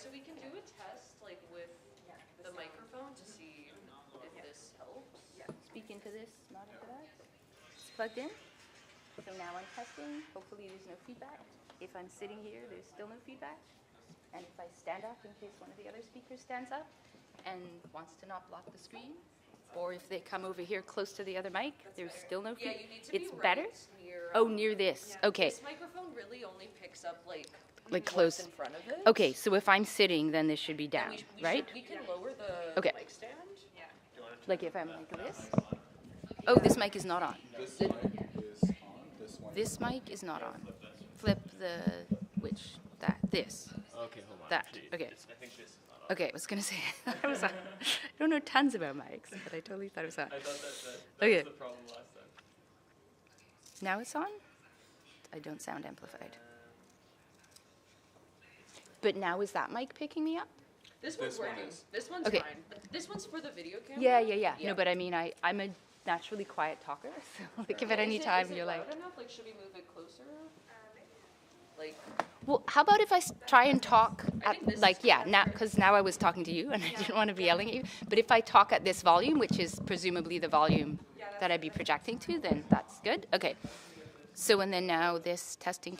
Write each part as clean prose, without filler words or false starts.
so we can do a test like with the microphone to see if this helps. Speak into this, not into that. It's plugged in. So now I'm testing. Hopefully there's no feedback. If I'm sitting here, there's still no feedback. And if I stand up in case one of the other speakers stands up and wants to not block the screen, or if they come over here close to the other mic, there's still no feedback. Yeah, you need to it's be better? Near, oh, near this. Okay. This microphone really only picks up like close in front of it. Okay, so if I'm sitting, then this should be down, right? We can lower the mic stand. Yeah. Like if I'm like this. Oh, this mic is not on. This mic is on. This mic is not on. Flip the this. Okay, hold on. That. Okay. I think this is not on. Okay, I was gonna say I was on. I don't know tons about mics, but I totally thought it was on. I thought that okay. was the problem last time. Now it's on? I don't sound amplified. But now is that mic picking me up? This one's working. This one's okay. fine. But this one's for the video camera? Yeah. No, but I mean, I'm a naturally quiet talker, so like if at any time you're like... Enough? Like, should we move it closer? Like... Well, how about if I try and talk at, like, because now I was talking to you and I didn't want to be yelling at you, but if I talk at this volume, which is presumably the volume that I'd be projecting to, then that's good. Okay. So, and then now this testing.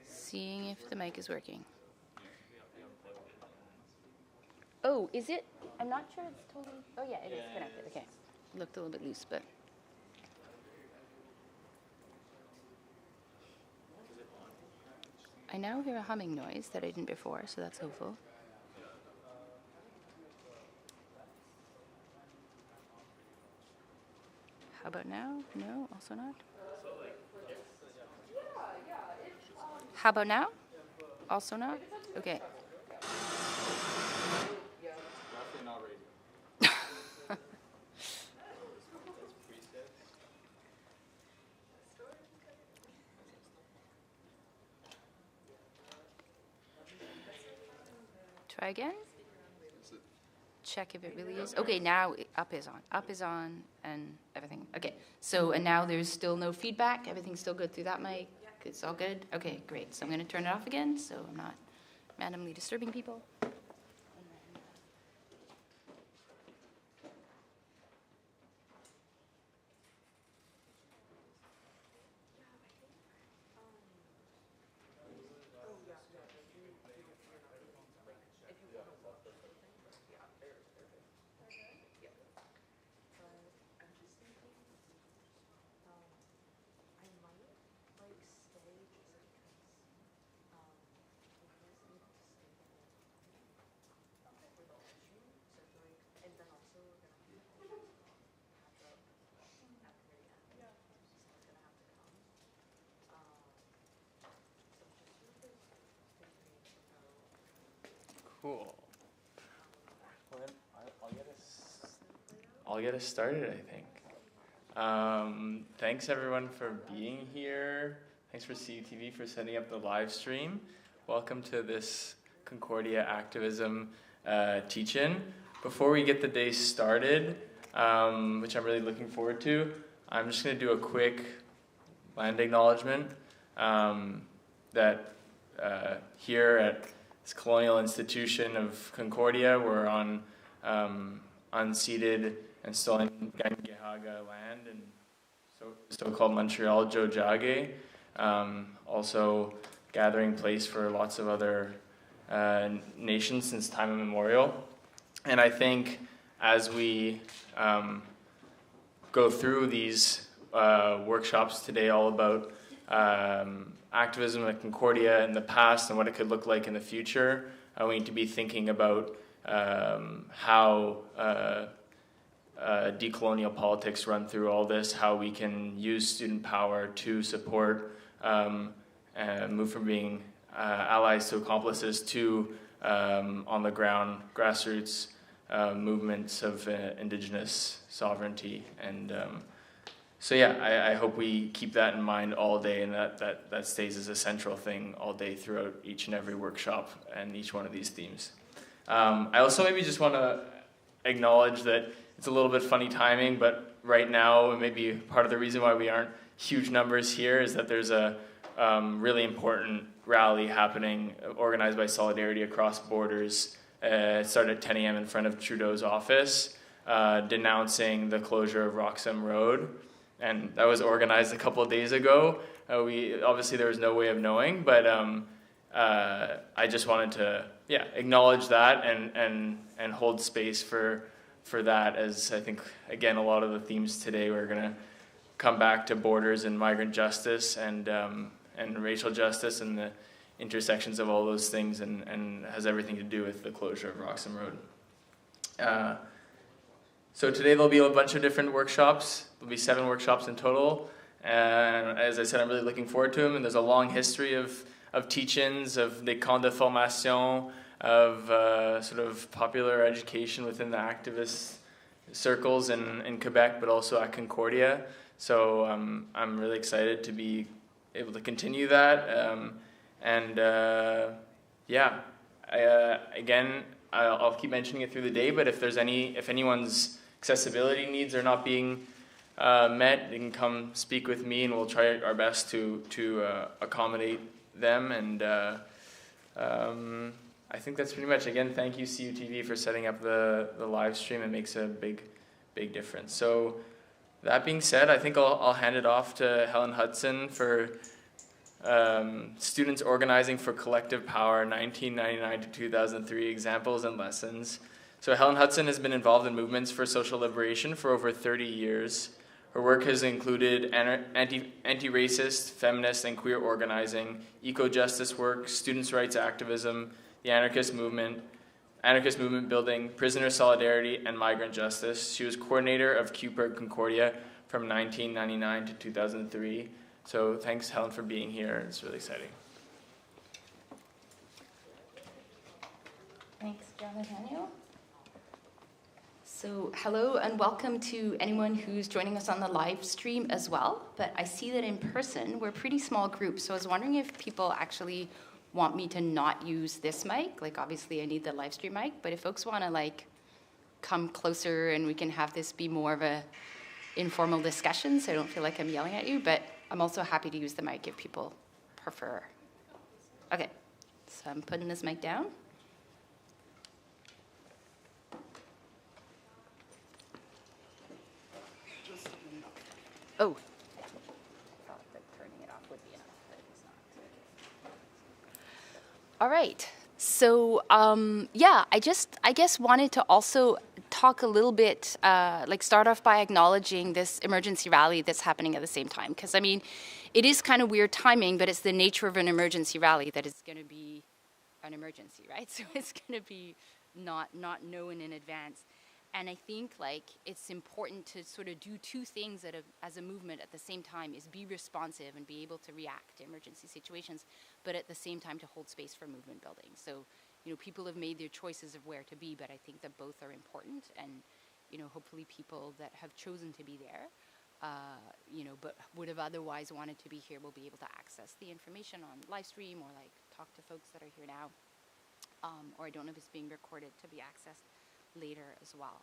Seeing if the mic is working. Oh, is it? I'm not sure it's totally, oh yeah, it is connected, okay. Looked a little bit loose, but. I now hear a humming noise that I didn't before, so that's hopeful. How about now? No, also not. How about now? Also not? Okay. Try again. Check if it really is. Okay, now up is on. Up is on and everything. Okay, so and now there's still no feedback. Everything's still good through that mic. It's all good. Okay, great. So I'm going to turn it off again so I'm not randomly disturbing people. Cool. Well, then I'll get us started, I think. Thanks everyone for being here. Thanks for CUTV for setting up the live stream. Welcome to this Concordia Activism teach-in. Before we get the day started, which I'm really looking forward to, I'm just going to do a quick land acknowledgement that here at this colonial institution of Concordia, we're on unceded and stolen Gangehaga land and so-called Montreal Jojage, also gathering place for lots of other nations since time immemorial. And I think as we go through these workshops today all about activism at Concordia in the past and what it could look like in the future, we need to be thinking about how decolonial politics run through all this, how we can use student power to support and move from being allies to accomplices to on the ground grassroots movements of Indigenous sovereignty. And so yeah, I hope we keep that in mind all day, and that stays as a central thing all day throughout each and every workshop and each one of these themes. I also maybe just want to acknowledge that it's a little bit funny timing, but right now, maybe part of the reason why we aren't huge numbers here is that there's a really important rally happening, organized by Solidarity across borders. It started at 10 a.m. in front of Trudeau's office, denouncing the closure of Roxham Road. And that was organized a couple of days ago. Obviously there was no way of knowing, but I just wanted to acknowledge that and hold space for that, as I think, again, a lot of the themes today we're going to come back to borders and migrant justice and racial justice and the intersections of all those things, and has everything to do with the closure of Roxham Road. So today there'll be a bunch of different workshops. There'll be 7 workshops in total. And as I said, I'm really looking forward to them. And there's a long history of teach-ins, of des camps de formation, of sort of popular education within the activist circles in Quebec, but also at Concordia. So I'm really excited to be able to continue that. Again, I'll keep mentioning it through the day, but if anyone's accessibility needs are not being met, they can come speak with me, and we'll try our best to accommodate them. And I think that's pretty much. Again, thank you CUTV for setting up the live stream. It makes a big difference. So that being said, I think I'll hand it off to Helen Hudson for Students Organizing for Collective Power, 1999 to 2003, Examples and Lessons. So Helen Hudson has been involved in movements for social liberation for over 30 years. Her work has included anti-racist, feminist, and queer organizing, eco-justice work, students' rights activism, the anarchist movement building, prisoner solidarity, and migrant justice. She was coordinator of QPERG Concordia from 1999 to 2003. So thanks, Helen, for being here. It's really exciting. Thanks, Jonathan. So hello and welcome to anyone who's joining us on the live stream as well. But I see that in person, we're a pretty small group. So I was wondering if people actually want me to not use this mic. Like, obviously I need the live stream mic, but if folks want to like come closer and we can have this be more of a informal discussion, so I don't feel like I'm yelling at you, but I'm also happy to use the mic if people prefer. Okay, so I'm putting this mic down. Oh, I thought that turning it off would be enough, but it's not. All right. So, I guess wanted to also talk a little bit, start off by acknowledging this emergency rally that's happening at the same time. Because, I mean, it is kind of weird timing, but it's the nature of an emergency rally that is going to be an emergency, right? So it's going to be not known in advance. And I think it's important to sort of do two things as a movement at the same time, is be responsive and be able to react to emergency situations, but at the same time to hold space for movement building. So, people have made their choices of where to be, but I think that both are important, and, hopefully people that have chosen to be there, but would have otherwise wanted to be here will be able to access the information on live stream or talk to folks that are here now. Or I don't know if it's being recorded to be accessed later as well.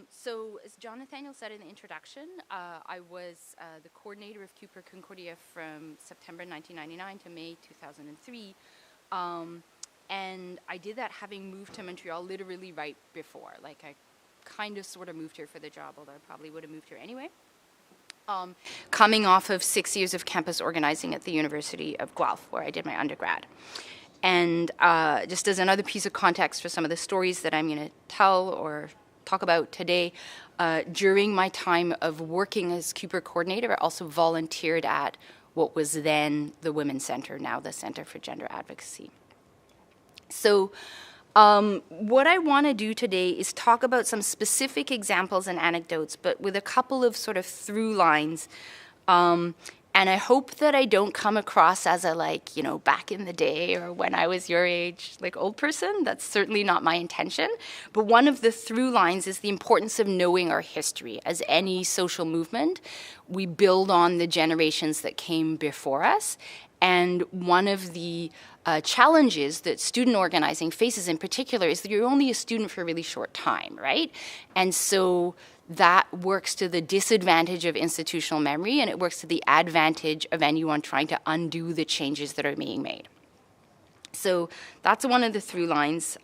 So as John Nathaniel said in the introduction, I was the coordinator of QPERG Concordia from September 1999 to May 2003. And I did that having moved to Montreal literally right before. I kind of sort of moved here for the job, although I probably would have moved here anyway. Coming off of 6 years of campus organizing at the University of Guelph, where I did my undergrad. And just as another piece of context for some of the stories that I'm going to tell or talk about today, during my time of working as QPERG coordinator, I also volunteered at what was then the Women's Center, now the Center for Gender Advocacy. So what I want to do today is talk about some specific examples and anecdotes, but with a couple of sort of through lines. And I hope that I don't come across as a, back in the day or when I was your age, old person. That's certainly not my intention. But one of the through lines is the importance of knowing our history. As any social movement, we build on the generations that came before us. And one of the challenges that student organizing faces in particular is that you're only a student for a really short time, right? And so that works to the disadvantage of institutional memory, and it works to the advantage of anyone trying to undo the changes that are being made. So that's one of the through lines.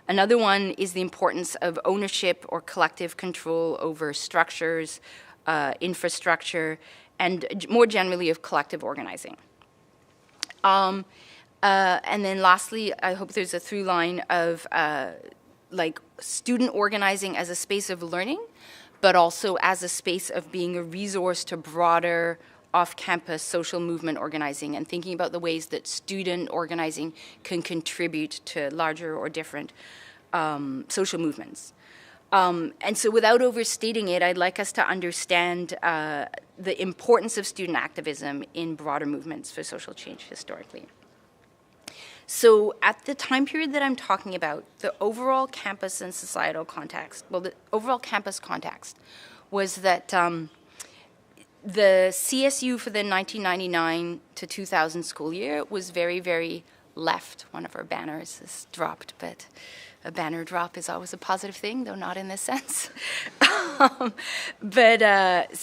Another one is the importance of ownership or collective control over structures, infrastructure, and more generally of collective organizing. And then lastly, I hope there's a through line of like student organizing as a space of learning, but also as a space of being a resource to broader off-campus social movement organizing, and thinking about the ways that student organizing can contribute to larger or different social movements. And so without overstating it, I'd like us to understand the importance of student activism in broader movements for social change historically. So at the time period that I'm talking about, the overall campus and societal context, well, the overall campus context was that the CSU for the 1999 to 2000 school year was very, very left. One of our banners is dropped, but a banner drop is always a positive thing, though not in this sense. So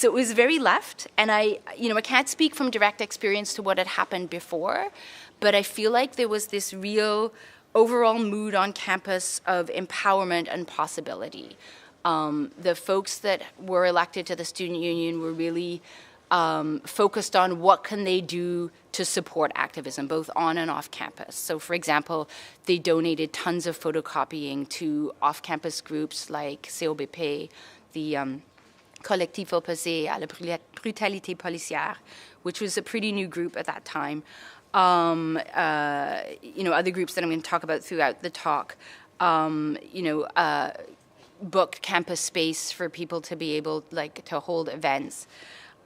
it was very left, and I can't speak from direct experience to what had happened before, but I feel like there was this real overall mood on campus of empowerment and possibility. The folks that were elected to the student union were really focused on what can they do to support activism, both on and off campus. So for example, they donated tons of photocopying to off-campus groups like COBP, the Collectif opposé à la brutalité policière, which was a pretty new group at that time. Other groups that I'm going to talk about throughout the talk, booked campus space for people to be able to hold events,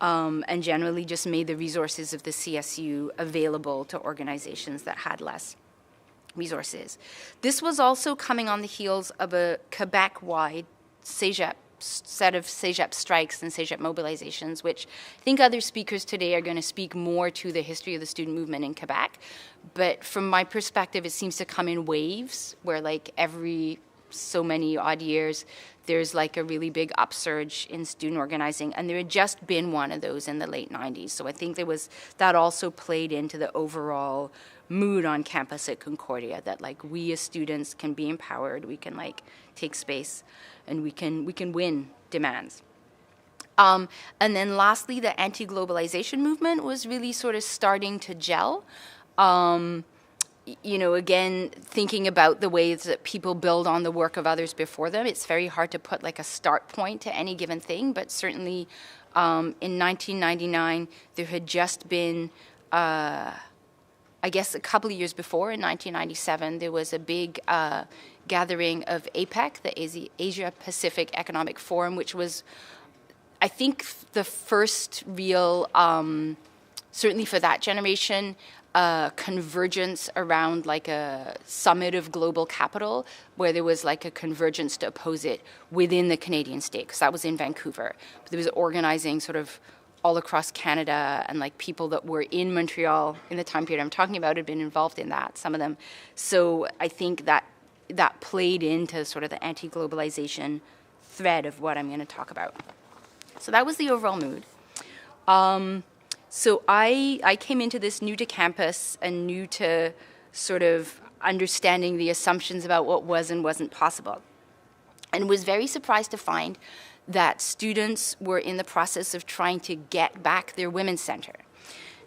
and generally just made the resources of the CSU available to organizations that had less resources. This was also coming on the heels of a Quebec-wide set of CEGEP strikes and CEGEP mobilizations, which I think other speakers today are going to speak more to the history of the student movement in Quebec. But from my perspective, it seems to come in waves, where every so many odd years, there's a really big upsurge in student organizing, and there had just been one of those in the late 90s. So I think that also played into the overall mood on campus at Concordia, that we as students can be empowered, we can take space, and we can win demands. And then lastly, the anti-globalization movement was really sort of starting to gel. Again, thinking about the ways that people build on the work of others before them, it's very hard to put a start point to any given thing, but certainly in 1999, there had just been, I guess a couple of years before, in 1997, there was a big gathering of APEC, the Asia Pacific Economic Forum, which was, I think, the first real, certainly for that generation, convergence around a summit of global capital, where there was a convergence to oppose it within the Canadian state, because that was in Vancouver. But there was organizing sort of all across Canada, and people that were in Montreal in the time period I'm talking about had been involved in that, some of them. So I think that played into sort of the anti-globalization thread of what I'm going to talk about. So that was the overall mood. So I came into this new to campus and new to sort of understanding the assumptions about what was and wasn't possible, and was very surprised to find that students were in the process of trying to get back their women's center.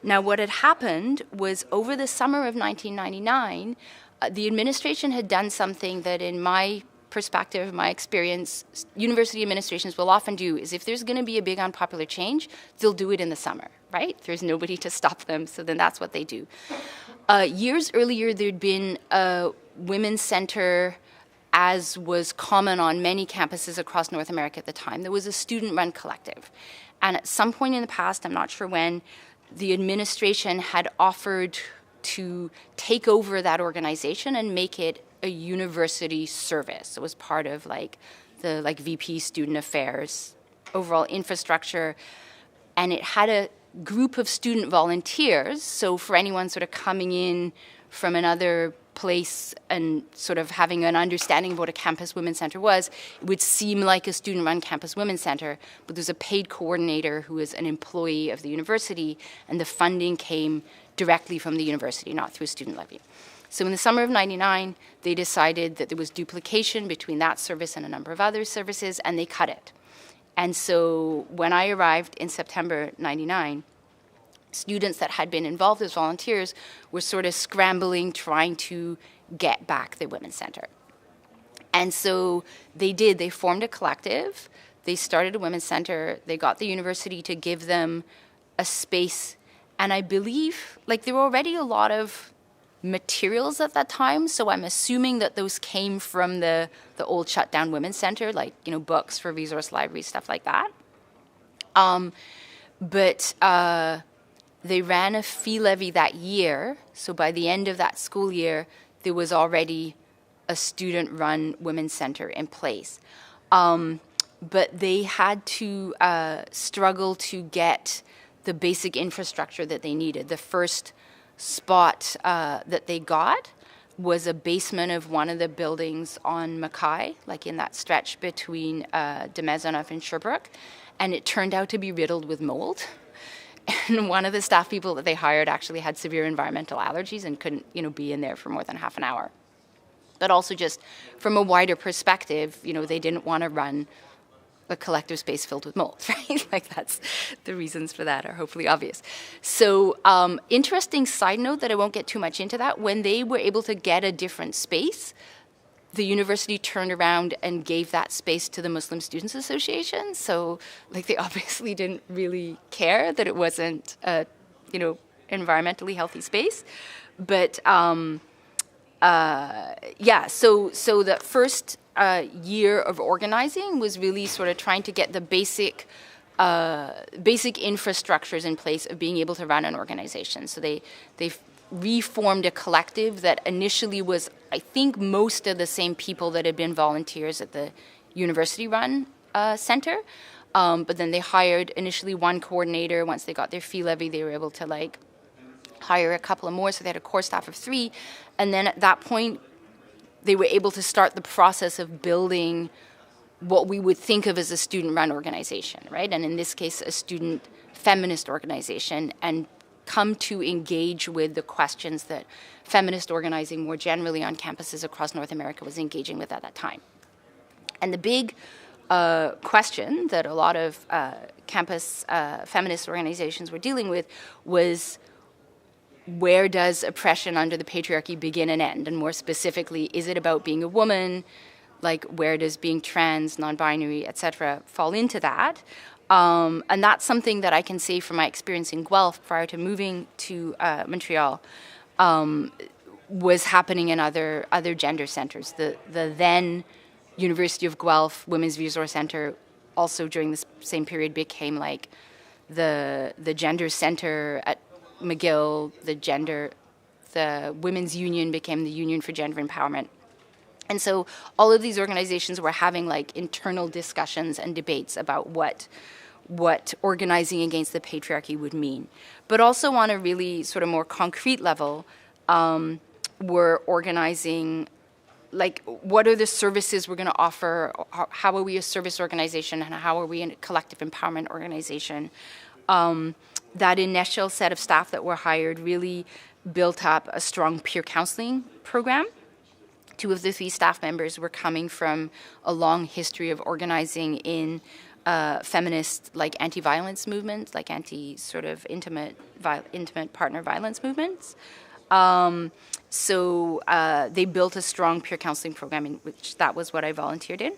Now, what had happened was over the summer of 1999, the administration had done something that, in my perspective, my experience, university administrations will often do, is if there's going to be a big unpopular change, they'll do it in the summer, right? There's nobody to stop them, so then that's what they do. Years earlier, there'd been a women's center, as was common on many campuses across North America at the time. There was a student-run collective. And at some point in the past, I'm not sure when, the administration had offered to take over that organization and make it a university service. It was part of the VP Student Affairs, overall infrastructure, and it had a group of student volunteers. So for anyone sort of coming in from another place and sort of having an understanding of what a campus women's center was, it would seem like a student-run campus women's center, but there's a paid coordinator who is an employee of the university, and the funding came directly from the university, not through a student levy. So in the summer of '99, they decided that there was duplication between that service and a number of other services, and they cut it. And so when I arrived in September '99, students that had been involved as volunteers were sort of scrambling, trying to get back the Women's Center. And so they did. They formed a collective. They started a Women's Center. They got the university to give them a space. And I believe, like, there were already a lot of materials at that time, so I'm assuming that those came from the old shut down Women's Center, like, you know, books for resource libraries, stuff like that. But they ran a fee levy that year, so by the end of that school year, there was already a student-run Women's Center in place. But they had to struggle to get the basic infrastructure that they needed. The first spot that they got was a basement of one of the buildings on Mackay, like in that stretch between de Maisonneuve and Sherbrooke, and it turned out to be riddled with mold. And one of the staff people that they hired actually had severe environmental allergies and couldn't, you know, be in there for more than half an hour. But also just from a wider perspective, you know, they didn't want to run a collective space filled with mold, right? Like, that's the reasons for that are hopefully obvious. So interesting side note that I won't get too much into that. When they were able to get a different space, the university turned around and gave that space to the Muslim Students Association. So, like, they obviously didn't really care that it wasn't a, you know, environmentally healthy space. But yeah, so the first year of organizing was really sort of trying to get the basic infrastructures in place of being able to run an organization. So they reformed a collective that initially was, I think, most of the same people that had been volunteers at the university-run center. But then they hired initially one coordinator. Once they got their fee levy, they were able to, like, hire a couple of more. So they had a core staff of 3. And then at that point, they were able to start the process of building what we would think of as a student-run organization, right? And in this case, a student feminist organization, and come to engage with the questions that feminist organizing more generally on campuses across North America was engaging with at that time. And the big question that a lot of campus feminist organizations were dealing with was, where does oppression under the patriarchy begin and end? And more specifically, is it about being a woman? Like, where does being trans, non-binary, etc. fall into that? And that's something that I can say from my experience in Guelph prior to moving to Montreal, was happening in other gender centers. The then University of Guelph Women's Resource Center also during this same period became like the gender center at McGill. The Women's Union became the Union for Gender Empowerment. And so all of these organizations were having like internal discussions and debates about what organizing against the patriarchy would mean. But also on a really sort of more concrete level, we're organizing, like, what are the services we're going to offer? How are we a service organization, and how are we a collective empowerment organization? That initial set of staff that were hired really built up a strong peer counseling program. 2 of the 3 staff members were coming from a long history of organizing in feminist, like, anti-violence movements, like anti-sort of intimate partner violence movements. So they built a strong peer counseling program, in which that was what I volunteered in.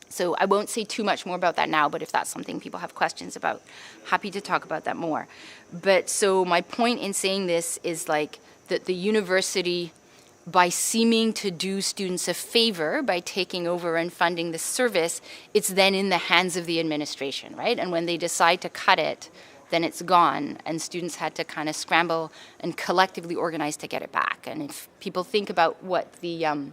So I won't say too much more about that now, but if that's something people have questions about, happy to talk about that more. But so my point in saying this is, like, that the university, by seeming to do students a favor by taking over and funding the service, it's then in the hands of the administration, right? And when they decide to cut it, then it's gone, and students had to kind of scramble and collectively organize to get it back. And if people think about what the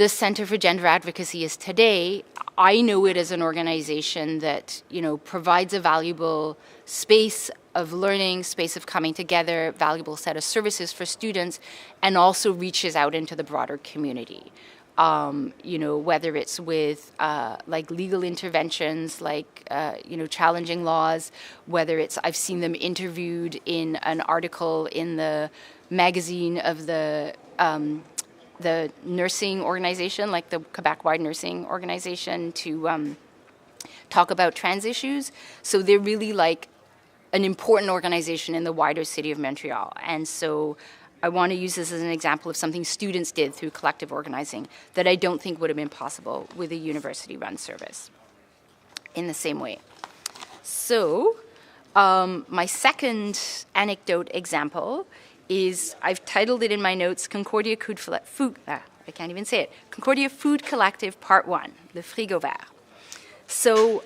Center for Gender Advocacy is today, I know it as an organization that, you know, provides a valuable space, of learning, space of coming together, valuable set of services for students, and also reaches out into the broader community. You know, whether it's with like legal interventions, like, you know, challenging laws, whether it's, I've seen them interviewed in an article in the magazine of the nursing organization, like the Quebec-wide nursing organization, to talk about trans issues. So they're really like an important organization in the wider city of Montreal. And so I want to use this as an example of something students did through collective organizing that I don't think would have been possible with a university-run service in the same way. So my second anecdote example is, I've titled it in my notes, Concordia Food Collective Part 1, Le Frigo Vert. So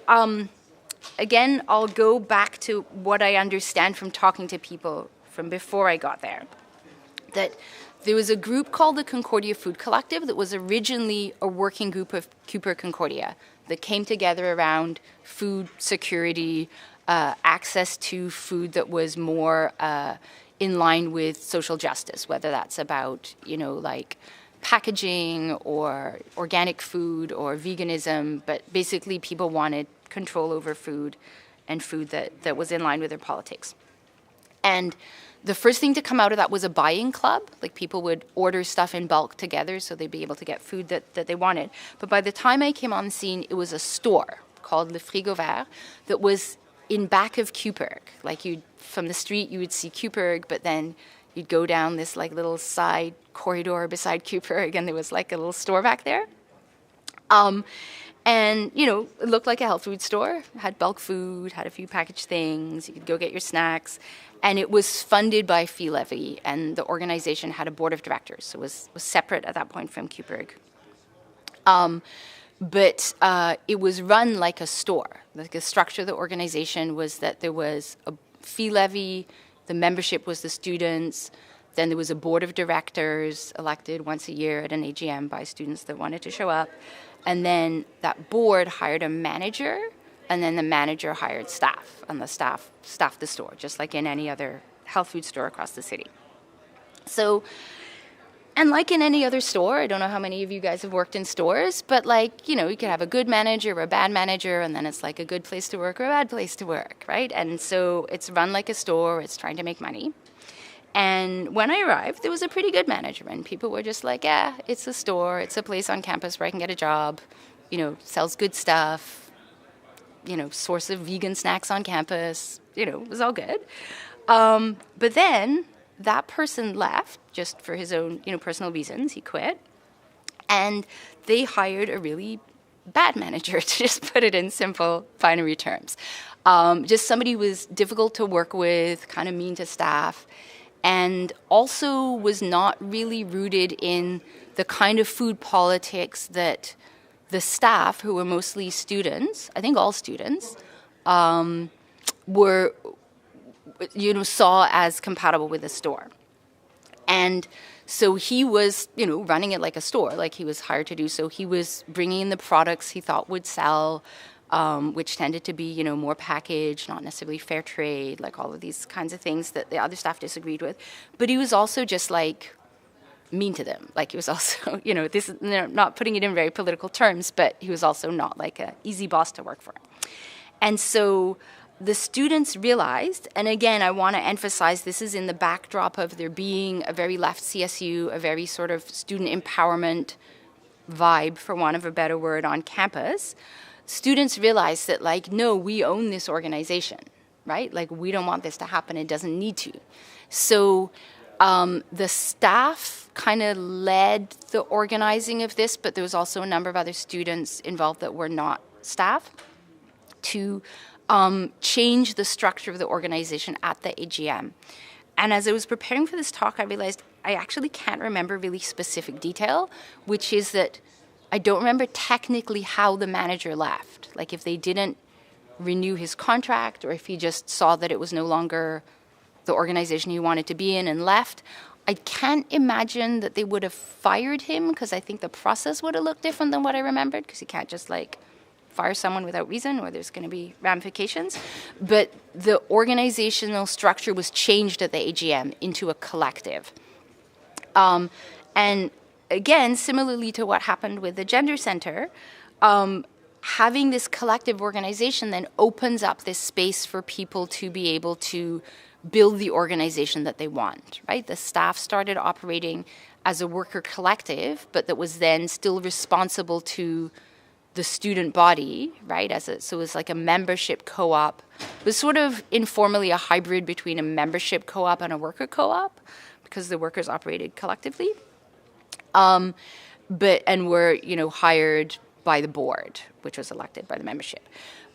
again, I'll go back to what I understand from talking to people from before I got there. That there was a group called the Concordia Food Collective that was originally a working group of Cooper Concordia that came together around food security, access to food that was more in line with social justice, whether that's about, you know, like packaging or organic food or veganism, but basically people wanted control over food and food that was in line with their politics. And the first thing to come out of that was a buying club. Like, people would order stuff in bulk together so they'd be able to get food that they wanted. But by the time I came on the scene, it was a store called Le Frigo Vert that was in back of Cooperg. Like, from the street you would see Cooperg, but then you'd go down this like little side corridor beside Cooperg, and there was like a little store back there. And, you know, it looked like a health food store, had bulk food, had a few packaged things, you could go get your snacks. And it was funded by fee levy, and the organization had a board of directors, so it was separate at that point from Cooperg. But it was run like a store. Like, the structure of the organization was that there was a fee levy, the membership was the students, then there was a board of directors elected once a year at an AGM by students that wanted to show up. And then that board hired a manager, and then the manager hired staff, and the staff staffed the store, just like in any other health food store across the city. So, and like in any other store, I don't know how many of you guys have worked in stores, but like, you know, you could have a good manager or a bad manager, and then it's like a good place to work or a bad place to work, right? And so it's run like a store, it's trying to make money. And when I arrived, there was a pretty good manager, and people were just like, yeah, it's a store, it's a place on campus where I can get a job, you know, sells good stuff, you know, source of vegan snacks on campus, you know, it was all good. But then that person left just for his own, you know, personal reasons. He quit. And they hired a really bad manager, to just put it in simple binary terms. Just somebody who was difficult to work with, kind of mean to staff, and also was not really rooted in the kind of food politics that the staff, who were mostly students, I think all students, were, you know, saw as compatible with the store. And so he was, you know, running it like a store, like he was hired to do so. He was bringing in the products he thought would sell, which tended to be, you know, more packaged, not necessarily fair trade, like all of these kinds of things that the other staff disagreed with. But he was also just like mean to them. Like, he was also, you know, this is, not putting it in very political terms, but he was also not like an easy boss to work for. And so the students realized, and again, I want to emphasize this is in the backdrop of there being a very left CSU, a very sort of student empowerment vibe, for want of a better word, on campus. Students realized that, like, no, we own this organization, right? Like, we don't want this to happen. It doesn't need to. So the staff kind of led the organizing of this, but there was also a number of other students involved that were not staff, to change the structure of the organization at the AGM. And as I was preparing for this talk, I realized I actually can't remember really specific detail, which is that I don't remember technically how the manager left. Like, if they didn't renew his contract, or if he just saw that it was no longer the organization he wanted to be in and left. I can't imagine that they would have fired him, because I think the process would have looked different than what I remembered, because you can't just like fire someone without reason or there's going to be ramifications. But the organizational structure was changed at the AGM into a collective. And again, similarly to what happened with the Gender Center, having this collective organization then opens up this space for people to be able to build the organization that they want, right? The staff started operating as a worker collective, but that was then still responsible to the student body, right? So it was like a membership co-op. It was sort of informally a hybrid between a membership co-op and a worker co-op, because the workers operated collectively. And were, hired by the board, which was elected by the membership.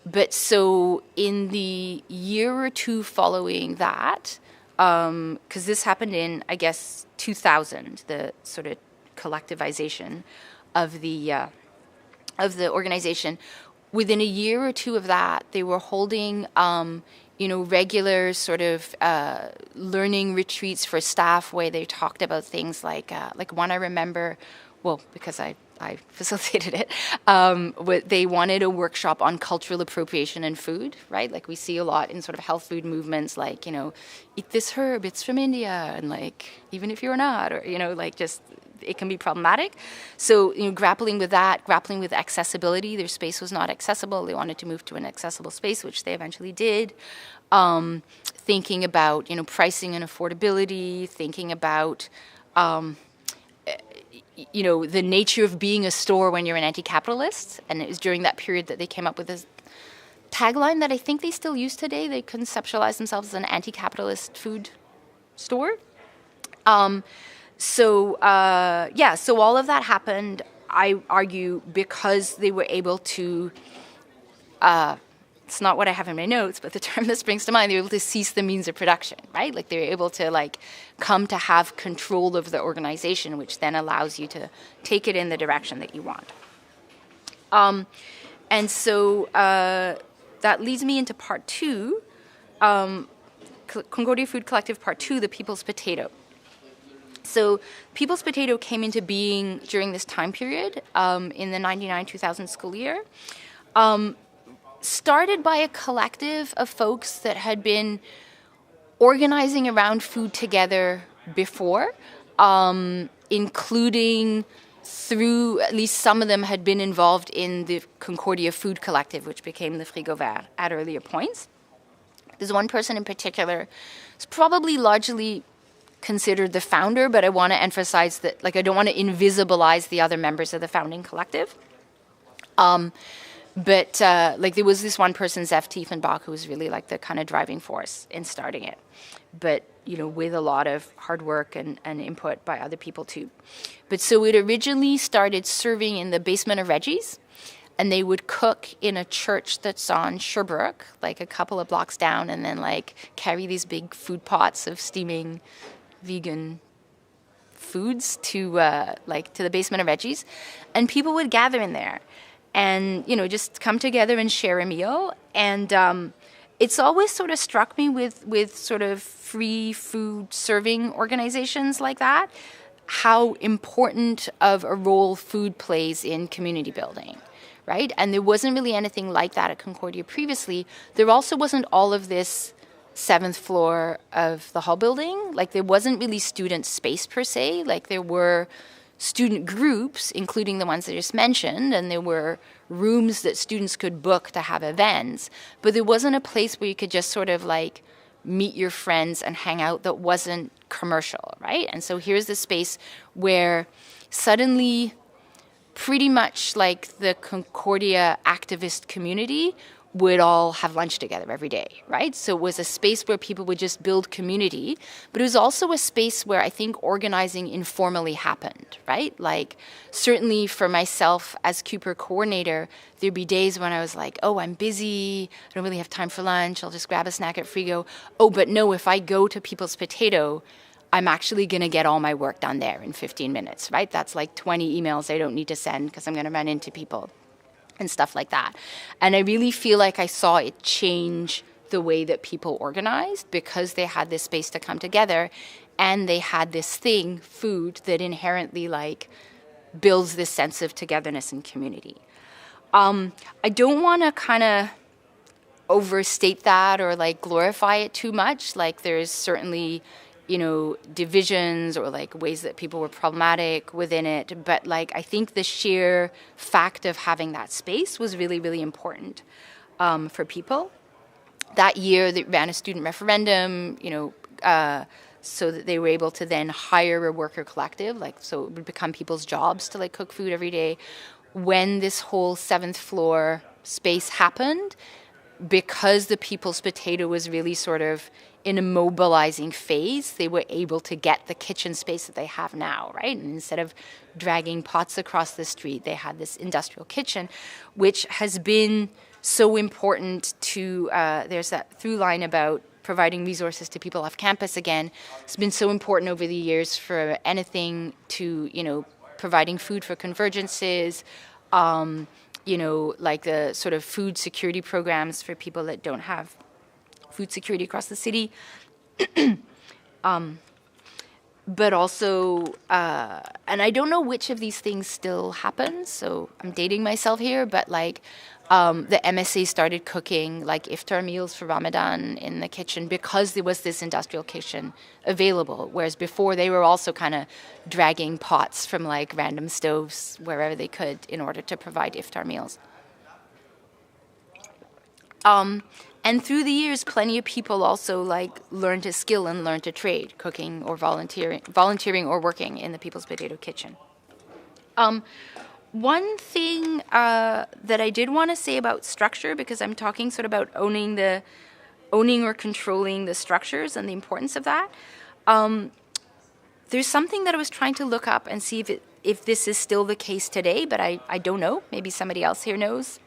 But so in the year or two following that, because this happened in, I guess, 2000, the sort of collectivization of the organization. Within a year or two of that, they were holding, regular sort of learning retreats for staff where they talked about things like one I remember, well, because I facilitated it, they wanted a workshop on cultural appropriation and food, right? Like we see a lot in sort of health food movements, like, eat this herb, it's from India, and like, even if you're not, or, just, it can be problematic. So, grappling with that, grappling with accessibility, their space was not accessible. They wanted to move to an accessible space, which they eventually did. Thinking about, pricing and affordability, thinking about, the nature of being a store when you're an anti-capitalist. And it was during that period that they came up with this tagline that I think they still use today. They conceptualize themselves as an anti-capitalist food store. So all of that happened, I argue, because they were able to, it's not what I have in my notes, but the term that springs to mind, they were able to cease the means of production, right? Like they were able to come to have control of the organization, which then allows you to take it in the direction that you want. And so that leads me into part two, Concordia Food Collective Part 2, the People's Potato. So People's Potato came into being during this time period in the 99-2000 school year. Started by a collective of folks that had been organizing around food together before, including through, at least some of them had been involved in the Concordia Food Collective, which became the Frigo Vert at earlier points. There's one person in particular who's probably largely considered the founder, but I want to emphasize that, I don't want to invisibilize the other members of the founding collective. But there was this one person, Zef Tiefenbach, who was really the kind of driving force in starting it. But, with a lot of hard work and input by other people too. But so it originally started serving in the basement of Reggie's, and they would cook in a church that's on Sherbrooke, a couple of blocks down, and then carry these big food pots of steaming vegan foods to the basement of Reggie's, and people would gather in there and, just come together and share a meal. And it's always sort of struck me with sort of free food serving organizations like that, how important of a role food plays in community building, right? And there wasn't really anything like that at Concordia previously. There also wasn't all of this 7th floor of the hall building. There wasn't really student space per se. There were student groups, including the ones I just mentioned, and there were rooms that students could book to have events, but there wasn't a place where you could just sort of meet your friends and hang out that wasn't commercial, right? And so here's the space where suddenly pretty much the Concordia activist community would all have lunch together every day, right? So it was a space where people would just build community, but it was also a space where I think organizing informally happened, right? Certainly for myself as Cooper coordinator, there'd be days when I was I'm busy, I don't really have time for lunch, I'll just grab a snack at Frigo. Oh, but no, if I go to People's Potato, I'm actually gonna get all my work done there in 15 minutes, right? That's 20 emails I don't need to send because I'm gonna run into people and stuff like that. And I really feel I saw it change the way that people organized because they had this space to come together and they had this thing, food, that inherently builds this sense of togetherness and community. I don't want to kind of overstate that or like glorify it too much. Like there's certainly, you know, divisions or like ways that people were problematic within it. But like I think the sheer fact of having that space was really, really important for people. That year they ran a student referendum, you know, so that they were able to then hire a worker collective, like so it would become people's jobs to like cook food every day. When this whole 7th floor space happened, because the People's Potato was really sort of in a mobilizing phase, they were able to get the kitchen space that they have now, right? And instead of dragging pots across the street, they had this industrial kitchen, which has been so important to, there's that through line about providing resources to people off campus again. It's been so important over the years for anything to, you know, providing food for convergences, you know, like the sort of food security programs for people that don't have food security across the city. But also, and I don't know which of these things still happens, so I'm dating myself here, but like the MSA started cooking like iftar meals for Ramadan in the kitchen because there was this industrial kitchen available, whereas before they were also kind of dragging pots from like random stoves wherever they could in order to provide iftar meals. And through the years, plenty of people also like learned a skill and learned a trade, cooking or volunteering or working in the People's Potato Kitchen. One thing that I did want to say about structure, because I'm talking sort of about owning or controlling the structures and the importance of that. There's something that I was trying to look up and see if this is still the case today, but I don't know. Maybe somebody else here knows.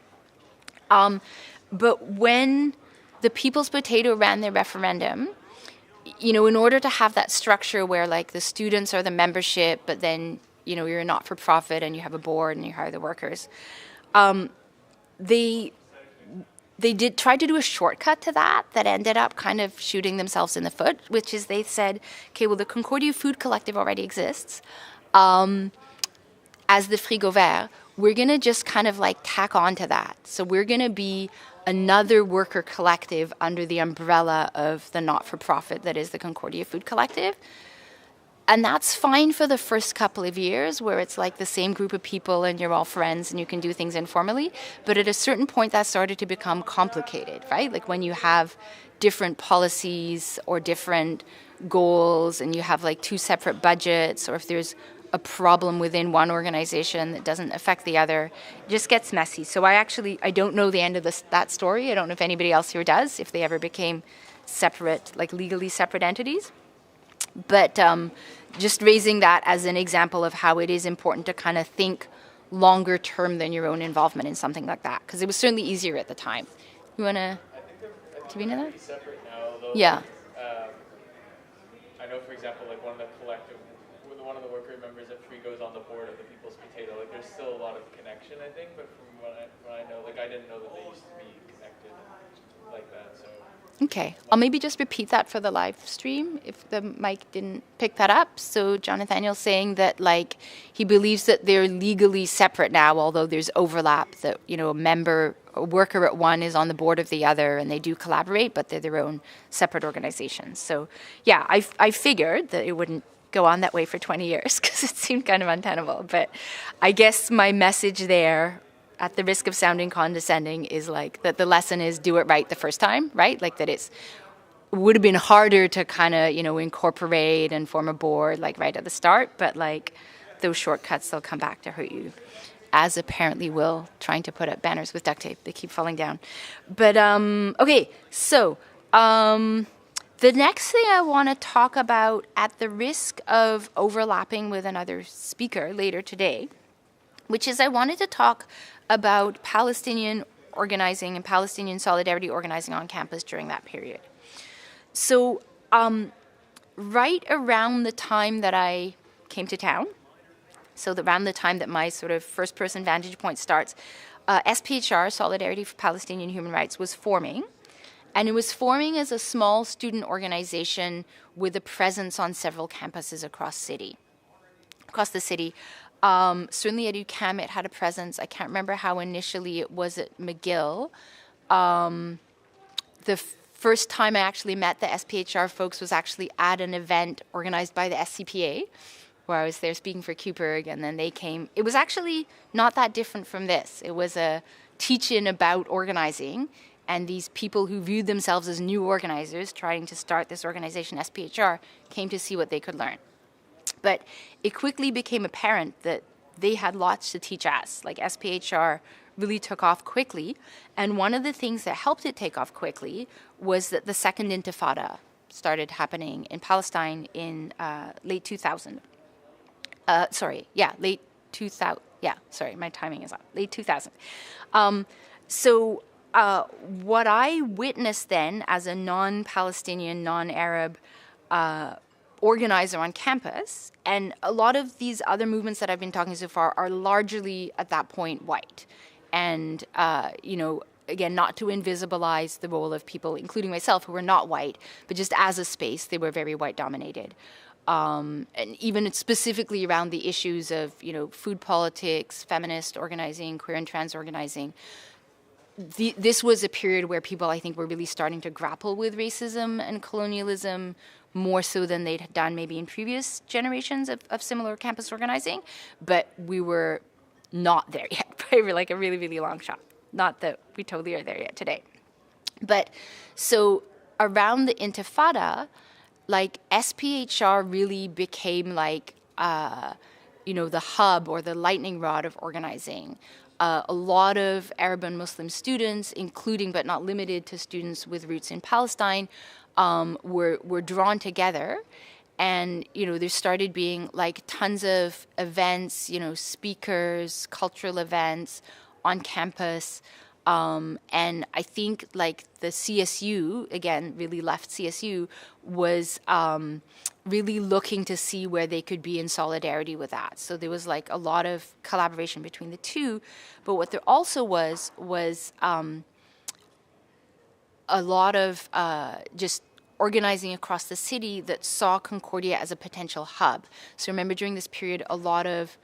But when the People's Potato ran their referendum, you know, in order to have that structure where like the students are the membership, but then, you know, you're a not-for-profit and you have a board and you hire the workers, they did try to do a shortcut to that ended up kind of shooting themselves in the foot, which is they said, okay, well, the Concordia Food Collective already exists. As the Frigo Vert, we're going to just kind of like tack on to that. So we're going to be another worker collective under the umbrella of the not-for-profit that is the Concordia Food Collective. And that's fine for the first couple of years where it's like the same group of people and you're all friends and you can do things informally. But at a certain point that started to become complicated, right? Like when you have different policies or different goals and you have like 2 separate budgets, or if there's a problem within one organization that doesn't affect the other, it just gets messy. So I don't know the end of that story. I don't know if anybody else here does, if they ever became separate, like legally separate entities. But just raising that as an example of how it is important to kind of think longer term than your own involvement in something like that, because it was certainly easier at the time. You want to be in that? Separate now, though. Yeah. I know, for example, like one of the worker members at Frigo is on the board of the People's Potato. Like, there's still a lot of connection, I think. But from what I know, like, I didn't know that they used to be connected like that. So. Okay, I'll maybe just repeat that for the live stream if the mic didn't pick that up. So John Nathaniel's saying that like he believes that they're legally separate now, although there's overlap, that, you know, a worker at one is on the board of the other and they do collaborate, but they're their own separate organizations. So yeah, I figured that it wouldn't go on that way for 20 years because it seemed kind of untenable. But I guess my message there, at the risk of sounding condescending, is like that the lesson is do it right the first time, right? Like that it would have been harder to kind of, you know, incorporate and form a board like right at the start, but like those shortcuts, they'll come back to hurt you, as apparently will trying to put up banners with duct tape. They keep falling down. But okay, so the next thing I want to talk about, at the risk of overlapping with another speaker later today, which is I wanted to talk about Palestinian organizing and Palestinian solidarity organizing on campus during that period. So right around the time that I came to town, so around the time that my sort of first-person vantage point starts, SPHR, Solidarity for Palestinian Human Rights, was forming. And it was forming as a small student organization with a presence on several campuses across the city. Certainly at UQAM it had a presence. I can't remember how initially it was at McGill. The first time I actually met the SPHR folks was actually at an event organized by the SCPA, where I was there speaking for Cooperg, and then they came. It was actually not that different from this. It was a teach-in about organizing, and these people who viewed themselves as new organizers trying to start this organization, SPHR, came to see what they could learn. But it quickly became apparent that they had lots to teach us. Like SPHR really took off quickly, and one of the things that helped it take off quickly was that the second Intifada started happening in Palestine in late 2000. Late 2000. Yeah, sorry, my timing is off. Late 2000. What I witnessed then as a non-Palestinian, non-Arab organizer on campus, and a lot of these other movements that I've been talking so far are largely at that point white. And, again, not to invisibilize the role of people, including myself, who were not white, but just as a space, they were very white dominated. And even specifically around the issues of, food politics, feminist organizing, queer and trans organizing. This was a period where people, I think, were really starting to grapple with racism and colonialism more so than they'd done maybe in previous generations of similar campus organizing. But we were not there yet by like a really, really long shot. Not that we totally are there yet today. But so around the Intifada, like SPHR really became like, the hub or the lightning rod of organizing. A lot of Arab and Muslim students, including but not limited to students with roots in Palestine, were drawn together. And, there started being like tons of events, speakers, cultural events on campus. And I think like the CSU, again, really left CSU, was really looking to see where they could be in solidarity with that. So there was like a lot of collaboration between the two. But what there also was a lot of just organizing across the city that saw Concordia as a potential hub. So remember during this period, a lot of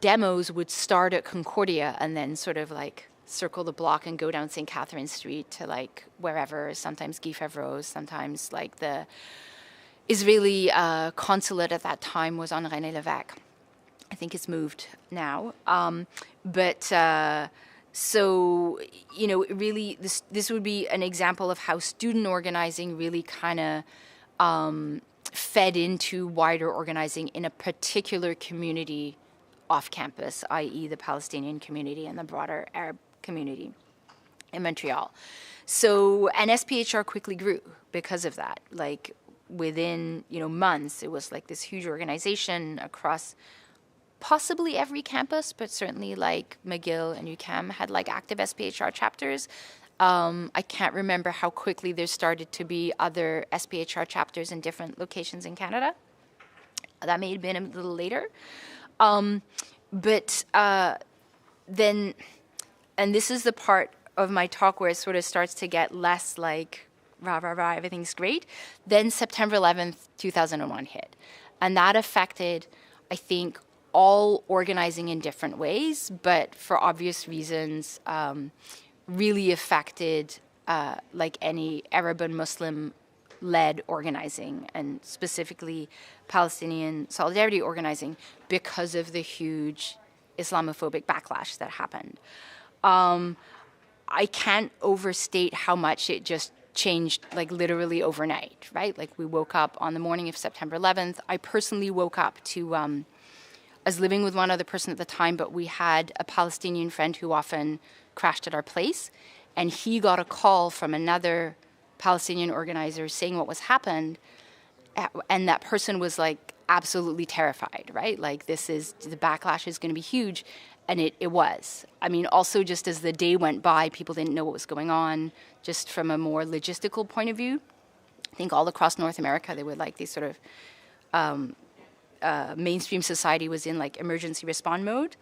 demos would start at Concordia and then sort of like circle the block and go down St. Catherine Street to like wherever, sometimes Guy Favreau's, sometimes like the Israeli consulate at that time was on René Lévesque. I think it's moved now. So, really, this would be an example of how student organizing really kind of fed into wider organizing in a particular community off campus, i.e. the Palestinian community and the broader Arab community in Montreal. So, and SPHR quickly grew because of that. Like within, months, it was like this huge organization across possibly every campus, but certainly like McGill and UQAM had like active SPHR chapters. I can't remember how quickly there started to be other SPHR chapters in different locations in Canada. That may have been a little later. Then, and this is the part of my talk where it sort of starts to get less like, rah, rah, rah, everything's great. Then September 11th, 2001 hit. And that affected, I think, all organizing in different ways, but for obvious reasons, really affected like any Arab and Muslim-led organizing, and specifically Palestinian solidarity organizing, because of the huge Islamophobic backlash that happened. I can't overstate how much it just changed, like literally overnight, right? Like we woke up on the morning of September 11th. I personally woke up to, I was living with one other person at the time, but we had a Palestinian friend who often crashed at our place, and he got a call from another Palestinian organizer saying what was happened, and that person was like absolutely terrified, right? Like the backlash is going to be huge, and it was. I mean, also just as the day went by, people didn't know what was going on, just from a more logistical point of view. I think all across North America, they were like these sort of mainstream society was in like emergency response mode.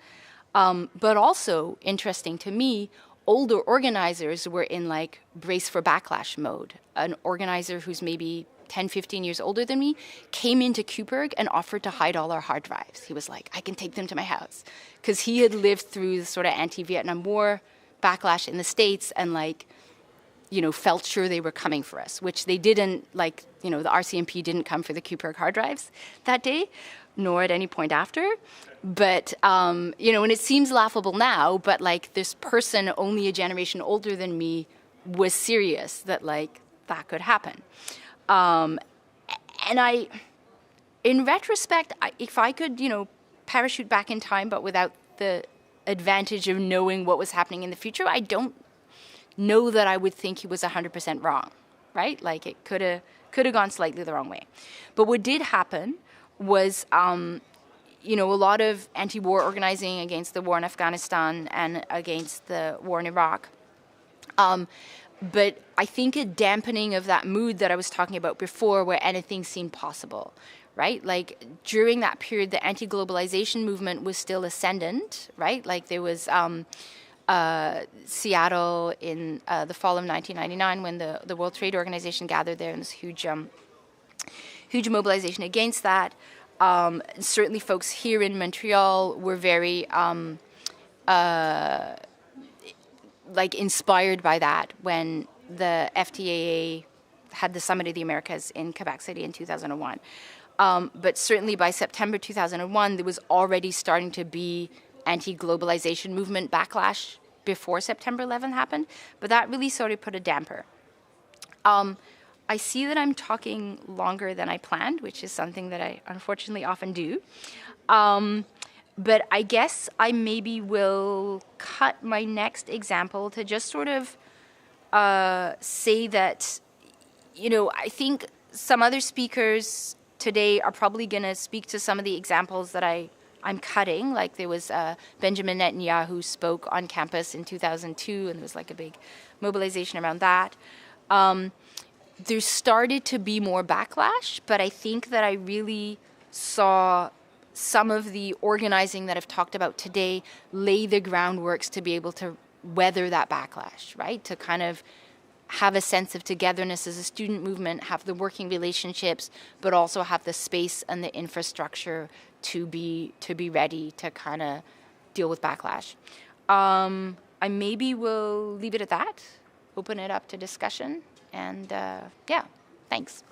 But also, interesting to me, older organizers were in like brace for backlash mode. An organizer who's maybe 10, 15 years older than me, came into Coupberg and offered to hide all our hard drives. He was like, I can take them to my house. Because he had lived through the sort of anti-Vietnam War backlash in the States and like, you know, felt sure they were coming for us, which they didn't, like, you know, the RCMP didn't come for the Coupberg hard drives that day, nor at any point after. But, you know, and it seems laughable now, but like this person only a generation older than me was serious that like that could happen. And in retrospect, if I could, you know, parachute back in time, but without the advantage of knowing what was happening in the future, I don't know that I would think he was 100% wrong, right? Like it could have gone slightly the wrong way. But what did happen was, you know, a lot of anti-war organizing against the war in Afghanistan and against the war in Iraq. But I think a dampening of that mood that I was talking about before where anything seemed possible, right? Like during that period, the anti-globalization movement was still ascendant, right? Like there was Seattle in the fall of 1999 when the World Trade Organization gathered there, and this huge mobilization against that. Certainly folks here in Montreal were very like inspired by that when the FTAA had the Summit of the Americas in Quebec City in 2001. But certainly by September 2001, there was already starting to be anti-globalization movement backlash before September 11th happened, but that really sort of put a damper. I see that I'm talking longer than I planned, which is something that I unfortunately often do. But I guess I maybe will cut my next example to just sort of say that, you know, I think some other speakers today are probably going to speak to some of the examples that I'm cutting. Like there was Benjamin Netanyahu spoke on campus in 2002, and there was like a big mobilization around that. There started to be more backlash, but I think that I really saw some of the organizing that I've talked about today lay the groundworks to be able to weather that backlash, right? To kind of have a sense of togetherness as a student movement, have the working relationships, but also have the space and the infrastructure to be ready to kind of deal with backlash. I maybe will leave it at that, open it up to discussion, and yeah, thanks.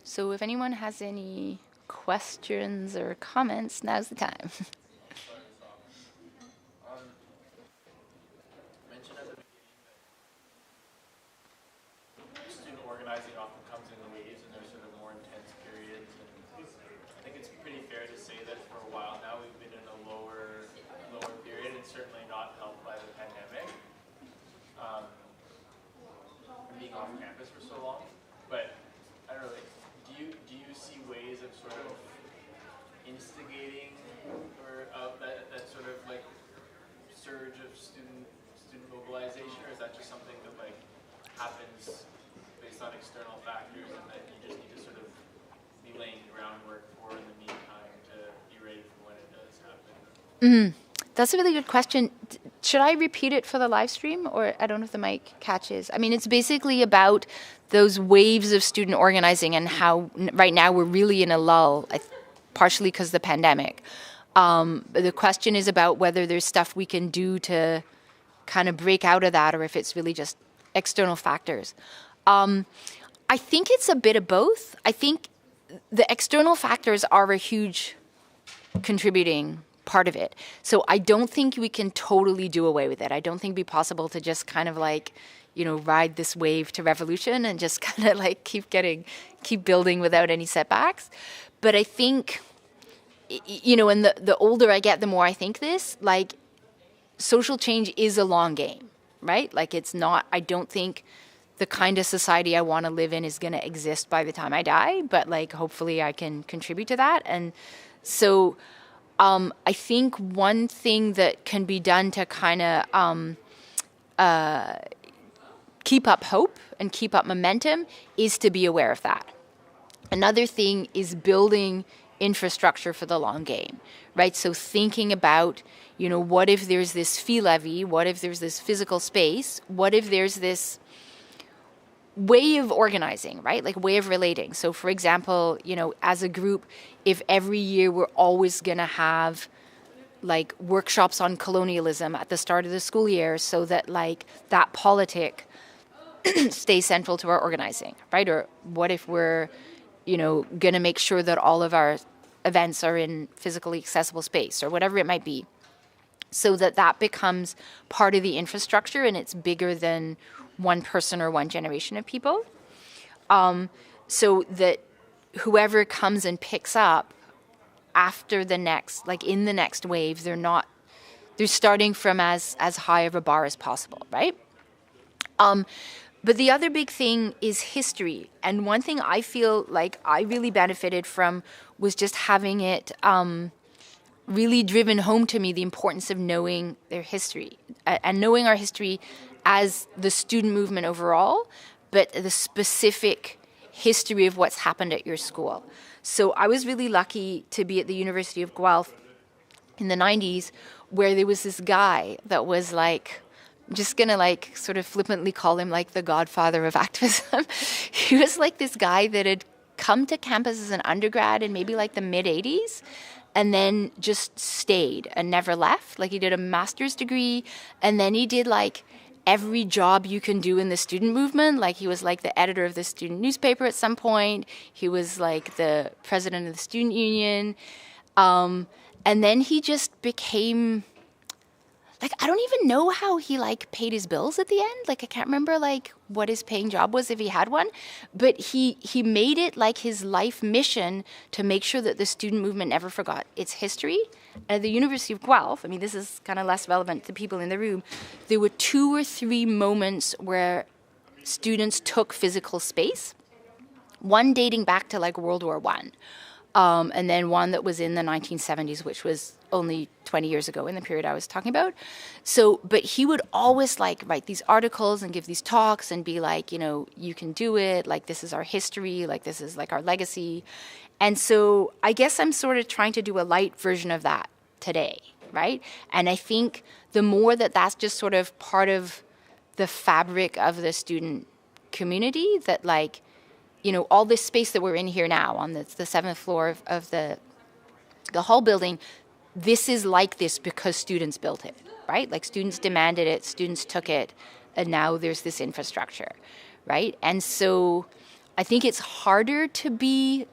So if anyone has any questions or comments, now's the time. Student organizing often comes in waves, and there's sort of more intense periods. And I think it's pretty fair to say that for a while now we've been in a lower period, and certainly not helped by the pandemic. Being off campus for so long, but I don't know. Do you see ways of sort of instigating or that sort of like surge of student mobilization, or is that just something that like happens based on external factors and that you just need to sort of be laying groundwork for in the meantime to be ready for when it does happen? That's a really good question. Should I repeat it for the live stream, or I don't know if the mic catches? I mean, it's basically about those waves of student organizing and how right now we're really in a lull, partially because of the pandemic. The question is about whether there's stuff we can do to kind of break out of that, or if it's really just external factors. I think it's a bit of both. I think the external factors are a huge contributing part of it. So I don't think we can totally do away with it. I don't think it'd be possible to just kind of like, you know, ride this wave to revolution and just kind of like keep building without any setbacks. But I think, you know, and the older I get, the more I think this, like social change is a long game, right? Like it's not, I don't think the kind of society I want to live in is going to exist by the time I die, but like hopefully I can contribute to that. And so I think one thing that can be done to kind of keep up hope and keep up momentum is to be aware of that. Another thing is building infrastructure for the long game, right? So thinking about, you know, what if there's this fee levy? What if there's this physical space? What if there's this way of organizing, right? Like way of relating. So for example, you know, as a group, if every year we're always going to have like workshops on colonialism at the start of the school year so that like that politic stays central to our organizing, right? Or what if we're, you know, going to make sure that all of our events are in physically accessible space or whatever it might be, so that that becomes part of the infrastructure and it's bigger than one person or one generation of people. So that whoever comes and picks up after the next, like in the next wave, they're starting from as high of a bar as possible, right? But the other big thing is history. And one thing I feel like I really benefited from was just having it really driven home to me, the importance of knowing their history and knowing our history as the student movement overall, but the specific history of what's happened at your school. So I was really lucky to be at the University of Guelph in the 90s, where there was this guy that was like, I'm just gonna like sort of flippantly call him like the godfather of activism. He was like this guy that had come to campus as an undergrad in maybe like the mid 80s and then just stayed and never left. Like he did a master's degree and then he did like every job you can do in the student movement. Like he was like the editor of the student newspaper at some point. He was like the president of the student union. And then he just became, like, I don't even know how he like paid his bills at the end. Like I can't remember like what his paying job was if he had one, but he made it like his life mission to make sure that the student movement never forgot its history. At the University of Guelph, I mean, this is kind of less relevant to people in the room, there were 2 or 3 moments where students took physical space, one dating back to like World War I, and then one that was in the 1970s, which was only 20 years ago in the period I was talking about. So, but he would always like write these articles and give these talks and be like, you know, you can do it, like this is our history, like this is like our legacy. And so I guess I'm sort of trying to do a light version of that today, right? And I think the more that that's just sort of part of the fabric of the student community, that like, you know, all this space that we're in here now on the 7th floor of the hall building, this is like this because students built it, right? Like students demanded it, students took it, and now there's this infrastructure, right? And so I think it's harder to be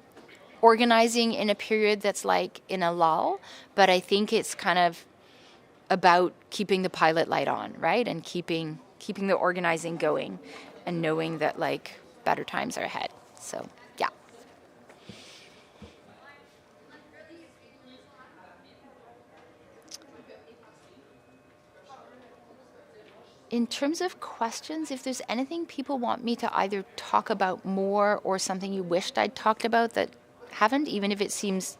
organizing in a period that's like in a lull, but I think it's kind of about keeping the pilot light on, right? And keeping the organizing going and knowing that like better times are ahead. So, yeah. In terms of questions, if there's anything people want me to either talk about more or something you wished I'd talked about that haven't, even if it seems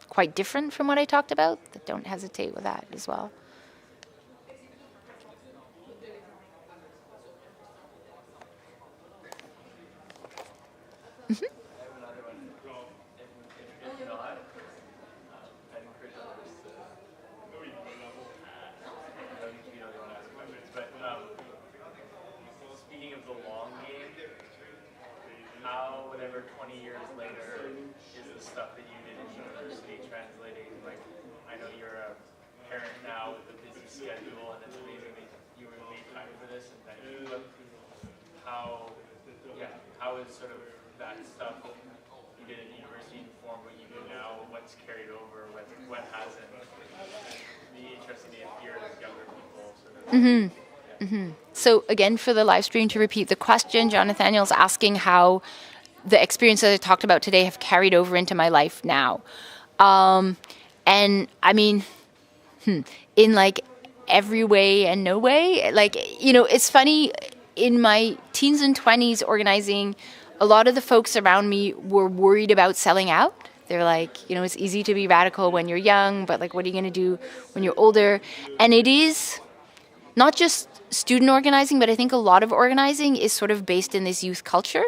quite different from what I talked about, don't hesitate with that as well. Mm-hmm. Speaking of the long game, how, whatever, 20 years later, is the stuff that you did in university translating? Like, I know you're a parent now with a busy schedule, and it's amazing that you were made time for this, and thank you. But how is sort of that stuff you did at university inform what you do now? What's carried over? What hasn't? It'd be interesting to hear as younger people sort of. Mm-hmm. Mm-hmm. So again, for the live stream, to repeat the question, John Nathaniel's asking how the experiences I talked about today have carried over into my life now. And I mean, in like every way and no way, like, you know, it's funny, in my teens and 20s organizing, a lot of the folks around me were worried about selling out. They're like, you know, it's easy to be radical when you're young, but like, what are you going to do when you're older? And it is not just student organizing, but I think a lot of organizing is sort of based in this youth culture,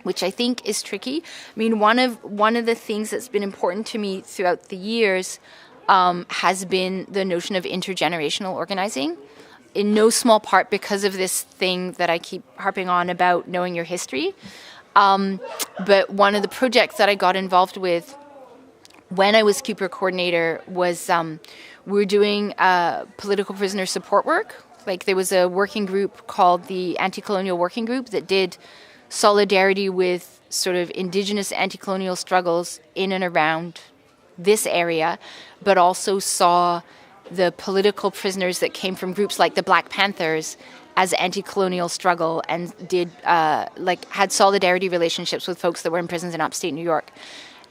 which I think is tricky. I mean, one of the things that's been important to me throughout the years has been the notion of intergenerational organizing, in no small part because of this thing that I keep harping on about knowing your history. But one of the projects that I got involved with when I was Cooper coordinator was we were doing political prisoner support work. Like, there was a working group called the Anti-Colonial Working Group that did solidarity with sort of Indigenous anti-colonial struggles in and around this area, but also saw the political prisoners that came from groups like the Black Panthers as anti-colonial struggle, and did had solidarity relationships with folks that were in prisons in upstate New York.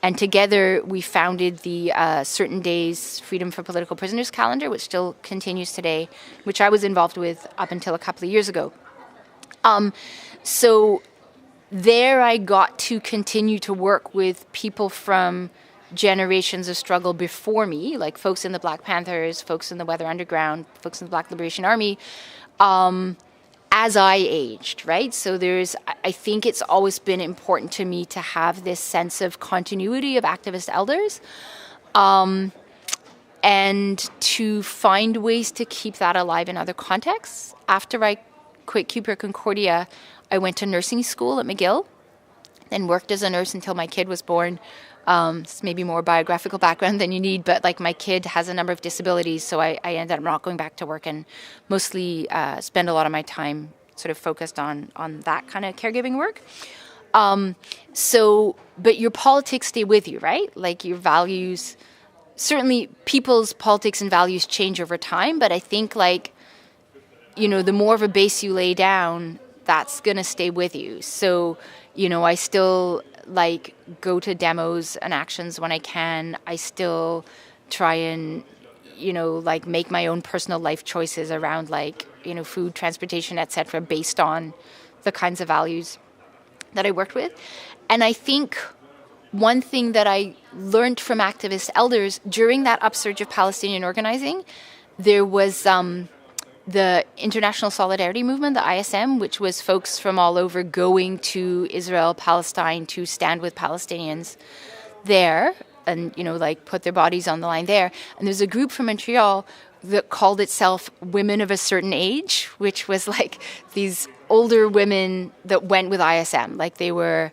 And together we founded the Certain Days Freedom for Political Prisoners calendar, which still continues today, which I was involved with up until a couple of years ago. So there I got to continue to work with people from generations of struggle before me, like folks in the Black Panthers, folks in the Weather Underground, folks in the Black Liberation Army, as I aged, right? So I think it's always been important to me to have this sense of continuity of activist elders, and to find ways to keep that alive in other contexts. After I quit Cooper Concordia, I went to nursing school at McGill, then worked as a nurse until my kid was born. It's maybe more biographical background than you need, but like, my kid has a number of disabilities, so I ended up not going back to work, and mostly spend a lot of my time sort of focused on that kind of caregiving work. But your politics stay with you, right? Like, your values, certainly people's politics and values change over time, but I think, like, the more of a base you lay down, that's going to stay with you. So, I still go to demos and actions when I can. I still try and, make my own personal life choices around food, transportation, etc., based on the kinds of values that I worked with. And I think one thing that I learned from activist elders during that upsurge of Palestinian organizing, there was the International Solidarity Movement, the ISM, which was folks from all over going to Israel, Palestine to stand with Palestinians there and, put their bodies on the line there. And there's a group from Montreal that called itself Women of a Certain Age, which was like these older women that went with ISM. Like, they were,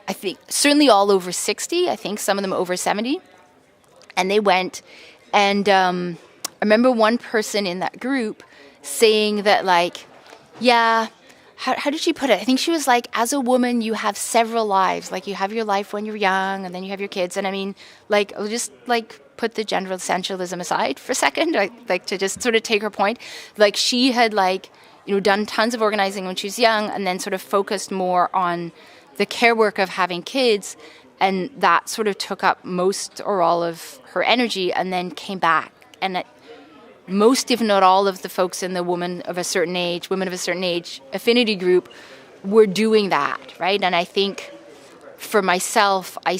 I think, certainly all over 60, I think some of them over 70. And they went, and I remember one person in that group saying that, how did she put it? I think she was like, as a woman, you have several lives. Like, you have your life when you're young, and then you have your kids. And I mean, I'll just put the gender essentialism aside for a second, to just sort of take her point. Like, she had done tons of organizing when she was young, and then sort of focused more on the care work of having kids, and that sort of took up most or all of her energy, and then came back. And most, if not all, of the folks in the Women of a Certain Age affinity group were doing that, right? And I think for myself, I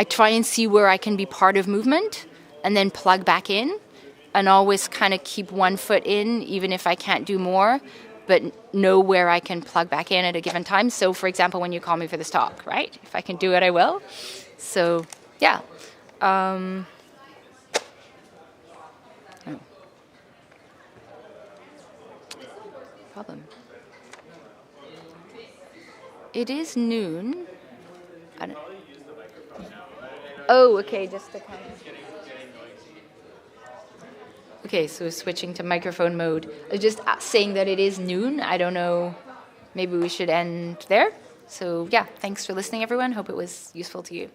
try and see where I can be part of movement and then plug back in, and always kind of keep one foot in, even if I can't do more, but know where I can plug back in at a given time. So, for example, when you call me for this talk, right? If I can do it, I will. So, yeah. Problem. It is noon. Oh, okay, just to kind of. Okay, so switching to microphone mode. I was just saying that it is noon. I don't know. Maybe we should end there. So, yeah, thanks for listening, everyone. Hope it was useful to you.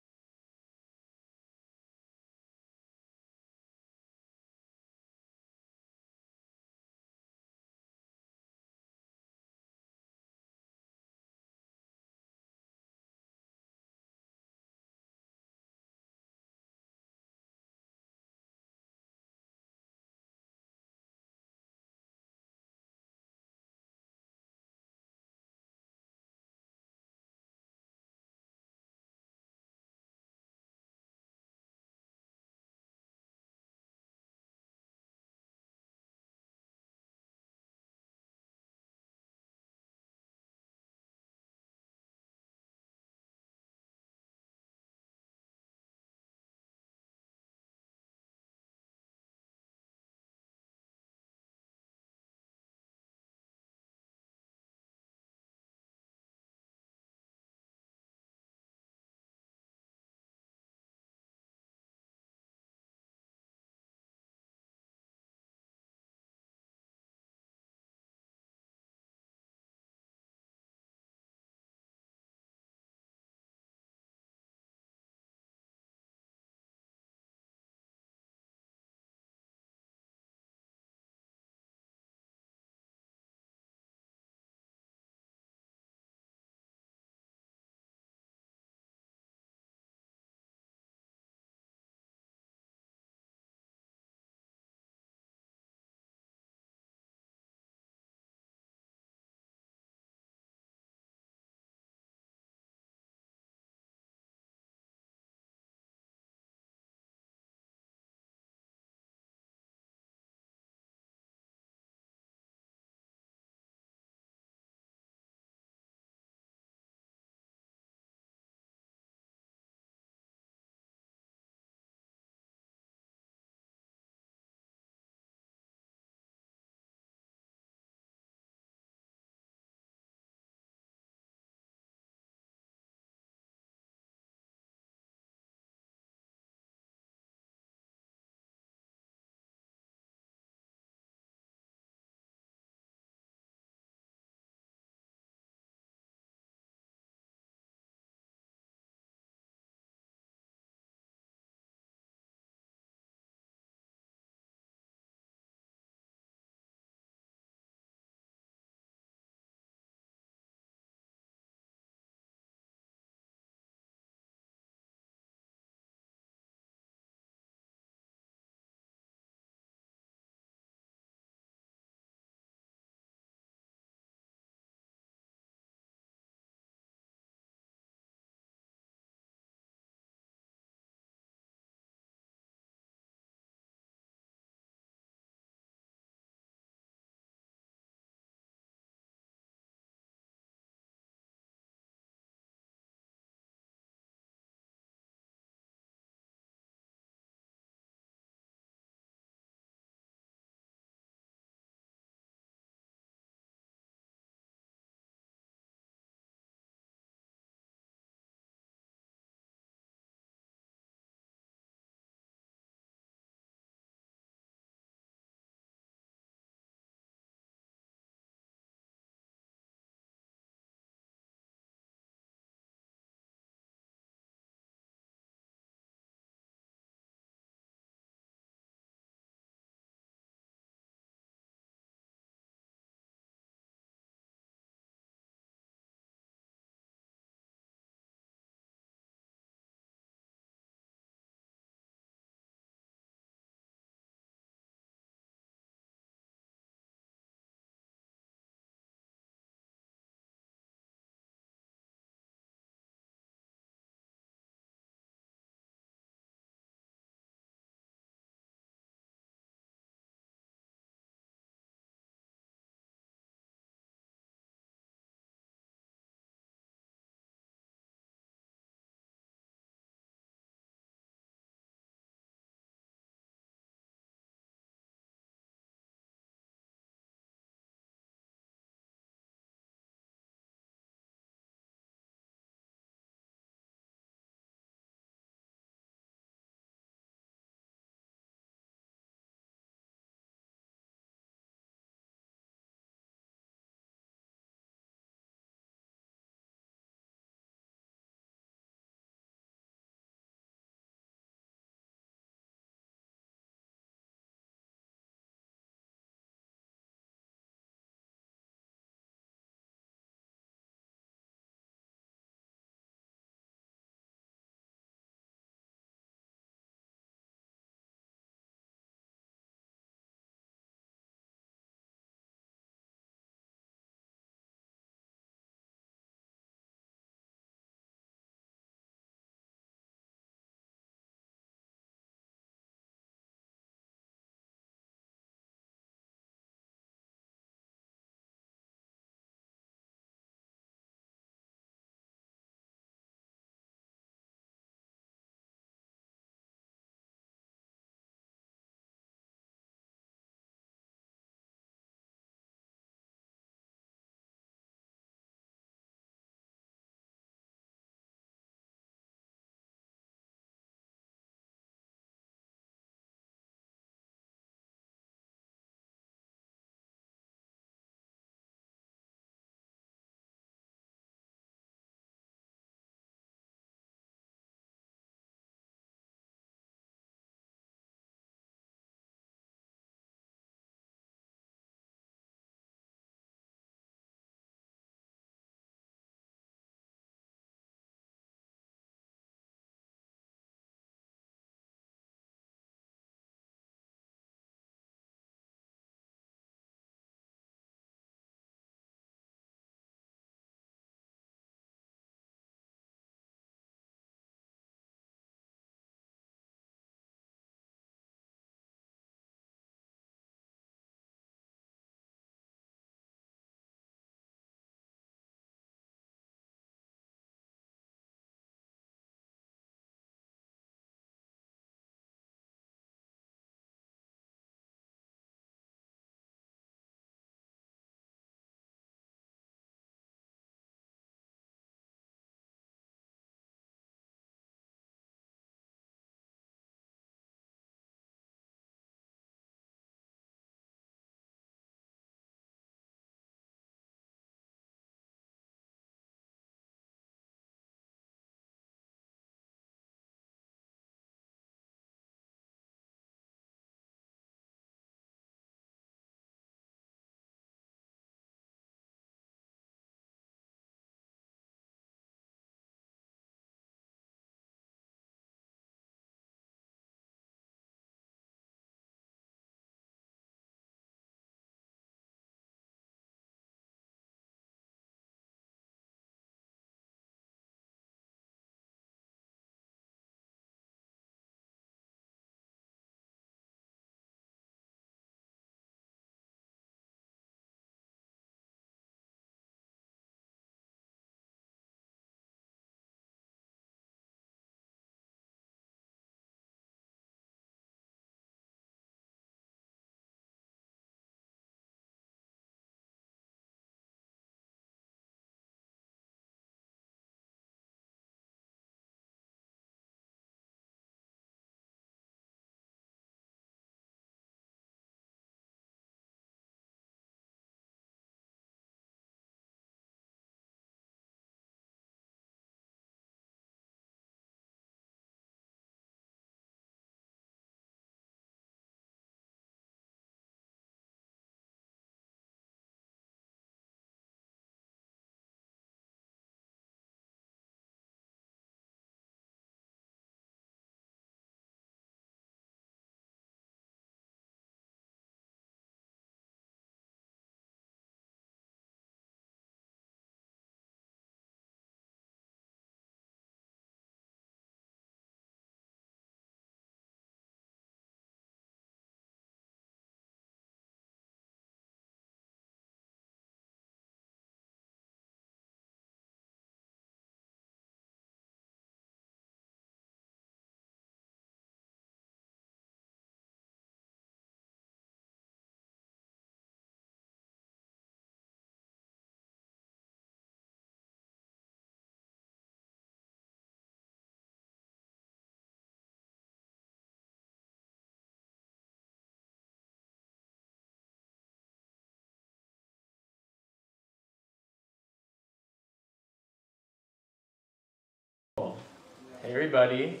Hey everybody.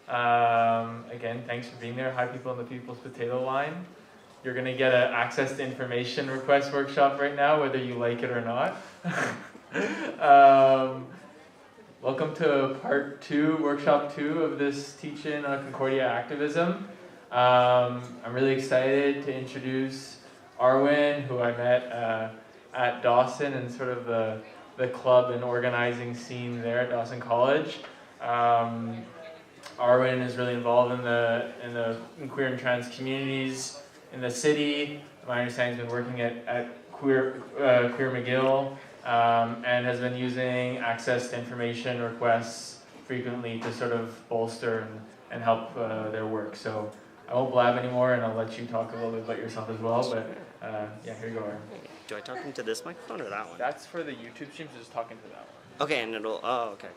Again, thanks for being there. Hi people in the People's Potato Line. You're going to get an access to information request workshop right now, whether you like it or not. Welcome to part 2, workshop 2 of this teach-in on Concordia Activism. I'm really excited to introduce Arwyn, who I met at Dawson and sort of the club and organizing scene there at Dawson College. Arwyn is really involved in the queer and trans communities in the city. My understanding has been working at Queer McGill and has been using access to information requests frequently to sort of bolster and help their work. So I won't blab anymore, and I'll let you talk a little bit about yourself as well. But yeah, here you go, Arwyn. Do I talk into this microphone or that one? That's for the YouTube stream, so just talk into that one. Okay, and it'll, okay.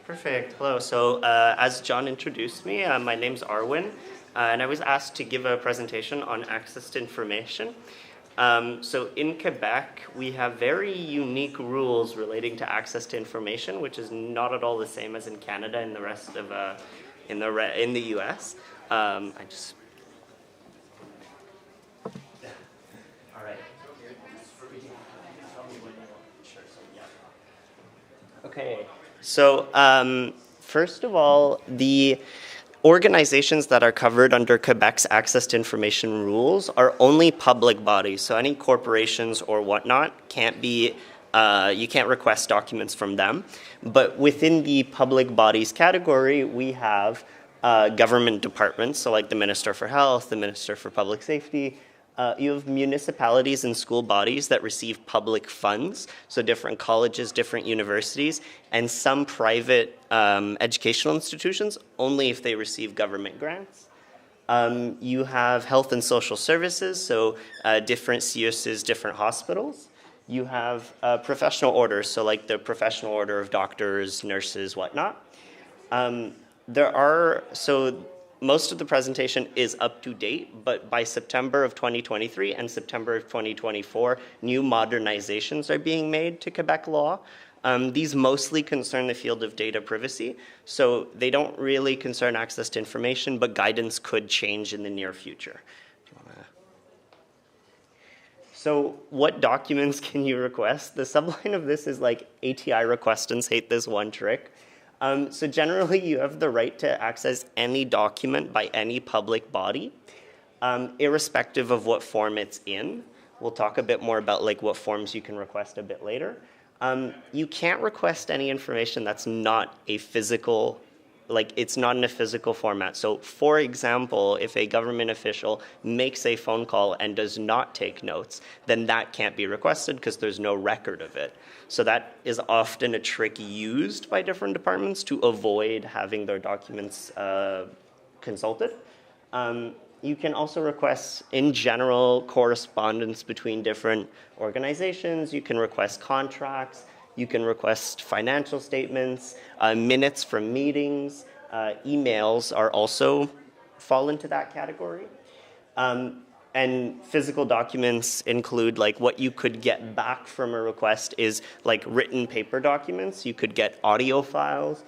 Perfect. Hello. So as John introduced me, my name's Arwyn, and I was asked to give a presentation on access to information. So in Quebec, we have very unique rules relating to access to information, which is not at all the same as in Canada and the rest of in the U.S. Okay, so first of all, the organizations that are covered under Quebec's access to information rules are only public bodies. So any corporations or whatnot can't be, you can't request documents from them. But within the public bodies category, we have government departments, so like the Minister for Health, the Minister for Public Safety. You have municipalities and school bodies that receive public funds, so different colleges, different universities, and some private educational institutions, only if they receive government grants. You have health and social services, so different CIUSs, different hospitals. You have professional orders, so like the Professional Order of Doctors, Nurses, whatnot. Most of the presentation is up to date, but by September of 2023 and September of 2024, new modernizations are being made to Quebec law. These mostly concern the field of data privacy, so they don't really concern access to information, but guidance could change in the near future. So what documents can you request? The subline of this is like ATI requestants hate this one trick. So generally, you have the right to access any document by any public body, irrespective of what form it's in. We'll talk a bit more about like what forms you can request a bit later. You can't request any information that's not a physical, like it's not in a physical format. So for example, if a government official makes a phone call and does not take notes, then that can't be requested because there's no record of it. So that is often a trick used by different departments to avoid having their documents consulted. You can also request, in general, correspondence between different organizations. You can request contracts. You can request financial statements, minutes from meetings. Emails are also fall into that category. And physical documents include like what you could get back from a request is like written paper documents. You could get audio files.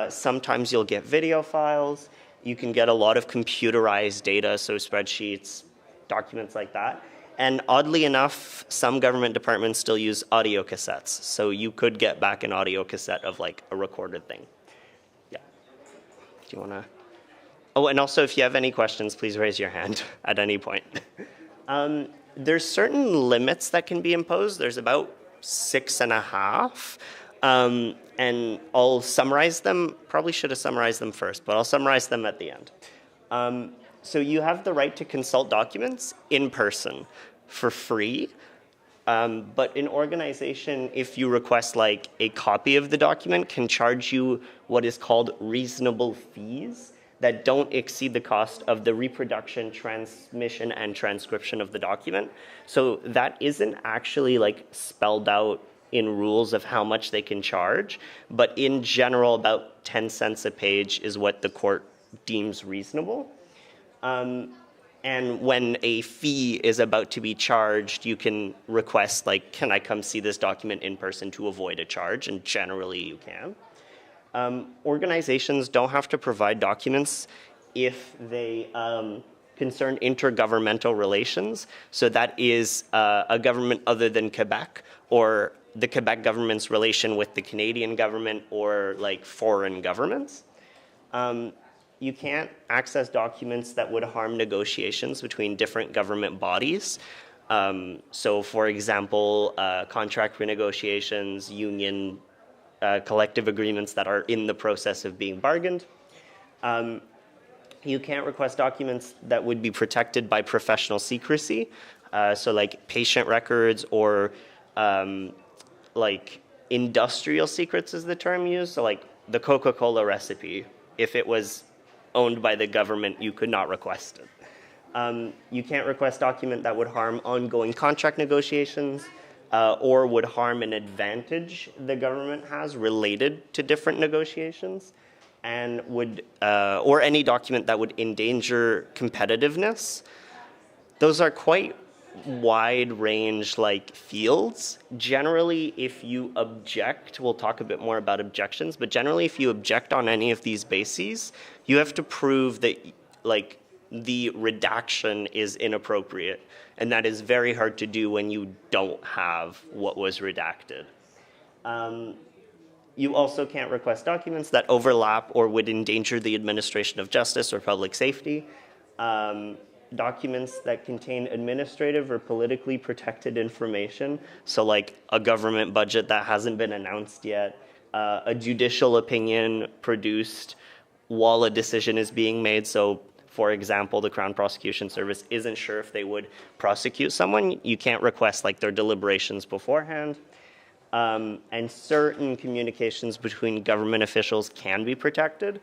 Sometimes you'll get video files. You can get a lot of computerized data, so spreadsheets, documents like that. And oddly enough, some government departments still use audio cassettes. So you could get back an audio cassette of like a recorded thing. Yeah. Do you want to? Oh, and also if you have any questions, please raise your hand at any point. There's certain limits that can be imposed. There's about 6.5. And I'll summarize them. Probably should have summarized them first, but I'll summarize them at the end. So you have the right to consult documents in person for free. But an organization, if you request like a copy of the document, can charge you what is called reasonable fees that don't exceed the cost of the reproduction, transmission, and transcription of the document. So that isn't actually like spelled out in rules of how much they can charge, but in general, about 10 cents a page is what the court deems reasonable. And when a fee is about to be charged, you can request, like, can I come see this document in person to avoid a charge? And generally you can. Organizations don't have to provide documents if they concern intergovernmental relations. So that is a government other than Quebec, or the Quebec government's relation with the Canadian government, or like foreign governments. You can't access documents that would harm negotiations between different government bodies. So for example, contract renegotiations, union collective agreements that are in the process of being bargained. You can't request documents that would be protected by professional secrecy. So like patient records, or like industrial secrets is the term used. So like the Coca-Cola recipe, if it was owned by the government, you could not request it. You can't request document that would harm ongoing contract negotiations, or would harm an advantage the government has related to different negotiations, and would, or any document that would endanger competitiveness. Those are quite wide range like fields. Generally, if you object, we'll talk a bit more about objections, but generally if you object on any of these bases, you have to prove that like the redaction is inappropriate. And that is very hard to do when you don't have what was redacted. You also can't request documents that overlap or would endanger the administration of justice or public safety. Documents that contain administrative or politically protected information, so like a government budget that hasn't been announced yet, a judicial opinion produced while a decision is being made. So for example, the Crown Prosecution Service isn't sure if they would prosecute someone. You can't request like their deliberations beforehand. And certain communications between government officials can be protected.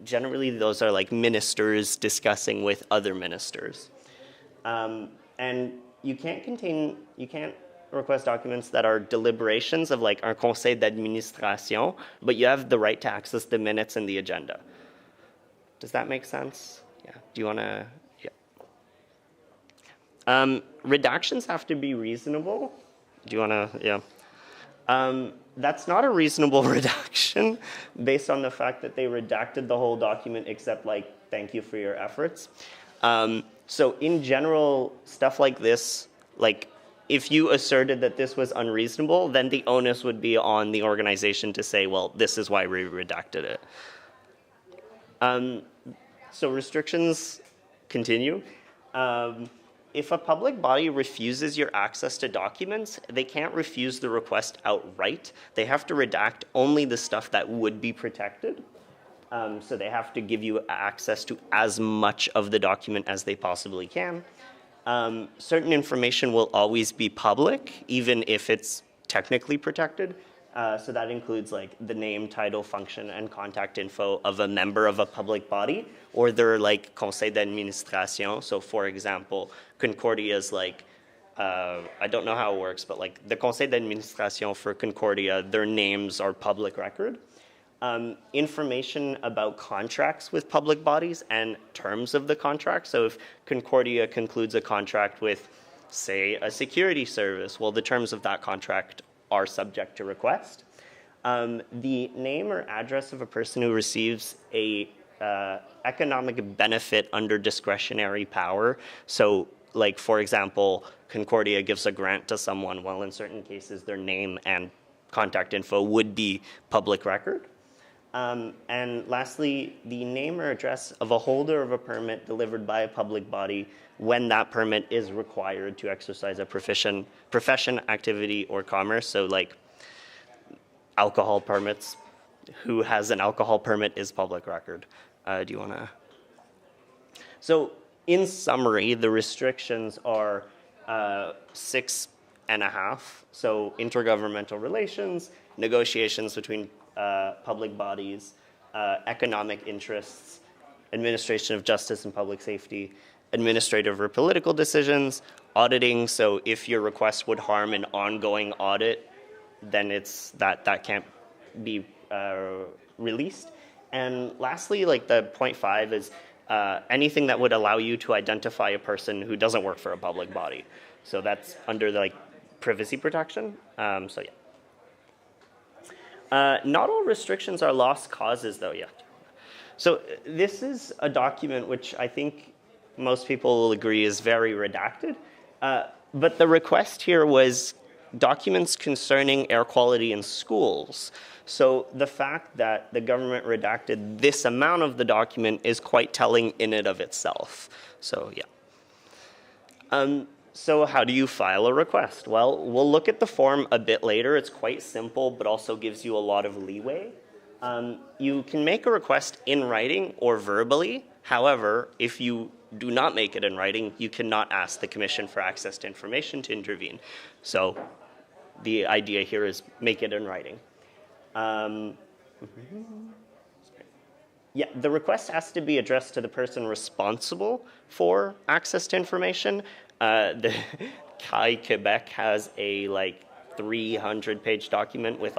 Generally, those are like ministers discussing with other ministers. And you can't request documents that are deliberations of like un conseil d'administration, but you have the right to access the minutes and the agenda. Does that make sense? Yeah. Do you want to? Yeah. Redactions have to be reasonable. Do you want to? Yeah. That's not a reasonable redaction based on the fact that they redacted the whole document except like, thank you for your efforts. So in general, stuff like this, like if you asserted that this was unreasonable, then the onus would be on the organization to say, well, this is why we redacted it. So restrictions continue. If a public body refuses your access to documents, they can't refuse the request outright. They have to redact only the stuff that would be protected. So they have to give you access to as much of the document as they possibly can. Certain information will always be public, even if it's technically protected. So that includes like the name, title, function, and contact info of a member of a public body, or their like conseil d'administration. So for example, Concordia is like, I don't know how it works, but like the conseil d'administration for Concordia, their names are public record. Information about contracts with public bodies and terms of the contract. So if Concordia concludes a contract with, say, a security service, well, the terms of that contract are subject to request. The name or address of a person who receives a economic benefit under discretionary power. So like, for example, Concordia gives a grant to someone, well, in certain cases, their name and contact info would be public record. And lastly, the name or address of a holder of a permit delivered by a public body when that permit is required to exercise a profession, activity, or commerce. So like alcohol permits, who has an alcohol permit is public record. Do you want to? So in summary, the restrictions are 6.5. So intergovernmental relations, negotiations between public bodies, economic interests, administration of justice and public safety, administrative or political decisions, auditing. So if your request would harm an ongoing audit, then it's that can't be released. And lastly, like the 0.5 is anything that would allow you to identify a person who doesn't work for a public body. So that's under the like privacy protection. So yeah. Not all restrictions are lost causes, though, yet. So this is a document which I think most people will agree is very redacted. But the request here was documents concerning air quality in schools. So the fact that the government redacted this amount of the document is quite telling in and of itself. So yeah. So how do you file a request? Well, we'll look at the form a bit later. It's quite simple, but also gives you a lot of leeway. You can make a request in writing or verbally. However, if you do not make it in writing, you cannot ask the Commission for Access to Information to intervene. So the idea here is make it in writing. Yeah, the request has to be addressed to the person responsible for access to information. The Quebec has a 300-page document with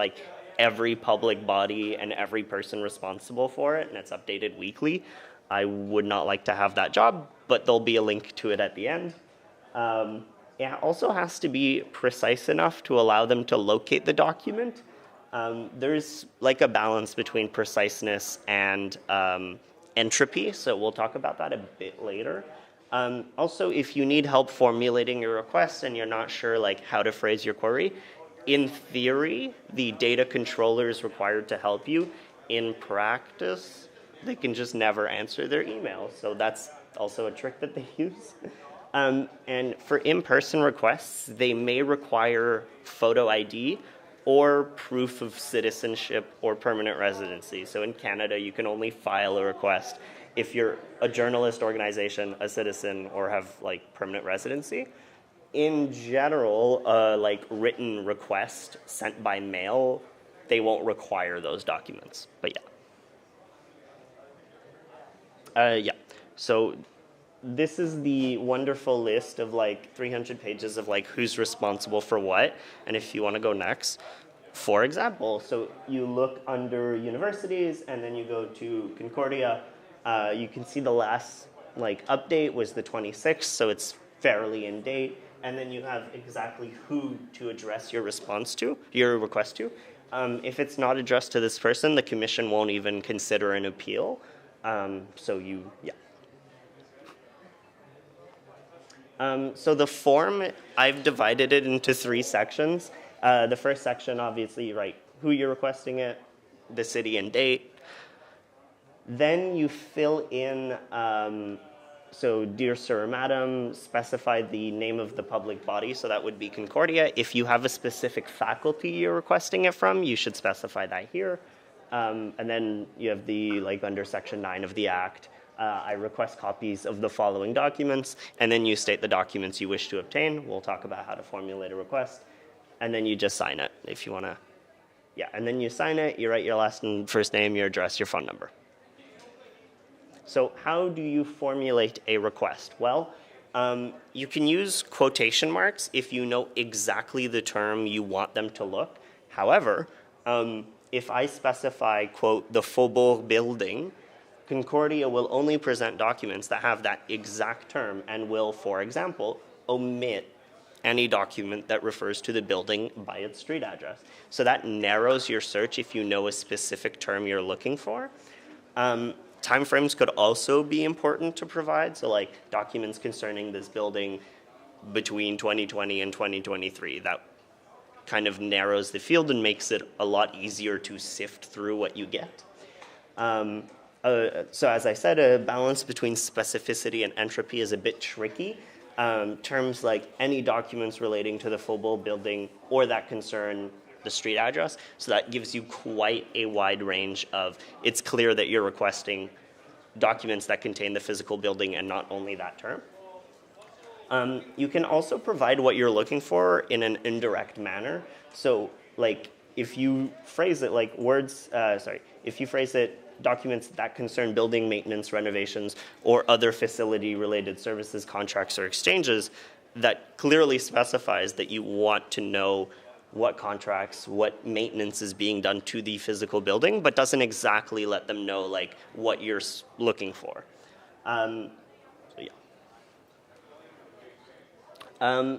every public body and every person responsible for it, and it's updated weekly. I would not like to have that job, but there'll be a link to it at the end. It also has to be precise enough to allow them to locate the document. There's a balance between preciseness and entropy, so we'll talk about that a bit later. Also, if you need help formulating your request and you're not sure how to phrase your query, in theory, the data controller is required to help you. In practice, they can just never answer their email, so that's also a trick that they use. And for in-person requests, they may require photo ID or proof of citizenship or permanent residency. So in Canada, you can only file a request if you're a journalist organization, a citizen, or have permanent residency. In general, written request sent by mail, they won't require those documents, but yeah. Yeah, so this is the wonderful list of 300 pages of who's responsible for what, and if you want to go next, for example, so you look under universities and then you go to Concordia, you can see the last update was the 26th, so it's fairly in date, and then you have exactly who to address your request to. If it's not addressed to this person, the Commission won't even consider an appeal. Yeah. So the form, I've divided it into 3 sections. The first section, obviously, you write who you're requesting it, the city and date. Then you fill in, so dear sir or madam, specify the name of the public body, so that would be Concordia. If you have a specific faculty you're requesting it from, you should specify that here. And then you have the, under Section 9 of the Act, I request copies of the following documents, and then you state the documents you wish to obtain. We'll talk about how to formulate a request. And then you just sign it if you want to. Yeah, and then you sign it, you write your last and first name, your address, your phone number. So how do you formulate a request? Well, you can use quotation marks if you know exactly the term you want them to look. However, if I specify, quote, the Faubourg building, Concordia will only present documents that have that exact term and will, for example, omit any document that refers to the building by its street address. So that narrows your search if you know a specific term you're looking for. Timeframes could also be important to provide, so documents concerning this building between 2020 and 2023. That kind of narrows the field and makes it a lot easier to sift through what you get. So as I said, a balance between specificity and entropy is a bit tricky. Terms like any documents relating to the Faubourg building or that concern the street address. So that gives you quite a wide range of, it's clear that you're requesting documents that contain the physical building and not only that term. You can also provide what you're looking for in an indirect manner. So if you phrase it if you phrase it documents that concern building maintenance, renovations, or other facility-related services, contracts, or exchanges, that clearly specifies that you want to know what contracts, what maintenance is being done to the physical building, but doesn't exactly let them know what you're looking for. So yeah.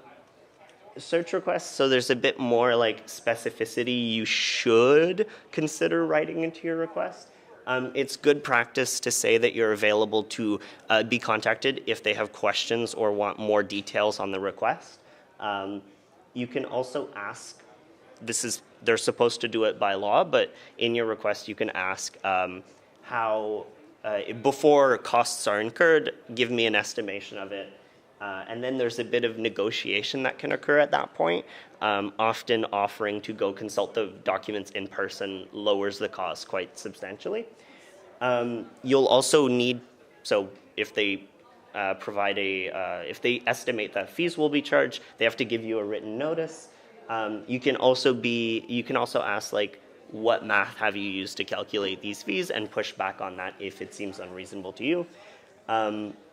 search requests, so there's a bit more like specificity you should consider writing into your request. It's good practice to say that you're available to be contacted if they have questions or want more details on the request. You can also ask, they're supposed to do it by law, but in your request you can ask how, before costs are incurred, give me an estimation of it. And then there's a bit of negotiation that can occur at that point. Often offering to go consult the documents in person lowers the cost quite substantially. You'll also need, so if they if they estimate that fees will be charged, they have to give you a written notice. You can also ask, like, what math have you used to calculate these fees, and push back on that if it seems unreasonable to you.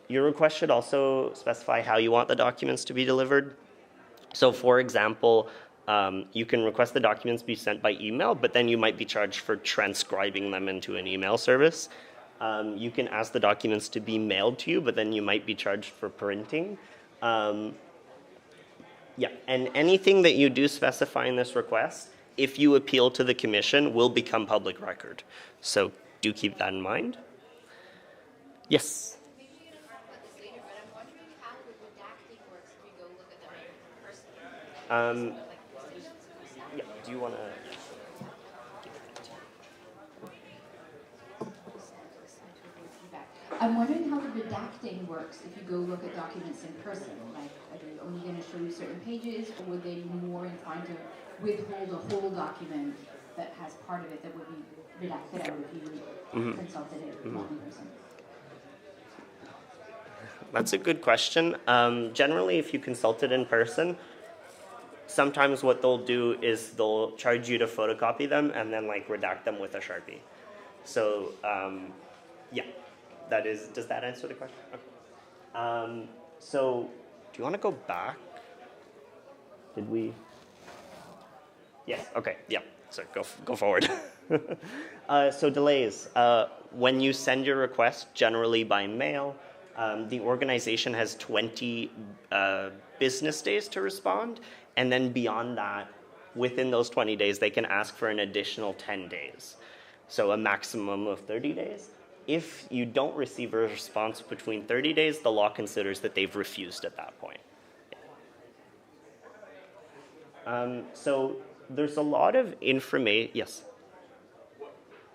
Your request should also specify how you want the documents to be delivered. So for example, you can request the documents be sent by email, but then you might be charged for transcribing them into an email service. You can ask the documents to be mailed to you, but then you might be charged for printing. Yeah, and anything that you do specify in this request, if you appeal to the commission, will become public record. So do keep that in mind. Yes? Yeah, do you want to? I'm wondering how the redacting works if you go look at documents in person. Like, are they only going to show you certain pages, or would they be more inclined to withhold a whole document that has part of it that would be redacted out if you consulted it not in person? That's a good question. Generally, if you consult it in person, sometimes what they'll do is they'll charge you to photocopy them and then like redact them with a Sharpie. So yeah, does that answer the question? Okay. So do you want to go back? Did we? Yes, okay, yeah, so go forward. So delays. When you send your request, generally by mail, the organization has 20 business days to respond, and then beyond that, within those 20 days, they can ask for an additional 10 days. So a maximum of 30 days. If you don't receive a response between 30 days, the law considers that they've refused at that point. So there's a lot of information, yes?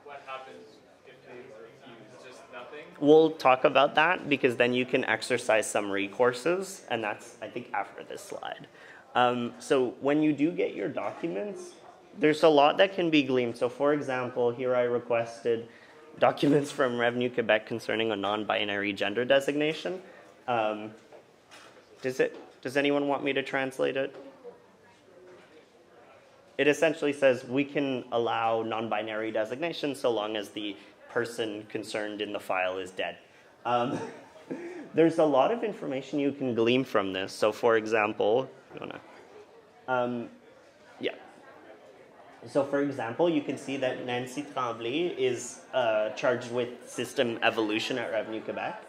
What happens if they refuse? Just nothing? We'll talk about that because then you can exercise some recourses, and that's, I think, after this slide. So when you do get your documents, there's a lot that can be gleaned. So for example, here I requested documents from Revenue Quebec concerning a non-binary gender designation. Does anyone want me to translate it? It essentially says we can allow non-binary designations so long as the person concerned in the file is dead. There's a lot of information you can glean from this. So for example, yeah. So for example, you can see that Nancy Tremblay is charged with system evolution at Revenue Quebec.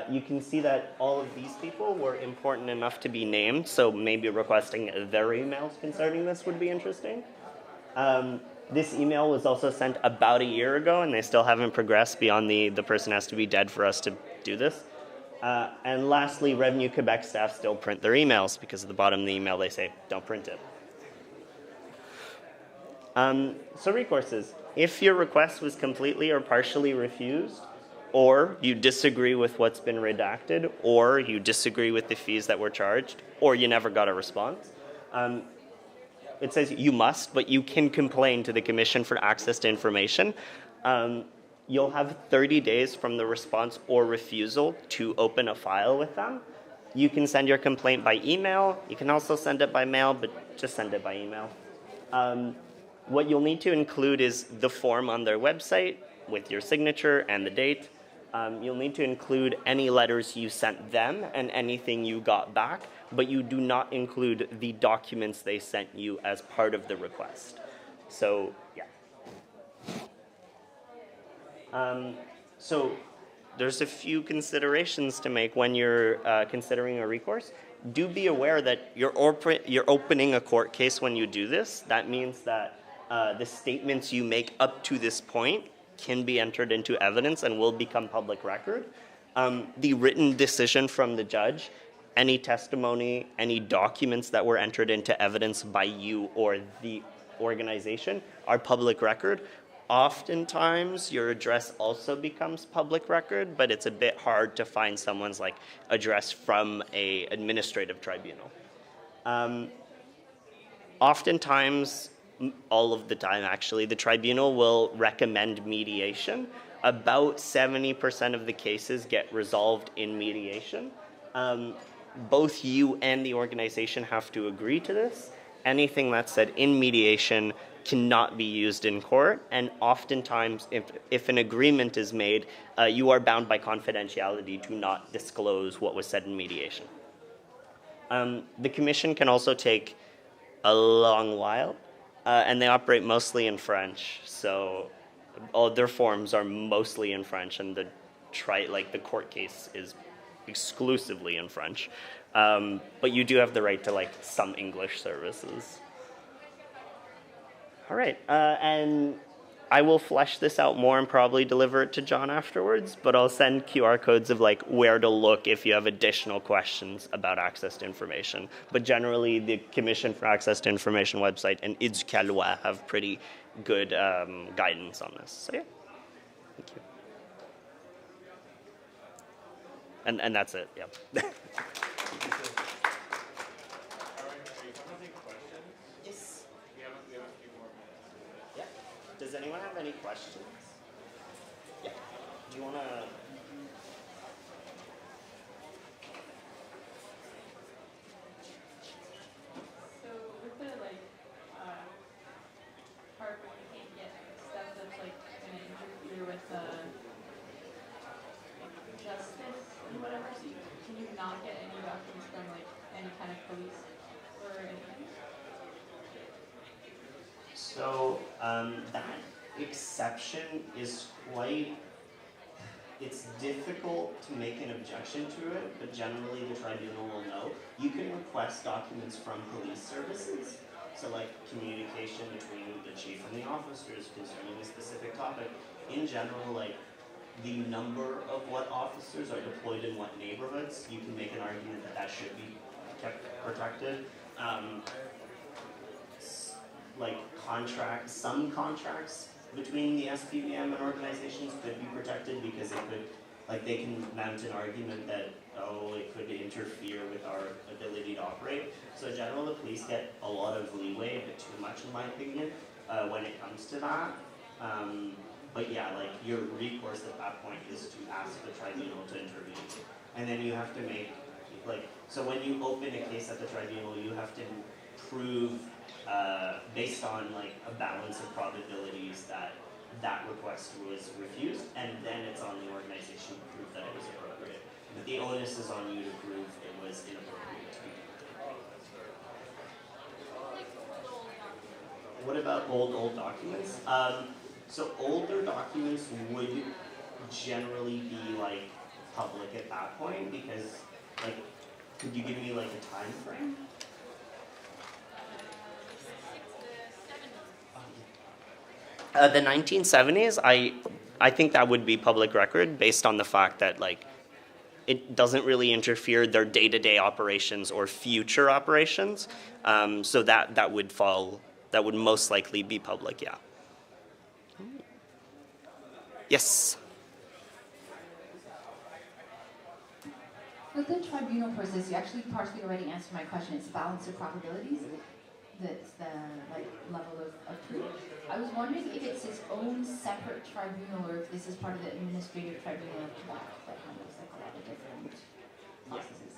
You can see that all of these people were important enough to be named, so maybe requesting their emails concerning this would be interesting. This email was also sent about a year ago, and they still haven't progressed beyond the person has to be dead for us to do this. And lastly, Revenue Quebec staff still print their emails because at the bottom of the email they say, don't print it. So recourses. If your request was completely or partially refused, or you disagree with what's been redacted, or you disagree with the fees that were charged, or you never got a response, it says you must, but you can complain to the Commission for Access to Information. You'll have 30 days from the response or refusal to open a file with them. You can send your complaint by email. You can also send it by mail, but just send it by email. What you'll need to include is the form on their website with your signature and the date. You'll need to include any letters you sent them and anything you got back, but you do not include the documents they sent you as part of the request. So, yeah. So there's a few considerations to make when you're considering a recourse. do be aware that you're opening a court case when you do this. That means that the statements you make up to this point can be entered into evidence and will become public record. The written decision from the judge, any testimony, any documents that were entered into evidence by you or the organization are public record. Oftentimes, your address also becomes public record, but it's a bit hard to find someone's like address from a administrative tribunal. Oftentimes, all of the time actually, the tribunal will recommend mediation. About 70% of the cases get resolved in mediation. Both you and the organization have to agree to this. Anything that's said in mediation cannot be used in court, and oftentimes if an agreement is made, you are bound by confidentiality to not disclose what was said in mediation. The commission can also take a long while, and they operate mostly in French, so all their forms are mostly in French, and the court case is exclusively in French. But you do have the right to like some English services. All right, and I will flesh this out more and probably deliver it to John afterwards, but I'll send QR codes of like where to look if you have additional questions about access to information. But generally, the Commission for Access to Information website and Éducalois have pretty good guidance on this. So yeah, thank you. And that's it, yeah. Does anyone have any questions? Yeah. Do you want to? So with the part where you can't get stuff that's like going to interfere with justice and whatever, so can you not get any documents from like any kind of police or anything? So that exception is it's difficult to make an objection to it, but generally the tribunal will know. You can request documents from police services, so like communication between the chief and the officers concerning a specific topic. In general, like the number of what officers are deployed in what neighborhoods, you can make an argument that that should be kept protected. Like some contracts between the SPVM and organizations could be protected because it could, like they can mount an argument that, oh, it could interfere with our ability to operate. So in general, the police get a lot of leeway, a bit too much in my opinion, when it comes to that. But yeah, like your recourse at that point is to ask the tribunal to intervene. And then you have to make, so when you open a case at the tribunal, you have to prove based on like a balance of probabilities that request was refused, and then it's on the organization to prove that it was appropriate. But the onus is on you to prove it was inappropriate to be done. What about old documents? So older documents would generally be like public at that point because like, could you give me like a time frame? The 1970s, I think that would be public record based on the fact that like it doesn't really interfere their day-to-day operations or future operations. So that would most likely be public, yeah. Yes. With the tribunal process, you actually partially already answered my question. It's balance of probabilities. That's the level of proof. I was wondering if it's its own separate tribunal or if this is part of the administrative tribunal of Quebec that handles like a lot of different processes.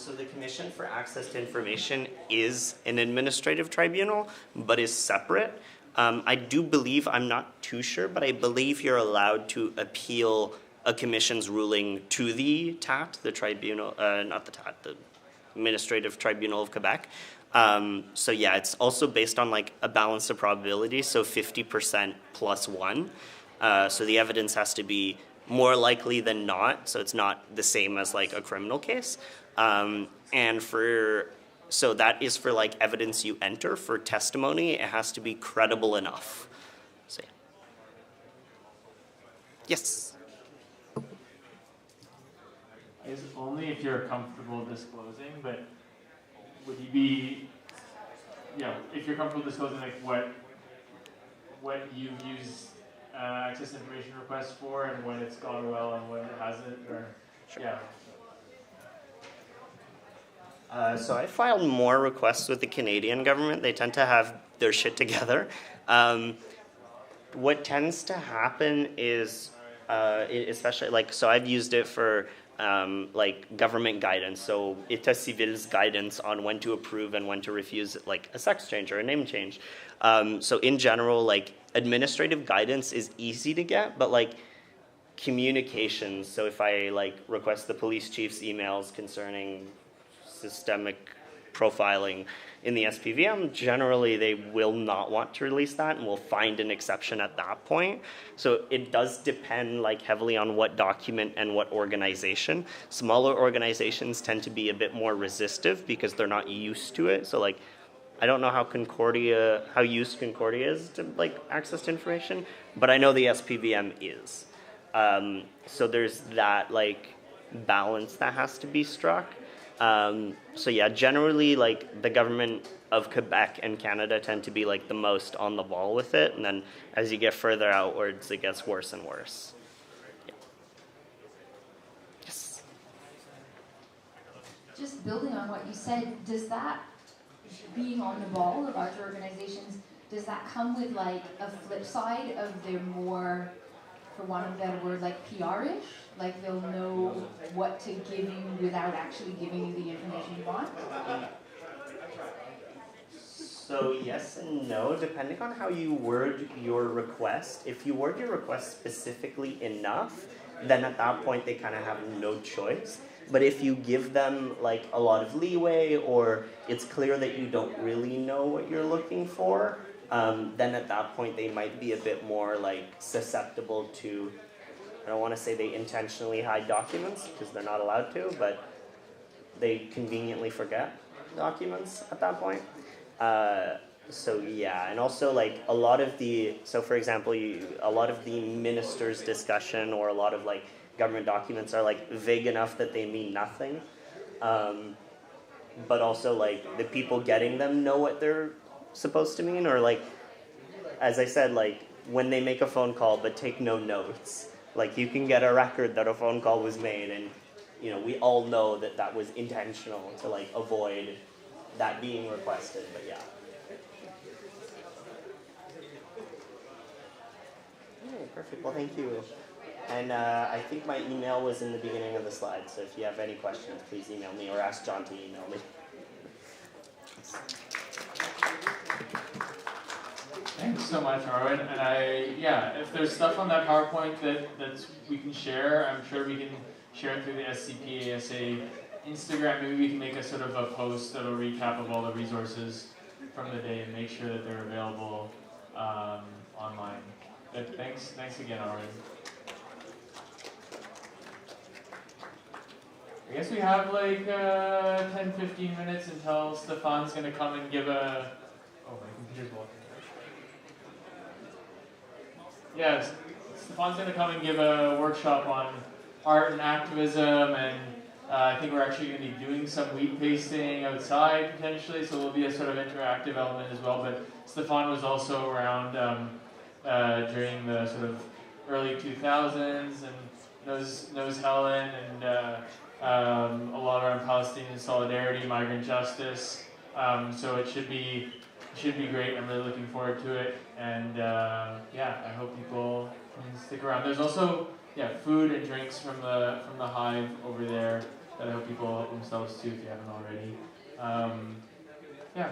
So the Commission for Access to Information is an administrative tribunal, but is separate. I do believe, I'm not too sure, but I believe you're allowed to appeal a commission's ruling to the TAT, the tribunal, not the TAT, the Administrative Tribunal of Quebec. So yeah, it's also based on like a balance of probability, so 50% plus 1. So the evidence has to be more likely than not, so it's not the same as like a criminal case. So that is for like evidence you enter. For testimony, it has to be credible enough. So yeah. Yes. I guess only if you're comfortable disclosing, but would you be, if you're comfortable disclosing like what you've used access information requests for and when it's gone well and when it hasn't, or Sure. yeah. So I filed more requests with the Canadian government. They tend to have their shit together. What tends to happen is, especially like, so I've used it for like government guidance. So État Civil's guidance on when to approve and when to refuse like a sex change or a name change. So in general, like administrative guidance is easy to get, but like communications. So if I like request the police chief's emails concerning systemic profiling in the SPVM, generally they will not want to release that and will find an exception at that point. So it does depend like heavily on what document and what organization. Smaller organizations tend to be a bit more resistive because they're not used to it. So like, I don't know how used Concordia is to like access to information, but I know the SPVM is. So there's that like balance that has to be struck. So yeah, generally like the government of Quebec and Canada tend to be like the most on the ball with it, and then as you get further outwards, it gets worse and worse. Yeah. Yes. Just building on what you said, does that, being on the ball of large organizations, does that come with like a flip side of their more, for want of a better word, like PR-ish? Like they'll know what to give you without actually giving you the information you want? So yes and no, depending on how you word your request. If you word your request specifically enough, then at that point they kind of have no choice. But if you give them like a lot of leeway, or it's clear that you don't really know what you're looking for, then at that point they might be a bit more like susceptible to, I don't want to say they intentionally hide documents because they're not allowed to, but they conveniently forget documents at that point. So yeah, and also like a lot of the, so for example, a lot of the minister's discussion or a lot of like government documents are like vague enough that they mean nothing. But also like the people getting them know what they're supposed to mean, or like, as I said, like when they make a phone call but take no notes, like you can get a record that a phone call was made, and you know, we all know that that was intentional to like avoid that being requested, but yeah. Okay, perfect, well thank you. And I think my email was in the beginning of the slide, so if you have any questions, please email me or ask John to email me. Thanks so much, Arwyn. And if there's stuff on that PowerPoint that we can share, I'm sure we can share it through the SCP-ASA Instagram. Maybe we can make a sort of a post that'll recap of all the resources from the day and make sure that they're available online. But thanks again, Arwyn. I guess we have like 10-15 minutes until Stefan's going to come and give a... Oh, my computer's blocking. Yeah, Stefan's going to come and give a workshop on art and activism, and I think we're actually going to be doing some wheat pasting outside potentially, so there'll be a sort of interactive element as well. But Stefan was also around during the sort of early 2000s and knows Helen and a lot around Palestinian solidarity, migrant justice. So it should be great. I'm really looking forward to it, and I hope people can stick around. There's also food and drinks from the hive over there that I hope people help themselves to if you haven't already.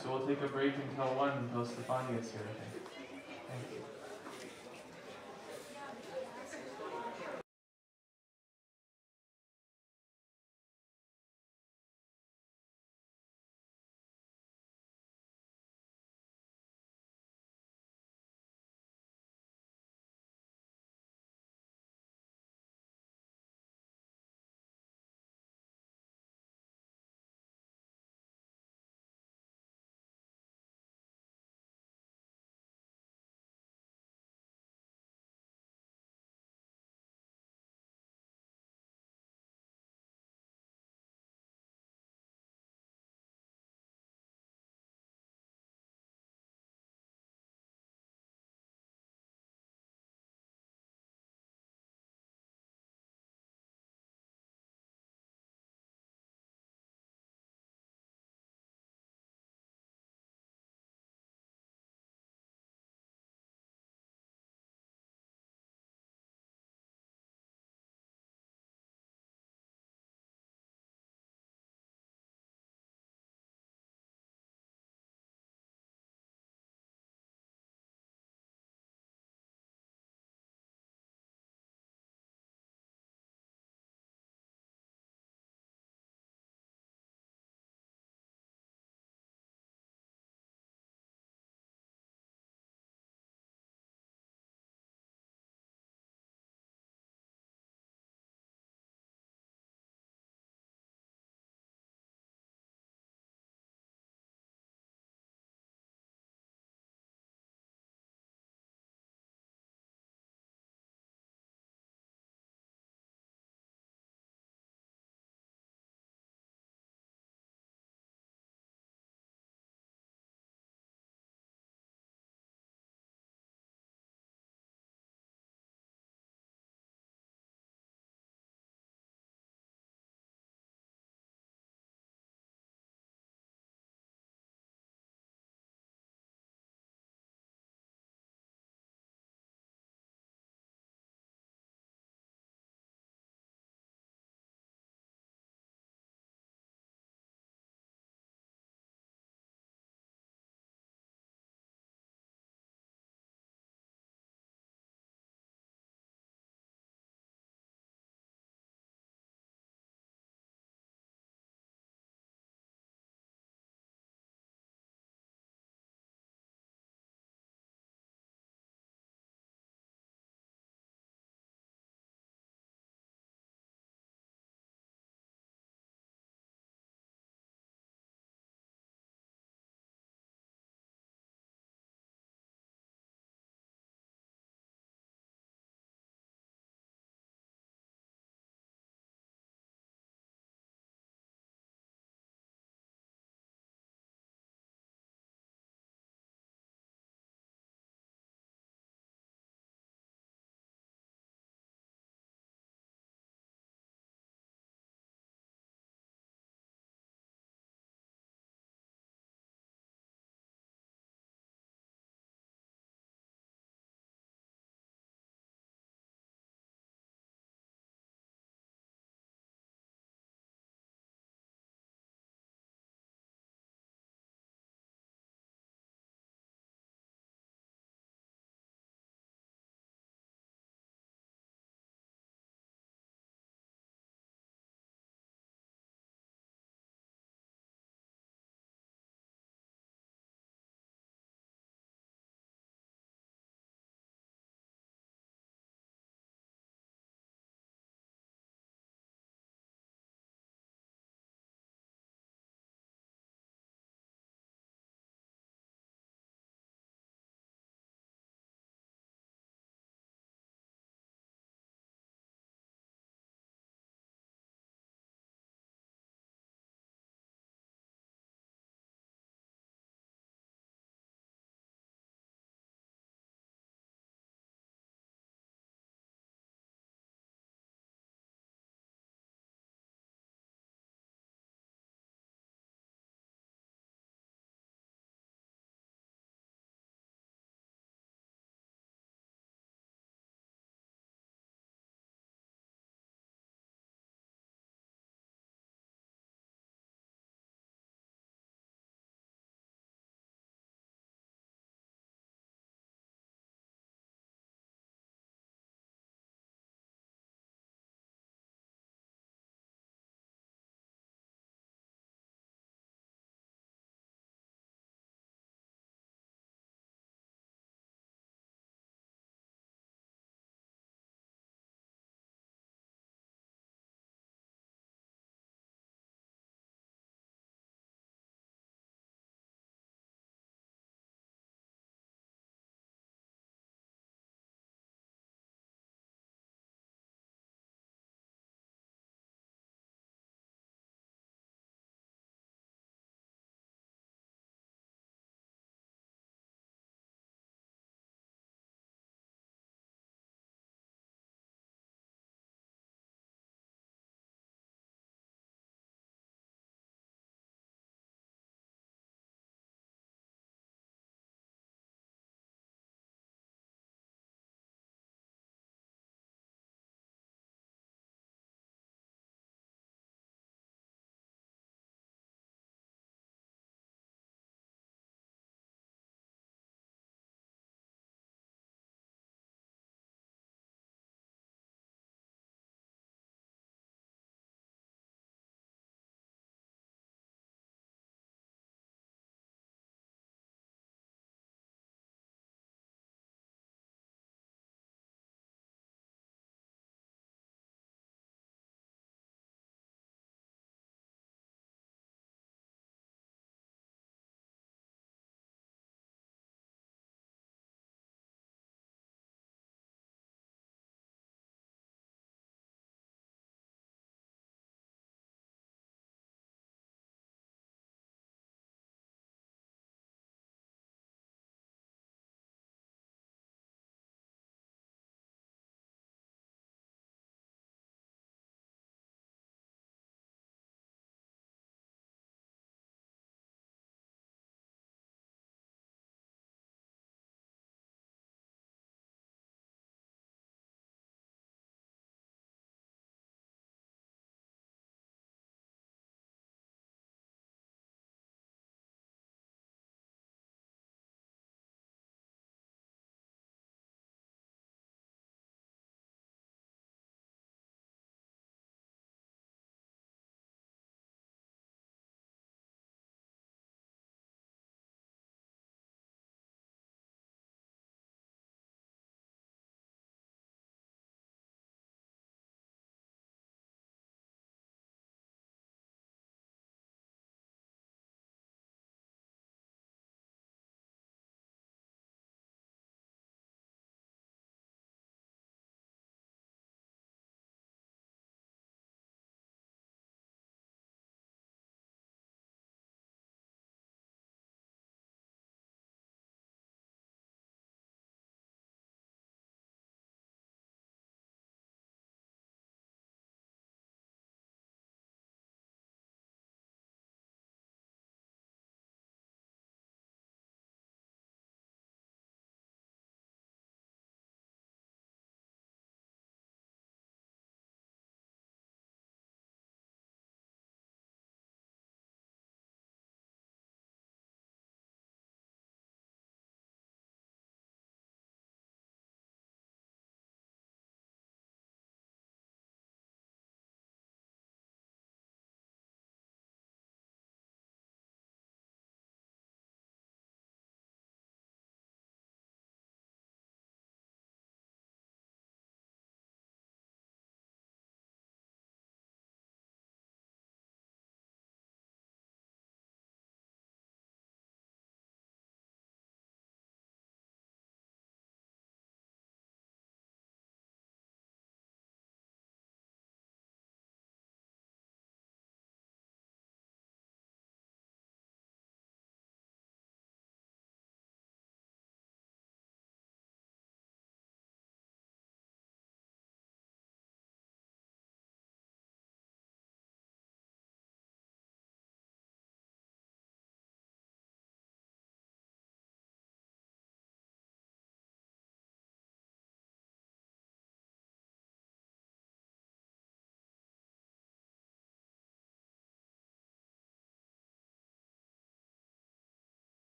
So we'll take a break until Stefan gets here, I think.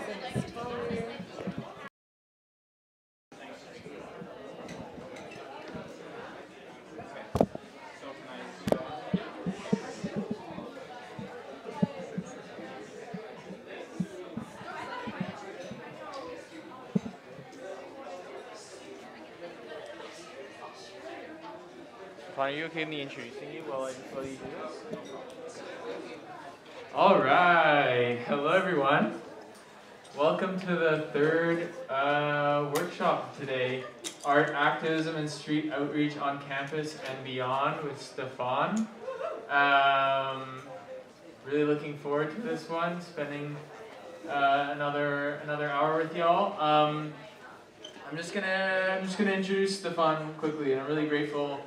Thanks, Taller. Are you okay with me introducing you while you do this? All right. Hello, everyone. Welcome to the third workshop today, Art, Activism, and Street Outreach on Campus and Beyond with Stefan. Really looking forward to this one, spending another hour with y'all. I'm just gonna introduce Stefan quickly, and I'm really grateful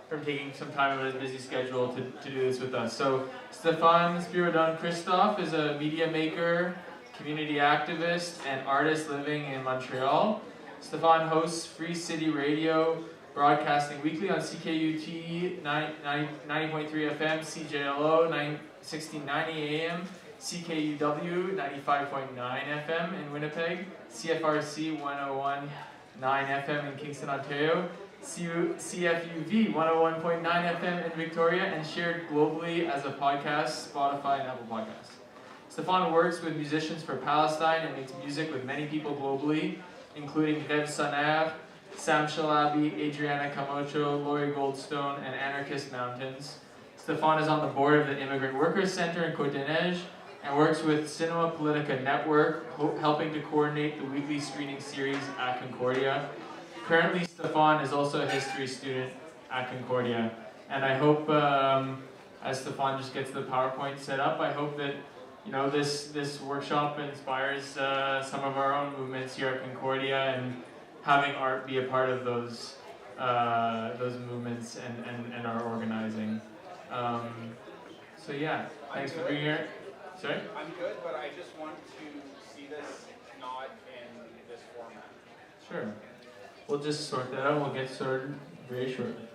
for taking some time out of his busy schedule to do this with us. So Stefan Christoff is a media maker, community activist, and artist living in Montreal. Stefan hosts Free City Radio, broadcasting weekly on CKUT 90.3 FM, CJLO 1690 AM, CKUW 95.9 FM in Winnipeg, CFRC 101.9 FM in Kingston, Ontario, CFUV 101.9 FM in Victoria, and shared globally as a podcast, Spotify and Apple Podcasts. Stefan works with musicians for Palestine and makes music with many people globally, including Rev Saner, Sam Shalabi, Adriana Camacho, Lori Goldstone, and Anarchist Mountains. Stefan is on the board of the Immigrant Workers Center in Côte-des-Neiges and works with Cinema Politica Network, helping to coordinate the weekly screening series at Concordia. Currently, Stefan is also a history student at Concordia, and I hope, as Stefan just gets the PowerPoint set up, I hope that this workshop inspires some of our own movements here at Concordia, and having art be a part of those movements and our organizing. So yeah, thanks for being here. Sorry? I'm good, but I just want to see this not in this format. Sure. We'll just sort that out. We'll get started very shortly.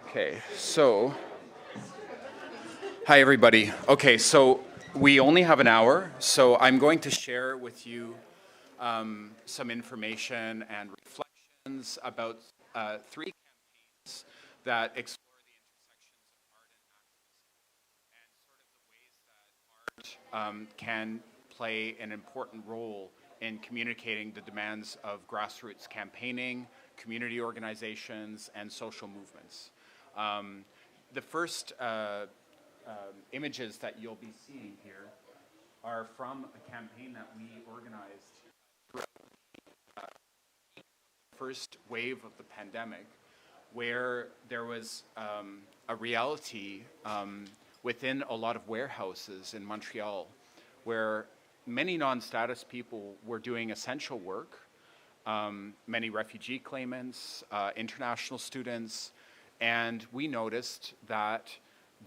Okay, so, hi everybody. Okay, so we only have an hour, so I'm going to share with you some information and reflections about 3 campaigns that explore the intersections of art and activism and sort of the ways that art can play an important role in communicating the demands of grassroots campaigning, community organizations, and social movements. The first images that you'll be seeing here are from a campaign that we organized throughout the first wave of the pandemic, where there was a reality within a lot of warehouses in Montreal, where many non-status people were doing essential work, many refugee claimants, international students, and we noticed that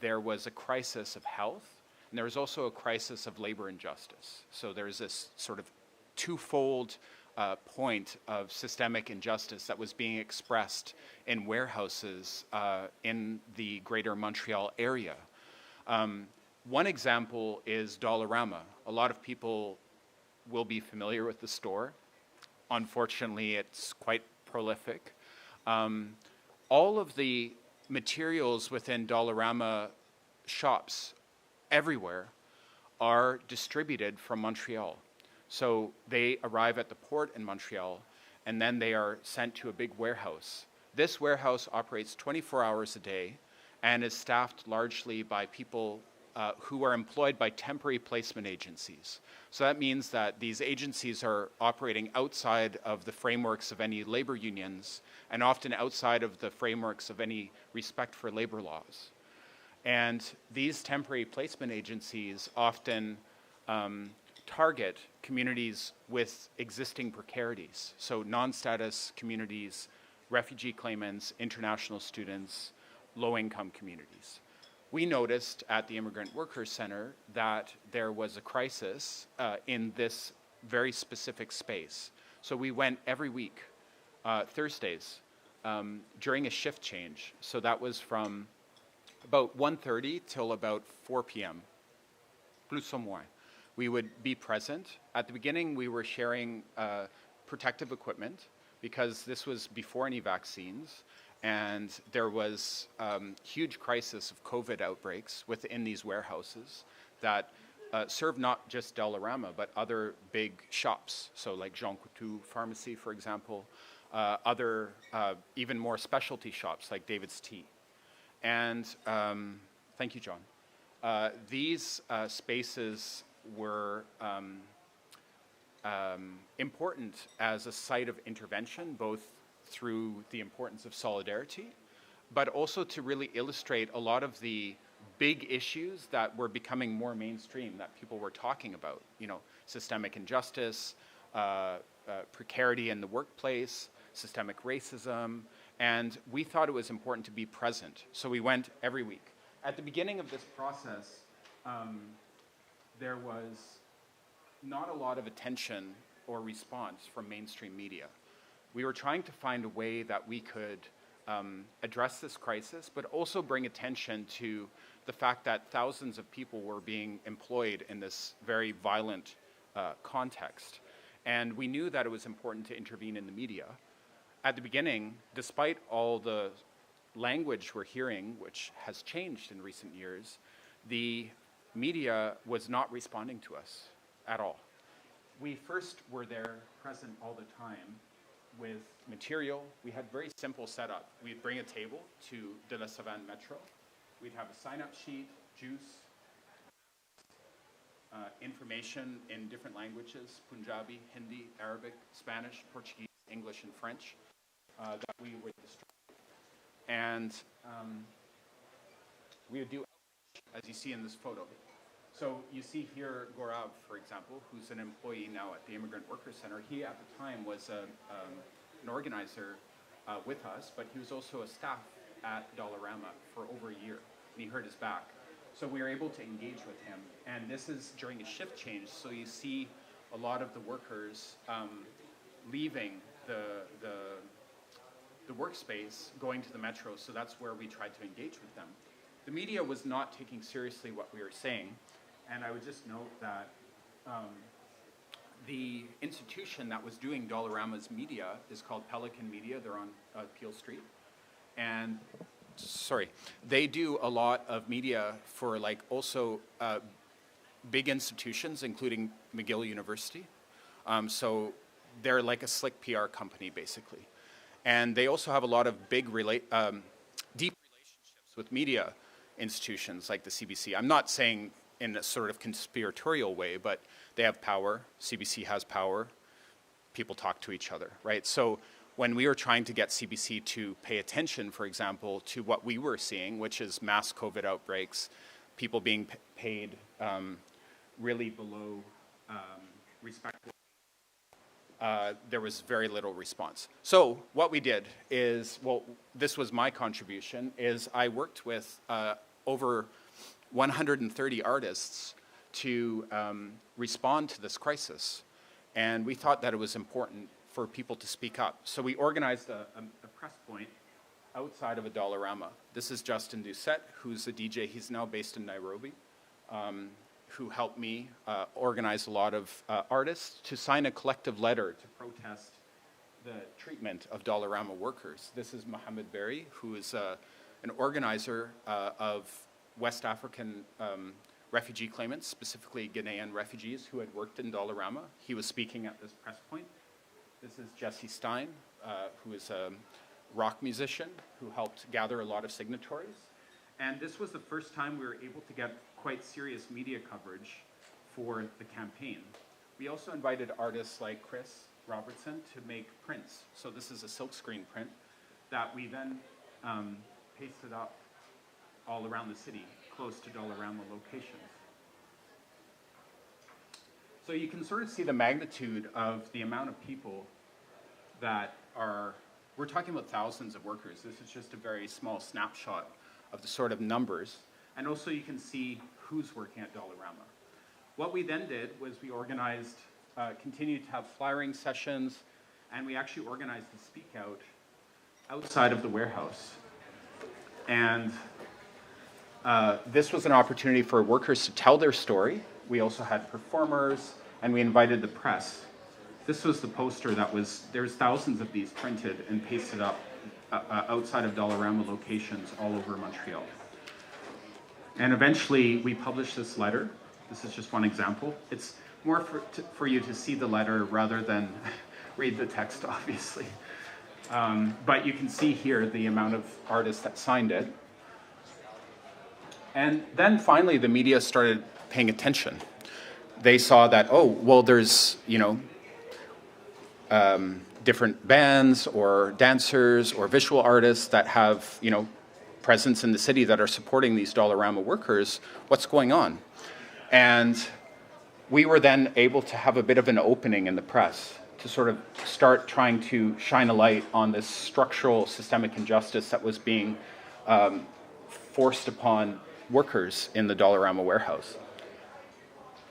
there was a crisis of health, and there was also a crisis of labor injustice. So there's this sort of twofold point of systemic injustice that was being expressed in warehouses in the greater Montreal area. One example is Dollarama. A lot of people will be familiar with the store. Unfortunately, it's quite prolific. All of the materials within Dollarama shops everywhere are distributed from Montreal. So they arrive at the port in Montreal, and then they are sent to a big warehouse. This warehouse operates 24 hours a day and is staffed largely by people who are employed by temporary placement agencies. So that means that these agencies are operating outside of the frameworks of any labor unions and often outside of the frameworks of any respect for labor laws. And these temporary placement agencies often target communities with existing precarities. So non-status communities, refugee claimants, international students, low-income communities. We noticed at the Immigrant Workers Center that there was a crisis in this very specific space. So we went every week, Thursdays, during a shift change. So that was from about 1:30 till about 4 p.m., plus ou moins. We would be present. At the beginning, we were sharing protective equipment because this was before any vaccines. And there was huge crisis of COVID outbreaks within these warehouses that served not just Dollarama, but other big shops. So like Jean Coutu Pharmacy, for example, other even more specialty shops like David's Tea. And thank you, John. These spaces were important as a site of intervention, both through the importance of solidarity, but also to really illustrate a lot of the big issues that were becoming more mainstream that people were talking about. You know, systemic injustice, precarity in the workplace, systemic racism, and we thought it was important to be present. So we went every week. At the beginning of this process, there was not a lot of attention or response from mainstream media. We were trying to find a way that we could address this crisis, but also bring attention to the fact that thousands of people were being employed in this very violent context. And we knew that it was important to intervene in the media. At the beginning, despite all the language we're hearing, which has changed in recent years, the media was not responding to us at all. We first were there present all the time with material. We had very simple setup. We'd bring a table to De La Savane Metro. We'd have a sign-up sheet, juice, information in different languages, Punjabi, Hindi, Arabic, Spanish, Portuguese, English, and French, that we would distribute. And we would do outreach, as you see in this photo. So you see here Gaurav, for example, who's an employee now at the Immigrant Workers Center. He, at the time, was an organizer with us, but he was also a staff at Dollarama for over a year, and he hurt his back. So we were able to engage with him, and this is during a shift change, so you see a lot of the workers leaving the the workspace going to the metro, so that's where we tried to engage with them. The media was not taking seriously what we were saying, and I would just note that the institution that was doing Dollarama's media is called Pelican Media. They're on Peel Street. And, sorry, they do a lot of media for like also big institutions, including McGill University. So they're like a slick PR company, basically. And they also have a lot of big, deep relationships with media institutions like the CBC. I'm not saying in a sort of conspiratorial way, but they have power. CBC has power. People talk to each other, right? So when we were trying to get CBC to pay attention, for example, to what we were seeing, which is mass COVID outbreaks, people being paid really below respectable, there was very little response. So what we did is, well, this was my contribution, is I worked with over 130 artists to respond to this crisis. And we thought that it was important for people to speak up. So we organized a press point outside of a Dollarama. This is Justin Doucette, who's a DJ. He's now based in Nairobi, who helped me organize a lot of artists to sign a collective letter to protest the treatment of Dollarama workers. This is Mohammed Berry, who is an organizer of West African refugee claimants, specifically Ghanaian refugees who had worked in Dollarama. He was speaking at this press point. This is Jesse Stein, who is a rock musician who helped gather a lot of signatories. And this was the first time we were able to get quite serious media coverage for the campaign. We also invited artists like Chris Robertson to make prints. So this is a silkscreen print that we then pasted up all around the city, close to Dollarama locations. So you can sort of see the magnitude of the amount of people that are, we're talking about thousands of workers. This is just a very small snapshot of the sort of numbers. And also you can see who's working at Dollarama. What we then did was we organized, continued to have flyering sessions, and we actually organized a speak out outside of the warehouse. And this was an opportunity for workers to tell their story. We also had performers, and we invited the press. This was the poster that was, there's thousands of these printed and pasted up outside of Dollarama locations all over Montreal. And eventually we published this letter. This is just one example. It's more for you to see the letter rather than read the text, obviously. But you can see here the amount of artists that signed it. And then finally the media started paying attention. They saw that, oh, well, there's, you know, different bands or dancers or visual artists that have, you know, presence in the city that are supporting these Dollarama workers. What's going on? And we were then able to have a bit of an opening in the press to sort of start trying to shine a light on this structural systemic injustice that was being forced upon workers in the Dollarama warehouse.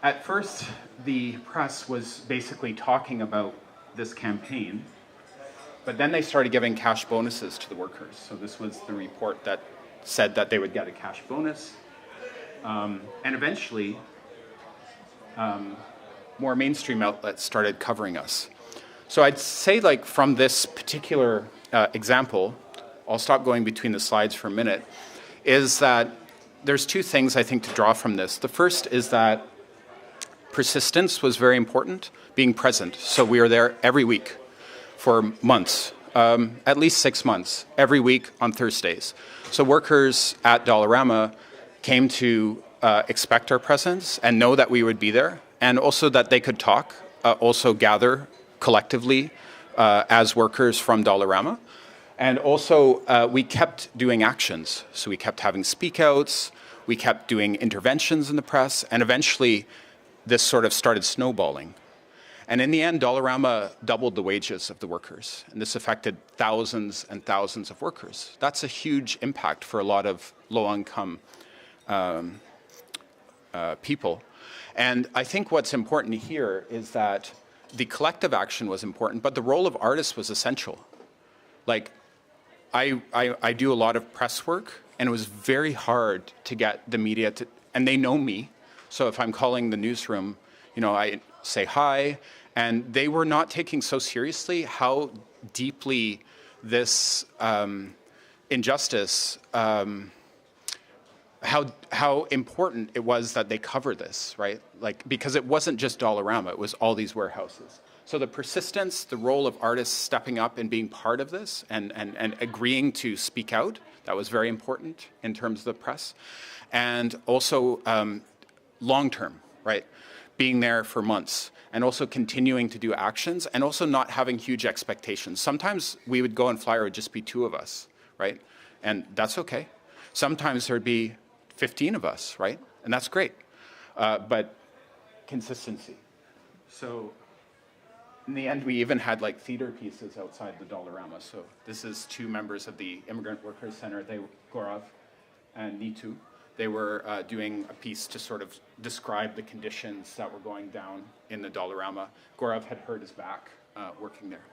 At first, the press was basically talking about this campaign, but then they started giving cash bonuses to the workers. So this was the report that said that they would get a cash bonus. And eventually, more mainstream outlets started covering us. So I'd say, like, from this particular example, I'll stop going between the slides for a minute, is that there's two things I think to draw from this. The first is that persistence was very important, being present. So we were there every week for months, at least 6 months, every week on Thursdays. So workers at Dollarama came to expect our presence and know that we would be there, and also that they could talk, also gather collectively as workers from Dollarama. And also, we kept doing actions. So we kept having speak-outs, we kept doing interventions in the press, and eventually this sort of started snowballing. And in the end, Dollarama doubled the wages of the workers, and this affected thousands and thousands of workers. That's a huge impact for a lot of low-income people. And I think what's important here is that the collective action was important, but the role of artists was essential. Like, I do a lot of press work, and it was very hard to get the media to, and they know me. So if I'm calling the newsroom, you know, I say hi, and they were not taking so seriously how deeply this injustice, how important it was that they cover this, right? Like, because it wasn't just Dollarama, it was all these warehouses. So the persistence, the role of artists stepping up and being part of this and agreeing to speak out, that was very important in terms of the press. And also long-term, right? Being there for months and also continuing to do actions and also not having huge expectations. Sometimes we would go and fly, or it would just be 2 of us, right? And that's okay. Sometimes there'd be 15 of us, right? And that's great. But consistency. So in the end, we even had like theater pieces outside the Dollarama. So this is 2 members of the Immigrant Workers Center, Gaurav and Neetu. They were doing a piece to sort of describe the conditions that were going down in the Dollarama. Gaurav had hurt his back working there.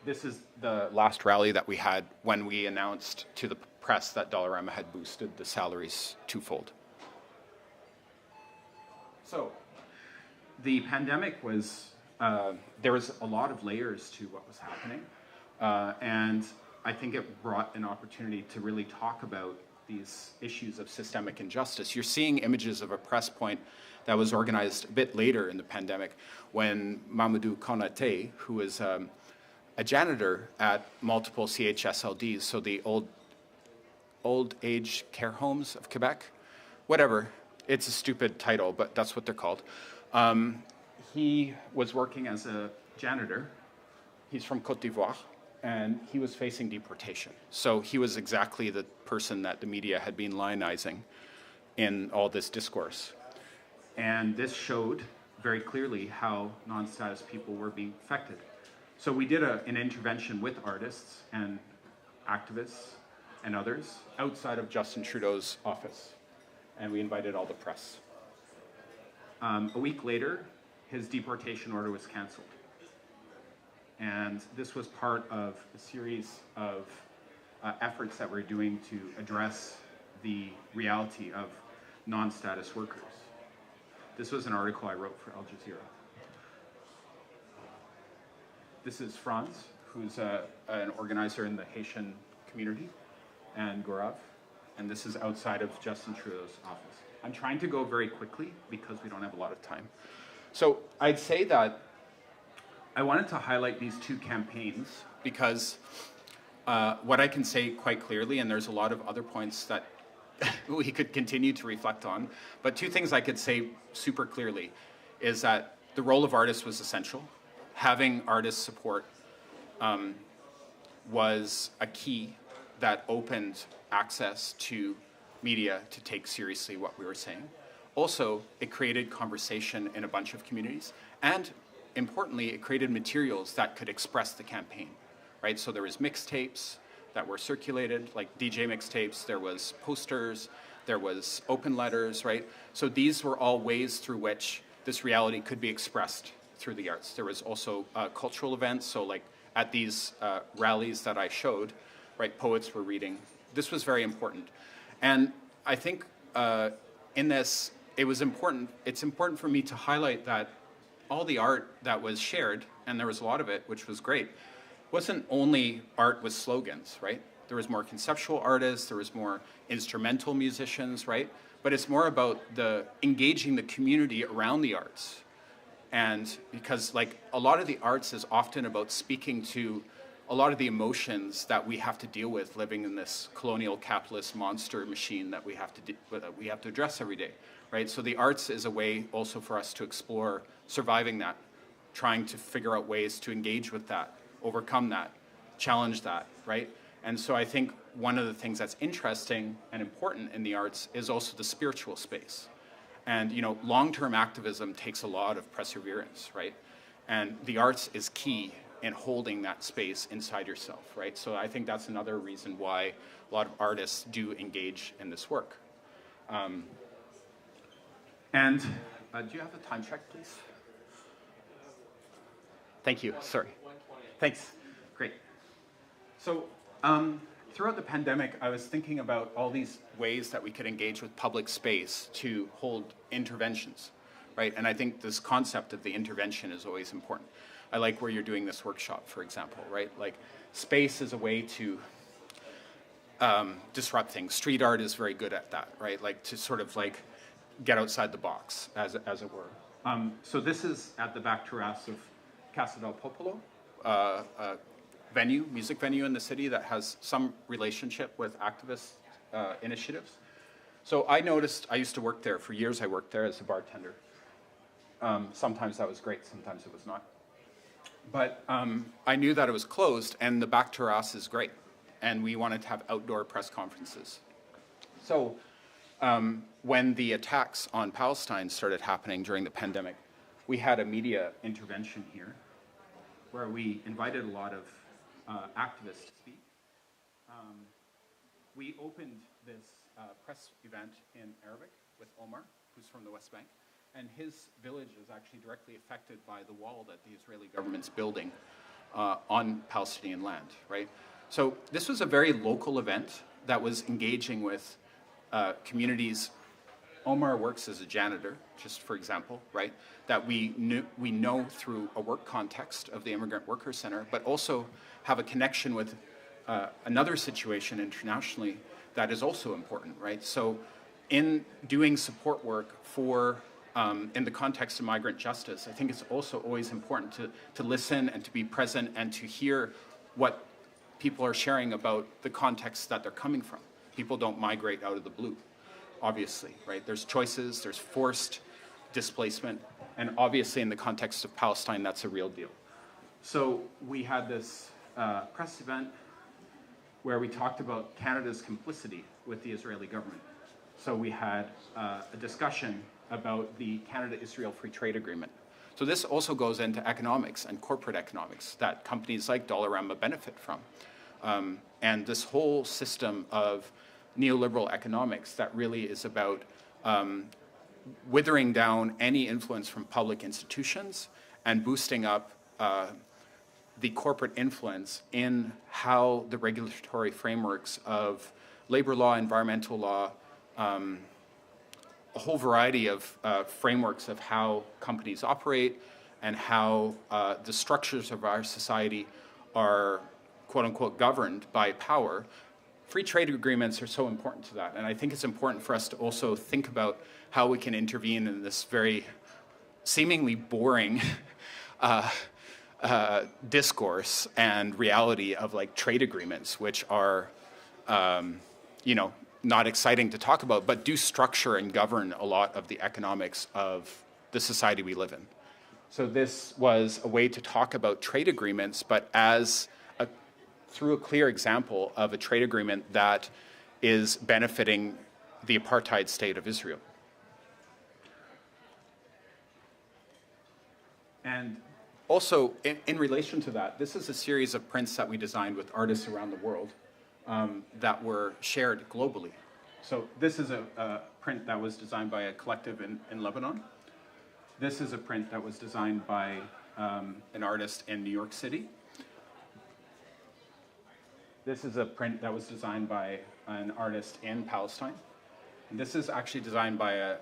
This is the last rally that we had when we announced to the press that Dollarama had boosted the salaries 2-fold. So the pandemic was, there was a lot of layers to what was happening. And I think it brought an opportunity to really talk about these issues of systemic injustice. You're seeing images of a press point that was organized a bit later in the pandemic when Mamadou Konaté, who is a janitor at multiple CHSLDs, so the old age care homes of Quebec, whatever, it's a stupid title, but that's what they're called. He was working as a janitor. He's from Côte d'Ivoire, and he was facing deportation. So he was exactly the person that the media had been lionizing in all this discourse. And this showed very clearly how non-status people were being affected. So we did an intervention with artists and activists and others outside of Justin Trudeau's office, and we invited all the press. A week later, his deportation order was canceled. And this was part of a series of efforts that we're doing to address the reality of non-status workers. This was an article I wrote for Al Jazeera. This is Franz, who's an organizer in the Haitian community, and Gaurav, and this is outside of Justin Trudeau's office. I'm trying to go very quickly because we don't have a lot of time. So I'd say that I wanted to highlight these 2 campaigns because what I can say quite clearly, and there's a lot of other points that we could continue to reflect on, but 2 things I could say super clearly is that the role of artists was essential. Having artist support was a key that opened access to media to take seriously what we were saying. Also, it created conversation in a bunch of communities, and importantly, it created materials that could express the campaign, right? So there was mixtapes that were circulated, like DJ mixtapes, there was posters, there was open letters, right? So these were all ways through which this reality could be expressed through the arts. There was also cultural events, so like at these rallies that I showed, right, poets were reading. This was very important. And I think in this, it's important for me to highlight that all the art that was shared, and there was a lot of it, which was great, wasn't only art with slogans, right? There was more conceptual artists, there was more instrumental musicians, right? But it's more about engaging the community around the arts. And because like a lot of the arts is often about speaking to a lot of the emotions that we have to deal with living in this colonial capitalist monster machine that we have to address every day, right? So the arts is a way also for us to explore surviving that, trying to figure out ways to engage with that, overcome that, challenge that, right? And so I think one of the things that's interesting and important in the arts is also the spiritual space. And you know, long-term activism takes a lot of perseverance, right? And the arts is key in holding that space inside yourself, right? So I think that's another reason why a lot of artists do engage in this work. Do you have a time check, please? Thank you, sorry. Thanks, great. So throughout the pandemic, I was thinking about all these ways that we could engage with public space to hold interventions, right? And I think this concept of the intervention is always important. I like where you're doing this workshop, for example, right? Like space is a way to disrupt things. Street art is very good at that, right? Like to sort of like get outside the box, as it were. So this is at the back terrace of Casa del Popolo, music venue in the city that has some relationship with activist initiatives. So I noticed, I used to work there for years. I worked there as a bartender. Sometimes that was great, sometimes it was not. But I knew that it was closed, and the back terrace is great. And we wanted to have outdoor press conferences. So when the attacks on Palestine started happening during the pandemic, we had a media intervention here where we invited a lot of activists to speak. We opened this press event in Arabic with Omar, who's from the West Bank, and his village is actually directly affected by the wall that the Israeli government's building on Palestinian land, right? So this was a very local event that was engaging with communities. Omar works as a janitor, just for example, right? That we know through a work context of the Immigrant Worker Center, but also have a connection with another situation internationally that is also important, right? So in doing support work for, in the context of migrant justice, I think it's also always important to listen and to be present and to hear what people are sharing about the context that they're coming from. People don't migrate out of the blue, obviously, right? There's choices, there's forced displacement, and obviously in the context of Palestine, that's a real deal. So we had this press event where we talked about Canada's complicity with the Israeli government. So we had a discussion about the Canada-Israel Free Trade Agreement. So this also goes into economics and corporate economics that companies like Dollarama benefit from. And this whole system of neoliberal economics that really is about withering down any influence from public institutions and boosting up the corporate influence in how the regulatory frameworks of labor law, environmental law, a whole variety of frameworks of how companies operate and how the structures of our society are, quote unquote, governed by power. Free trade agreements are so important to that. And I think it's important for us to also think about how we can intervene in this very seemingly boring discourse and reality of like trade agreements, which are, not exciting to talk about, but do structure and govern a lot of the economics of the society we live in. So this was a way to talk about trade agreements, but through a clear example of a trade agreement that is benefiting the apartheid state of Israel. And also, in relation to that, this is a series of prints that we designed with artists around the world that were shared globally. So this is a print that was designed by a collective in Lebanon. This is a print that was designed by an artist in New York City. This is a print that was designed by an artist in Palestine. And this is actually designed by an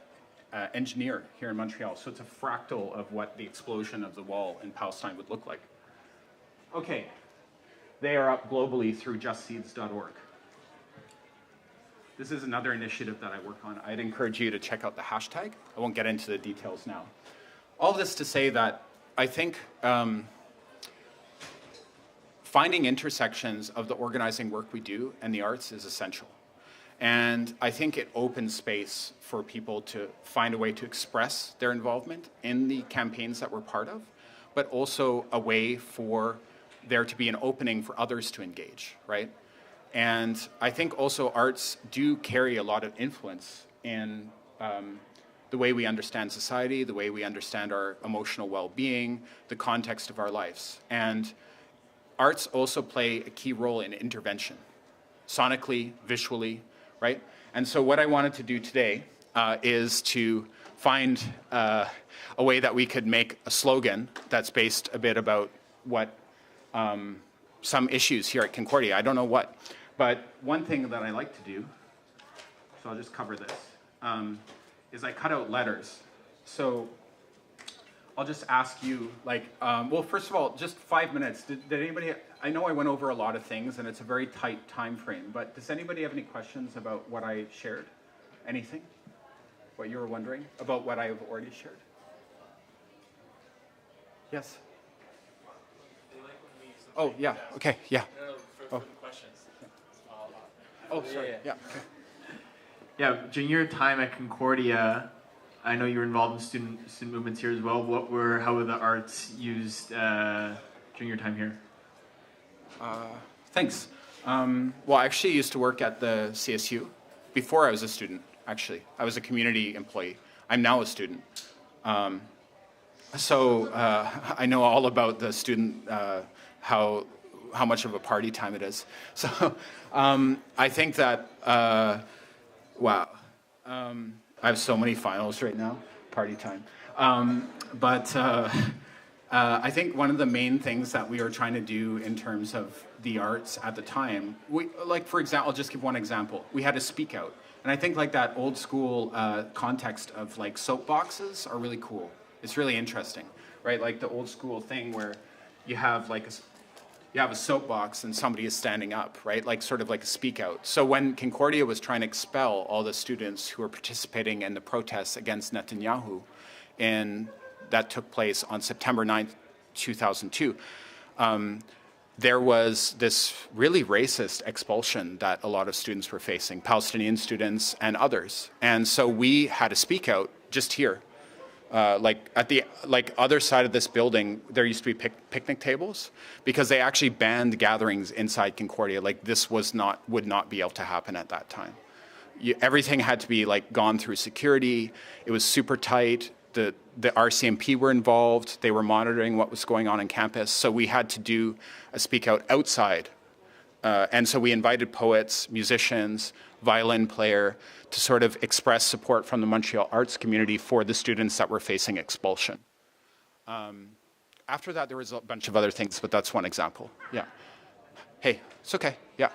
engineer here in Montreal. So it's a fractal of what the explosion of the wall in Palestine would look like. Okay, they are up globally through justseeds.org. This is another initiative that I work on. I'd encourage you to check out the hashtag. I won't get into the details now. All this to say that I think finding intersections of the organizing work we do and the arts is essential. And I think it opens space for people to find a way to express their involvement in the campaigns that we're part of, but also a way for there to be an opening for others to engage, right? And I think also arts do carry a lot of influence in the way we understand society, the way we understand our emotional well-being, the context of our lives. And arts also play a key role in intervention, sonically, visually, right? And so what I wanted to do today is to find a way that we could make a slogan that's based a bit about what some issues here at Concordia. I don't know what. But one thing that I like to do, so I'll just cover this, is I cut out letters. So I'll just ask you, like, well, first of all, just 5 minutes. Did anybody, I know I went over a lot of things and it's a very tight time frame, but does anybody have any questions about what I shared? Anything? What you were wondering about what I have already shared? Yes? Oh, yeah, okay, yeah. For questions. Oh, sorry, yeah. Okay. Yeah, during your time at Concordia, I know you were involved in student movements here as well. How were the arts used during your time here? Thanks. Well, I actually used to work at the CSU before I was a student, actually. I was a community employee. I'm now a student. So I know all about the student, how much of a party time it is. So I think that, wow. I have so many finals right now, party time. But I think one of the main things that we were trying to do in terms of the arts at the time, like for example, I'll just give one example. We had a speak out. And I think like that old school context of like soapboxes are really cool. It's really interesting, right? Like the old school thing where you have like a soapbox and somebody is standing up, right? Like sort of like a speak out. So when Concordia was trying to expel all the students who were participating in the protests against Netanyahu, and that took place on September 9th, 2002, there was this really racist expulsion that a lot of students were facing, Palestinian students and others. And so we had a speak out just here. Like at the other side of this building, there used to be picnic tables because they actually banned gatherings inside Concordia. Like this would not be able to happen at that time. Everything had to be like gone through security. It was super tight. The RCMP were involved. They were monitoring what was going on campus. So we had to do a speak out outside. And so we invited poets, musicians, violin player to sort of express support from the Montreal arts community for the students that were facing expulsion. After that, there was a bunch of other things, but that's one example. Yeah. Hey, it's okay. Yeah.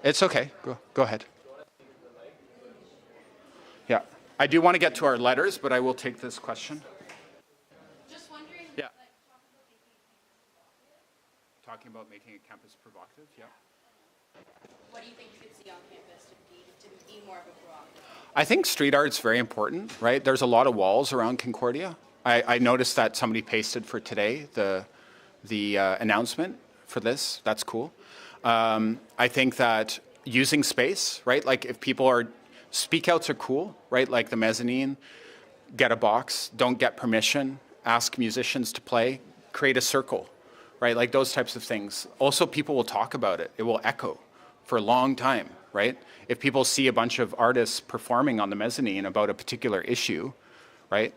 It's okay. Go ahead. Yeah. I do want to get to our letters, but I will take this question. Just wondering. Yeah. Talking about making a campus provocative, yeah. What do you think you could see on campus to be more of a provocative? I think street art's very important, right? There's a lot of walls around Concordia. I noticed that somebody pasted for today the announcement for this. That's cool. I think that using space, right? Like if people are, speak outs are cool, right? Like the mezzanine, get a box, don't get permission, ask musicians to play, create a circle, right? Like those types of things. Also, people will talk about it. It will echo for a long time, right? If people see a bunch of artists performing on the mezzanine about a particular issue, right?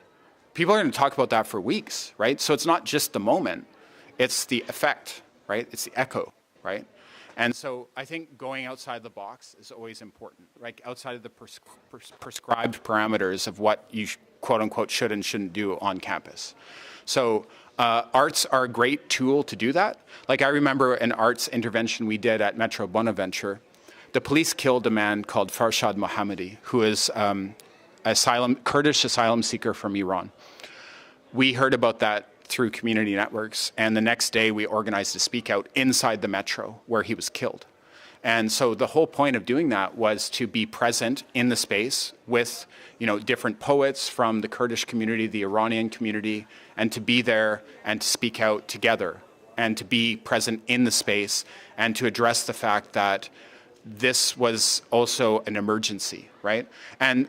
People are going to talk about that for weeks, right? So it's not just the moment, it's the effect, right? It's the echo, right? And so I think going outside the box is always important, right? Outside of the prescribed parameters of what you quote unquote should and shouldn't do on campus. So arts are a great tool to do that. Like I remember an arts intervention we did at Metro Bonaventure. The police killed a man called Farshad Mohammadi, who is Kurdish asylum seeker from Iran. We heard about that through community networks, and the next day we organized a speak out inside the Metro where he was killed. And so the whole point of doing that was to be present in the space with, you know, different poets from the Kurdish community, the Iranian community, and to be there and to speak out together and to be present in the space and to address the fact that this was also an emergency, right? And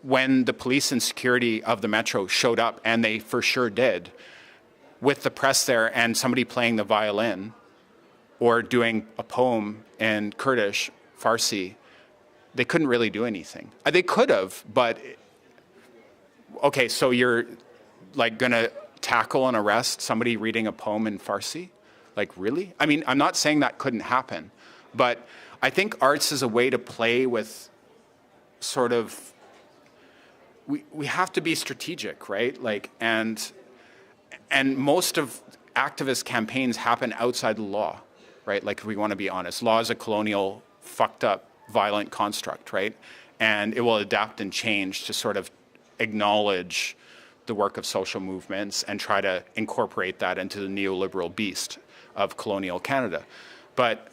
when the police and security of the Metro showed up, and they for sure did, with the press there and somebody playing the violin or doing a poem in Kurdish, Farsi, they couldn't really do anything. They could have, but okay, so you're like gonna tackle and arrest somebody reading a poem in Farsi? Like really? I mean, I'm not saying that couldn't happen, but I think arts is a way to play with sort of, we have to be strategic, right? Like, and most of activist campaigns happen outside the law, right? Like, if we want to be honest, law is a colonial, fucked up, violent construct, right? And it will adapt and change to sort of acknowledge the work of social movements and try to incorporate that into the neoliberal beast of colonial Canada. But,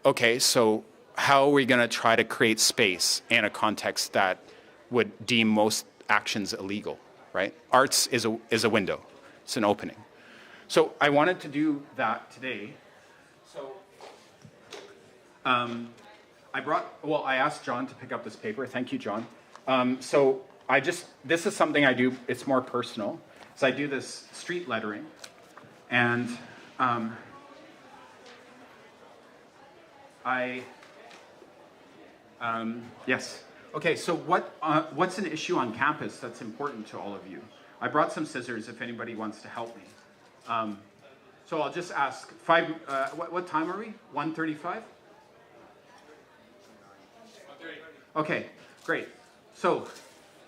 okay, so how are we going to try to create space in a context that would deem most actions illegal, right? Arts is a window. It's an opening. So I wanted to do that today. So I asked John to pick up this paper. Thank you, John. So this is something I do, it's more personal. So I do this street lettering. And yes. Okay, so what's an issue on campus that's important to all of you? I brought some scissors if anybody wants to help me. So I'll just ask, what time are we? 1:35? Okay, great. So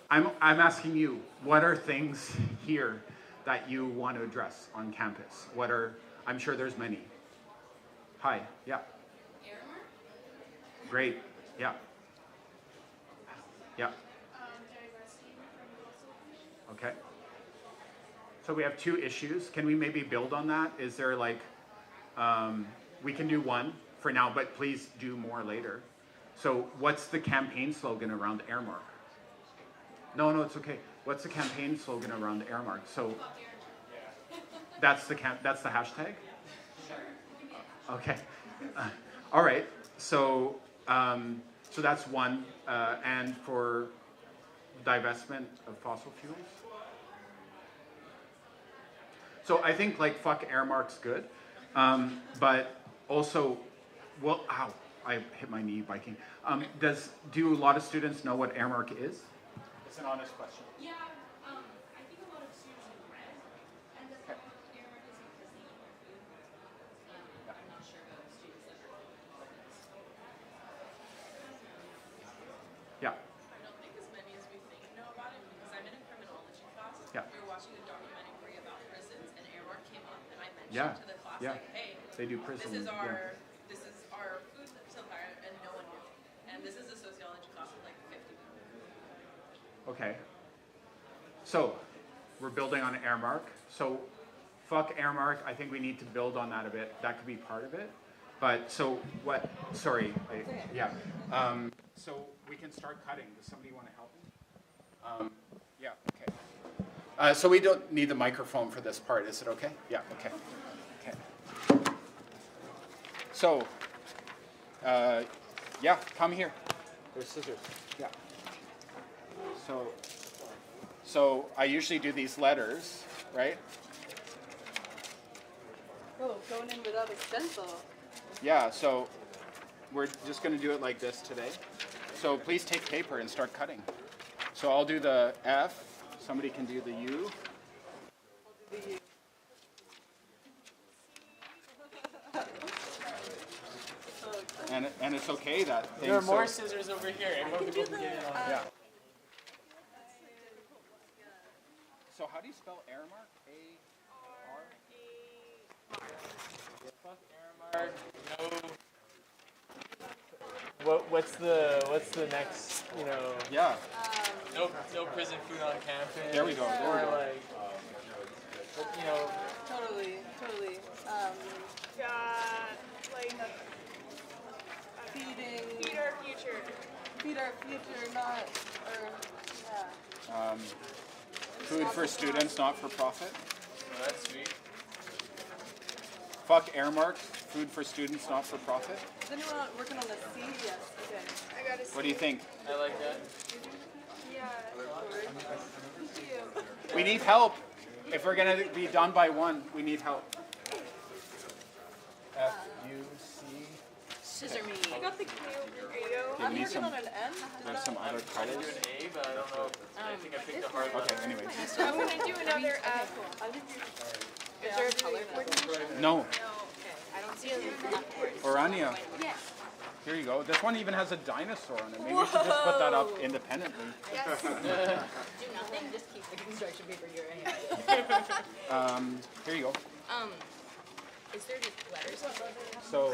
I'm asking you, what are things here that you want to address on campus? I'm sure there's many. Hi, yeah. Great, yeah. Yeah. Okay. So we have 2 issues. Can we maybe build on that? Is there like, we can do one for now, but please do more later. So what's the campaign slogan around Airmark? No, it's okay. What's the campaign slogan around Airmark? So that's the hashtag? Okay. All right. So that's one. And for divestment of fossil fuels. So I think like fuck Airmark's good, but also, well, ow, I hit my knee biking. Do a lot of students know what Airmark is? It's an honest question. Yeah, I think a lot of students have read, and the fact that Airmark is because they eat their food. I'm not sure about students that are Yeah. I don't think as many as we think know about it because I'm in a criminology class. Yeah. We were watching a documentary about prisons and Airmark came up and I mentioned Yeah. to the class Yeah. like, hey, They do prison. this is our food supplier and no one knew. And this is a sociology class with like 50 people. Okay. So we're building on Airmark. So fuck Airmark. I think we need to build on that a bit. That could be part of it. But so what? Sorry. Yeah. So we can start cutting. Does somebody want to help me? Yeah. Okay. So we don't need the microphone for this part. Is it okay? Yeah. Okay. Okay. So, yeah. Come here. There's scissors. Yeah. So I usually do these letters, right? Oh, going in without a stencil. Yeah, so we're just going to do it like this today. So please take paper and start cutting. So I'll do the F. Somebody can do the U. I'll do the U. And it's okay that things... There are more scissors over here. Everyone can get in on it. Yeah. So how do you spell Airmark? Fuck Airmark. No. What's the next? Yeah. No prison food on campus. There we go. There we go. Totally. Feed our future. Feed our future, not, yeah. Food for students, not for profit. Oh, that's sweet. Fuck Airmark. Food for students, not for profit. Is anyone working on the C? Yes. Okay. I got a C. What do you think? I like that. Yeah. Thank you. We need help. If we're going to be done by 1, we need help. F-U-C. Scissor me. I got the Q. There you go. Give I'm me working some- on an M. There's some other I do colors. an A, but I don't know. I think I picked a hard one. Okay, anyways. I'm going to do another F. Is there a color coordination? No. No, okay. I don't see a blackboard. Orania. Yeah. Here you go. This one even has a dinosaur on it. Maybe we should just put that up independently. Yes. Do nothing, just keep the construction paper here. Here you go. Is there just letters above it? So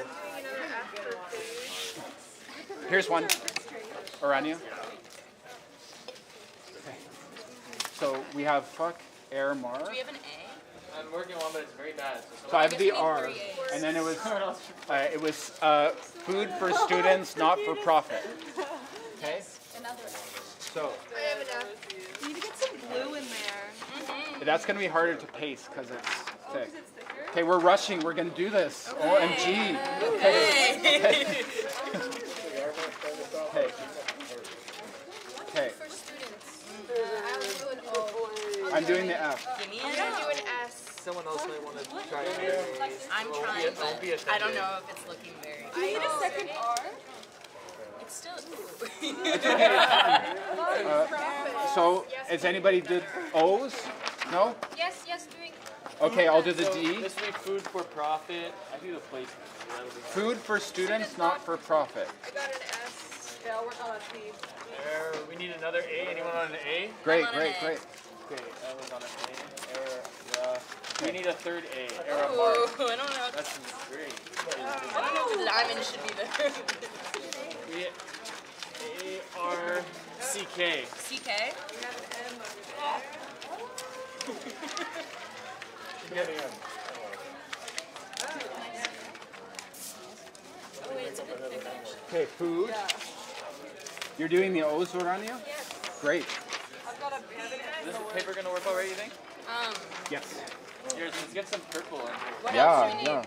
here's one. Orania. Okay. So we have fuck, air, mar. Do we have an A? I'm working on, but it's very bad. So I have guess the we need R, 3 A's. and then it was food for students, not for profit. Okay. Another A. So I have enough. You need to get some glue in there. that's gonna be harder to paste because it's thick. Okay, we're rushing. We're gonna do this. OMG. Okay. Okay. For students. I was doing O. I'm doing the F. Give me I'm gonna do an S. Someone else might want to try it. I'm trying, but I don't know if it's looking very. I need a second R. It's still. So, is anybody did O's? No? Yes, doing. Okay, I'll do the So D. this will be food for profit. I do the placement. So that'll be Food for students, not for profit. I got an S. Yeah, I'll work on a P. there. We need another A. Anyone on an A? Great, I'm on great, an A. great. Okay, that was on an A. We need a third A. Ooh, Era mark. I don't know. That's great. I don't know if the diamond should be there. A-R-C-K. CK. Oh wait, it's a bit thick actually. Okay, food. You're doing the O's, Orania? Yes. Great. Is this paper going to work already, you think? Yes. Here, let's get some purple in here. What else do we need? Yeah.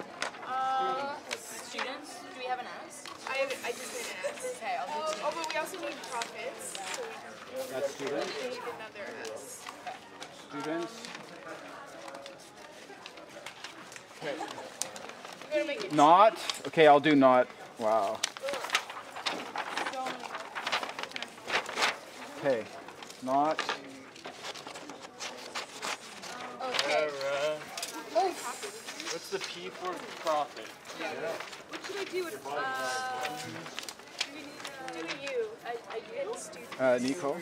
Students? Do we have an S? I just did an S. Okay, I'll do T. Oh, but we also need profits. So That's students. we need another S. Students. I'm gonna make it Not. Okay, I'll do not. Wow. Okay. Not. Okay. What's the P for profit? What should I do with, do a U. I get student. Nico.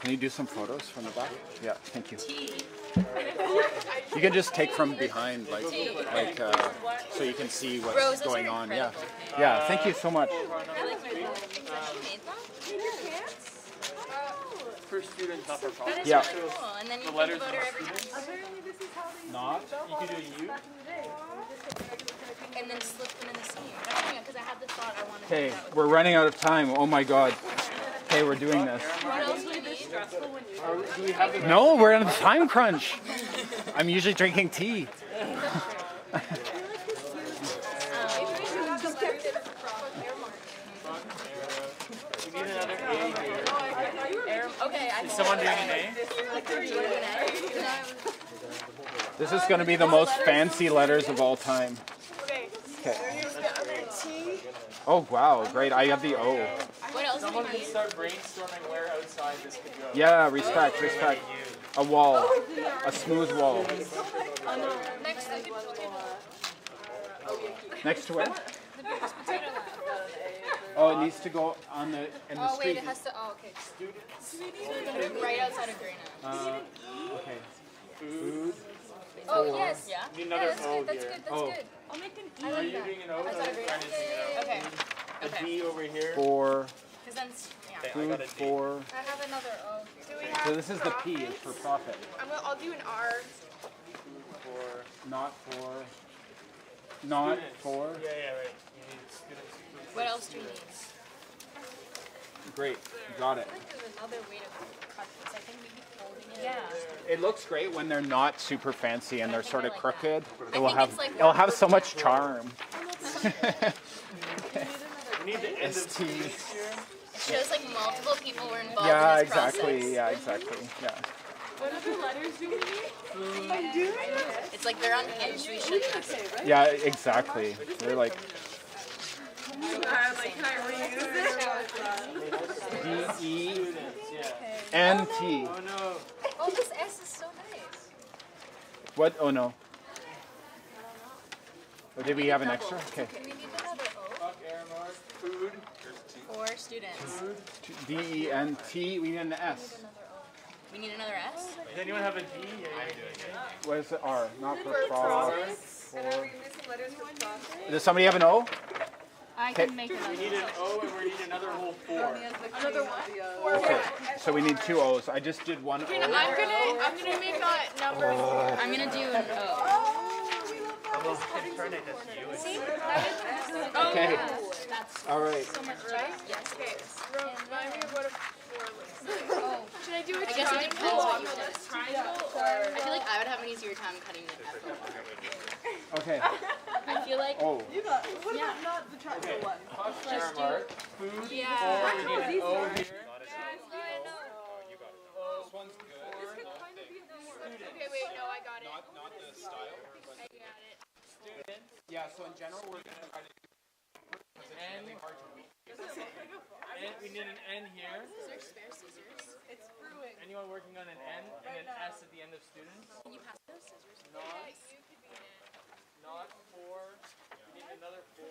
Can you do some photos from the back? Yeah, thank you. T. You can just take from behind, so you can see Bros, what's those going are on. Yeah. incredible. Yeah. Thank you so much. I like my phone. She made them? For students, not for That profit. is Yeah. really cool. And then you think letters about her not every time. Not. You can do a U. And then slip them in the seam. Because I had the thought I wanted to Okay, do that with we're running out of time. Oh my God. Okay, we're doing this. What else do you need? Do we have the No, we're on a time crunch. I'm usually drinking tea. We need another A here. Okay, I Is someone doing an A? This is going to be the most fancy letters of all time. Okay. Okay. The other T. Oh wow, great. I have the O. What else do Someone you can need? start brainstorming where outside this could go. Yeah, respect. A wall. A smooth wall. Next, the potato. Next to where? The biggest potato lab. Oh, it needs to go in the Oh, wait, street. it has to. Oh, okay. So we're gonna do right outside of Grena. Okay. Food. Oh, yes. Yeah? Need Yeah, another that's O good. That's here. good. That's Oh. good. I'll make an E. Are you doing an O? Outside of Grena. Trying to do an Okay. O. A D over here. For Because then, yeah. Okay, I food got a D. for. I have another O here. Do we have So this is the P. It's profits? for profit. I'll do an R. For Not for. Not students. for. Yeah, right. You need students. What else do you need? Great. Got it. I think there's another way to cut this. I think we keep holding it. Yeah. It looks great when they're not super fancy and they're think sort I of like crooked. I It will think have it's like it'll have so much charm. We need the end of ST. students here. It shows like multiple people were involved Yeah, in this exactly. process. Yeah, exactly. Yeah. What other letters do we need? It's like they're unhinged. We shouldn't mess it. Yeah, exactly. They're like Can I reuse it? D E Students, yeah. N T. Oh no. Oh, this S is so nice. What? Oh no. Oh, did we have an extra? Okay. We need another O Fuck air mark. Food. for students. D E N T. We need an S. Another O. We need another S? Does anyone have a D? What is it? R, not for cross. And are we missing letters for process? Does somebody have an O? I can make another. We need an O and we need another whole 4. Another one? Okay, so we need 2 O's. I just did 1 O. I'm gonna make a number 4. I'm gonna do an O. See? Okay. That's All right. so much right? Yes. Okay, remind me of what a 4 looks like. Oh. Should I do a I guess it depends what you said. triangle I feel like I would have an easier time cutting the F. Okay. I feel like Oh. You got, what about not the triangle one? Question mark. Food. Yeah. 4. We need an O here. This one's good. This could kind of be a more. Okay, wait, no, I got it. Not the style. I got it. Yeah, so in general, we're going to try to do N. And we need an N here. Is there spare scissors? It's brewing. Anyone working on an N and an S at the end of students? Can you pass those scissors? Not 4. We need another 4. So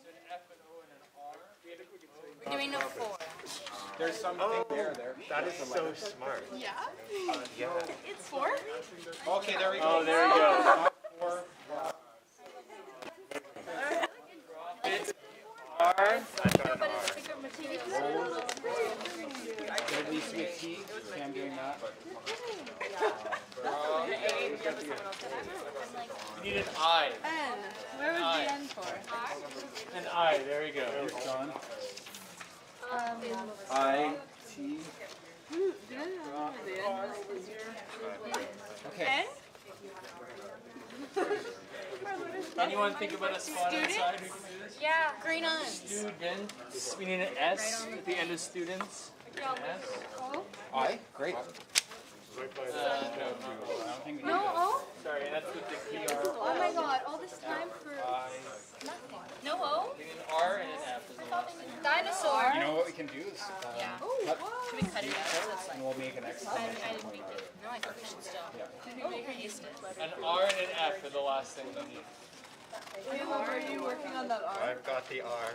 an F, an O, and an R. We're doing a 4. There's something there. That is so smart. Yeah? Yeah. It's 4? Okay, there we go. Oh, there we go. Not 4. It's R. There needs to be a T. Okay, I'm doing that. We need an I. N. Where was I. the N for? An I. There we go. John. I, T. Okay. Anyone think about a spot inside who can do this? Yeah. Green on. Students. We need an S at the end of students. An S. I? Great. No. No, oh? Sorry, that's with the key R. Oh my god, all this time for nothing. No O? We need an R and an F is the last thing. Dinosaur. You know what we can do is Yeah. cut, Should we cut it out? So it's like, and we'll make an X. I didn't make it. No, I think we should still. Did we paste it? An R and an F are the last thing we need. Are you working on that R? I've got the R.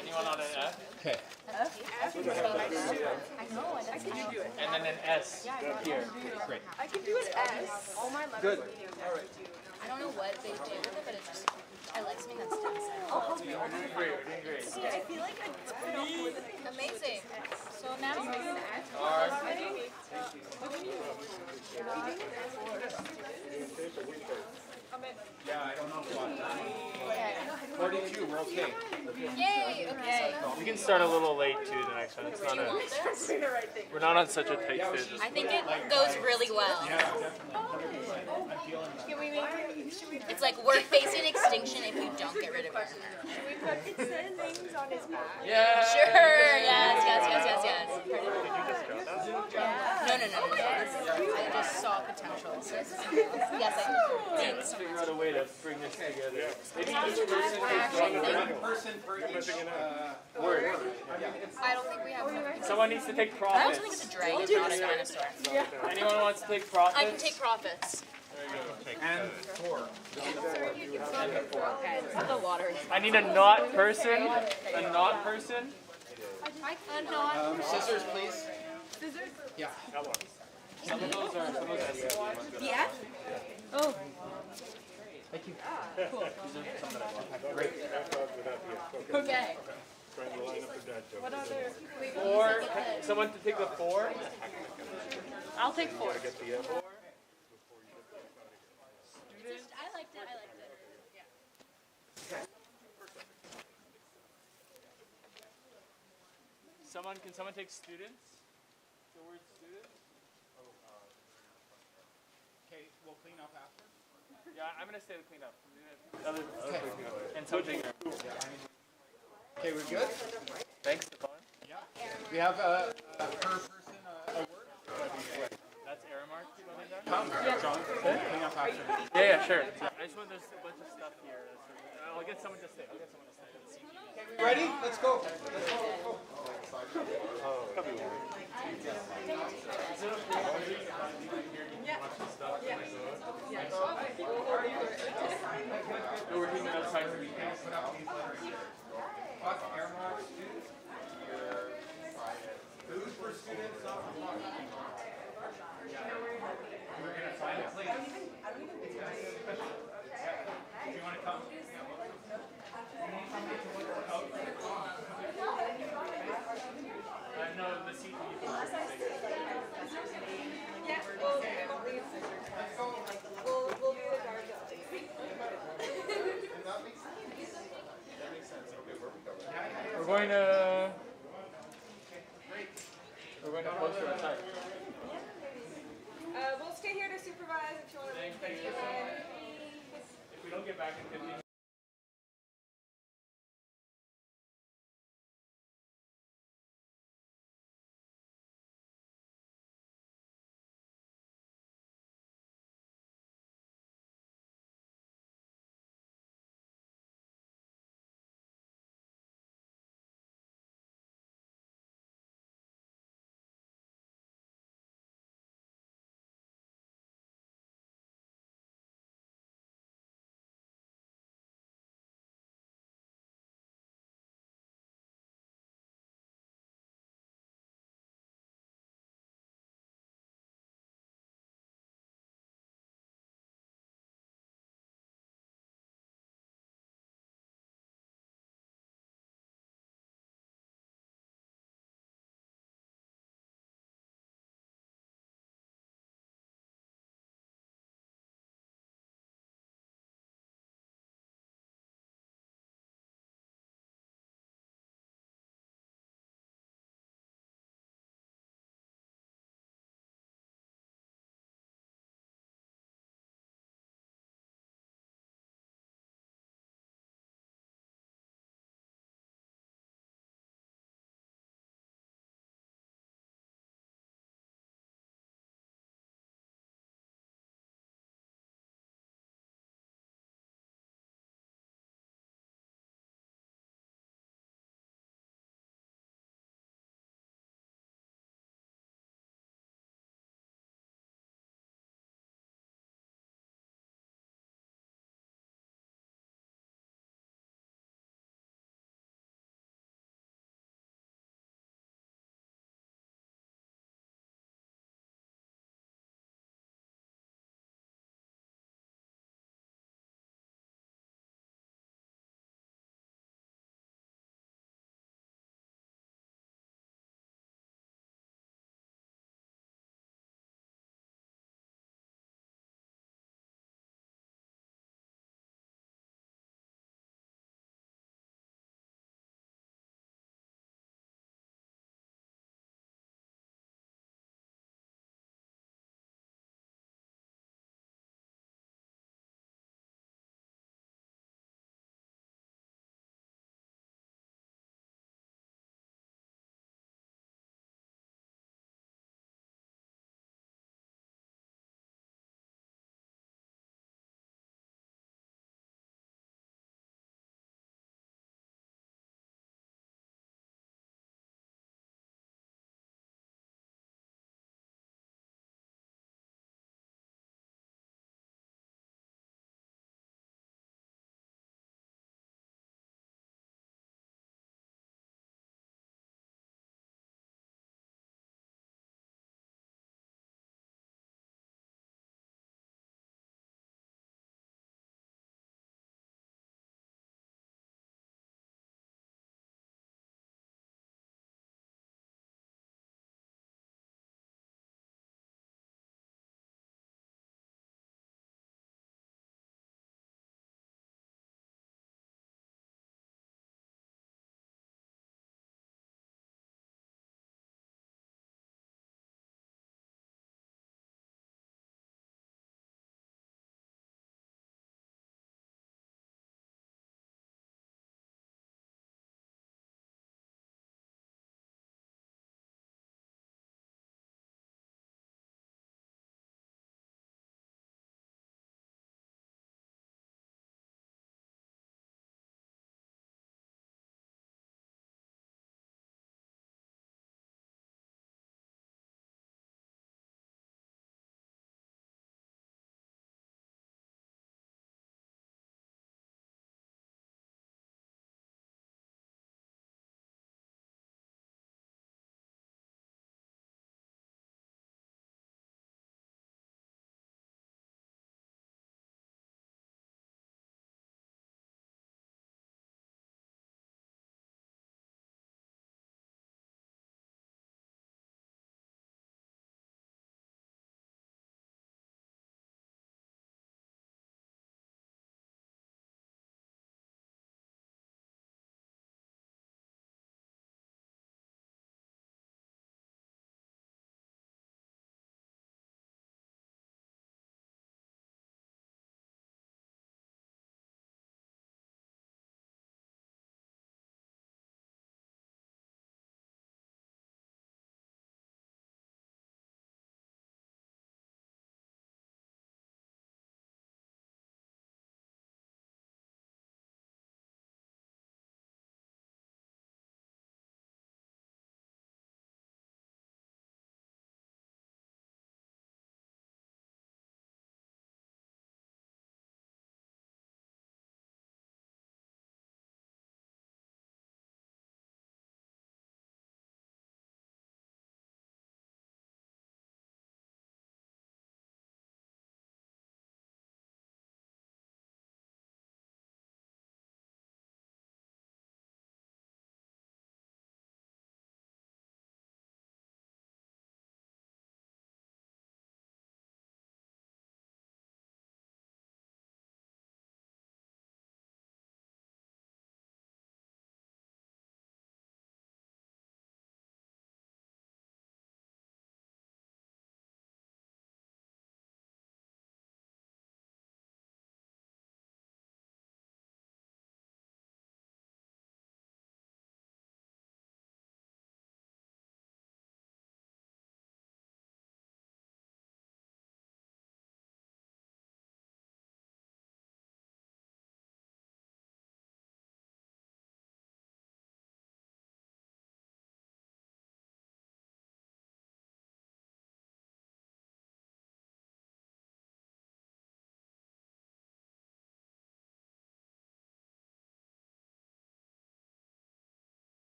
Anyone on an F? Okay. I know, I can do it. And then an S here. Great. I can do an S. All my letters. Good. I don't know what they do with it, but it's just, I like something that's done. We're doing great. We're doing great. I feel like I Amazing. So now, R. Yeah, I don't know what. 42, we're okay. yay, okay, so We can start a little late too the next one. It's not a, this? we're not on such a tight schedule. I think it goes really well. Can we make it? Should we It's like we're facing extinction if you don't get rid of it. put names on his back? Yeah. Sure, yes. No. I just saw potential. Yes, I did. Figure out a way to bring this together. Maybe each person Person for each word. I don't think we have one. Someone needs to take I also think profits. it's a dragon, not a dinosaur. Anyone wants to take profits? I can take profits. and 4. Okay, the water is I need a not person. A not person. Scissors, please. Yeah. Some of those are. The F? Oh. Thank you. Okay. What other? 4. Someone to take the 4. I'll take 4. Four. I liked it. Can someone take students? The word students? Okay, we'll clean up after. Yeah, I'm gonna stay to clean up. And something. Okay, we're good? Thanks, Stefan. We have per person a word? That's error mark. Come, John. Clean up after. Yeah, sure. I just want there's a bunch of stuff here. I'll get someone to stay. Okay, we ready? Let's go. Let's go. We're working outside for Food for students, not for We're gonna find a place. Do you want to come? No, the seat. Yeah, we'll be the guards up. We're going to post it outside. We'll stay here to supervise if you want to leave. Thank you. If we don't get back in 15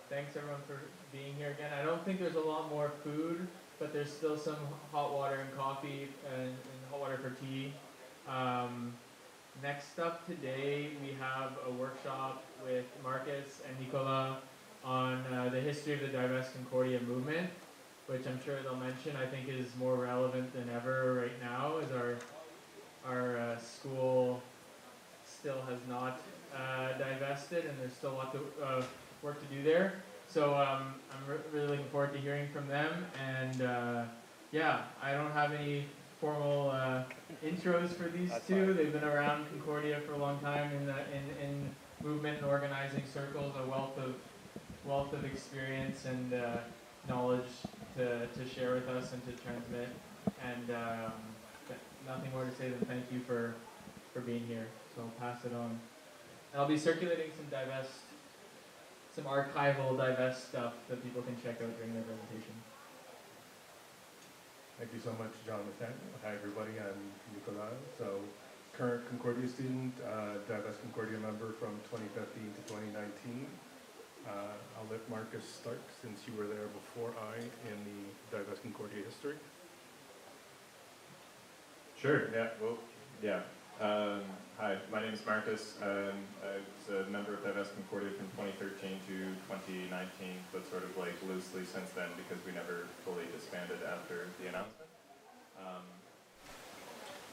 Thanks everyone for being here again. I don't think there's a lot more food, but there's still some hot water and coffee and hot water for tea. Next up today, we have a workshop with Marcus and Nicolas on the history of the Divest Concordia movement, which I'm sure they'll mention, I think is more relevant than ever right now, as our school still has not divested, and there's still a lot of work to do there. So I'm really looking forward to hearing from them. And yeah, I don't have any formal intros for these two. They've been around Concordia for a long time in movement and organizing circles, a wealth of experience and knowledge to share with us and to transmit. And nothing more to say than thank you for being here. So I'll pass it on. And I'll be circulating some archival Divest stuff that people can check out during their presentation. Thank you so much, Jonathan. Hi, everybody. I'm Nicolas. So, current Concordia student, Divest Concordia member from 2015 to 2019. I'll let Marcus start since you were there before I in the Divest Concordia history. Sure, yeah, well, yeah. Hi, my name is Marcus. I was a member of Divest Concordia from 2013 to 2019, but sort of like loosely since then because we never fully disbanded after the announcement.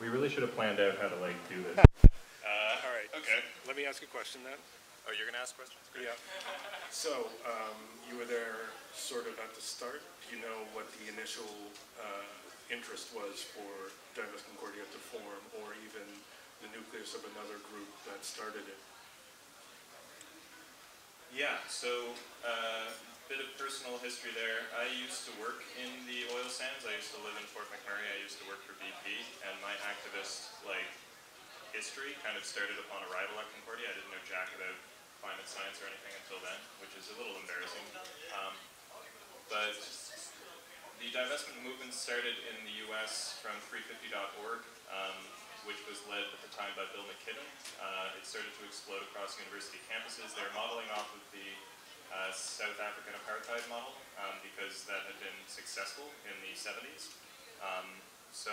We really should have planned out how to like do this. All right. Okay. Let me ask a question then. Oh, you're gonna ask questions? Great. Yeah. So, you were there sort of at the start. Do you know what the initial interest was for Divest Concordia to form, or even the nucleus of another group that started it? Yeah, so bit of personal history there. I used to work in the oil sands. I used to live in Fort McMurray. I used to work for BP, and my activist history kind of started upon arrival at Concordia. I didn't know jack about climate science or anything until then, which is a little embarrassing. But the divestment movement started in the US from 350.org, which was led at the time by Bill McKibben. It started to explode across university campuses. They're modeling off of the South African apartheid model because that had been successful in the 70s. So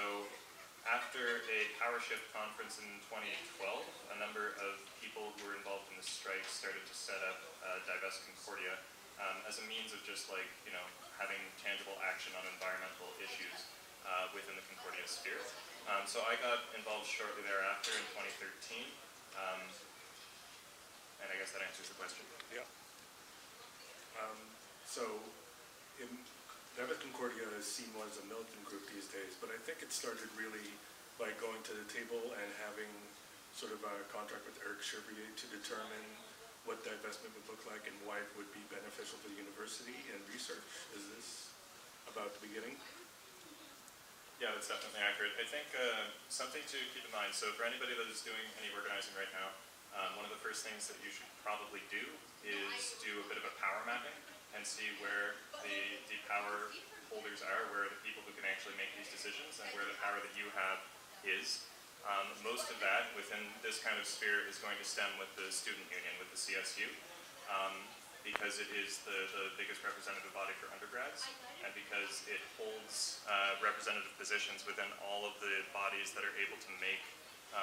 after a power shift conference in 2012, a number of people who were involved in the strike started to set up Divest Concordia as a means of just like, you know, having tangible action on environmental issues within the Concordia sphere. So I got involved shortly thereafter in 2013, and I guess that answers the question. Yeah. So, Divest Concordia is seen as a militant group these days, but I think it started really by going to the table and having sort of a contract with Chevalier to determine what divestment would look like and why it would be beneficial for the university and research. Is this about the beginning? Yeah, that's definitely accurate. I think something to keep in mind, so for anybody that is doing any organizing right now, one of the first things that you should probably do is do a bit of a power mapping and see where the power holders are, where are the people who can actually make these decisions, and where the power that you have is. Most of that within this kind of sphere is going to stem with the student union, with the CSU, because it is the biggest representative body for undergrads, and because it holds representative positions within all of the bodies that are able to make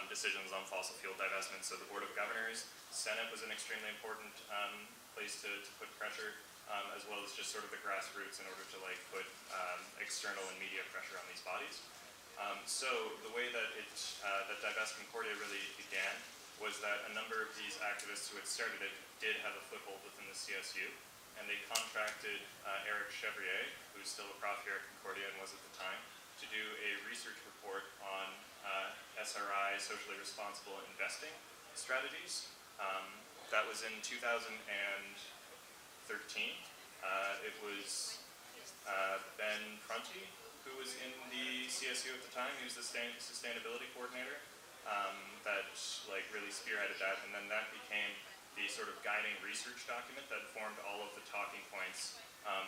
decisions on fossil fuel divestment. So the Board of Governors, Senate was an extremely important place to put pressure, as well as just sort of the grassroots in order to like put external and media pressure on these bodies. So the way that that Divest Concordia really began was that a number of these activists who had started it did have a foothold within the CSU, and they contracted Chevalier, who's still a prof here at Concordia and was at the time, to do a research report on SRI, socially responsible investing strategies. That was in 2013. It was Ben Prunty, who was in the CSU at the time. He was the sustainability coordinator that like really spearheaded that, and then that became the sort of guiding research document that formed all of the talking points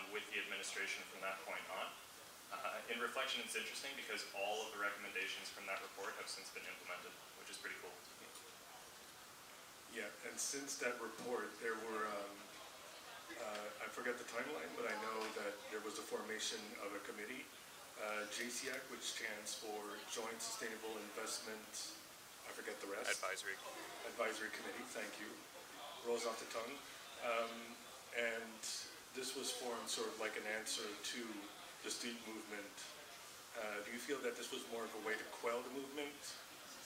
with the administration from that point on. In reflection, it's interesting because all of the recommendations from that report have since been implemented, which is pretty cool. Yeah, and since that report, there were I forget the timeline, but I know that there was a formation of a committee, JCAC, which stands for Joint Sustainable Investment, I forget the rest. Advisory Committee, thank you. Rolls off the tongue. And this was formed sort of like an answer to the student movement. Do you feel that this was more of a way to quell the movement,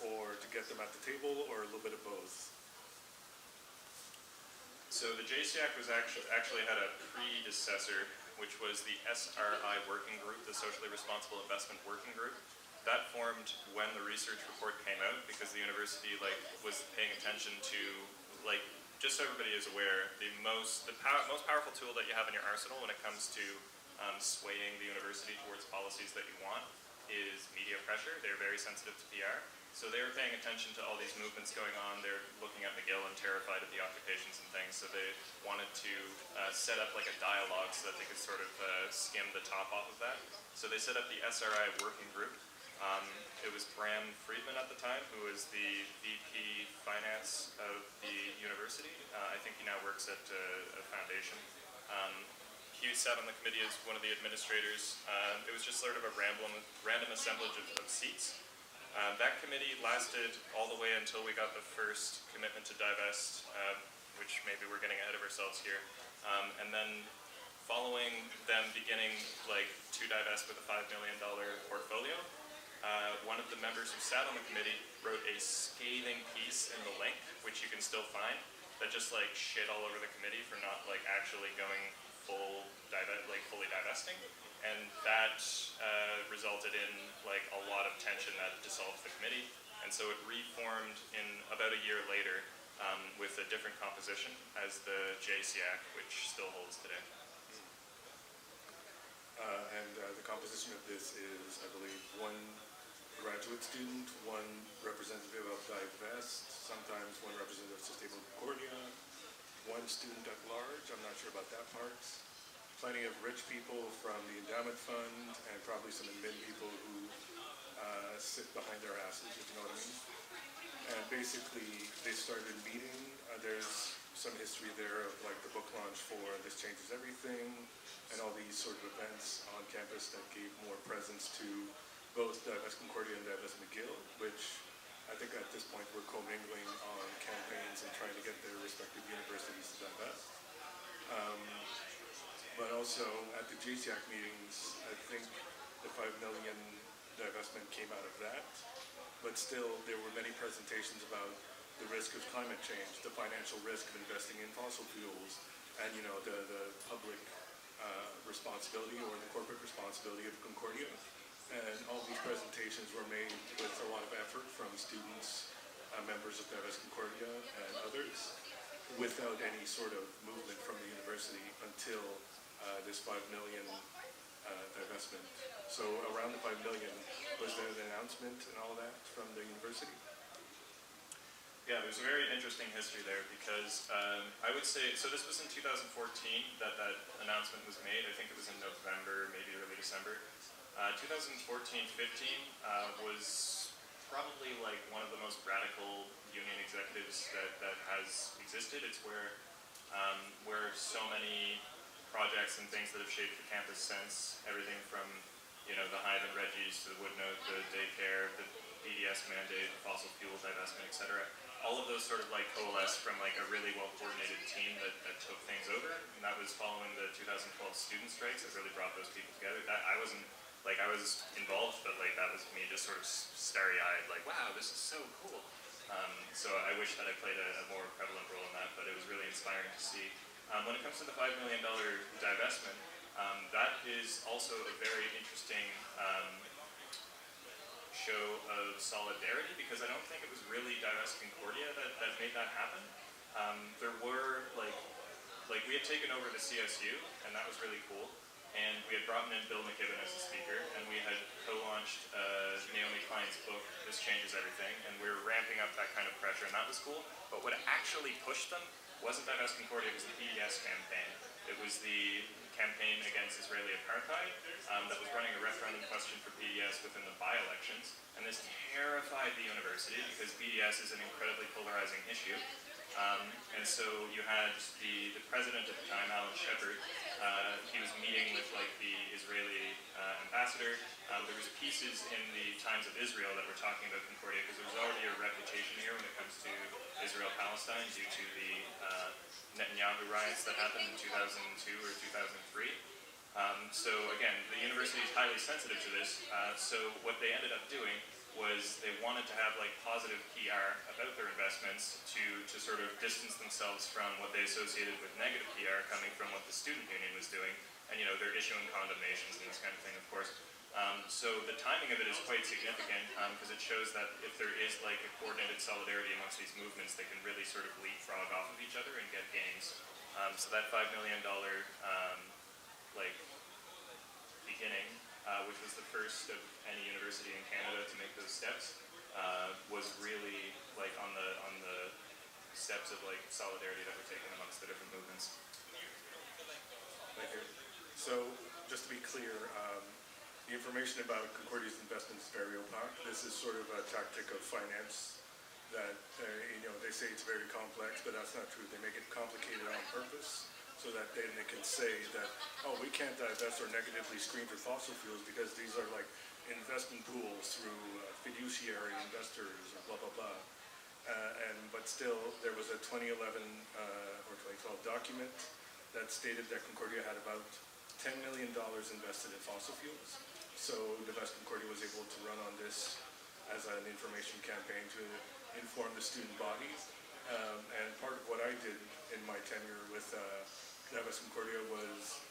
or to get them at the table, or a little bit of both? So the JCAC was actually had a predecessor, which was the SRI working group, the Socially Responsible Investment Working Group. That formed when the research report came out, because the university was paying attention to, just so everybody is aware, the most powerful tool that you have in your arsenal when it comes to swaying the university towards policies that you want is media pressure. They're very sensitive to PR. So they were paying attention to all these movements going on. They're looking at McGill and terrified of the occupations and things. So they wanted to set up like a dialogue so that they could sort of skim the top off of that. So they set up the SRI working group. It was Bram Friedman at the time, who was the VP Finance of the university. I think he now works at a foundation. He sat on the committee as one of the administrators. It was just sort of a random assemblage of seats. That committee lasted all the way until we got the first commitment to divest, which maybe we're getting ahead of ourselves here. And then following them beginning to divest with a $5 million portfolio, one of the members who sat on the committee wrote a scathing piece in the link, which you can still find, that just shit all over the committee for not actually going fully divesting. And that resulted in a lot of tension that dissolved the committee. And so it reformed in about a year later with a different composition as the JCAC, which still holds today. And the composition of this is, I believe, one graduate student, one representative of Divest, sometimes one representative of Sustainable Concordia, one student at large, I'm not sure about that part. Plenty of rich people from the endowment fund, and probably some admin people who sit behind their asses, if you know what I mean. And basically, they started meeting. There's some history there of the book launch for This Changes Everything, and all these sort of events on campus that gave more presence to both Divest Concordia and Divest McGill, which I think at this point we're commingling on campaigns and trying to get their respective universities to divest. But also at the JCAC meetings, I think the $5 million divestment came out of that. But still, there were many presentations about the risk of climate change, the financial risk of investing in fossil fuels, and the public responsibility or the corporate responsibility of Concordia. And all these presentations were made with a lot of effort from students, members of Divest Concordia, and others, without any sort of movement from the university until this $5 million divestment. So around the $5 million, was there an announcement and all that from the university? Yeah, there's a very interesting history there because I would say, so this was in 2014 that announcement was made. I think it was in November, maybe early December. 2014-15 was probably one of the most radical union executives that has existed. It's where so many projects and things that have shaped the campus since, everything from the Hive and Reggie's to the Woodnote, the daycare, the BDS mandate, the fossil fuel divestment, etc. All of those sort of coalesced from a really well-coordinated team that took things over, and that was following the 2012 student strikes that really brought those people together. That I wasn't I was involved, but that was me just sort of starry-eyed, wow, this is so cool. So I wish that I played a more prevalent role in that, but it was really inspiring to see. When it comes to the $5 million divestment, that is also a very interesting show of solidarity, because I don't think it was really Divest Concordia that made that happen. There were we had taken over the CSU, and that was really cool. And we had brought in Bill McKibben as a speaker, and we had co-launched Naomi Klein's book, This Changes Everything, and we were ramping up that kind of pressure, and that was cool. But what actually pushed them wasn't Divest Concordia, it was the BDS campaign. It was the campaign against Israeli apartheid that was running a referendum question for BDS within the by-elections, and this terrified the university because BDS is an incredibly polarizing issue. And so you had the president at the time, Alan Shepard. He was meeting with like the Israeli ambassador. There was pieces in the Times of Israel that were talking about Concordia because there was already a reputation here when it comes to Israel-Palestine due to the Netanyahu riots that happened in 2002 or 2003. So again, the university is highly sensitive to this. So what they ended up doing was they wanted to have like positive PR about their investments to sort of distance themselves from what they associated with negative PR coming from what the student union was doing. And you know, they're issuing condemnations and this kind of thing, of course. So the timing of it is quite significant because it shows that if there is like a coordinated solidarity amongst these movements, they can really sort of leapfrog off of each other and get gains. So that $5 million like beginning, which was the first of any university in Canada to make those steps, was really like on the steps of like solidarity that were taken amongst the different movements. Thank you. So, just to be clear, the information about Concordia's investment is very opaque. This is sort of a tactic of finance that, they say it's very complex, but that's not true. They make it complicated on purpose so that then they can say that, oh, we can't divest or negatively screen for fossil fuels because these are like investment pools through fiduciary investors or blah, blah, blah. But still, there was a 2011 or 2012 document that stated that Concordia had about $10 million invested in fossil fuels. So Divest Concordia was able to run on this as an information campaign to inform the student body. And part of what I did in my tenure with Divest Concordia was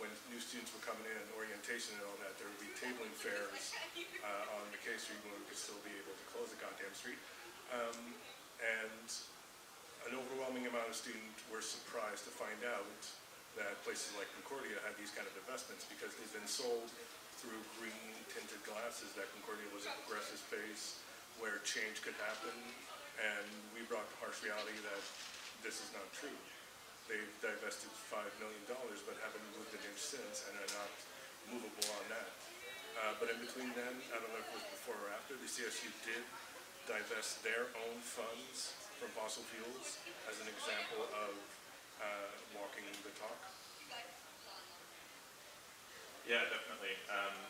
when new students were coming in, orientation and all that, there would be tabling fairs on McKay Street when we could still be able to close the goddamn street. And an overwhelming amount of students were surprised to find out that places like Concordia had these kind of investments because they've been sold through green tinted glasses that Concordia was a progressive space where change could happen, and we brought the harsh reality that this is not true. They've divested $5 million but haven't moved an inch since and are not movable on that. But in between then, I don't know if it was before or after, the CSU did divest their own funds from fossil fuels as an example of walking the talk. Yeah, definitely.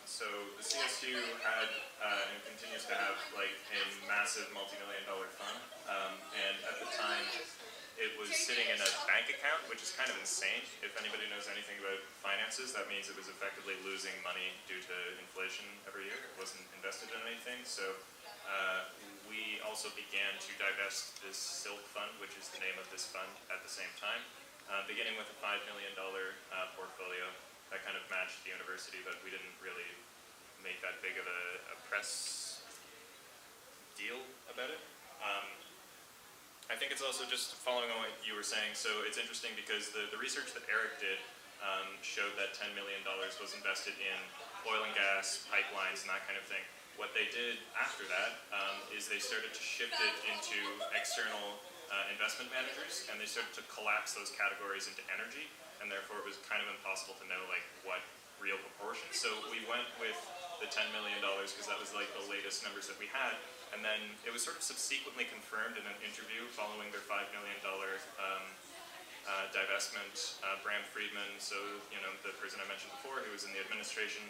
So the CSU had and continues to have like a massive multi-million-dollar fund, and at the time it was sitting in a bank account, which is kind of insane. If anybody knows anything about finances, that means it was effectively losing money due to inflation every year. It wasn't invested in anything. So we also began to divest this SILK fund, which is the name of this fund, at the same time, beginning with a $5 million portfolio. That kind of matched the university, but we didn't really make that big of a press deal about it. I think it's also just following on what you were saying, so it's interesting because the research that Eric did showed that $10 million was invested in oil and gas, pipelines, and that kind of thing. What they did after that is they started to shift it into external investment managers, and they started to collapse those categories into energy, and therefore it was kind of impossible to know like what real proportion. So we went with the $10 million because that was like the latest numbers that we had, and then it was sort of subsequently confirmed in an interview following their $5 million divestment. Bram Friedman, so the person I mentioned before who was in the administration,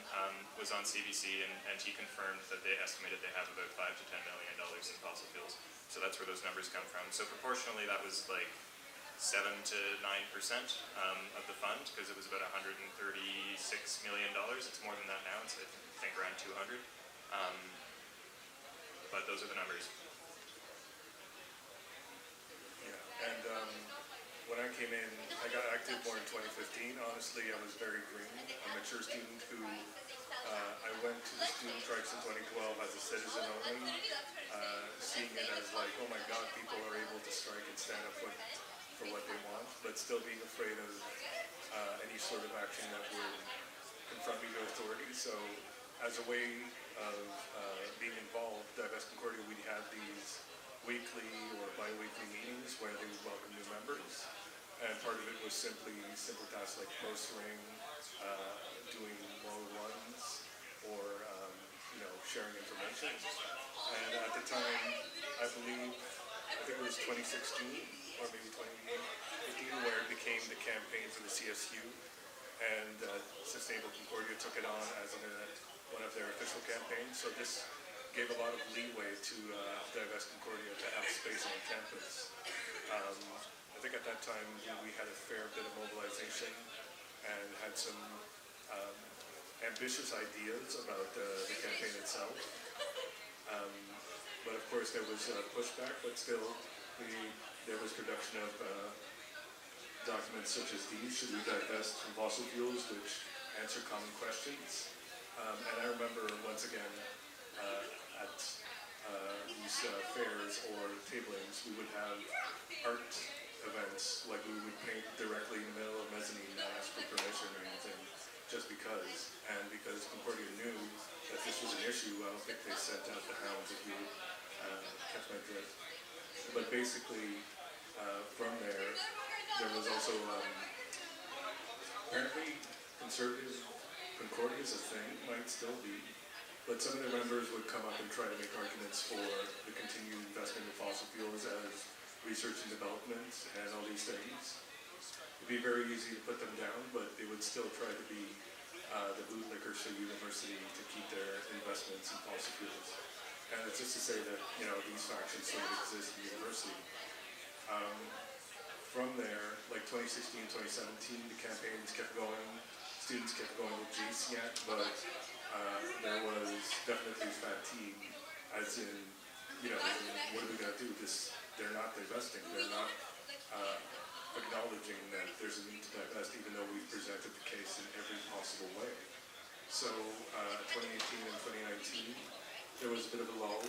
was on CBC, and he confirmed that they estimated they have about $5 to $10 million in fossil fuels. So that's where those numbers come from. So proportionally that was like 7 to 9% of the fund, because it was about $136 million. It's more than that now. It's I think around 200. But those are the numbers. Yeah, and when I came in, I got active more in 2015. Honestly, I was very green. A mature student who I went to the student strikes in 2012 as a citizen only, seeing it as like, oh my God, people are able to strike and stand up for what they want, but still being afraid of any sort of action that would confront me to authority. So as a way of being involved, Divest Concordia, we had these weekly or bi-weekly meetings where they would welcome new members. And part of it was simple tasks like postering, doing one-on-ones, or sharing information. And at the time, I believe I think it was 2016 or maybe 2015, where it became the campaign for the CSU, and Sustainable Concordia took it on as one of their official campaigns. So this gave a lot of leeway to Divest Concordia to have space on campus. I think at that time we had a fair bit of mobilization and had some ambitious ideas about the campaign itself. But of course there was pushback, but still there was production of documents such as these, should we divest from fossil fuels, which answer common questions. And I remember once again at these fairs or tablings, we would have art events, like we would paint directly in the middle of mezzanine, not ask for permission or anything, just because. And because Concordia knew that this was an issue, I don't think they sent out the hounds, if you catch my drift. But basically, from there was also apparently conservative Concordia is a thing, might still be, but some of the members would come up and try to make arguments for the continued investment in fossil fuels as research and development and all these things. It'd be very easy to put them down, but they would still try to be the bootlickers for the university to keep their investments in fossil fuels. And it's just to say that, you know, these factions sort of exist in the university. From there, like 2016, 2017, the campaigns kept going, students kept going with JCAT, but there was definitely fatigue, as in, you know, what are we going to do? They're not divesting, they're not acknowledging that there's a need to divest, even though we've presented the case in every possible way. So 2018 and 2019, there was a bit of a lull.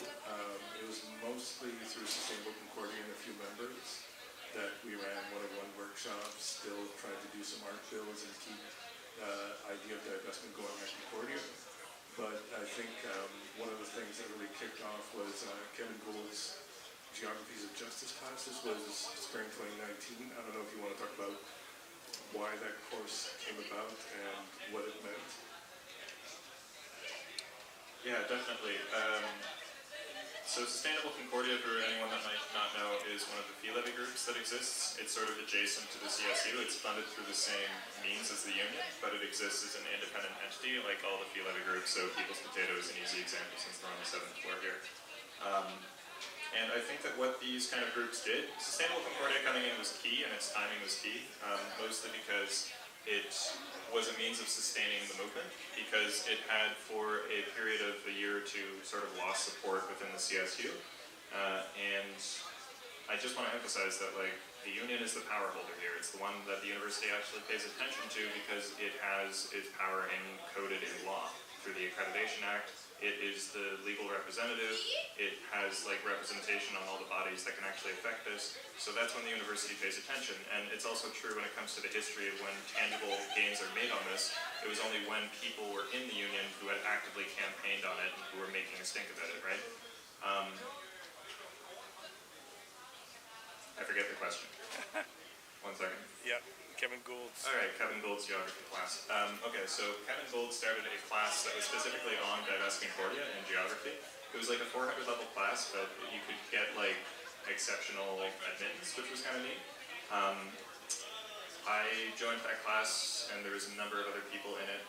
It was mostly through Sustainable Concordia and a few members that we ran one-on-one workshops, still trying to do some art bills and keep the idea of divestment going at Concordia. But I think one of the things that really kicked off was Kevin Gould's Geographies of Justice class. This was spring 2019. I don't know if you want to talk about why that course came about and what it meant. Yeah, definitely. So Sustainable Concordia, for anyone that might not know, is one of the fee levy groups that exists. It's sort of adjacent to the CSU. It's funded through the same means as the union, but it exists as an independent entity like all the fee levy groups. So People's Potato is an easy example since we're on the 7th floor here. And I think that what these kind of groups did, Sustainable Concordia coming in was key and its timing was key, mostly because it was a means of sustaining the movement, because it had for a period of a year or two sort of lost support within the CSU. And I just want to emphasize that, like, the union is the power holder here. It's the one that the university actually pays attention to because it has its power encoded in law through the Accreditation Act. It is the legal representative. It has like representation on all the bodies that can actually affect this. So that's when the university pays attention. And it's also true when it comes to the history of when tangible gains are made on this. It was only when people were in the union who had actively campaigned on it and who were making a stink about it, right? I forget the question. 1 second. Yeah, Kevin Gould's. All right, Kevin Gould's geography class. Okay, so Kevin Gould started a class that was specifically on Divest Concordia in geography. It was like a 400 level class, but you could get like exceptional like admittance, which was kind of neat. I joined that class, and there was a number of other people in it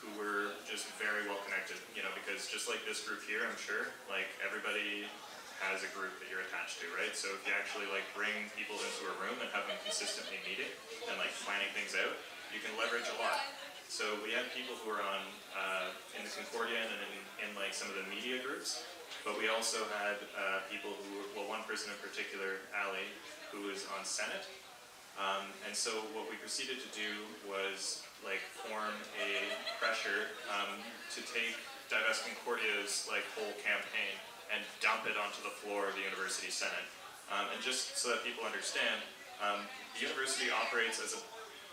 who were just very well connected. You know, because just like this group here, I'm sure, like everybody has a group that you're attached to, right? So if you actually like bring people into a room and have them consistently meeting and like planning things out, you can leverage a lot. So we had people who were on in the Concordia and in like some of the media groups, but we also had people who were, well, one person in particular, Ali, who was on Senate. And so what we proceeded to do was like form a pressure to take Divest Concordia's like whole campaign and dump it onto the floor of the University Senate. And just so that people understand, the university operates as a,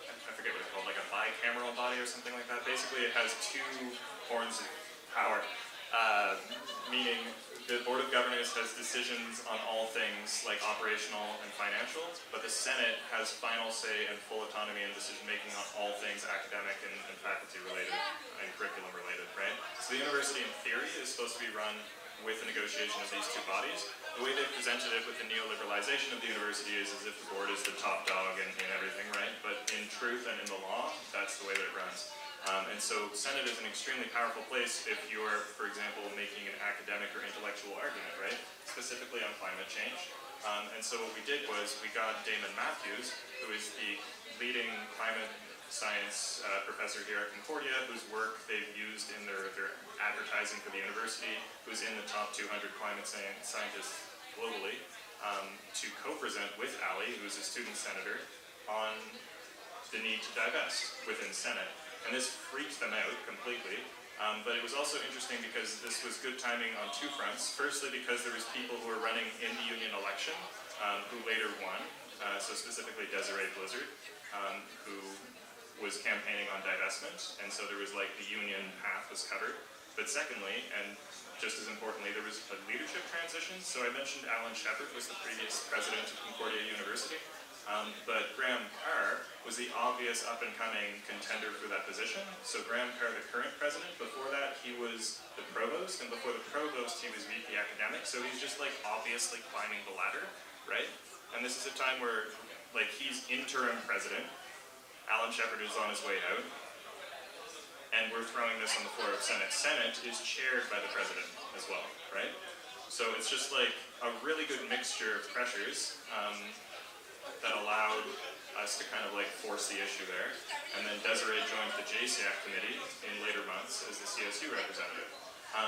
I forget what it's called, like a bicameral body or something like that. Basically, it has two horns of power, meaning the Board of Governors has decisions on all things like operational and financial, but the Senate has final say and full autonomy in decision-making on all things academic and faculty-related and curriculum-related, right? So the university, in theory, is supposed to be run with the negotiation of these two bodies. The way they presented it with the neoliberalization of the university is as if the board is the top dog in everything, right? But in truth and in the law, that's the way that it runs. And so Senate is an extremely powerful place if you're, for example, making an academic or intellectual argument, right? Specifically on climate change. And so what we did was we got Damon Matthews, who is the leading climate science professor here at Concordia, whose work they've used in their advertising for the university, who's in the top 200 climate scientists globally, to co-present with Ali, who's a student senator, on the need to divest within Senate. And this freaked them out completely. But it was also interesting because this was good timing on two fronts. Firstly, because there was people who were running in the union election who later won, so specifically Desiree Blizzard, who was campaigning on divestment, and so there was like the union path was covered. But secondly, and just as importantly, there was a leadership transition. So I mentioned Alan Shepard was the previous president of Concordia University, but Graham Carr was the obvious up-and-coming contender for that position. So Graham Carr, the current president, before that he was the provost, and before the provost he was VP academic, so he's just like obviously climbing the ladder, right? And this is a time where like he's interim president, Alan Shepard is on his way out, and we're throwing this on the floor of Senate. Senate is chaired by the president as well, right? So it's just like a really good mixture of pressures that allowed us to kind of like force the issue there. And then Desiree joined the JCAC committee in later months as the CSU representative.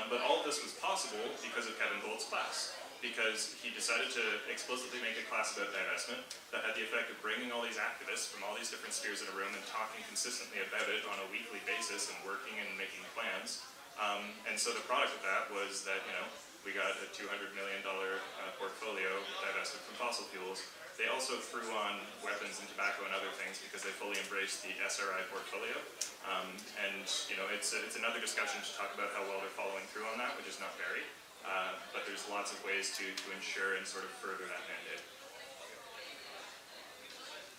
But all of this was possible because of Kevin Bolt's class, because he decided to explicitly make a class about divestment that had the effect of bringing all these activists from all these different spheres in a room and talking consistently about it on a weekly basis and working and making plans. And so the product of that was that, you know, we got a $200 million portfolio divested from fossil fuels. They also threw on weapons and tobacco and other things because they fully embraced the SRI portfolio. And, you know, it's another discussion to talk about how well they're following through on that, which is not very. But there's lots of ways to ensure and sort of further that mandate.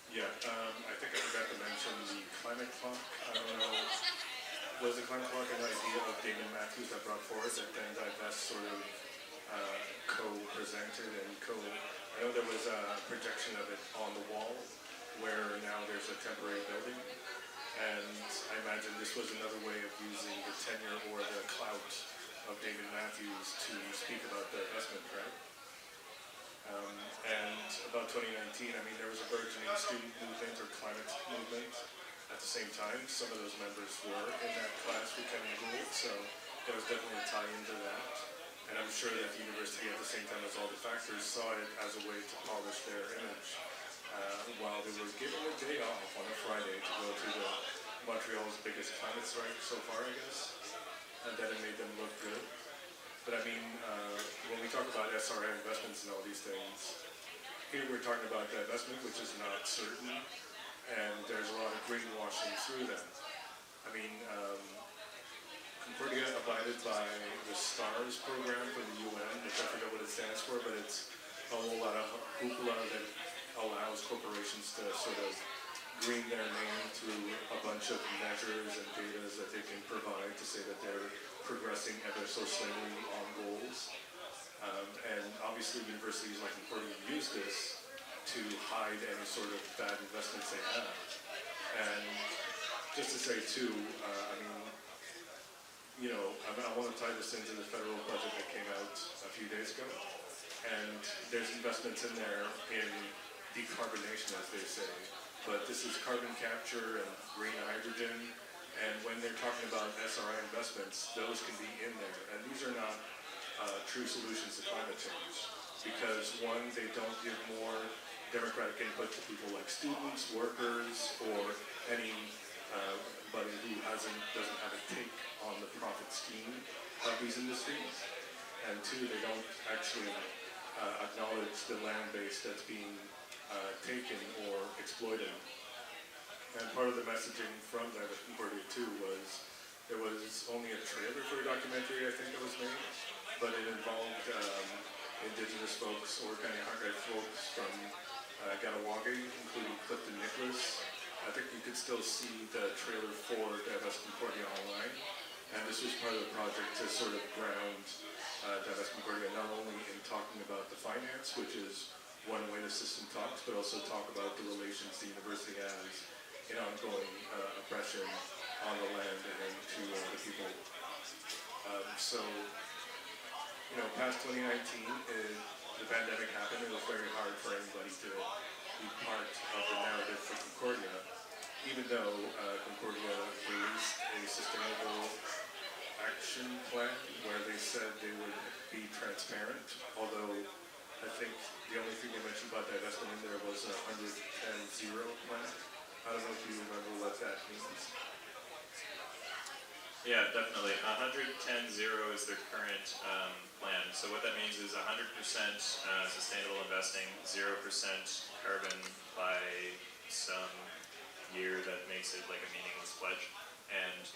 Yeah, I think I forgot to mention the climate clock. I don't know, was the climate clock an idea of Damon Matthews that brought forward that then Divest sort of co-presented and I know there was a projection of it on the wall where now there's a temporary building, and I imagine this was another way of using the tenure or the clout of David Matthews to speak about the investment, right? And about 2019, I mean, there was a burgeoning student movement or climate movement at the same time. Some of those members were in that class with Kevin Gould, so there was definitely a tie into that. And I'm sure that the university, at the same time as all the factors, saw it as a way to polish their image while they were given a day off on a Friday to go to the Montreal's biggest climate strike so far, I guess, and that it made them look good. But I mean, when we talk about SRI investments and all these things, here we're talking about divestment, which is not certain, and there's a lot of greenwashing through them. I mean, Concordia abided by the STARS program for the UN, which I forget what it stands for, but it's a whole lot of hoopla that allows corporations to sort of green their name through a bunch of measures and data that they can provide to say that they're progressing ever so slightly on goals. And obviously universities like Concordia use this to hide any sort of bad investments they have. And just to say too, I mean, you know, I want to tie this into the federal budget that came out a few days ago. And there's investments in there in decarbonation, as they say. But this is carbon capture and green hydrogen. And when they're talking about SRI investments, those can be in there. And these are not true solutions to climate change. Because one, they don't give more democratic input to people like students, workers, or anybody who doesn't have a take on the profit scheme of these industries. And two, they don't actually acknowledge the land base that's being taken or exploited. And part of the messaging from Divest Concordia too was there was only a trailer for a documentary, I think, that was made, but it involved Indigenous folks or Kanien'kehá:ka folks from Ganawagi, including Clifton Nicolas. I think you could still see the trailer for Divest Concordia online, and this was part of the project to sort of ground Divest Concordia not only in talking about the finance, which is one way the system talks, but also talk about the relations the university has in ongoing oppression on the land and to the people. So, past 2019, the pandemic happened. It was very hard for anybody to be part of the narrative for Concordia, even though Concordia released a sustainable action plan where they said they would be transparent, although I think the only thing they mentioned about divestment in there was a 110-0 plan. I don't know if you remember what that means. Yeah, definitely. 110-0 is their current plan. So what that means is 100% sustainable investing, 0% carbon by some year that makes it like a meaningless pledge, and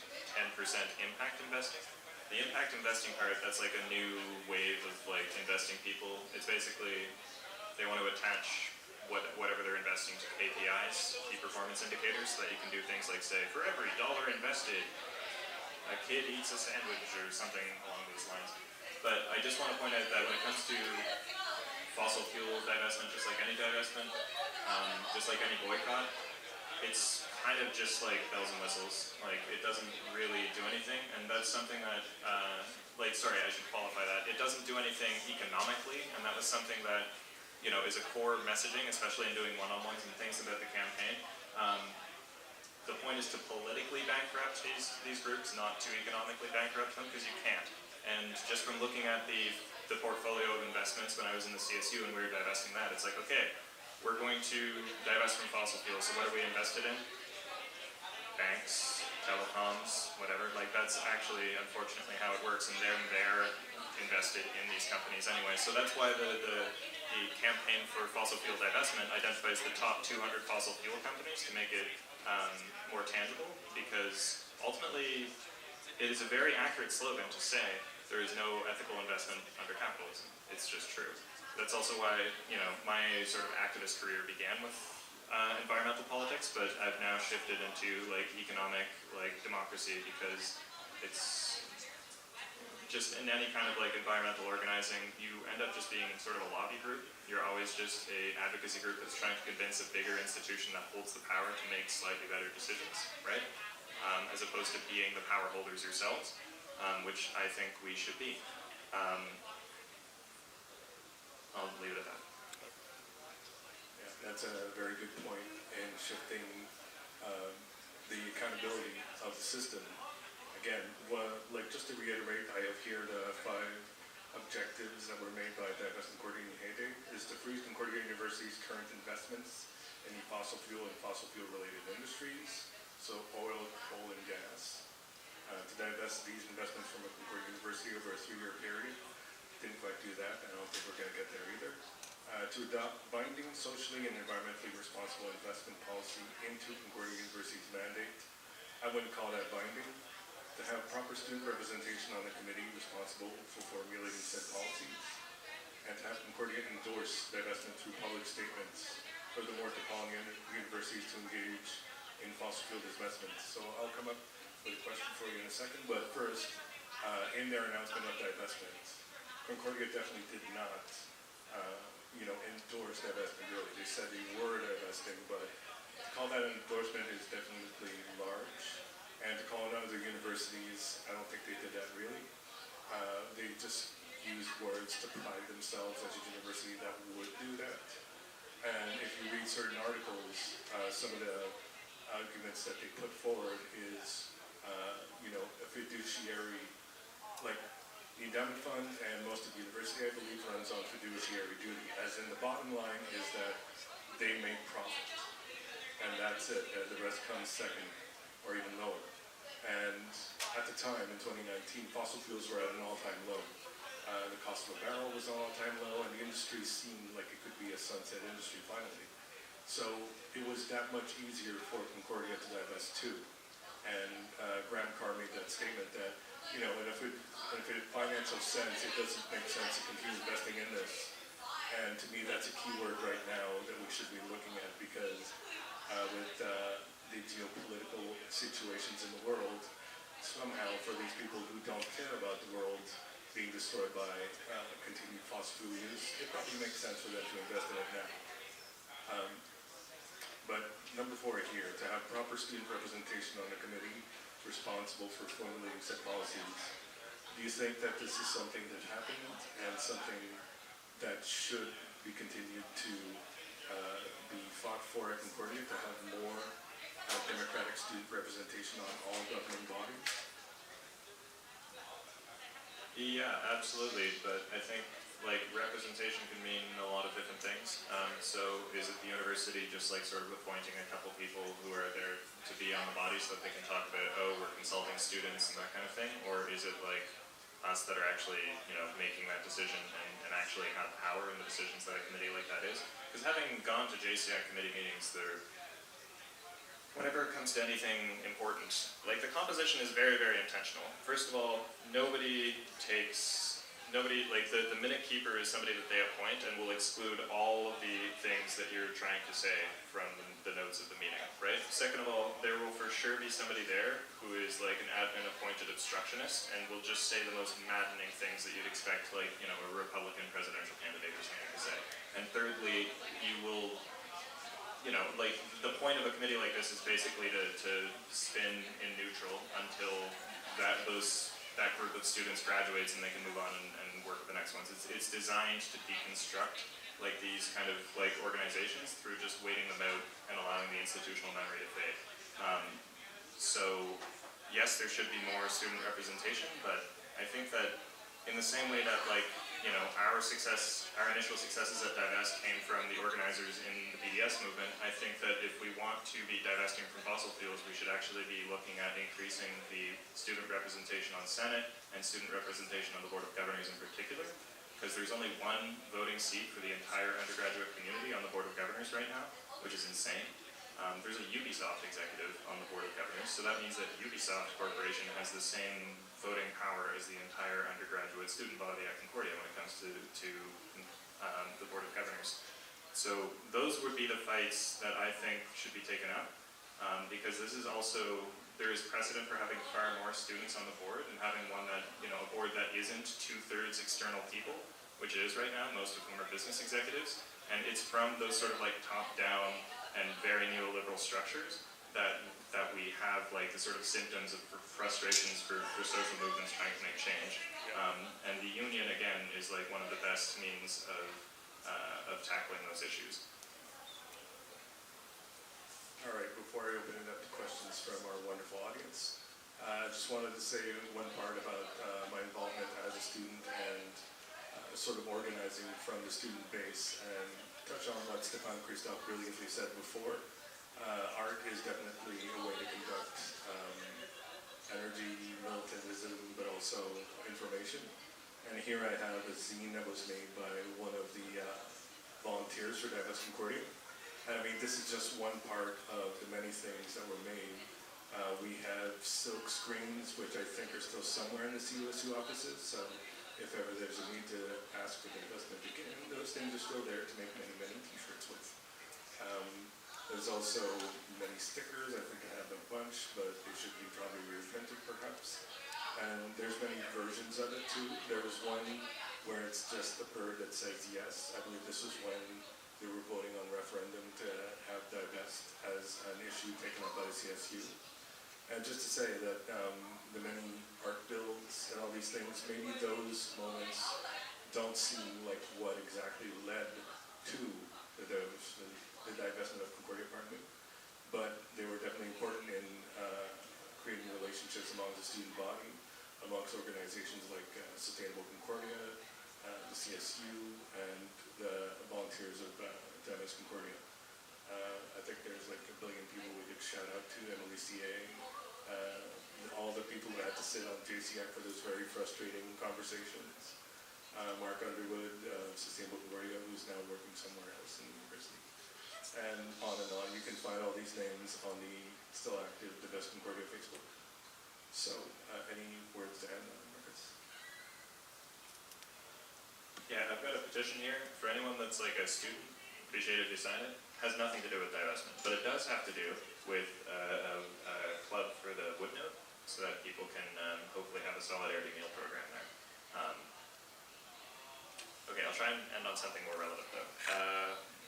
10% impact investing. The impact investing part, that's like a new wave of like investing people. It's basically, they want to attach whatever they're investing to KPIs, key performance indicators, so that you can do things like say, for every dollar invested, a kid eats a sandwich or something along those lines. But I just want to point out that when it comes to fossil fuel divestment, just like any divestment, just like any boycott, it's kind of just like bells and whistles. Like, it doesn't really do anything, and that's something that, I should qualify that. It doesn't do anything economically, and that was something that, is a core messaging, especially in doing one-on-ones and things about the campaign. The point is to politically bankrupt these groups, not to economically bankrupt them, because you can't. And just from looking at the portfolio of investments when I was in the CSU and we were divesting that, it's like, okay, we're going to divest from fossil fuels, so what are we invested in? Banks, telecoms, whatever. Like, that's actually, unfortunately, how it works, and they're invested in these companies anyway. So that's why the campaign for fossil fuel divestment identifies the top 200 fossil fuel companies to make it more tangible, because ultimately it is a very accurate slogan to say there is no ethical investment under capitalism. It's just true. That's also why, my sort of activist career began with environmental politics, but I've now shifted into like economic, like democracy, because it's just in any kind of like environmental organizing, you end up just being sort of a lobby group. You're always just a advocacy group that's trying to convince a bigger institution that holds the power to make slightly better decisions, right? As opposed to being the power holders yourselves, which I think we should be. I'll leave it at that. Yeah, that's a very good point in shifting the accountability of the system. Again, just to reiterate, I have here the 5 objectives that were made by Divest Concordia in heyday, is to freeze Concordia University's current investments in the fossil fuel and fossil fuel related industries, so oil, coal, and gas. To divest these investments from Concordia University over a 3-year period. Didn't quite do that, and I don't think we're going to get there either. To adopt binding socially and environmentally responsible investment policy into Concordia University's mandate. I wouldn't call that binding. To have proper student representation on the committee responsible for formulating said policies, and to have Concordia endorse divestment through public statements. Furthermore, to call on universities to engage in fossil fuel divestments. So I'll come up with a question for you in a second, but first, in their announcement of divestment, Concordia definitely did not, endorse divestment really. They said they were divesting, but to call that an endorsement is definitely large. And to call on other universities, I don't think they did that really. They just used words to pride themselves as a university that would do that. And if you read certain articles, some of the arguments that they put forward is, a fiduciary, like the endowment fund and most of the university, I believe, runs on fiduciary duty. As in, the bottom line is that they make profit. And that's it. The rest comes second or even lower. And at the time, in 2019, fossil fuels were at an all-time low. The cost of a barrel was an all-time low, and the industry seemed like it could be a sunset industry finally. So it was that much easier for Concordia to divest too. And Graham Carr made that statement that, and if it financial sense, it doesn't make sense to continue investing in this. And to me, that's a key word right now that we should be looking at, because with the geopolitical situations in the world, somehow for these people who don't care about the world, being destroyed by continued fossil fuel use, it probably makes sense for them to invest in it now. But number 4 here, to have proper student representation on the committee responsible for formulating said policies. Do you think that this is something that happened and something that should be continued to be fought for at Concordia, to have more democratic student representation on all governing bodies? Yeah, absolutely, but I think like representation can mean a lot of different things. So is it the university just like sort of appointing a couple people who are there to be on the body so that they can talk about, oh, we're consulting students and that kind of thing? Or is it like us that are actually, you know, making that decision and actually have power in the decisions that a committee like that is? Because having gone to JCAC committee meetings, whenever it comes to anything important, like the composition is very, very intentional. First of all, like the minute keeper is somebody that they appoint and will exclude all of the things that you're trying to say from the notes of the meeting, right? Second of all, there will for sure be somebody there who is like an admin appointed obstructionist and will just say the most maddening things that you'd expect like, you know, a Republican presidential candidate or something to say. And thirdly, you will, you know, like the point of a committee like this is basically to spin in neutral until that group of students graduates and they can move on and work with the next ones. It's designed to deconstruct like these kind of like organizations through just waiting them out and allowing the institutional memory to fade. So yes, there should be more student representation, but I think that in the same way that like, you know, our initial successes at Divest came from the organizers in the BDS movement, I think that if we want to be divesting from fossil fuels, we should actually be looking at increasing the student representation on Senate and student representation on the Board of Governors in particular, because there's only one voting seat for the entire undergraduate community on the Board of Governors right now, which is insane. There's a Ubisoft executive on the Board of Governors, so that means that Ubisoft Corporation has the same voting power as the entire undergraduate student body at Concordia when it comes to the Board of Governors. So those would be the fights that I think should be taken up, because this is also, there is precedent for having far more students on the board and having one that, you know, a board that isn't 2/3 external people, which it is right now, most of whom are business executives, and it's from those sort of like top-down and very neoliberal structures that we have like the sort of symptoms of frustrations for social movements trying to make change. And the union, again, is like one of the best means of tackling those issues. All right, before I open it up to questions from our wonderful audience, I just wanted to say one part about my involvement as a student and sort of organizing from the student base, and touch on what Stefan Christoff brilliantly said before. Art is definitely a way to conduct energy, militantism, but also information. And here I have a zine that was made by one of the volunteers for Divest Concordia. And I mean, this is just one part of the many things that were made. We have silk screens, which I think are still somewhere in the CUSU offices. So if ever there's a need to ask for the investment again, those things are still there to make many, many t-shirts with. There's also many stickers. I think I have a bunch, but they should be probably reprinted perhaps. And there's many versions of it too. There was one where it's just the bird that says yes. I believe this was when they were voting on referendum to have Divest as an issue taken up by the CSU. And just to say that the many art builds and all these things, maybe those moments don't seem like what exactly led to the divestment of Concordia Apartment, but they were definitely important in creating relationships among the student body, amongst organizations like Sustainable Concordia, the CSU, and the volunteers of Divest Concordia. I think there's like a billion people we could shout out to, Emily CA, all the people that had to sit on JCAC for those very frustrating conversations. Mark Underwood, Sustainable Concordia, who's now working somewhere else in the university. And on. You can find all these names on the still active Divest Concordia Facebook. So, any words to add, Marcus? Yeah, I've got a petition here for anyone that's like a student. Appreciate it if you sign it. Has nothing to do with divestment, but it does have to do with a club for the Woodnote, so that people can hopefully have a solidarity meal program there. Okay, I'll try and end on something more relevant though.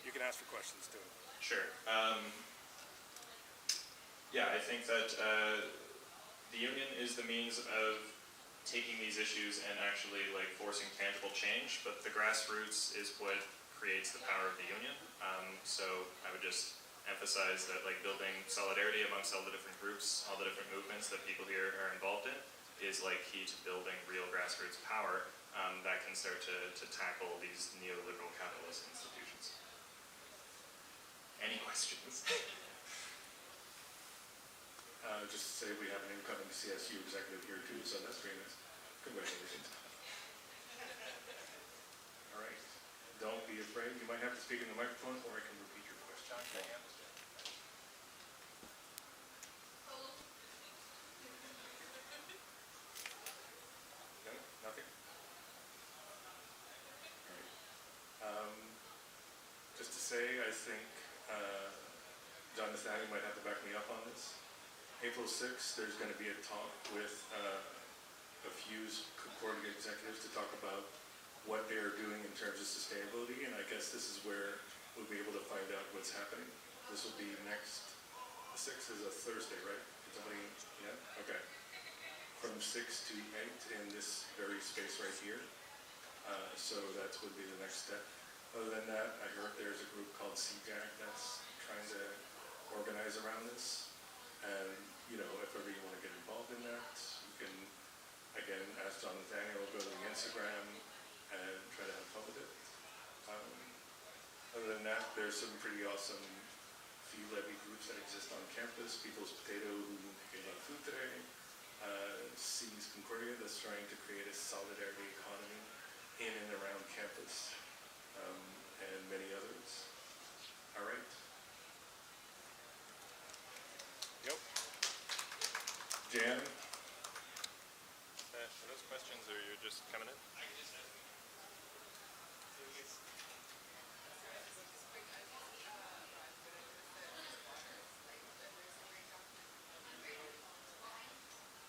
You can ask for questions too. Sure. Yeah, I think that the union is the means of taking these issues and actually like forcing tangible change, but the grassroots is what creates the power of the union. So I would just emphasize that like building solidarity amongst all the different groups, all the different movements that people here are involved in is like key to building real grassroots power that can start to tackle these neoliberal capitalist institutions. Any questions? Just to say we have an incoming CSU executive here too, so that's very nice. Congratulations. All right. Don't be afraid. You might have to speak in the microphone or I can repeat your question. No? Nothing? All right. Just to say, I think John Nathaniel might have to back me up on this. April 6th, there's going to be a talk with a few Concordia executives to talk about what they are doing in terms of sustainability, and I guess this is where we'll be able to find out what's happening. This will be next, the 6th is a Thursday, right? Is somebody, yeah? Okay. From 6 to 8 in this very space right here. So that would be the next step. Other than that, I heard there's a group called CJAG that's trying to organize around this. And, you know, if ever you want to get involved in that, you can, again, ask John Nathaniel, go to the Instagram and try to have fun with it. Other than that, there's some pretty awesome fee levy groups that exist on campus. People's Potato, who gave out food today. Seas Concordia, that's trying to create a solidarity economy in and around campus. And many others. All right. Yep. Jan? Are those questions or you're just coming in?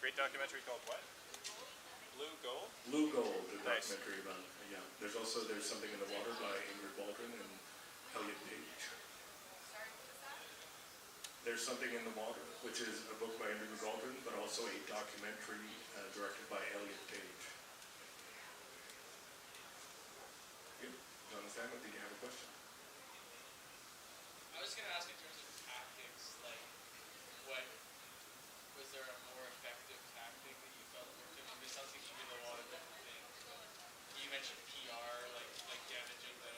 Great documentary called what? Blue Gold? Blue Gold, the Nice. documentary about, yeah. There's Something in the Water by Ingrid Baldwin and Elliot Page. There's Something in the Water, which is a book by Ingrid Baldwin, but also a documentary directed by Elliot Page. Good. Jonathan, did you have a question? I was going to ask in terms of tactics, like, was there a more effective tactic that you felt worked? I mean, this sounds like you did a lot of different things. But you mentioned PR, like damaging the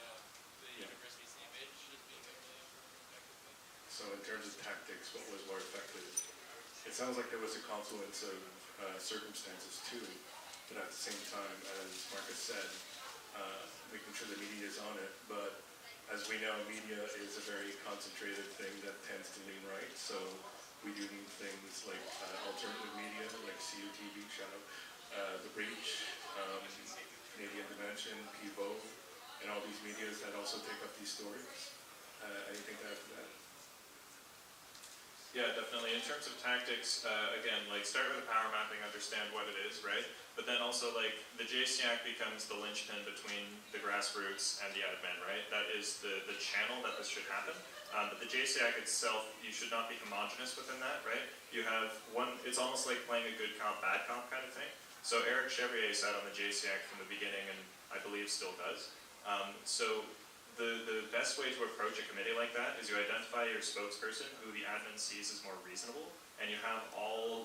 university's image as being a really important effective thing. So in terms of tactics, what was more effective? It sounds like there was a confluence of circumstances too, but at the same time, as Marcus said, making sure the media is on it. But as we know, media is a very concentrated thing that tends to lean right. So we do need things like alternative media, like CUTV, shout out, The Breach, Canadian Dimension, Pivot, and all these medias that also take up these stories. Anything to add to that? Yeah, definitely. In terms of tactics, again, like start with the power mapping, understand what it is, right? But then also like the JCAC becomes the linchpin between the grassroots and the admin, right? That is the channel that this should happen. But the JCAC itself, you should not be homogenous within that, right? You have one, it's almost like playing a good comp, bad comp kind of thing. So Eric Chevalier sat on the JCAC from the beginning and I believe still does. So the best way to approach a committee like that is you identify your spokesperson who the admin sees as more reasonable, and you have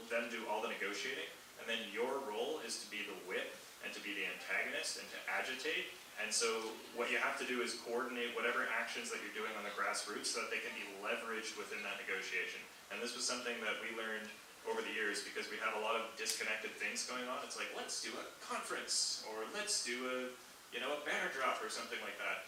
them do all the negotiating, and then your role is to be the whip and to be the antagonist and to agitate. And so what you have to do is coordinate whatever actions that you're doing on the grassroots so that they can be leveraged within that negotiation. And this was something that we learned over the years because we have a lot of disconnected things going on. It's like, let's do a conference, or let's do a banner drop or something like that,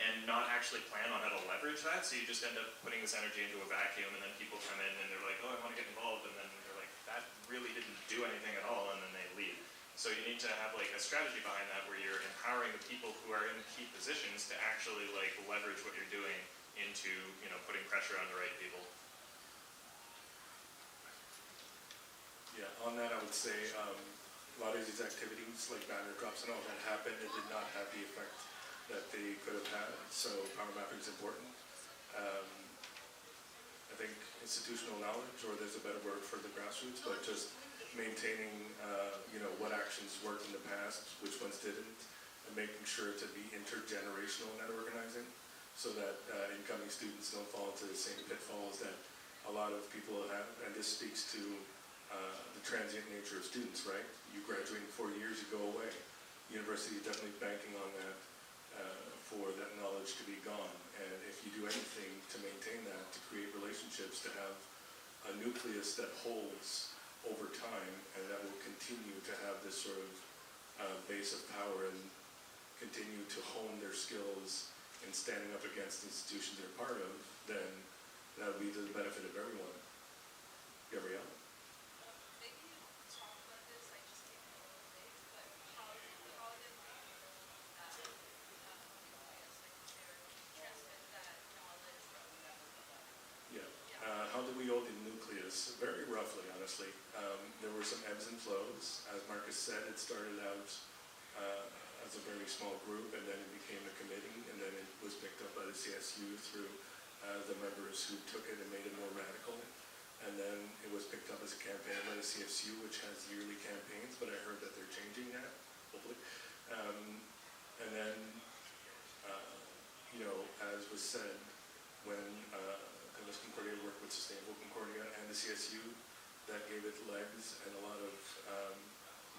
and not actually plan on how to leverage that. So you just end up putting this energy into a vacuum, and then people come in and they're like, oh, I want to get involved, and then they're like, that really didn't do anything at all, and then they leave. So you need to have like a strategy behind that where you're empowering the people who are in key positions to actually like leverage what you're doing into, putting pressure on the right people. Yeah, on that I would say a lot of these activities, like banner drops and all that happened, it did not have the effect that they could have had. So power mapping is important. I think institutional knowledge, or there's a better word for the grassroots, but just maintaining, what actions worked in the past, which ones didn't, and making sure to be intergenerational in that organizing, so that incoming students don't fall into the same pitfalls that a lot of people have. And this speaks to the transient nature of students, right? You graduate in 4 years, you go away. University is definitely banking on that for that knowledge to be gone. And if you do anything to maintain that, to create relationships, to have a nucleus that holds over time and that will continue to have this sort of base of power and continue to hone their skills in standing up against institutions they're part of, then that would be to the benefit of everyone. Gabrielle? Maybe you talk about this, I just came in a little late, but how did we, I guess, like, transmit that knowledge from Yeah. How do we hold the nucleus? Very roughly, honestly. There were some ebbs and flows. As Marcus said, it started out as a very small group, and then it became a committee, and then it was picked up by the CSU through the members who took it and made it more radical. And then it was picked up as a campaign by the CSU, which has yearly campaigns, but I heard that they're changing that, hopefully. And then, as was said, when Divest Concordia worked with Sustainable Concordia and the CSU, that gave it legs and a lot of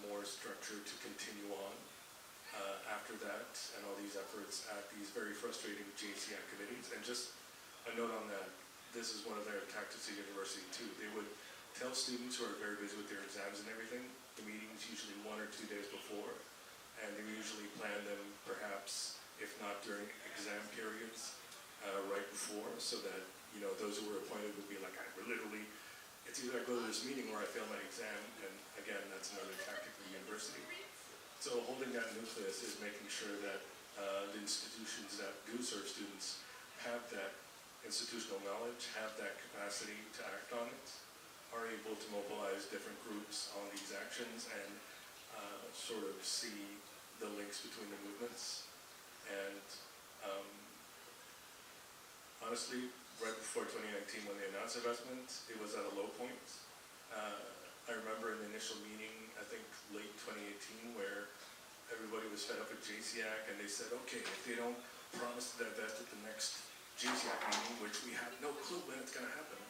more structure to continue on after that, and all these efforts at these very frustrating JCI committees. And just a note on that, this is one of their tactics at university too. They would tell students who are very busy with their exams and everything, the meetings usually 1 or 2 days before, and they usually plan them perhaps, if not during exam periods, right before, so that, those who were appointed would be like, it's either I go to this meeting or I fail my exam, and again, that's another tactic of the university. So holding that nucleus is making sure that the institutions that do serve students have that institutional knowledge, have that capacity to act on it, are able to mobilize different groups on these actions, and sort of see the links between the movements. And honestly, right before 2019, when they announced investment, it was at a low point. I remember in the initial meeting, I think late 2018, where everybody was fed up with JCAC, and they said, okay, if they don't promise to divest at the next JCAC meeting, which we have no clue when it's going to happen,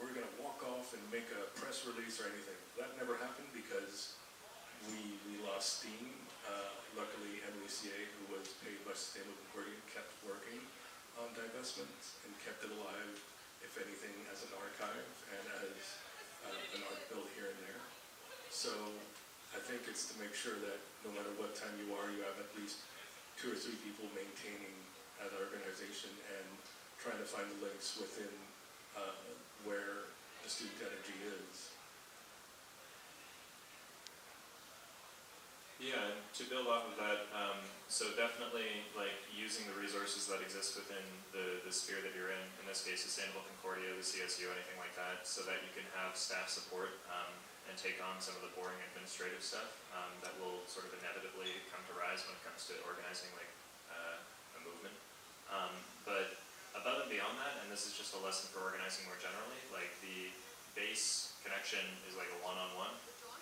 we're going to walk off and make a press release or anything. That never happened because we lost steam. Luckily, Emily CA, who was paid by Sustainable Concordia, kept working on divestment and kept it alive, if anything, as an archive and as an art build here and there. So I think it's to make sure that no matter what time you are, you have at least 2 or 3 people maintaining that organization and trying to find the links within where the student energy is. Yeah, and to build off of that, so definitely like using the resources that exist within the sphere that you're in this case, Sustainable Concordia, the CSU, anything like that, so that you can have staff support and take on some of the boring administrative stuff that will sort of inevitably come to rise when it comes to organizing like a movement. But above and beyond that, and this is just a lesson for organizing more generally, like the base connection is like a one-on-one,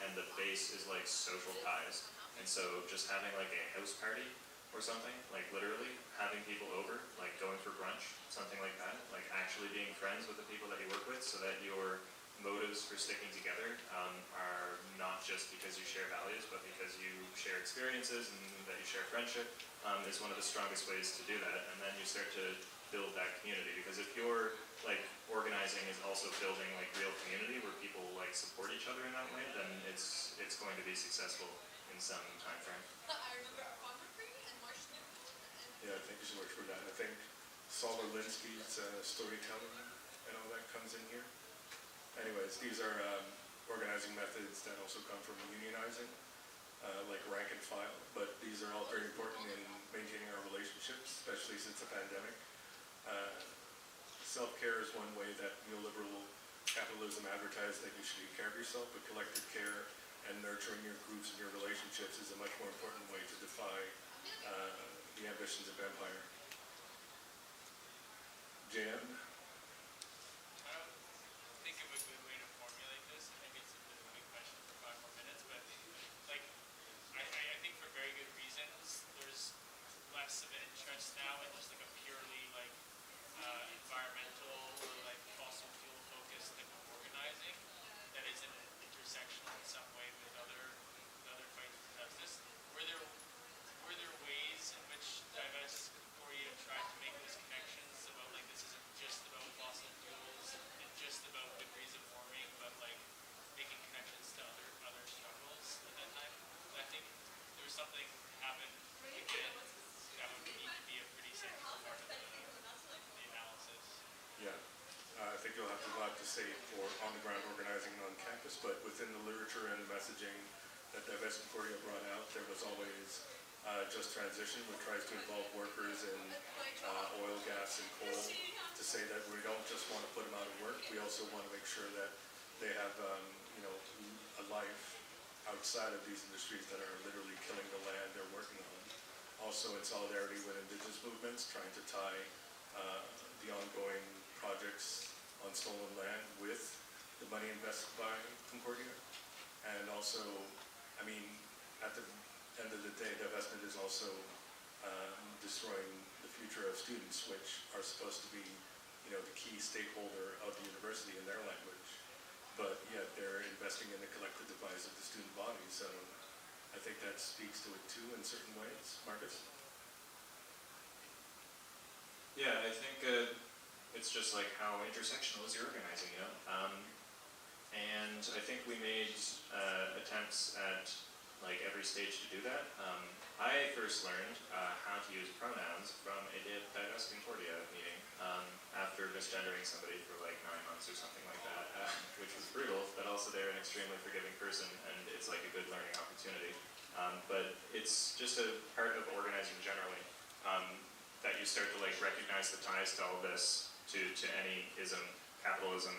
and the base is like social ties. And so just having like a house party or something, like literally having people over, like going for brunch, something like that, like actually being friends with the people that you work with, so that your motives for sticking together are not just because you share values, but because you share experiences and that you share friendship, is one of the strongest ways to do that. And then you start to build that community, because if you're like organizing is also building like real community where people like support each other in that way, then it's going to be successful in some time frame. I remember our conference and March Newman. Yeah, thank you so much for that. I think Saul Linsky's storytelling and all that comes in here. Anyways, these are organizing methods that also come from unionizing, like rank and file, but these are all very important in maintaining our relationships, especially since the pandemic. Self-care is one way that neoliberal capitalism advertised that you should take care of yourself, but collective care and nurturing your groups and your relationships is a much more important way to defy the ambitions of empire. Jan? I don't think of a good way to formulate this, and maybe it's a bit of a big question for 5 more minutes, but like, I think for very good reasons, there's less of an interest now in just like a purely like environmental or like fossil fuel focused type of organizing that isn't intersectional in some way with other fights for justice. Were there ways in which Divest Concordia tried to make those connections about like this isn't just about fossil fuels and just about degrees of warming, but like making connections to other struggles at that time? I think there was something happened again that would need to be a pretty central part of the analysis. Yeah, I think you'll have a lot to say for on-the-ground organizing on campus, but within the literature and the messaging that Divest Concordia brought out, there was always just transition, which tries to involve workers in oil, gas, and coal, to say that we don't just want to put them out of work, we also want to make sure that they have, a life outside of these industries that are literally killing the land they're working on. Also in solidarity with indigenous movements, trying to tie the ongoing projects on stolen land with the money invested by Concordia. And also, I mean, at the end of the day, divestment is also destroying the future of students, which are supposed to be, the key stakeholder of the university in their language. But yet they're investing in the collective demise of the student body. So I think that speaks to it too in certain ways. Marcus? Yeah, I think it's just like how intersectional is your organizing, and I think we made attempts at like every stage to do that. I first learned how to use pronouns from a Divest Concordia meeting after misgendering somebody for like 9 months or something like that, which was brutal, but also they're an extremely forgiving person, and it's like a good learning opportunity. But it's just a part of organizing generally, that you start to like recognize the ties to all this, to any ism, capitalism,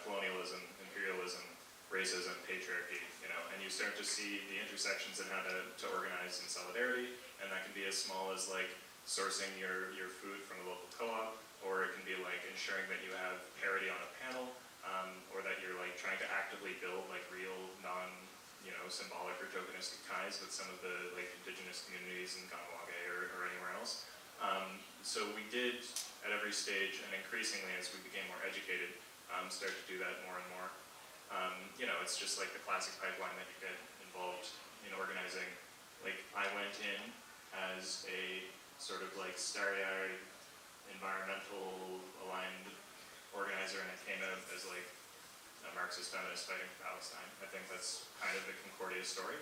colonialism, imperialism, racism, patriarchy, and you start to see the intersections in how to organize in solidarity, and that can be as small as like sourcing your food from a local co-op, or it can be like ensuring that you have parity on a panel, or that you're like trying to actively build like real symbolic or tokenistic ties with some of the like indigenous communities in Ganawage or anywhere else. So we did at every stage, and increasingly as we became more educated, start to do that more and more. It's just like the classic pipeline that you get involved in organizing. Like I went in as a sort of like starry-eyed environmental aligned organizer, and I came out as like a Marxist feminist fighting for Palestine. I think that's kind of the Concordia story.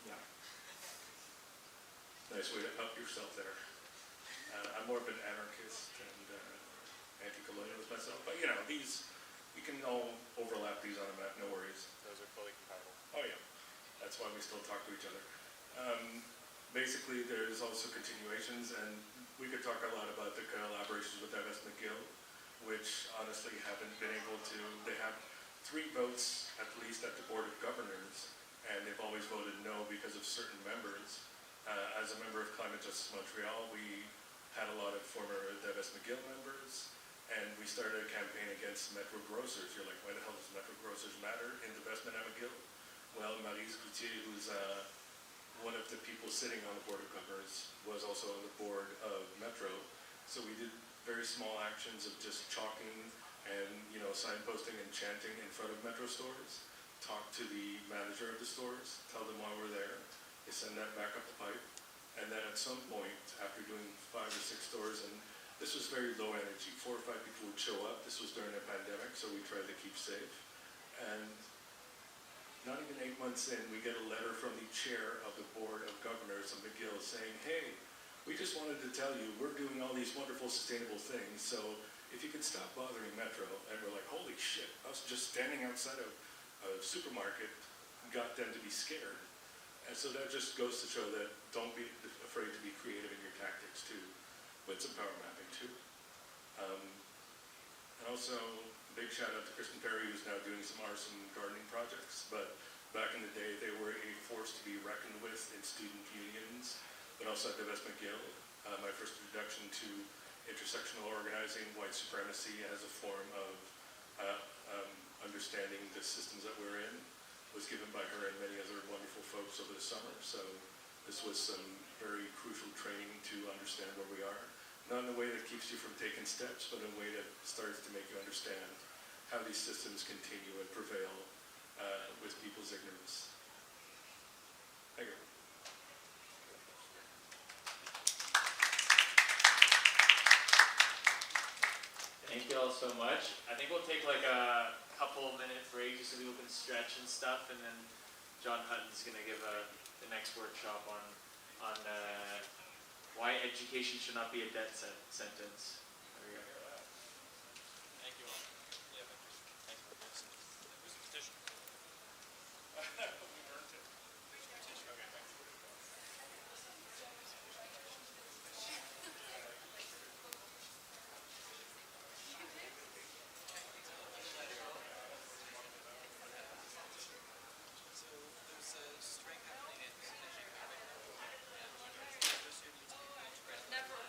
Yeah. Nice way to up yourself there. I'm more of an anarchist and anti-colonialist myself, but we can all overlap these on a map, no worries. Those are fully compatible. Oh yeah, that's why we still talk to each other. Basically, there's also continuations, and we could talk a lot about the collaborations with Divest McGill, which honestly haven't been able to. They have 3 votes, at least at the Board of Governors, and they've always voted no because of certain members. As a member of Climate Justice Montreal, we had a lot of former Divest McGill members, and we started a campaign against Metro Grocers. You're like, why the hell does Metro Grocers matter in divestment at McGill? Well, Maryse Cloutier, who's one of the people sitting on the Board of Governors, was also on the board of Metro. So we did very small actions of just chalking and signposting and chanting in front of Metro stores. Talk to the manager of the stores, tell them why we're there. They send that back up the pipe. And then at some point, after doing 5 or 6 stores, and this was very low energy, 4 or 5 people would show up. This was during a pandemic, so we tried to keep safe. And not even 8 months in, we get a letter from the chair of the Board of Governors of McGill saying, hey, we just wanted to tell you we're doing all these wonderful sustainable things, so if you could stop bothering Metro. And we're like, holy shit, us just standing outside of a supermarket got them to be scared. And so that just goes to show that don't be afraid to be creative in your tactics too, with some power mapping too. And also, big shout out to Kristen Perry, who's now doing some arson gardening projects. But back in the day, they were a force to be reckoned with in student unions, but also at Divest McGill. My first introduction to intersectional organizing, white supremacy as a form of understanding the systems that we're in, was given by her and many other wonderful folks over the summer. So this was some very crucial training to understand where we are. Not in a way that keeps you from taking steps, but in a way that starts to make you understand how these systems continue and prevail with people's ignorance. Thank you. Thank you all so much. I think we'll take like a couple minute break just so people can stretch and stuff, and then John Hutton's going to give the next workshop on why education should not be a death sentence. There we go. Thank you all. Yeah, thanks for this. Who's the petition? We burnt it. Petition. Okay, thanks. So there's a strike happening at Quebec. Never.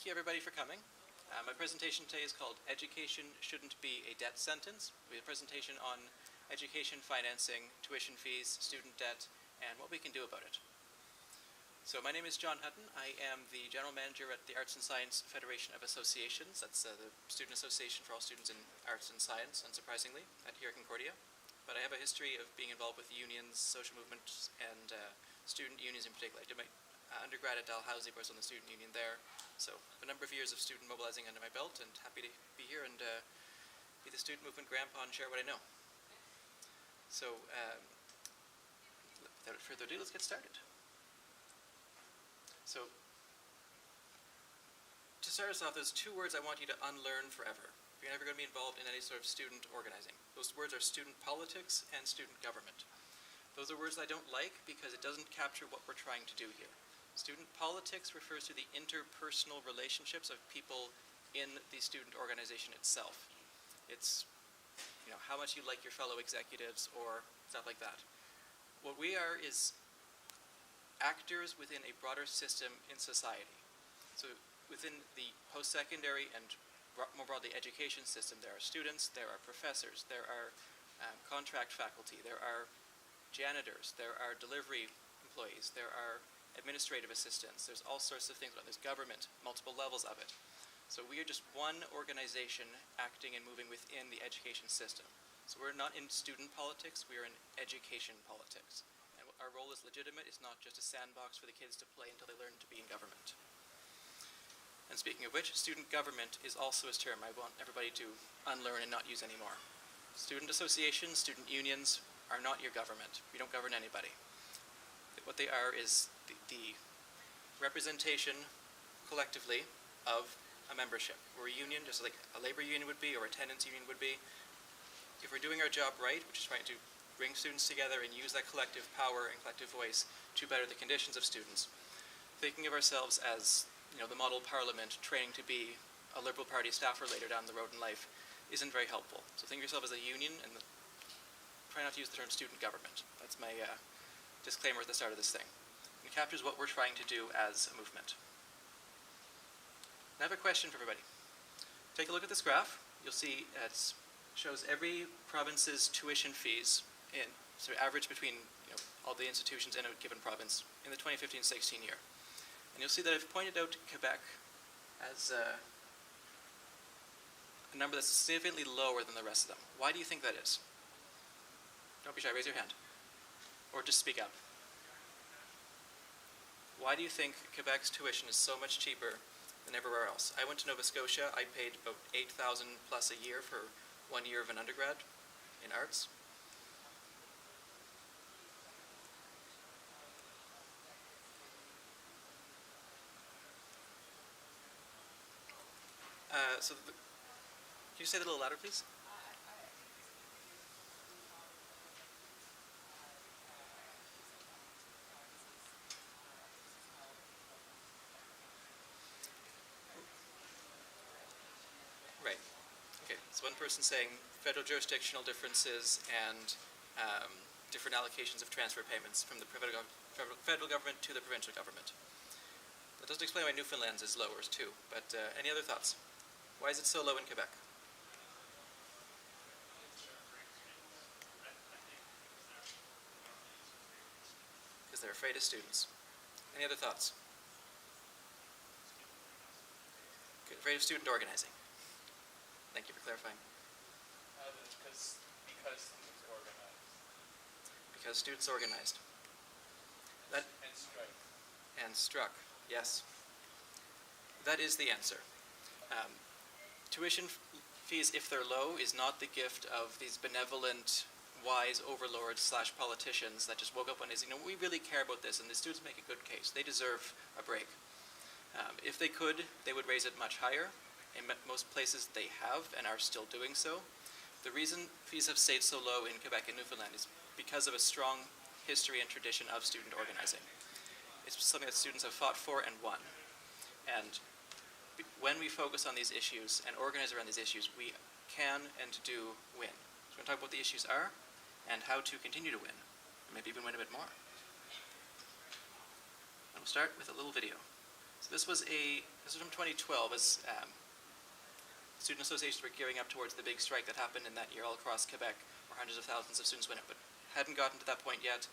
thank you everybody for coming. My presentation today is called Education Shouldn't Be a Debt Sentence. It'll be a presentation on education financing, tuition fees, student debt, and what we can do about it. So my name is John Hutton. I am the General Manager at the Arts and Science Federation of Associations. That's the student association for all students in arts and science, unsurprisingly, here at Concordia. But I have a history of being involved with unions, social movements, and student unions in particular. I did my undergrad at Dalhousie, where I was on the student union there. So a number of years of student mobilizing under my belt, and happy to be here and be the student movement grandpa and share what I know. So without further ado, let's get started. So to start us off, there's two words I want you to unlearn forever. You're never going to be involved in any sort of student organizing. Those words are student politics and student government. Those are words I don't like because it doesn't capture what we're trying to do here. Student politics refers to the interpersonal relationships of people in the student organization itself. It's, how much you like your fellow executives or stuff like that. What we are is actors within a broader system in society. So within the post-secondary and more broadly education system, there are students, there are professors, there are contract faculty, there are janitors, there are delivery employees, there are administrative assistants, there's all sorts of things. There's government, multiple levels of it. So we are just one organization acting and moving within the education system. So we're not in student politics, we are in education politics. And our role is legitimate. It's not just a sandbox for the kids to play until they learn to be in government. And speaking of which, student government is also a term I want everybody to unlearn and not use anymore. Student associations, student unions are not your government. We don't govern anybody. What they are is the representation collectively of a membership. We're a union, just like a labor union would be or a tenants union would be. If we're doing our job right, which is trying to bring students together and use that collective power and collective voice to better the conditions of students, thinking of ourselves as the model parliament training to be a Liberal Party staffer later down the road in life isn't very helpful. So think of yourself as a union and try not to use the term student government. That's my disclaimer at the start of this thing. It captures what we're trying to do as a movement. I have a question for everybody. Take a look at this graph. You'll see it shows every province's tuition fees in average between all the institutions in a given province in the 2015-16 year. And you'll see that I've pointed out Quebec as a number that's significantly lower than the rest of them. Why do you think that is? Don't be shy, raise your hand. Or just speak up. Why do you think Quebec's tuition is so much cheaper than everywhere else? I went to Nova Scotia. I paid about $8,000 plus a year for 1 year of an undergrad in arts. Can you say that a little louder, please? Right. Okay. So one person saying federal jurisdictional differences and different allocations of transfer payments from the federal government to the provincial government. That doesn't explain why Newfoundland's is lower too. But any other thoughts? Why is it so low in Quebec? Because they're afraid of students. Any other thoughts? Good. Afraid of student organizing. Thank you for clarifying. Because students organized. Because students organized. And strike. And struck, yes. That is the answer. Tuition fees, if they're low, is not the gift of these benevolent, wise overlords / politicians that just woke up one day and said, we really care about this, and the students make a good case. They deserve a break. If they could, they would raise it much higher. In most places they have and are still doing so. The reason fees have stayed so low in Quebec and Newfoundland is because of a strong history and tradition of student organizing. It's something that students have fought for and won. And when we focus on these issues and organize around these issues, we can and do win. So we're going to talk about what the issues are and how to continue to win, and maybe even win a bit more. And we'll start with a little video. So this was from 2012 as student associations were gearing up towards the big strike that happened in that year all across Quebec, where hundreds of thousands of students went out, but hadn't gotten to that point yet.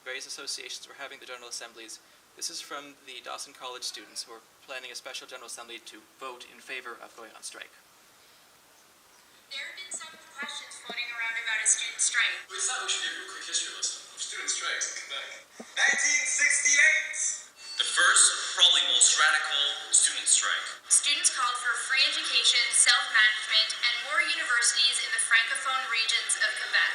Various associations were having the General Assemblies. This is from the Dawson College students who are planning a special General Assembly to vote in favor of going on strike. There have been some questions floating around about a student strike. We thought we should give you a quick history lesson of student strikes in Quebec. 1968! The first, probably most radical, student strike. Students called for free education, self-management, and more universities in the francophone regions of Quebec.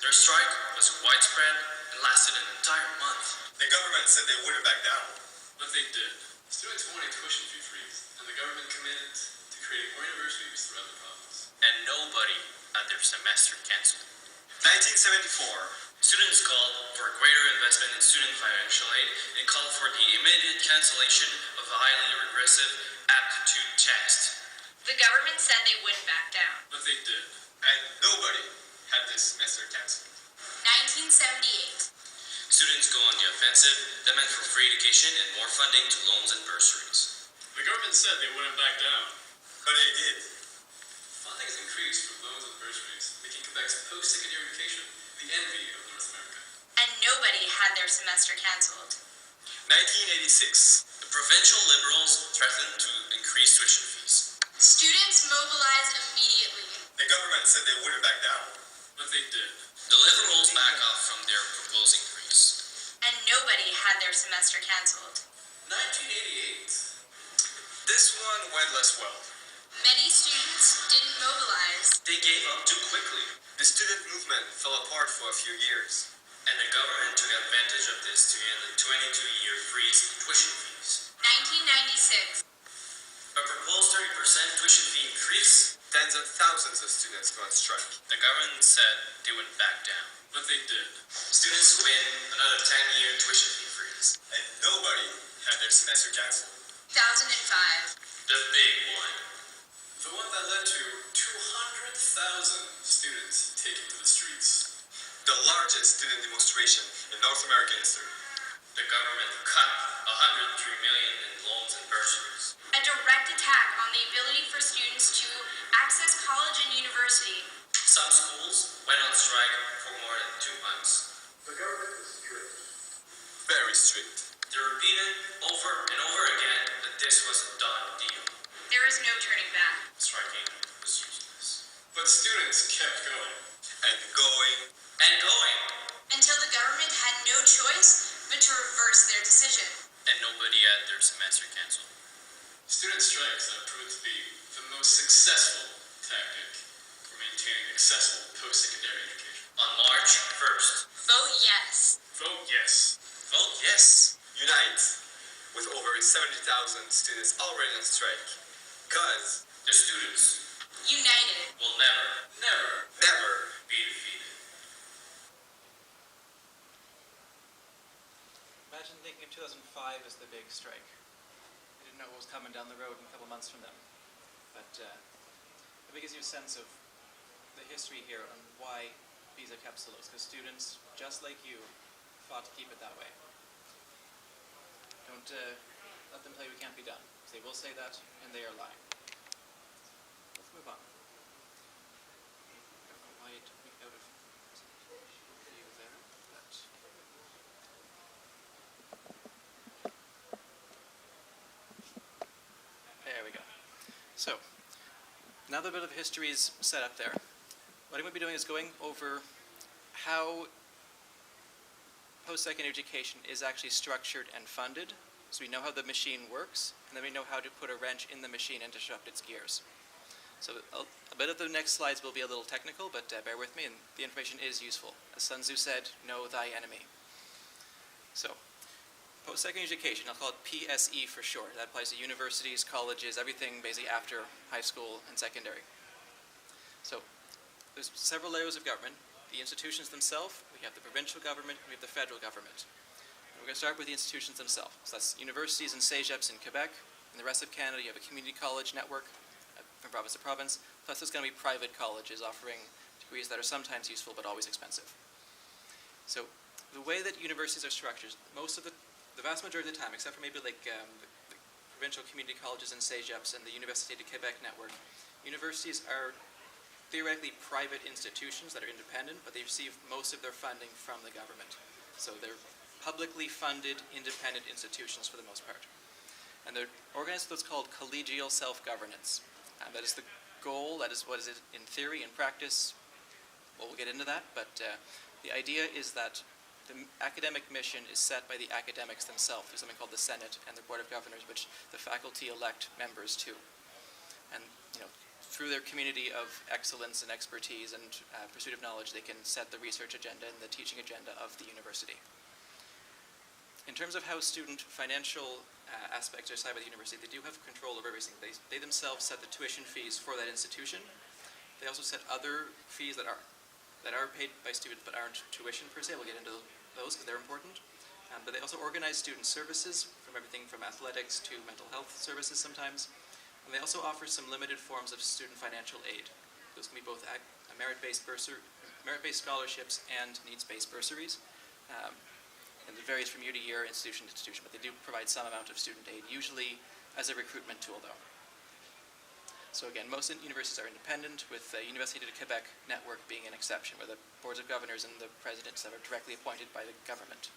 Their strike was widespread and lasted an entire month. The government said they wouldn't back down. But they did. Students wanted tuition fee freeze, and the government committed to creating more universities throughout the province. And nobody had their semester canceled. 1974. Students called for a greater investment in student financial aid and called for the immediate cancellation of the highly regressive aptitude test. The government said they wouldn't back down. But they did. And nobody had this semester canceled. 1978. Students go on the offensive, demand for free education and more funding to loans and bursaries. The government said they wouldn't back down. But they did. Funding has increased for loans and bursaries, making Quebec's post-secondary education the envy of North America. And nobody had their semester canceled. 1986. The provincial Liberals threatened to increase tuition fees. Students mobilized immediately. The government said they wouldn't back down. But they did. The Liberals back off from their proposed increase. And nobody had their semester canceled. 1988. This one went less well. Many students didn't mobilize. They gave up too quickly. The student movement fell apart for a few years. And the government took advantage of this to end a 22-year freeze in tuition fees. 1996. A proposed 30% tuition fee increase. Tens of thousands of students go on strike. The government said they wouldn't back down. But they did. Students win another 10-year tuition fee freeze. And nobody had their semester canceled. 2005. The big one. The one that led to 200,000 students taken to the streets. The largest student demonstration in North American history. The government cut $103 million in loans and bursaries. A direct attack on the ability for students to access college and university. Some schools went on strike for more than 2 months. The government was strict. Very strict. They repeated over and over again that this was a done deal. There is no turning back. Striking was useless. But students kept going. And going. And going. Until the government had no choice but to reverse their decision. And nobody had their semester canceled. Student strikes have proved to be the most successful tactic for maintaining accessible post-secondary education. On March 1st. Vote yes. Vote yes. Vote yes. Unite with over 70,000 students already on strike. Because the students united will never be defeated. Imagine thinking of 2005 as the big strike. I didn't know what was coming down the road in a couple months from them. But it gives you a sense of the history here and why visa kept so low. Because students, just like you, fought to keep it that way. Don't let them tell you it can't be done. Because they will say that, and they are lying. Let's move on. I don't know why it took me out of view there, but... There we go. So, now that a bit of history is set up there, what I'm going to be doing is going over how post-secondary education is actually structured and funded, so we know how the machine works, and then we know how to put a wrench in the machine and disrupt its gears. So a bit of the next slides will be a little technical, but bear with me, and the information is useful. As Sun Tzu said, know thy enemy. So, post-secondary education, I'll call it PSE for short. That applies to universities, colleges, everything basically after high school and secondary. So, there's several layers of government. The institutions themselves, we have the provincial government, and we have the federal government. And we're going to start with the institutions themselves. So that's universities and cégeps in Quebec. In the rest of Canada, you have a community college network from province to province. Plus, there's going to be private colleges offering degrees that are sometimes useful but always expensive. So the way that universities are structured, most of the vast majority of the time, except for maybe like the provincial community colleges and cégeps and the Université de Quebec network, universities are theoretically private institutions that are independent, but they receive most of their funding from the government. So they're publicly funded, independent institutions for the most part. And they're organized with what's called collegial self-governance. That is the goal, that is what is it in theory. In practice, well, we'll get into that, but the idea is that the academic mission is set by the academics themselves. There's something called the Senate and the Board of Governors, which the faculty elect members to. And through their community of excellence and expertise and pursuit of knowledge, they can set the research agenda and the teaching agenda of the university. In terms of how student financial aspects are decided by the university, they do have control over everything. They themselves set the tuition fees for that institution. They also set other fees that are paid by students but aren't tuition per se. We'll get into those because they're important. But they also organize student services, from everything from athletics to mental health services sometimes. And they also offer some limited forms of student financial aid. Those can be both merit-based scholarships and needs-based bursaries. And it varies from year to year, institution to institution, but they do provide some amount of student aid, usually as a recruitment tool though. So again, most universities are independent, with the Université de Quebec network being an exception, where the boards of governors and the presidents are directly appointed by the government.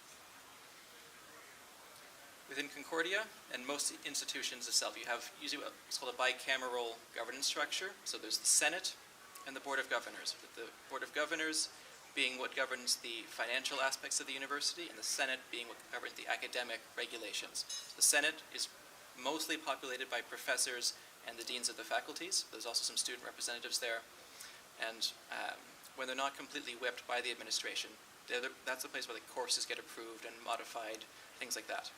Within Concordia, and most institutions itself, you have usually what's called a bicameral governance structure. So there's the Senate and the Board of Governors, with the Board of Governors being what governs the financial aspects of the university, and the Senate being what governs the academic regulations. The Senate is mostly populated by professors and the deans of the faculties. There's also some student representatives there. And when they're not completely whipped by the administration, that's the place where the courses get approved and modified, things like that.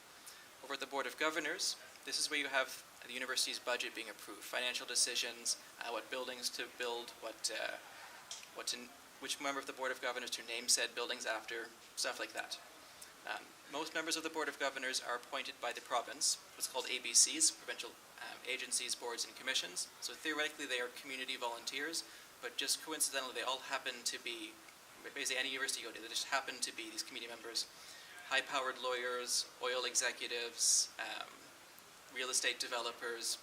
Over at the Board of Governors, this is where you have the university's budget being approved, financial decisions, what buildings to build, which member of the Board of Governors to name said buildings after, stuff like that. Most members of the Board of Governors are appointed by the province, what's called ABCs, provincial agencies, boards, and commissions. So theoretically they are community volunteers, but just coincidentally they all happen to be, basically any university you go to, they just happen to be these committee members. High-powered lawyers, oil executives, real estate developers,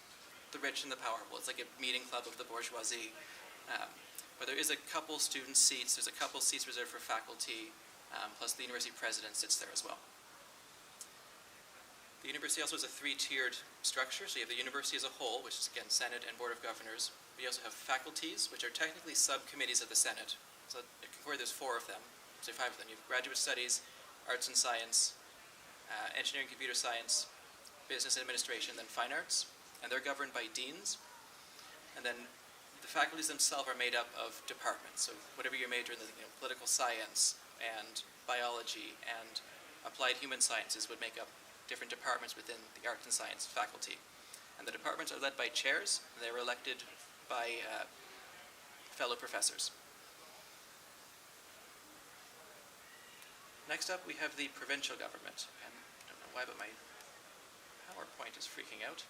the rich and the powerful. It's like a meeting club of the bourgeoisie. But there is a couple student seats, there's a couple seats reserved for faculty, plus the university president sits there as well. The university also has a three-tiered structure. So you have the university as a whole, which is again Senate and Board of Governors. But you also have faculties, which are technically subcommittees of the Senate. So at Concordia there's 4 of them, so 5 of them. You have graduate studies, arts and science, engineering, computer science, business and administration, then fine arts. And they're governed by deans. And then the faculties themselves are made up of departments. So whatever your major in, political science and biology and applied human sciences would make up different departments within the arts and science faculty. And the departments are led by chairs, and they were elected by fellow professors. Next up, we have the provincial government. And I don't know why, but my PowerPoint is freaking out.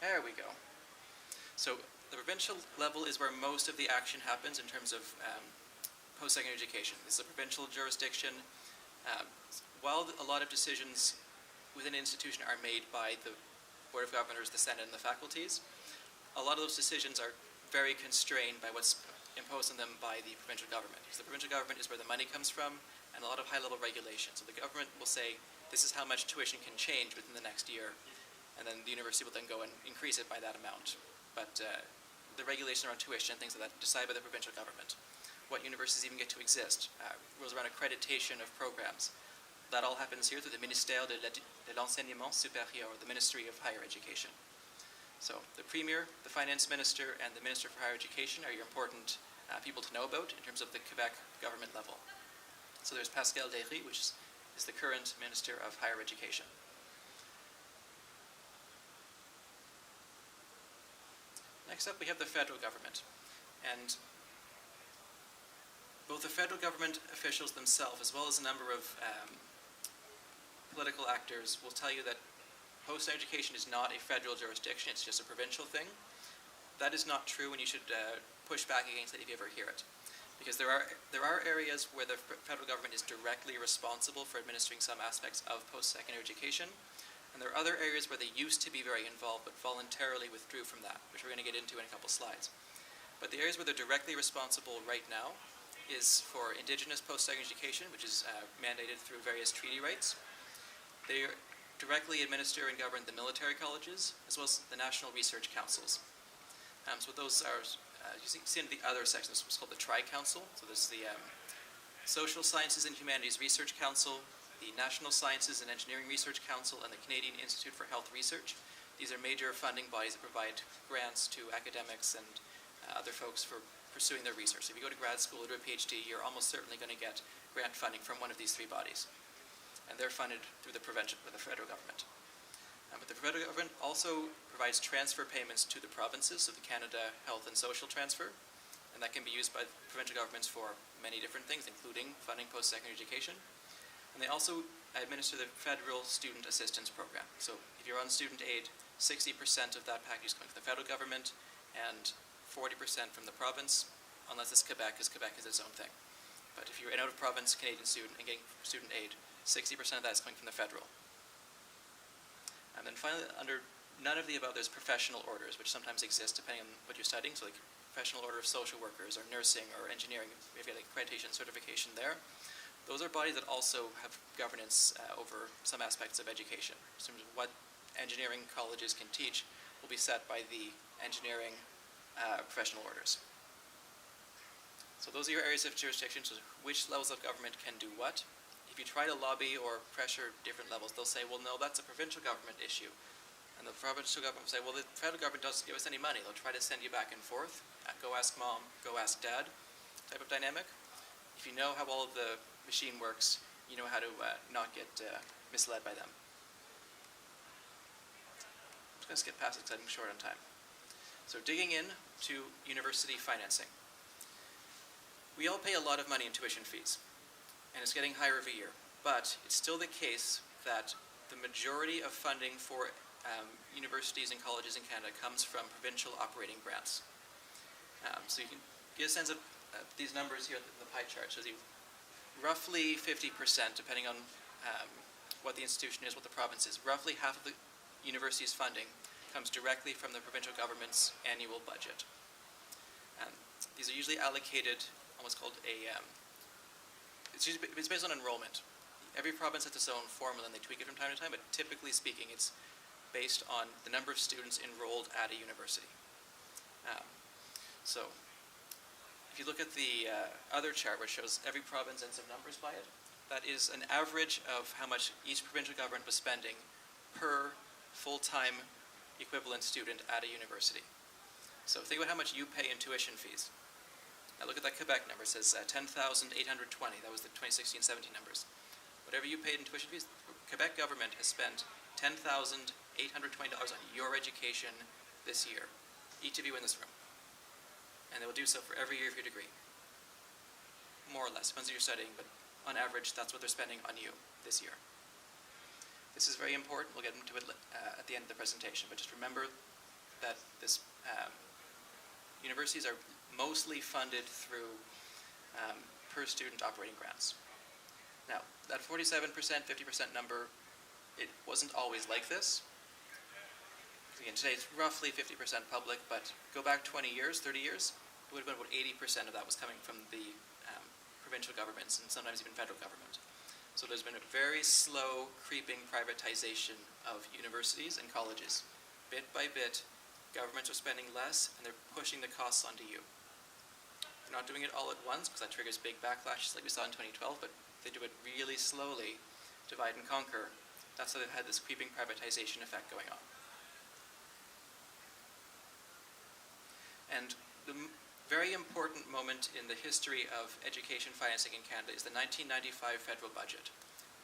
There we go. So the provincial level is where most of the action happens in terms of post-secondary education. This is a provincial jurisdiction. While a lot of decisions within an institution are made by the Board of Governors, the Senate, and the faculties, a lot of those decisions are very constrained by what's imposed on them by the provincial government. Because the provincial government is where the money comes from, and a lot of high-level regulations. So the government will say, this is how much tuition can change within the next year, and then the university will then go and increase it by that amount. But the regulations around tuition and things like that decided by the provincial government. What universities even get to exist, rules around accreditation of programs. That all happens here through the Ministère de l'Enseignement Supérieur, the Ministry of Higher Education. So the Premier, the Finance Minister, and the Minister for Higher Education are your important people to know about in terms of the Quebec government level. So there's Pascal Derry, which is the current Minister of Higher Education. Next up, we have the federal government. And both the federal government officials themselves, as well as a number of political actors, will tell you that post-secondary education is not a federal jurisdiction, it's just a provincial thing. That is not true, and you should push back against that if you ever hear it. Because there are areas where the federal government is directly responsible for administering some aspects of post-secondary education. And there are other areas where they used to be very involved but voluntarily withdrew from that, which we're going to get into in a couple slides. But the areas where they're directly responsible right now is for Indigenous post-secondary education, which is mandated through various treaty rights. They directly administer and govern the military colleges, as well as the National Research Councils. So those are, you see in the other section, this was called the Tri-Council. So there's the Social Sciences and Humanities Research Council, the National Sciences and Engineering Research Council, and the Canadian Institute for Health Research. These are major funding bodies that provide grants to academics and other folks for pursuing their research. So if you go to grad school or do a PhD, you're almost certainly going to get grant funding from one of these three bodies. And they're funded through the federal government. But the federal government also provides transfer payments to the provinces, so the Canada Health and Social Transfer, and that can be used by provincial governments for many different things, including funding post-secondary education. And they also administer the Federal Student Assistance Program. So if you're on student aid, 60% of that package is coming from the federal government and 40% from the province, unless it's Quebec, because Quebec is its own thing. But if you're an out-of-province Canadian student and getting student aid, 60% of that is coming from the federal. And then finally, under none of the above, there's professional orders, which sometimes exist depending on what you're studying. So like Professional Order of Social Workers or nursing or engineering, if you get like accreditation certification there. Those are bodies that also have governance over some aspects of education. In terms of what engineering colleges can teach will be set by the engineering professional orders. So those are your areas of jurisdiction, so which levels of government can do what. If you try to lobby or pressure different levels, they'll say, well, no, that's a provincial government issue. And the provincial government will say, well, the federal government doesn't give us any money. They'll try to send you back and forth. Go ask mom, go ask dad type of dynamic. If you know how all of the machine works, you know how to not get misled by them. I'm just going to skip past it because I'm short on time. So digging in to university financing. We all pay a lot of money in tuition fees, and it's getting higher every year. But it's still the case that the majority of funding for universities and colleges in Canada comes from provincial operating grants. So you can get a sense of these numbers here, the pie chart shows you roughly 50%, depending on what the institution is, what the province is. Roughly half of the university's funding comes directly from the provincial government's annual budget. These are usually allocated, what's called a, it's based on enrollment. Every province has its own formula and they tweak it from time to time, but typically speaking, it's based on the number of students enrolled at a university. So if you look at the other chart, which shows every province and some numbers by it, that is an average of how much each provincial government was spending per full-time equivalent student at a university. So think about how much you pay in tuition fees. Now look at that Quebec number. It says 10,820. That was the 2016-17 numbers. Whatever you paid in tuition fees, the Quebec government has spent $10,820 on your education this year, each of you in this room. And they will do so for every year of your degree. More or less, depends on what you're studying, but on average, that's what they're spending on you this year. This is very important. We'll get into it at the end of the presentation, but just remember that this universities are mostly funded through per student operating grants. Now, that 47%, 50% number, it wasn't always like this. Again, today it's roughly 50% public, but go back 20 years, 30 years, it would have been about 80% of that was coming from the provincial governments and sometimes even federal government. So there's been a very slow creeping privatization of universities and colleges. Bit by bit, governments are spending less and they're pushing the costs onto you. They're not doing it all at once because that triggers big backlashes like we saw in 2012, but they do it really slowly, divide and conquer. That's how they've had this creeping privatization effect going on. And the very important moment in the history of education financing in Canada is the 1995 federal budget.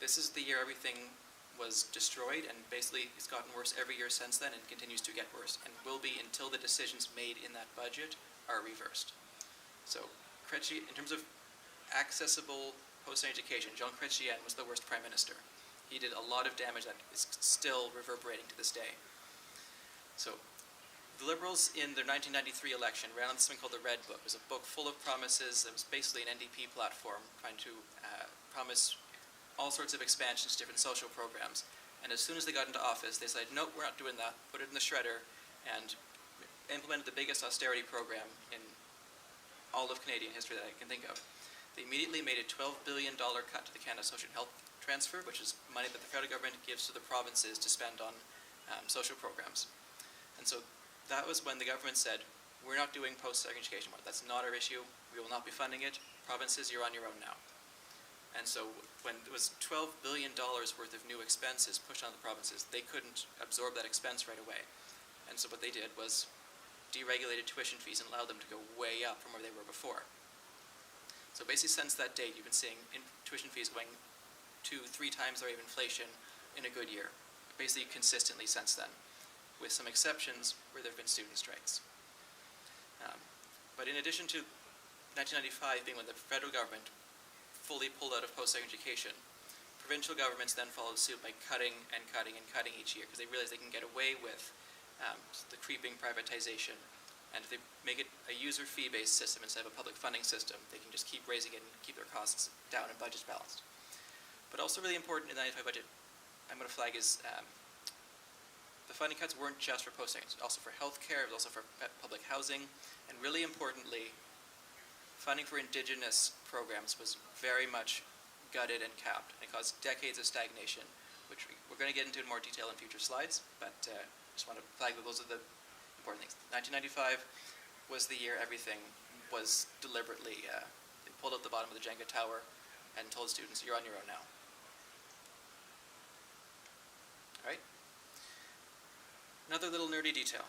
This is the year everything was destroyed, and basically it's gotten worse every year since then and continues to get worse, and will be until the decisions made in that budget are reversed. So, in terms of accessible post-secondary education, Jean Chrétien was the worst prime minister. He did a lot of damage that is still reverberating to this day. So, the Liberals in their 1993 election ran on something called the Red Book. It was a book full of promises. It was basically an NDP platform trying to promise all sorts of expansions to different social programs. And as soon as they got into office, they said, nope, we're not doing that, put it in the shredder, and implemented the biggest austerity program in all of Canadian history that I can think of. They immediately made a $12 billion cut to the Canada Social and Health Transfer, which is money that the federal government gives to the provinces to spend on social programs. And so that was when the government said, we're not doing post-secondary education more. That's not our issue. We will not be funding it. Provinces, you're on your own now. And so when it was $12 billion worth of new expenses pushed on the provinces, they couldn't absorb that expense right away. And so what they did was deregulated tuition fees and allowed them to go way up from where they were before. So basically since that date, you've been seeing tuition fees going 2-3 times the rate of inflation in a good year, basically consistently since then, with some exceptions where there have been student strikes. But in addition to 1995 being when the federal government fully pulled out of post-secondary education, provincial governments then followed suit by cutting and cutting and cutting each year because they realized they can get away with the creeping privatization. And if they make it a user fee-based system instead of a public funding system, they can just keep raising it and keep their costs down and budgets balanced. But also really important in the 95 budget, I'm going to flag is the funding cuts weren't just for post-secondary, also for healthcare, it was also for public housing, and really importantly, funding for Indigenous programs was very much gutted and capped, and it caused decades of stagnation, which we're going to get into in more detail in future slides, but just want to flag that those are the important things. 1995 was the year everything was deliberately, they pulled out the bottom of the Jenga tower and told students, you're on your own now. All right. Another little nerdy detail.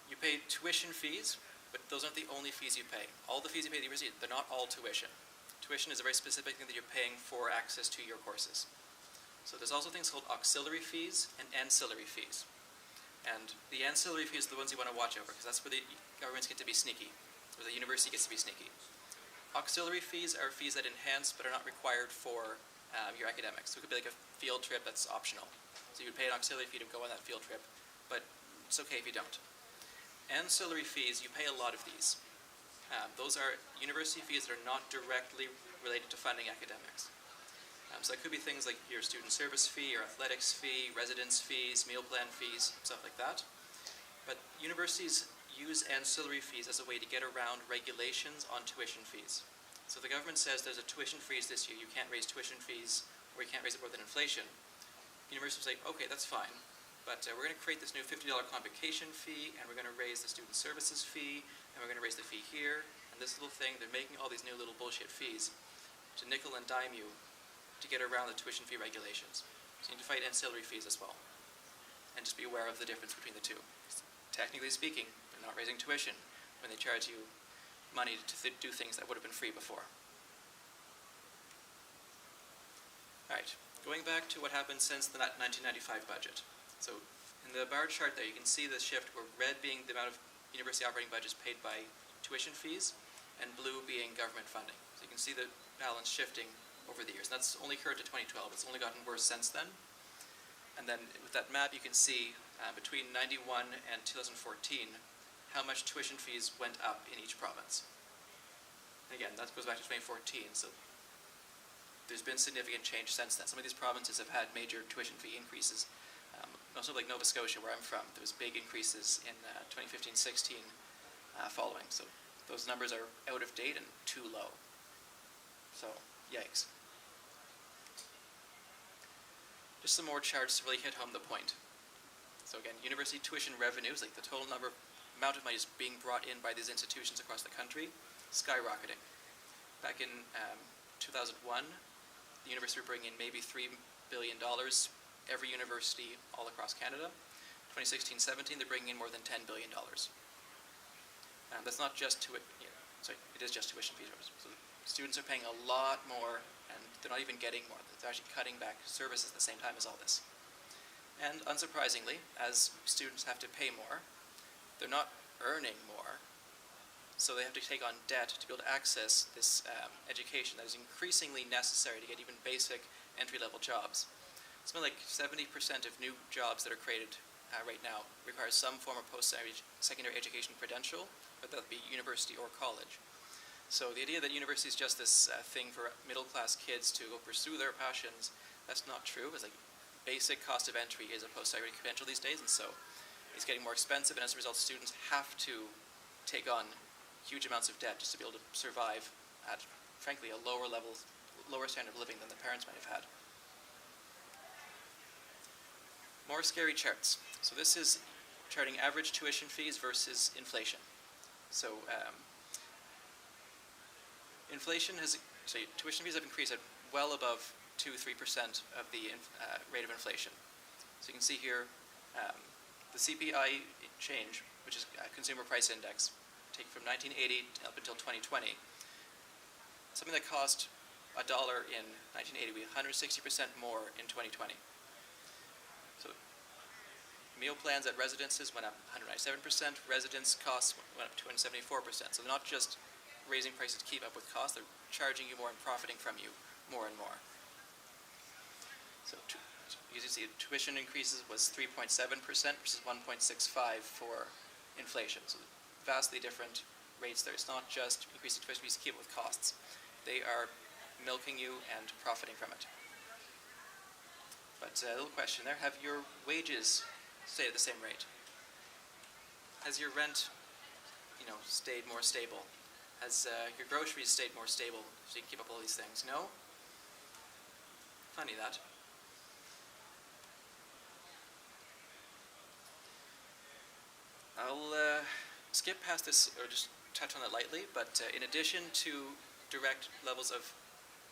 You pay tuition fees, but those aren't the only fees you pay. All the fees you pay at the university, they're not all tuition. Tuition is a very specific thing that you're paying for access to your courses. So there's also things called auxiliary fees and ancillary fees. And the ancillary fees are the ones you want to watch over, because that's where the governments get to be sneaky, where the university gets to be sneaky. Auxiliary fees are fees that enhance but are not required for your academics. So it could be like a field trip that's optional. So you would pay an auxiliary fee to go on that field trip, but it's okay if you don't. Ancillary fees, you pay a lot of these. Those are university fees that are not directly related to funding academics. So that could be things like your student service fee, your athletics fee, residence fees, meal plan fees, stuff like that. But universities use ancillary fees as a way to get around regulations on tuition fees. So the government says there's a tuition freeze this year, you can't raise tuition fees, or you can't raise it more than inflation. Universities say, okay, that's fine. But we're going to create this new $50 convocation fee, and we're going to raise the student services fee, and we're going to raise the fee here, and this little thing. They're making all these new little bullshit fees to nickel and dime you to get around the tuition fee regulations. So you need to fight ancillary fees as well. And just be aware of the difference between the two. Technically speaking, they're not raising tuition when they charge you money to do things that would have been free before. All right, going back to what happened since the 1995 budget. So in the bar chart there, you can see the shift where red being the amount of university operating budgets paid by tuition fees, and blue being government funding. So you can see the balance shifting over the years. And that's only occurred to 2012. It's only gotten worse since then. And then with that map, you can see between 91 and 2014 how much tuition fees went up in each province. And again, that goes back to 2014. So there's been significant change since then. Some of these provinces have had major tuition fee increases. Also like Nova Scotia, where I'm from, there was big increases in 2015-16 following. So those numbers are out of date and too low. So, yikes. Just some more charts to really hit home the point. So again, university tuition revenues, like the total amount of money is being brought in by these institutions across the country, skyrocketing. Back in 2001, the university were bringing in maybe $3 billion every university all across Canada. 2016-17, they're bringing in more than $10 billion. That's not just it is just tuition fees. So students are paying a lot more, and they're not even getting more. They're actually cutting back services at the same time as all this. And unsurprisingly, as students have to pay more, they're not earning more, so they have to take on debt to be able to access this education that is increasingly necessary to get even basic entry-level jobs. Something like 70% of new jobs that are created right now require some form of post-secondary education credential, whether that be university or college. So the idea that university is just this thing for middle-class kids to go pursue their passions, that's not true. It's like basic cost of entry is a post-secondary credential these days, and so it's getting more expensive, and as a result, students have to take on huge amounts of debt just to be able to survive at, frankly, a lower standard of living than their parents might have had. More scary charts. So this is charting average tuition fees versus inflation. So tuition fees have increased at well above 2-3% of the rate of inflation. So you can see here the CPI change, which is Consumer Price Index, take from 1980 up until 2020. Something that cost $1 in 1980 will be 160% more in 2020. So meal plans at residences went up 197%, residence costs went up 274%. So they're not just raising prices to keep up with costs, they're charging you more and profiting from you more and more. So you can see tuition increases was 3.7% versus 1.65% for inflation. So vastly different rates there. It's not just increasing tuition fees to keep up with costs. They are milking you and profiting from it. But a little question there, have your wages stayed at the same rate? Has your rent, stayed more stable? Has your groceries stayed more stable so you can keep up all these things? No? Funny that. I'll skip past this or just touch on it lightly, but in addition to direct levels of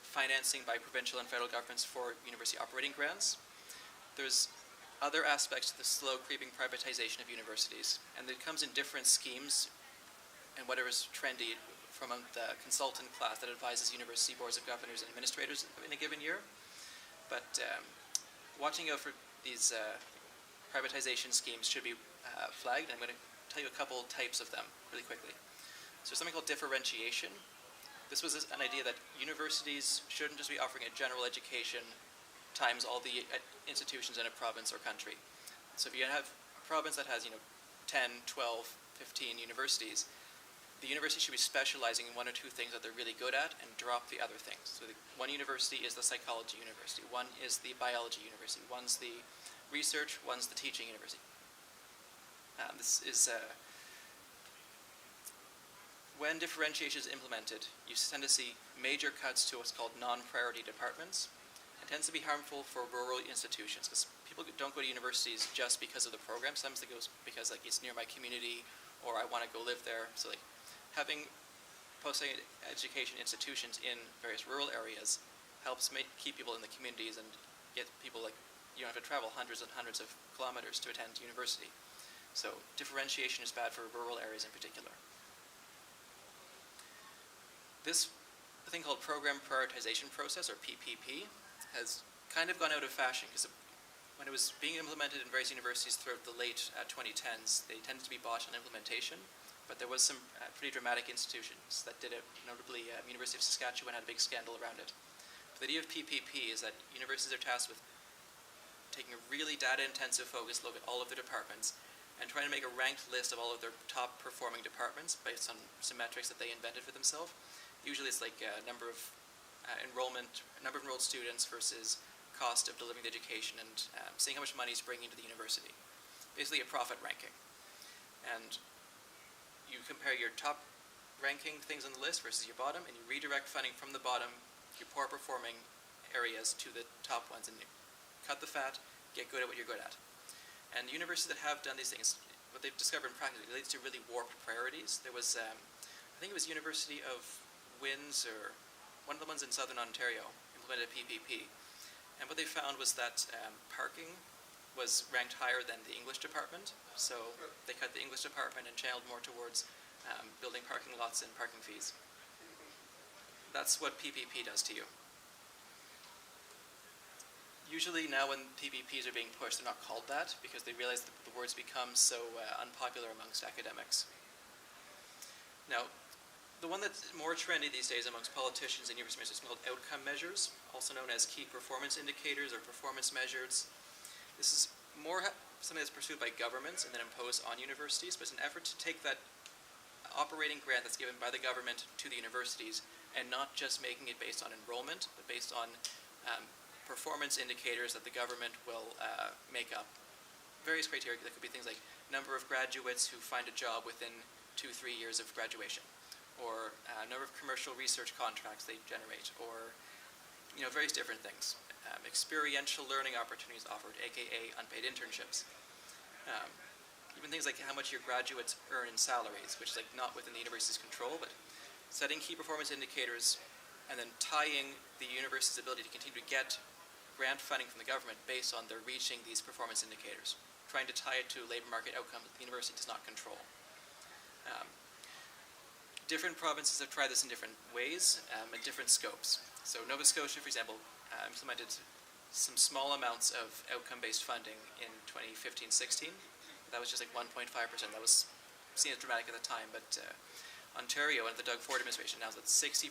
financing by provincial and federal governments for university operating grants, there's other aspects to the slow creeping privatization of universities, and it comes in different schemes and whatever's trendy from the consultant class that advises university boards of governors and administrators in a given year. But watching out for these privatization schemes should be flagged. I'm going to tell you a couple types of them really quickly. So something called differentiation. This was an idea that universities shouldn't just be offering a general education times all the institutions in a province or country. So if you have a province that has 10, 12, 15 universities, the university should be specializing in one or two things that they're really good at and drop the other things. So one university is the psychology university, one is the biology university, one's the research, one's the teaching university. This is when differentiation is implemented, you tend to see major cuts to what's called non-priority departments. It tends to be harmful for rural institutions because people don't go to universities just because of the program. Sometimes they go because it's near my community or I want to go live there. So having post-secondary education institutions in various rural areas helps keep people in the communities and get people you don't have to travel hundreds and hundreds of kilometers to attend university. So differentiation is bad for rural areas in particular. This thing called Program Prioritization Process, or PPP, has kind of gone out of fashion because when it was being implemented in various universities throughout the late 2010s, they tended to be botched on implementation, but there was some pretty dramatic institutions that did it, notably University of Saskatchewan had a big scandal around it. The idea of PPP is that universities are tasked with taking a really data-intensive focus look at all of their departments and trying to make a ranked list of all of their top-performing departments based on some metrics that they invented for themselves. Usually it's number of enrolled students versus cost of delivering the education and seeing how much money is bringing to the university. Basically a profit ranking. And you compare your top ranking things on the list versus your bottom, and you redirect funding from the bottom, your poor performing areas, to the top ones, and you cut the fat, get good at what you're good at. And universities that have done these things, what they've discovered in practice, it leads to really warped priorities. There was, I think it was University of Windsor, one of the ones in southern Ontario, implemented a PPP. And what they found was that parking was ranked higher than the English department. So they cut the English department and channeled more towards building parking lots and parking fees. That's what PPP does to you. Usually now when PPPs are being pushed, they're not called that because they realize that the words become so unpopular amongst academics. Now, the one that's more trendy these days amongst politicians and universities is called outcome measures, also known as key performance indicators or performance measures. This is more something that's pursued by governments and then imposed on universities, but it's an effort to take that operating grant that's given by the government to the universities and not just making it based on enrollment, but based on performance indicators that the government will make up. Various criteria that could be things like number of graduates who find a job within 2-3 years of graduation, or number of commercial research contracts they generate, or various different things. Experiential learning opportunities offered, aka unpaid internships. Even things like how much your graduates earn in salaries, which is like not within the university's control, but setting key performance indicators and then tying the university's ability to continue to get grant funding from the government based on their reaching these performance indicators, trying to tie it to labor market outcomes that the university does not control. Different provinces have tried this in different ways and different scopes. So Nova Scotia, for example, implemented some small amounts of outcome-based funding in 2015-16. That was just like 1.5%. That was seen as dramatic at the time, but Ontario and the Doug Ford administration announced that 60%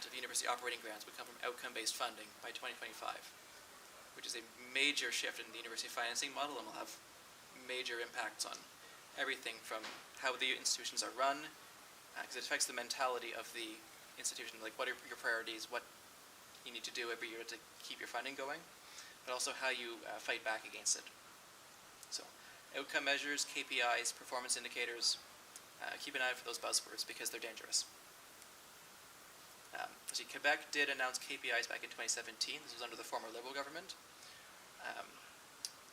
of university operating grants would come from outcome-based funding by 2025, which is a major shift in the university financing model and will have major impacts on everything from how the institutions are run, because it affects the mentality of the institution, like what are your priorities, what you need to do every year to keep your funding going, but also how you fight back against it. So outcome measures, KPIs, performance indicators, keep an eye out for those buzzwords because they're dangerous. Quebec did announce KPIs back in 2017. This was under the former Liberal government.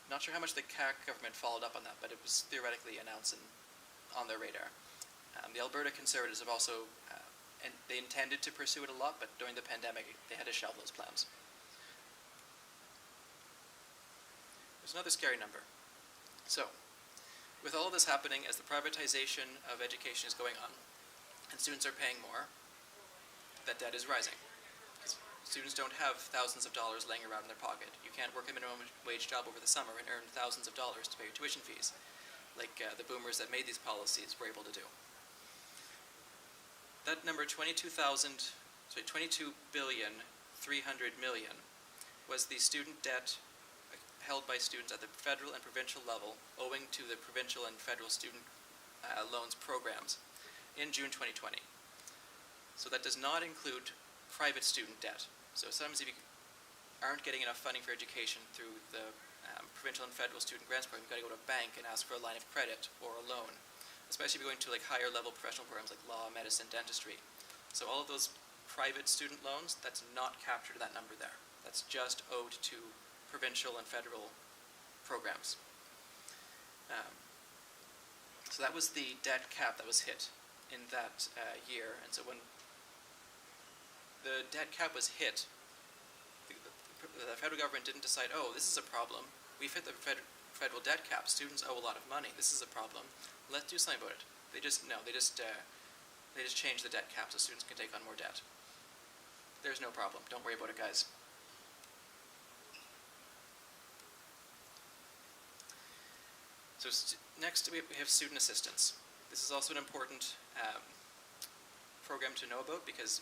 Not sure how much the CAC government followed up on that, but it was theoretically announced and on their radar. The Alberta Conservatives have also, and they intended to pursue it a lot, but during the pandemic, they had to shelve those plans. There's another scary number. So, with all of this happening, as the privatization of education is going on, and students are paying more, that debt is rising. Because students don't have thousands of dollars laying around in their pocket. You can't work a minimum wage job over the summer and earn thousands of dollars to pay your tuition fees, like the boomers that made these policies were able to do. That number, 22 billion 300 million, was the student debt held by students at the federal and provincial level owing to the provincial and federal student loans programs in June 2020. So that does not include private student debt. So sometimes if you aren't getting enough funding for education through the provincial and federal student grants program, you've got to go to a bank and ask for a line of credit or a loan, especially if you're going to like higher level professional programs like law, medicine, dentistry. So all of those private student loans, that's not captured in that number there. That's just owed to provincial and federal programs. So that was the debt cap that was hit in that year. And so when the debt cap was hit, the federal government didn't decide, oh, this is a problem. We've hit the federal debt cap. Students owe a lot of money. This is a problem. Let's do something about it. They just changed the debt cap so students can take on more debt. There's no problem. Don't worry about it, guys. So next we have student assistance. This is also an important program to know about because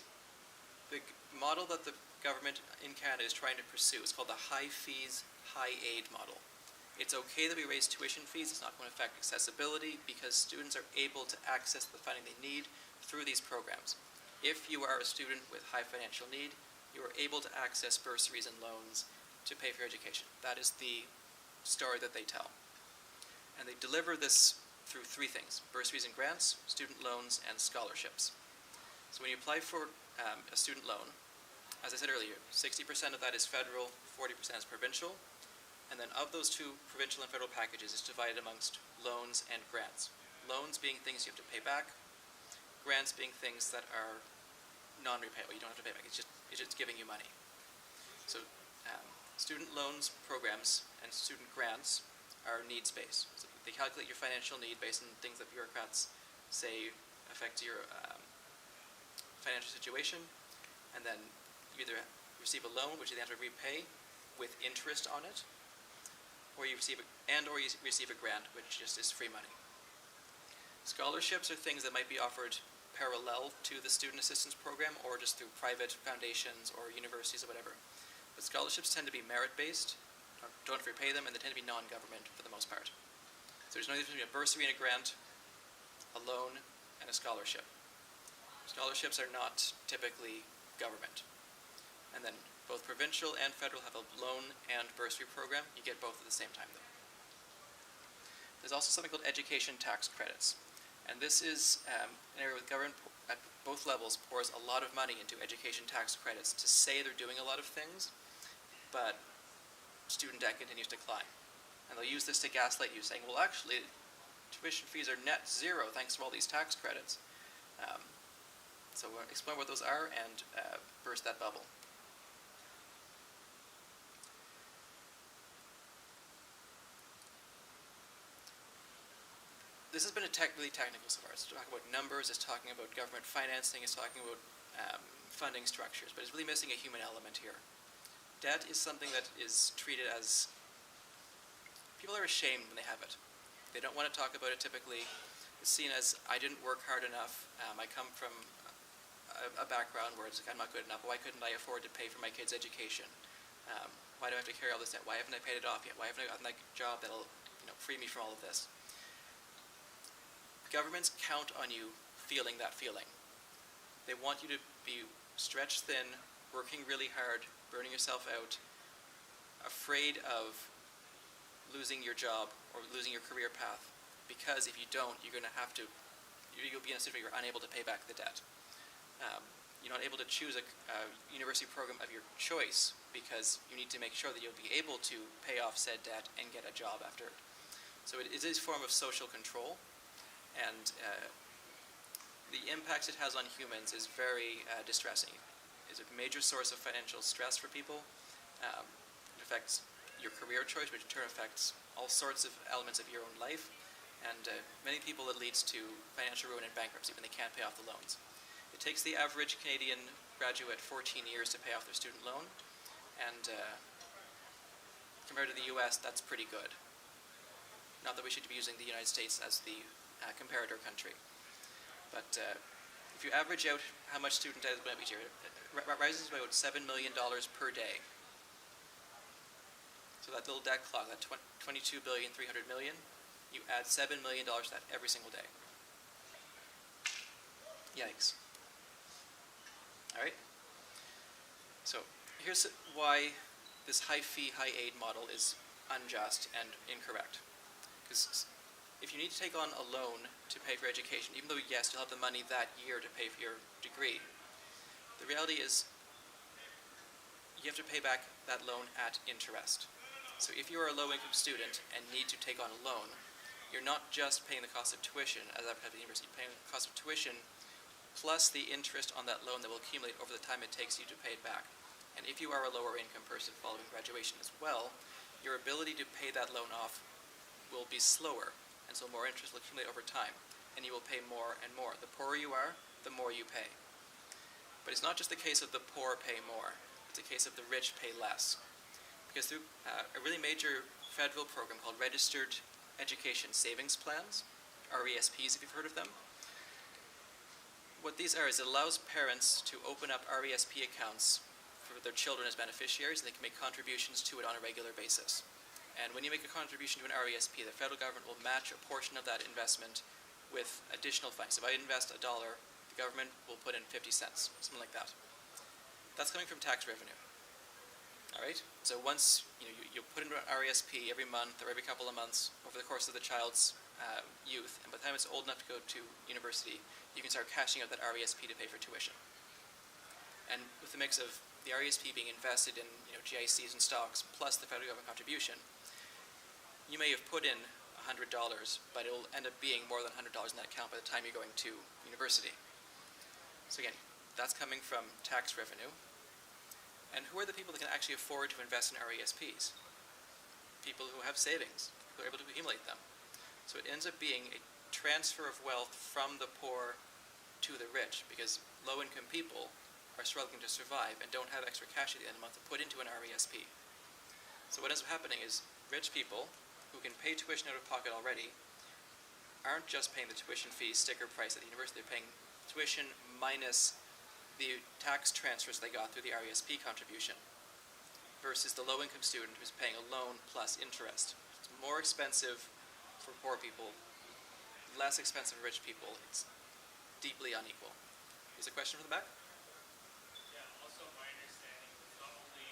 the model that the government in Canada is trying to pursue is called the high fees, high aid model. It's okay that we raise tuition fees. It's not going to affect accessibility because students are able to access the funding they need through these programs. If you are a student with high financial need, you are able to access bursaries and loans to pay for your education. That is the story that they tell. And they deliver this through three things: bursaries and grants, student loans, and scholarships. So when you apply for a student loan, as I said earlier, 60% of that is federal, 40% is provincial, and then of those two provincial and federal packages, it's divided amongst loans and grants. Loans being things you have to pay back, grants being things that are non-repayable. You don't have to pay back. It's just giving you money. So student loans programs and student grants are needs-based. So they calculate your financial need based on things that bureaucrats say affect your financial situation, and then you either receive a loan, which you then have to repay with interest on it, or you receive a grant, which just is free money. Scholarships are things that might be offered parallel to the student assistance program or just through private foundations or universities or whatever. But scholarships tend to be merit-based, don't have to repay them, and they tend to be non-government for the most part. So there's no difference between a bursary and a grant, a loan, and a scholarship. Scholarships are not typically government. And then both provincial and federal have a loan and bursary program. You get both at the same time, though. There's also something called education tax credits. And this is an area where the government at both levels pours a lot of money into education tax credits to say they're doing a lot of things, but student debt continues to climb. And they'll use this to gaslight you, saying, well, actually, tuition fees are net zero thanks to all these tax credits. So we'll explain what those are and burst that bubble. This has been really technical so far. It's talking about numbers, it's talking about government financing, it's talking about funding structures, but it's really missing a human element here. Debt is something that is treated as, people are ashamed when they have it. They don't want to talk about it typically. It's seen as, I didn't work hard enough, I come from a background where it's like, I'm not good enough, why couldn't I afford to pay for my kid's education? Why do I have to carry all this debt? Why haven't I paid it off yet? Why haven't I gotten that job that'll free me from all of this? Governments count on you feeling that feeling. They want you to be stretched thin, working really hard, burning yourself out, afraid of losing your job or losing your career path, because if you don't, you'll be in a situation where you're unable to pay back the debt. You're not able to choose a university program of your choice because you need to make sure that you'll be able to pay off said debt and get a job after it. So it is a form of social control. And the impacts it has on humans is very distressing. It's a major source of financial stress for people. It affects your career choice, which in turn affects all sorts of elements of your own life. And many people, it leads to financial ruin and bankruptcy when they can't pay off the loans. It takes the average Canadian graduate 14 years to pay off their student loan. And compared to the US, that's pretty good. Not that we should be using the United States as the comparator country. But if you average out how much student debt is going to be each year, it rises by about $7 million per day. So that little debt clock, that $22.3 billion, you add $7 million to that every single day. Yikes. All right? So here's why this high fee, high aid model is unjust and incorrect. Because if you need to take on a loan to pay for education, even though, yes, you'll have the money that year to pay for your degree, the reality is you have to pay back that loan at interest. So if you are a low-income student and need to take on a loan, you're not just paying the cost of tuition, as I've had at the university, you're paying the cost of tuition plus the interest on that loan that will accumulate over the time it takes you to pay it back. And if you are a lower-income person following graduation as well, your ability to pay that loan off will be slower. And so more interest will accumulate over time, and you will pay more and more. The poorer you are, the more you pay. But it's not just the case of the poor pay more, it's a case of the rich pay less. Because through a really major federal program called Registered Education Savings Plans, RESPs if you've heard of them, what these are is it allows parents to open up RESP accounts for their children as beneficiaries, and they can make contributions to it on a regular basis. And when you make a contribution to an RESP, the federal government will match a portion of that investment with additional funds. If I invest $1, the government will put in 50 cents, something like that. That's coming from tax revenue. All right? So once you put into an RESP every month or every couple of months over the course of the child's youth, and by the time it's old enough to go to university, you can start cashing out that RESP to pay for tuition. And with the mix of the RESP being invested in GICs and stocks plus the federal government contribution, you may have put in $100, but it'll end up being more than $100 in that account by the time you're going to university. So again, that's coming from tax revenue. And who are the people that can actually afford to invest in RESPs? People who have savings, who are able to accumulate them. So it ends up being a transfer of wealth from the poor to the rich, because low-income people are struggling to survive and don't have extra cash at the end of the month to put into an RESP. So what ends up happening is rich people who can pay tuition out of pocket already aren't just paying the tuition fee sticker price at the university, they're paying tuition minus the tax transfers they got through the RESP contribution, versus the low-income student who's paying a loan plus interest. It's more expensive for poor people, less expensive for rich people. It's deeply unequal. There's a question from the back? Yeah, also my understanding is not only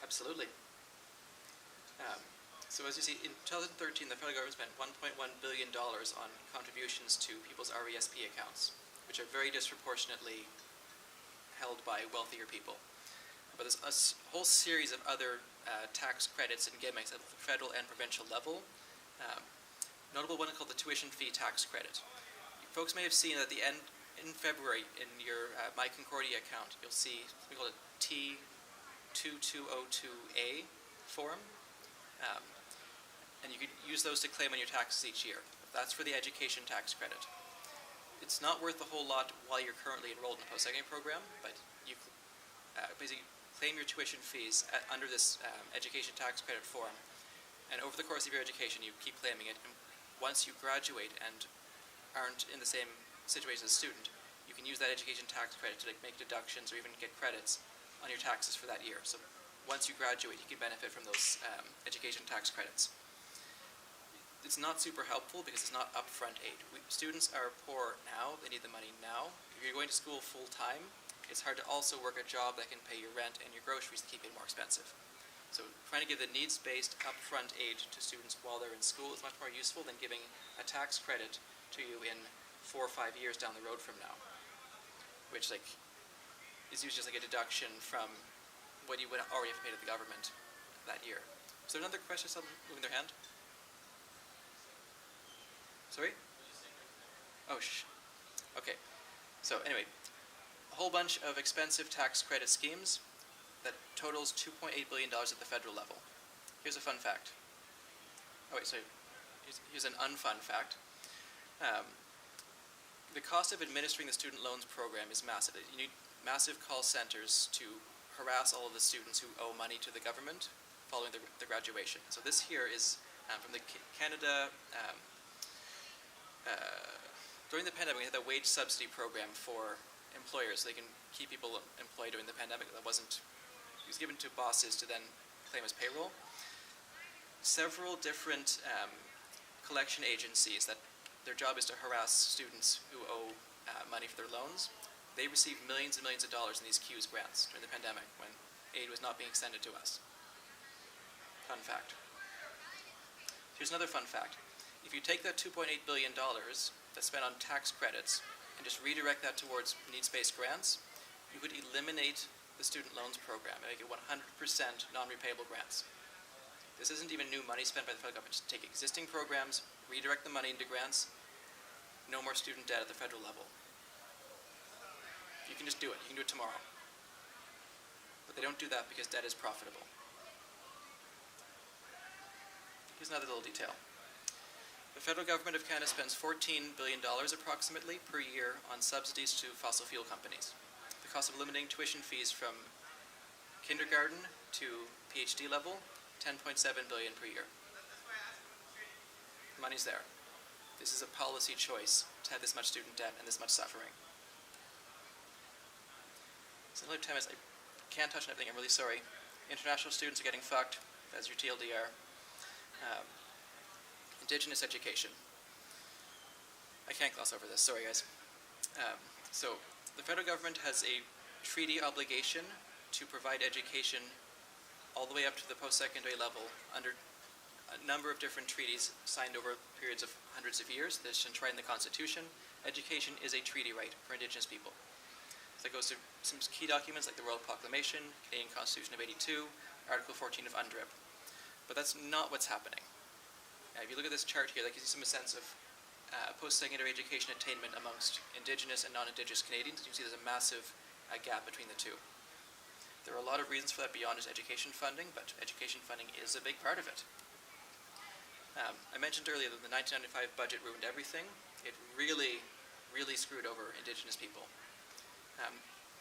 Absolutely. So as you see, in 2013, the federal government spent $1.1 billion on contributions to people's RESP accounts, which are very disproportionately held by wealthier people. But there's a whole series of other tax credits and gimmicks at the federal and provincial level. Notable one called the tuition fee tax credit. Folks may have seen at the end, in February, in your My Concordia account, you'll see something called a T2202A form. And you could use those to claim on your taxes each year. That's for the education tax credit. It's not worth a whole lot while you're currently enrolled in the post-secondary program, but you basically claim your tuition fees under this education tax credit form. And over the course of your education, you keep claiming it. And once you graduate and aren't in the same situation as a student, you can use that education tax credit to make deductions or even get credits on your taxes for that year. So once you graduate, you can benefit from those education tax credits. It's not super helpful because it's not upfront aid. Students are poor now, they need the money now. If you're going to school full time, it's hard to also work a job that can pay your rent and your groceries to keep it more expensive. So trying to give the needs-based upfront aid to students while they're in school is much more useful than giving a tax credit to you in 4 or 5 years down the road from now, which is usually just like a deduction from what you would already have paid to the government that year. Is there another question? Someone moving their hand? Sorry? Oh, okay. So anyway, a whole bunch of expensive tax credit schemes that totals $2.8 billion at the federal level. Here's a fun fact. Oh wait, sorry. Here's an unfun fact. The cost of administering the student loans program is massive. You need massive call centers to harass all of the students who owe money to the government following the graduation. So this here is from the Canada. During the pandemic, we had a wage subsidy program for employers. So they can keep people employed during the pandemic. It was given to bosses to then claim as payroll. Several different collection agencies that their job is to harass students who owe money for their loans. They received millions and millions of dollars in these CUES grants during the pandemic when aid was not being extended to us. Fun fact. Here's another fun fact. If you take that $2.8 billion that's spent on tax credits and just redirect that towards needs-based grants, you could eliminate the student loans program and make it 100% non-repayable grants. This isn't even new money spent by the federal government. Just take existing programs, redirect the money into grants, no more student debt at the federal level. You can just do it. You can do it tomorrow. But they don't do that because debt is profitable. Here's another little detail. The federal government of Canada spends $14 billion approximately per year on subsidies to fossil fuel companies. The cost of eliminating tuition fees from kindergarten to PhD level, $10.7 billion per year. The money's there. This is a policy choice to have this much student debt and this much suffering. So another 10 minutes. I can't touch on everything. I'm really sorry. International students are getting fucked. That's your TLDR. Indigenous education. I can't gloss over this. Sorry, guys. So the federal government has a treaty obligation to provide education all the way up to the post-secondary level under a number of different treaties signed over periods of hundreds of years. This is enshrined in the Constitution. Education is a treaty right for Indigenous people. So it goes to some key documents like the Royal Proclamation, Canadian Constitution of '82, Article 14 of UNDRIP. But that's not what's happening. If you look at this chart here, that gives you some sense of post-secondary education attainment amongst Indigenous and non-Indigenous Canadians. You can see there's a massive gap between the two. There are a lot of reasons for that beyond just education funding, but education funding is a big part of it. I mentioned earlier that the 1995 budget ruined everything. It really, really screwed over Indigenous people.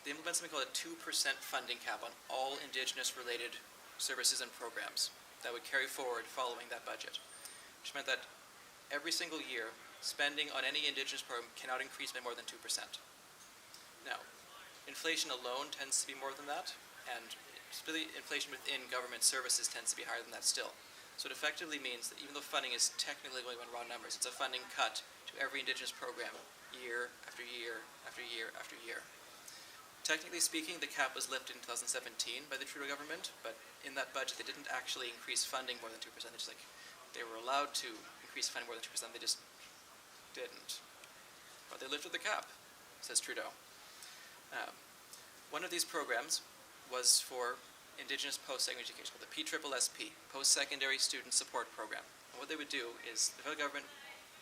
They implemented something called a 2% funding cap on all Indigenous-related services and programs that would carry forward following that budget, which meant that every single year, spending on any Indigenous program cannot increase by more than 2%. Now, inflation alone tends to be more than that, and really inflation within government services tends to be higher than that still. So it effectively means that even though funding is technically going on raw numbers, it's a funding cut to every Indigenous program year after year after year after year. Technically speaking, the cap was lifted in 2017 by the Trudeau government, but in that budget they didn't actually increase funding more than 2%. They were allowed to increase funding more than 2%, they just didn't. But they lifted the cap, says Trudeau. One of these programs was for Indigenous post-secondary education, called the PSSSP, Post-Secondary Student Support Program. And what they would do is, the federal government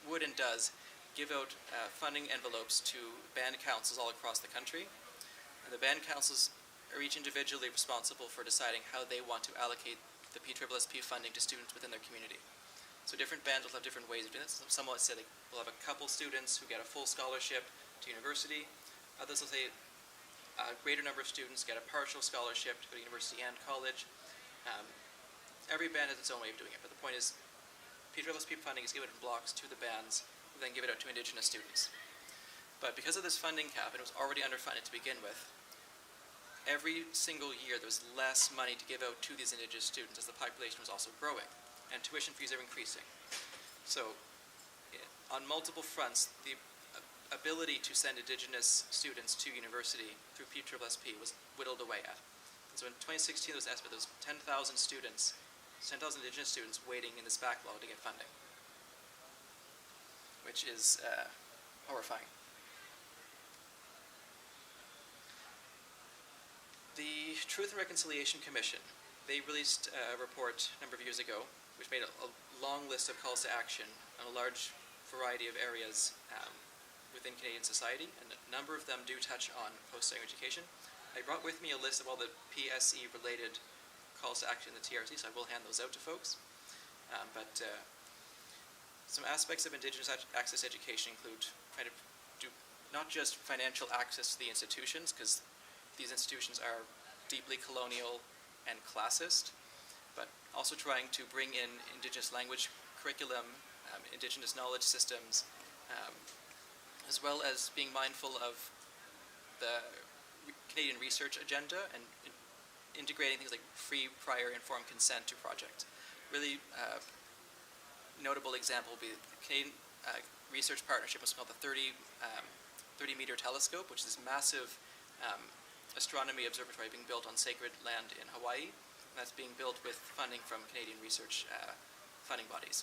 would and does give out funding envelopes to band councils all across the country. And the band councils are each individually responsible for deciding how they want to allocate the PSSSP funding to students within their community. So different bands will have different ways of doing this. Some will say we'll have a couple students who get a full scholarship to university. Others will say a greater number of students get a partial scholarship to go to university and college. Every band has its own way of doing it, but the point is PSSSP funding is given in blocks to the bands, who then give it out to Indigenous students. But because of this funding cap, and it was already underfunded to begin with, every single year there was less money to give out to these Indigenous students as the population was also growing, and tuition fees are increasing. So on multiple fronts, the ability to send Indigenous students to university through PSSSP was whittled away at. And so in 2016 there was an estimate there was 10,000 students, 10,000 Indigenous students waiting in this backlog to get funding, which is horrifying. The Truth and Reconciliation Commission, they released a report a number of years ago, which made a long list of calls to action on a large variety of areas within Canadian society, and a number of them do touch on post-secondary education. I brought with me a list of all the PSE-related calls to action in the TRC, so I will hand those out to folks. But some aspects of Indigenous access education include trying to do not just financial access to the institutions, because these institutions are deeply colonial and classist, but also trying to bring in Indigenous language curriculum, Indigenous knowledge systems, as well as being mindful of the Canadian research agenda and integrating things like free, prior, informed consent to projects. Really notable example would be the Canadian research partnership, what's called the 30-meter telescope, which is this massive astronomy observatory being built on sacred land in Hawaii. And that's being built with funding from Canadian research funding bodies.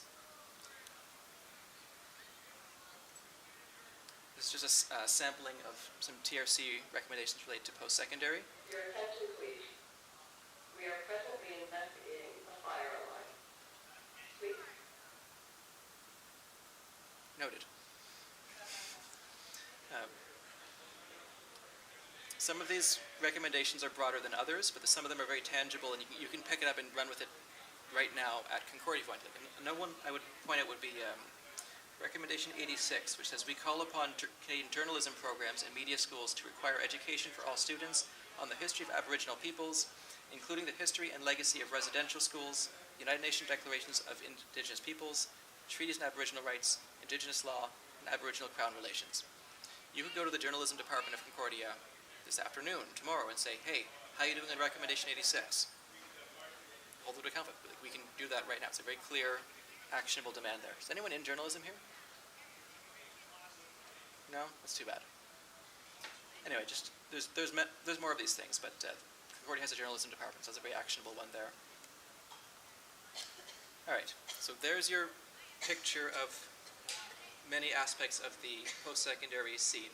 This is just a sampling of some TRC recommendations related to post-secondary. Your attention, please. We are presently investigating a fire alarm. Please. Noted. Some of these recommendations are broader than others, but some of them are very tangible, and you can pick it up and run with it right now at Concordia. Another one I would point out would be Recommendation 86, which says, we call upon Canadian journalism programs and media schools to require education for all students on the history of Aboriginal peoples, including the history and legacy of residential schools, United Nations declarations of Indigenous peoples, treaties on Aboriginal rights, Indigenous law, and Aboriginal Crown relations. You could go to the journalism department of Concordia this afternoon, tomorrow, and say, hey, how are you doing on Recommendation 86? Hold it to account. We can do that right now. It's a very clear, actionable demand there. Is anyone in journalism here? No? That's too bad. Anyway, just there's more of these things, but Concordia has a journalism department, so that's a very actionable one there. All right, so there's your picture of many aspects of the post-secondary scene.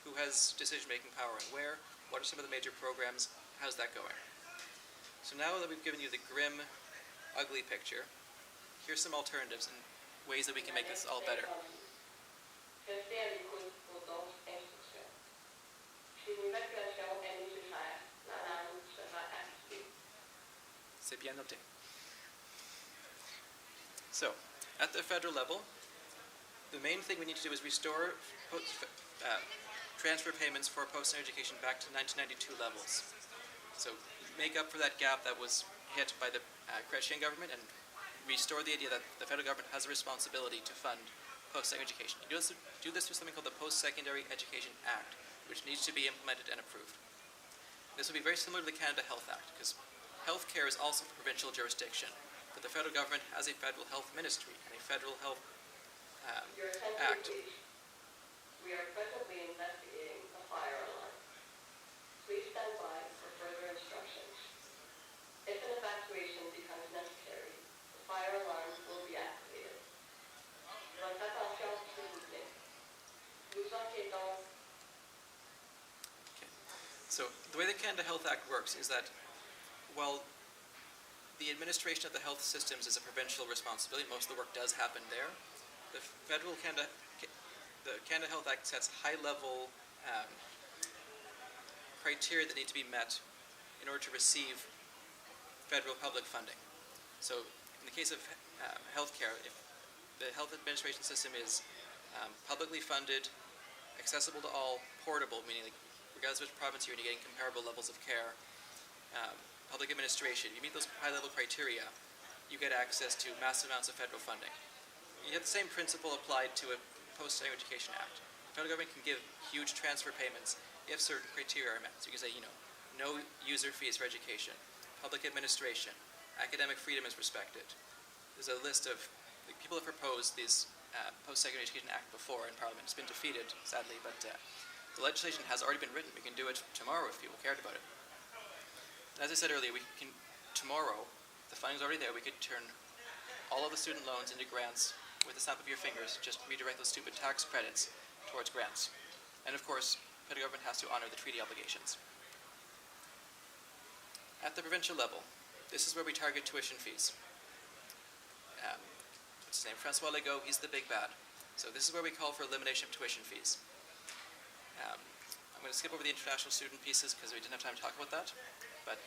Who has decision-making power and where? What are some of the major programs? How's that going? So now that we've given you the grim, ugly picture, here's some alternatives and ways that we can make this all better. C'est bien noté. So, at the federal level, the main thing we need to do is restore transfer payments for post-secondary education back to 1992 levels. So make up for that gap that was hit by the Chrétien government and restore the idea that the federal government has a responsibility to fund post-secondary education. You do this through something called the Post-Secondary Education Act, which needs to be implemented and approved. This will be very similar to the Canada Health Act, because healthcare is also provincial jurisdiction, but the federal government has a federal health ministry and a federal health act. We are presently investigating a fire alarm. Please stand by for further instructions. If an evacuation becomes necessary, the fire alarm will be activated. Votre attention, s'il vous plaît. Nous enquêtons. So the way the Canada Health Act works is that while the administration of the health systems is a provincial responsibility, most of the work does happen there, the Canada Health Act sets high-level criteria that need to be met in order to receive federal public funding. So in the case of healthcare, if the health administration system is publicly funded, accessible to all, portable, meaning like regardless of which province you're in, you're getting comparable levels of care, public administration, you meet those high-level criteria, you get access to massive amounts of federal funding. You have the same principle applied to a post-secondary education act. The federal government can give huge transfer payments if certain criteria are met. So you can say, no user fees for education, public administration, academic freedom is respected. There's a list of people have proposed this post-secondary education act before in Parliament. It's been defeated, sadly, but the legislation has already been written. We can do it tomorrow if people cared about it. As I said earlier, tomorrow, the funding's already there. We could turn all of the student loans into grants with the snap of your fingers, just redirect those stupid tax credits towards grants. And of course, the federal government has to honor the treaty obligations. At the provincial level, this is where we target tuition fees. What's his name? Francois Legault, he's the big bad. So this is where we call for elimination of tuition fees. I'm going to skip over the international student pieces because we didn't have time to talk about that. But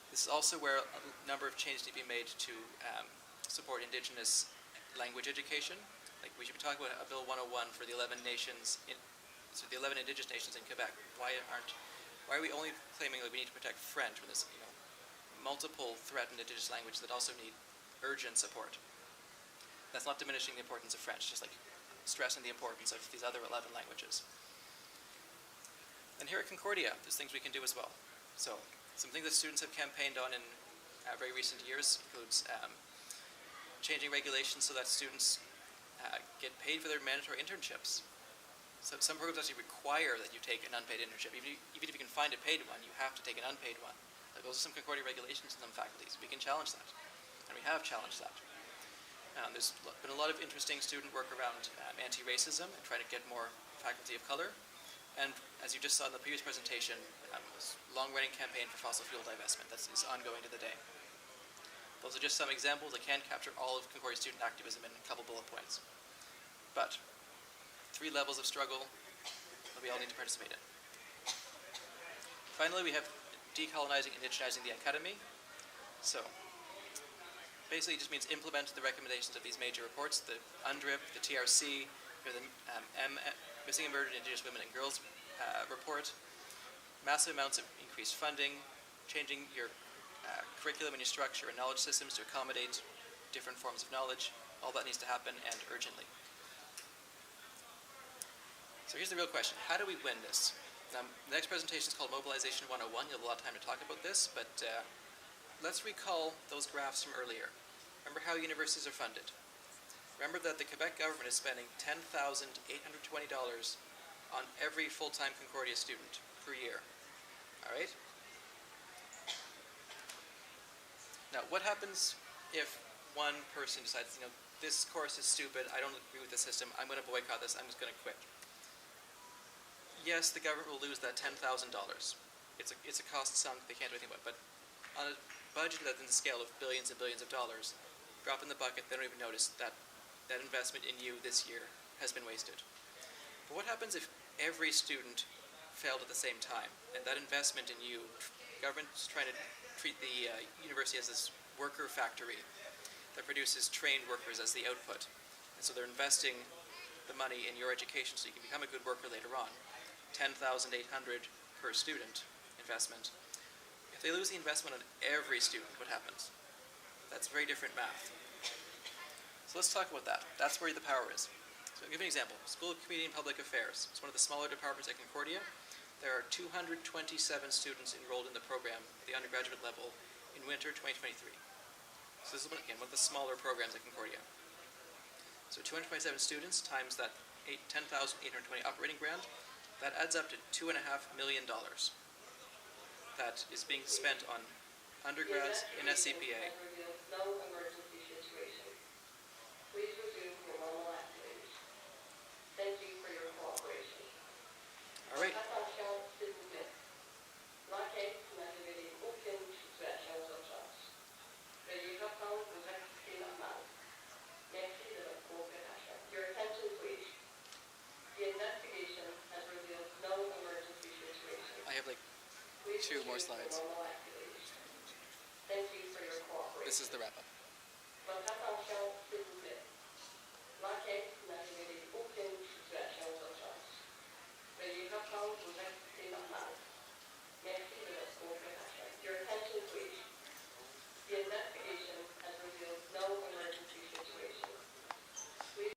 this is also where a number of changes need to be made to support Indigenous language education. Like we should be talking about a Bill 101 for the 11 nations, the 11 Indigenous nations in Quebec. Why are we only claiming that we need to protect French when there's multiple threatened Indigenous languages that also need urgent support? That's not diminishing the importance of French, just like stressing the importance of these other 11 languages. And here at Concordia, there's things we can do as well. So some things that students have campaigned on in very recent years includes changing regulations so that students get paid for their mandatory internships. So some programs actually require that you take an unpaid internship. Even if you can find a paid one, you have to take an unpaid one. Like those are some Concordia regulations in some faculties. We can challenge that, and we have challenged that. There's been a lot of interesting student work around anti-racism and trying to get more faculty of color. And as you just saw in the previous presentation, this long-running campaign for fossil fuel divestment that is ongoing to the day. Those are just some examples. I can't capture all of Concordia student activism in a couple bullet points. But 3 levels of struggle that we all need to participate in. Finally, we have decolonizing and indigenizing the academy. So basically it just means implement the recommendations of these major reports, the UNDRIP, the TRC, or the Missing and Murdered Indigenous Women and Girls report. Massive amounts of increased funding, changing your curriculum and your structure and knowledge systems to accommodate different forms of knowledge. All that needs to happen, and urgently. So here's the real question. How do we win this? The next presentation is called Mobilization 101. You'll have a lot of time to talk about this, but let's recall those graphs from earlier. Remember how universities are funded. Remember that the Quebec government is spending $10,820 on every full-time Concordia student per year. All right? Now, what happens if one person decides, this course is stupid, I don't agree with the system, I'm going to boycott this, I'm just going to quit? Yes, the government will lose that $10,000. It's a cost sunk they can't do anything about, but on a budget that's in the scale of billions and billions of dollars, drop in the bucket, they don't even notice that that investment in you this year has been wasted. But what happens if every student failed at the same time, and that investment in you, government's trying to treat the university as this worker factory that produces trained workers as the output, and so they're investing the money in your education so you can become a good worker later on. $10,800 per student investment. If they lose the investment on every student, what happens? That's very different math. So let's talk about that. That's where the power is. So I'll give you an example. School of Community and Public Affairs. It's one of the smaller departments at Concordia. There are 227 students enrolled in the program at the undergraduate level in winter 2023. So this is, again, one of the smaller programs at Concordia. So 227 students times that $10,820 operating grant That adds up to $2.5 million that is being spent on undergrads in SCPA. No emergency situation. Please resume your normal activities. Thank you for your cooperation. All right. Attention, s'il vous plaît. L'enquête n'a révélé aucune situation d'urgence. Veuillez reprendre vos activités normales. Merci de votre coopération. Your attention, please. The investigation has revealed no emergency situation. I have like Please 2 more resume your slides. normal activities. Thank you for your cooperation. This is the wrap-up. Votre attention, s'il vous plaît. L'enquête n'a révélé aucune situation d'urgence. Veuillez reprendre vos activités normales. Merci de votre coopération. Your attention, please. The investigation has revealed no emergency situation. Please.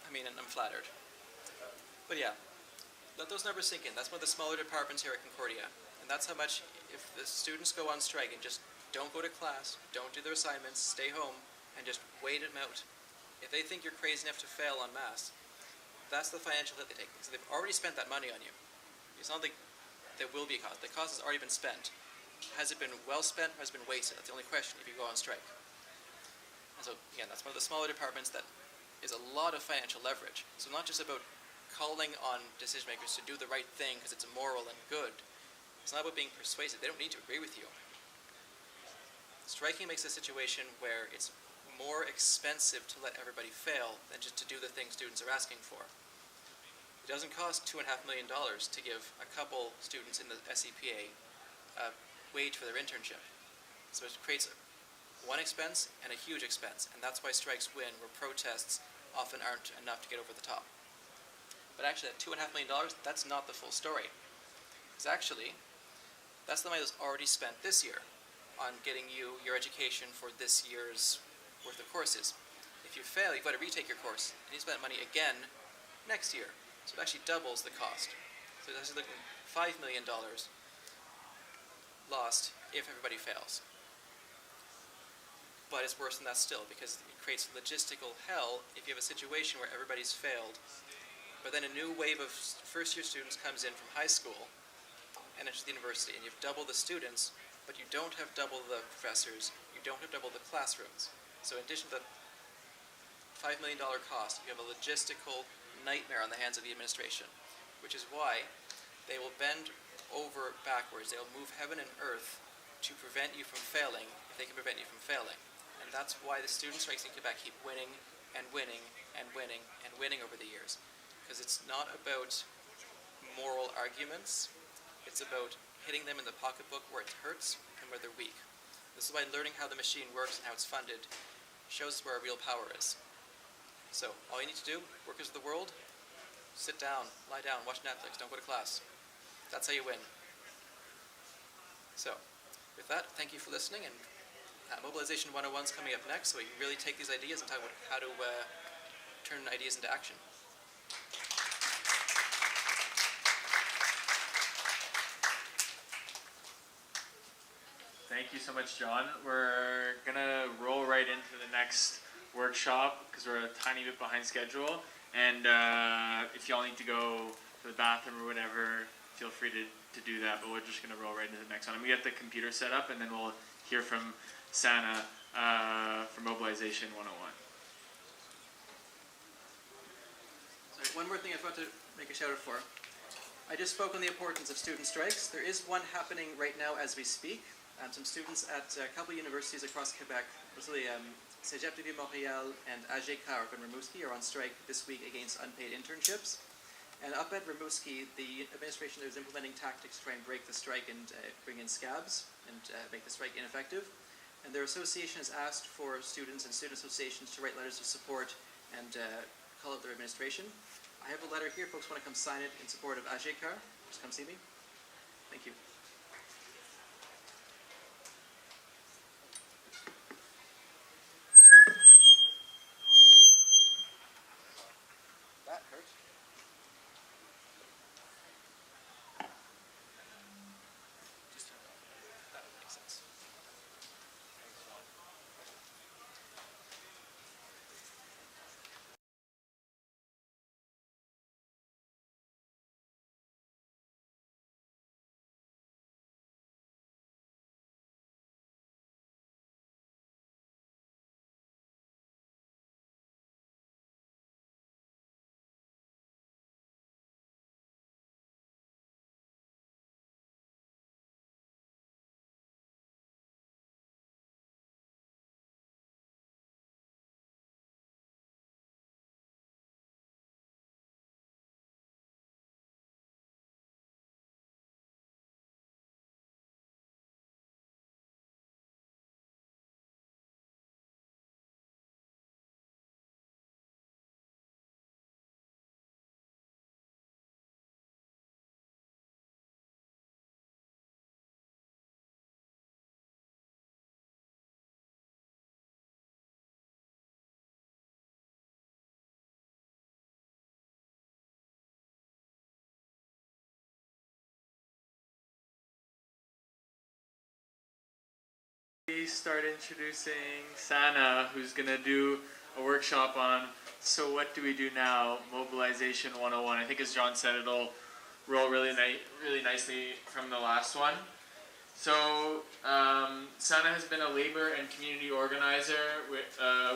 I mean, and I'm flattered. But yeah, let those numbers sink in. That's one of the smaller departments here at Concordia. And that's how much, if the students go on strike and just don't go to class, don't do their assignments, stay home, and just wait them out. If they think you're crazy enough to fail en masse, that's the financial hit they take. So they've already spent that money on you. It's not like there will be a cost. The cost has already been spent. Has it been well spent or has it been wasted? That's the only question if you go on strike. And so, again, that's one of the smaller departments that is a lot of financial leverage. So not just about calling on decision makers to do the right thing because it's moral and good. It's not about being persuasive. They don't need to agree with you. Striking makes a situation where it's more expensive to let everybody fail than just to do the things students are asking for. It doesn't cost $2.5 million to give a couple students in the SCPA a wage for their internship. So it creates one expense and a huge expense, and that's why strikes win, where protests often aren't enough to get over the top. But actually, that $2.5 million, that's not the full story. Because actually, that's the money that's already spent this year on getting you your education for this year's worth of courses. If you fail, you've got to retake your course, and you spend money again next year. So it actually doubles the cost. So it's actually looking at $5 million lost if everybody fails. But it's worse than that still, because it creates logistical hell if you have a situation where everybody's failed, but then a new wave of first-year students comes in from high school and enters the university, and you've doubled the students, but you don't have double the professors, you don't have double the classrooms. So in addition to the $5 million cost, you have a logistical nightmare on the hands of the administration, which is why they will bend over backwards. They'll move heaven and earth to prevent you from failing if they can prevent you from failing. And that's why the student strikes in Quebec keep winning and winning and winning and winning over the years. Because it's not about moral arguments, it's about hitting them in the pocketbook where it hurts and where they're weak. This is why learning how the machine works and how it's funded shows us where our real power is. So, all you need to do, workers of the world, sit down, lie down, watch Netflix, don't go to class. That's how you win. So, with that, thank you for listening, and Mobilization 101 is coming up next, so we can really take these ideas and talk about how to turn ideas into action. Thank you so much, John. We're going to roll right into the next workshop because we're a tiny bit behind schedule. And if y'all need to go to the bathroom or whatever, feel free to do that. But we're just going to roll right into the next one. I'm going to get the computer set up, and then we'll hear from Sana for Mobilization 101. Sorry, one more thing I forgot to make a shout out for. I just spoke on the importance of student strikes. There is one happening right now as we speak. Some students at a couple universities across Quebec, mostly Cégep de Montréal and AGK up in Rimouski, are on strike this week against unpaid internships. And up at Rimouski, the administration is implementing tactics to try and break the strike and bring in scabs and make the strike ineffective. And their association has asked for students and student associations to write letters of support and call out their administration. I have a letter here. Folks want to come sign it in support of AGK? Just come see me. Thank you. we start introducing Sana, who's going to do a workshop on So What Do We Do Now? Mobilization 101. I think as John said, it'll roll really nicely from the last one. So Sana has been a labor and community organizer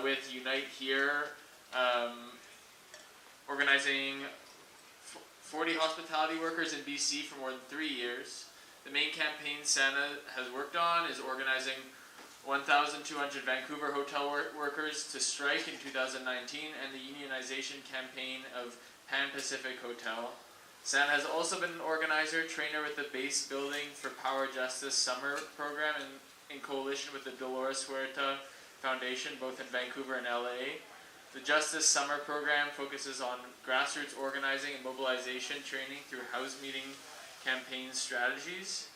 with Unite Here, organizing 40 hospitality workers in BC for more than 3 years. The main campaign Sana has worked on is organizing 1,200 Vancouver hotel workers to strike in 2019 and the unionization campaign of Pan Pacific Hotel. Sana has also been an organizer, trainer with the Base Building for Power Justice Summer Program in coalition with the Dolores Huerta Foundation, both in Vancouver and LA. The Justice Summer Program focuses on grassroots organizing and mobilization training through house meeting campaign strategies.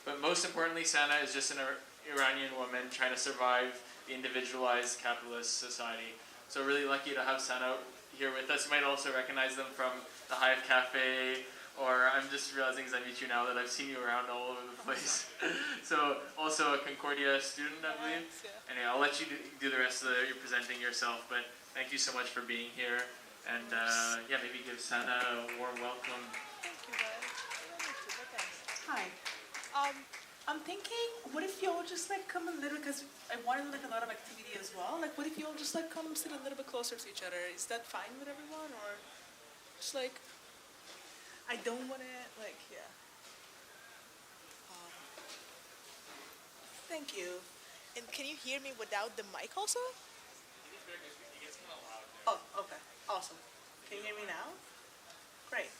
But most importantly, Sana is just an Iranian woman trying to survive the individualized capitalist society. So really lucky to have Sana here with us. You might also recognize them from the Hive Cafe, or I'm just realizing as I meet you now that I've seen you around all over the place. So also a Concordia student, I believe. And yeah, I'll let you do the rest of your presenting yourself, but thank you so much for being here. And yeah, maybe give Sana a warm welcome. Thank you, guys. Hi. I'm thinking, what if you all just like come a little, because I wanted like a lot of activity as well. Like, what if you all just like come sit a little bit closer to each other? Is that fine with everyone, or just like, I don't want to like, yeah. Thank you. And can you hear me without the mic also? Oh, okay. Awesome. Can you hear me now? Great.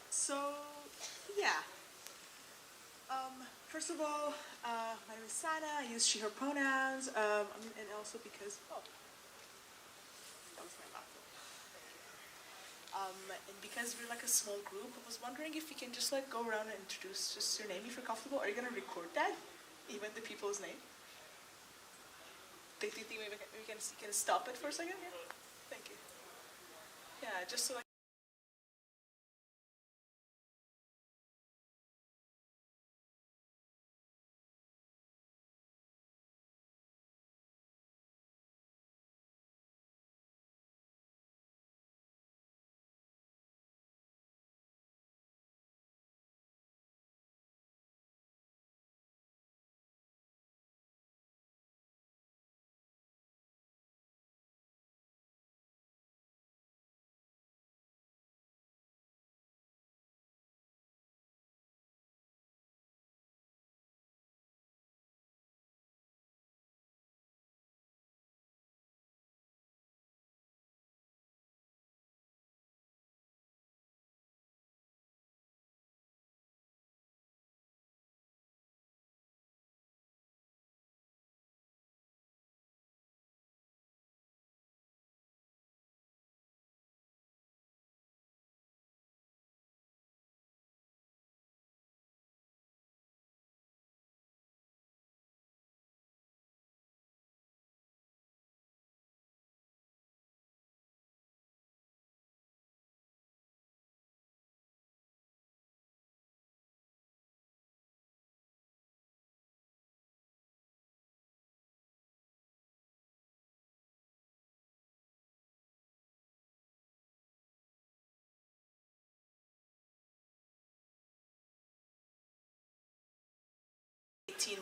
So, yeah. First of all, my name is Sana. I use she, her pronouns, and also because, that was my laptop. And because we're like a small group, I was wondering if you can just like go around and introduce just your name if you're comfortable. Are you gonna record that, even the people's name? Do you think maybe we can stop it for a second? Yeah. Thank you. Yeah, just so like.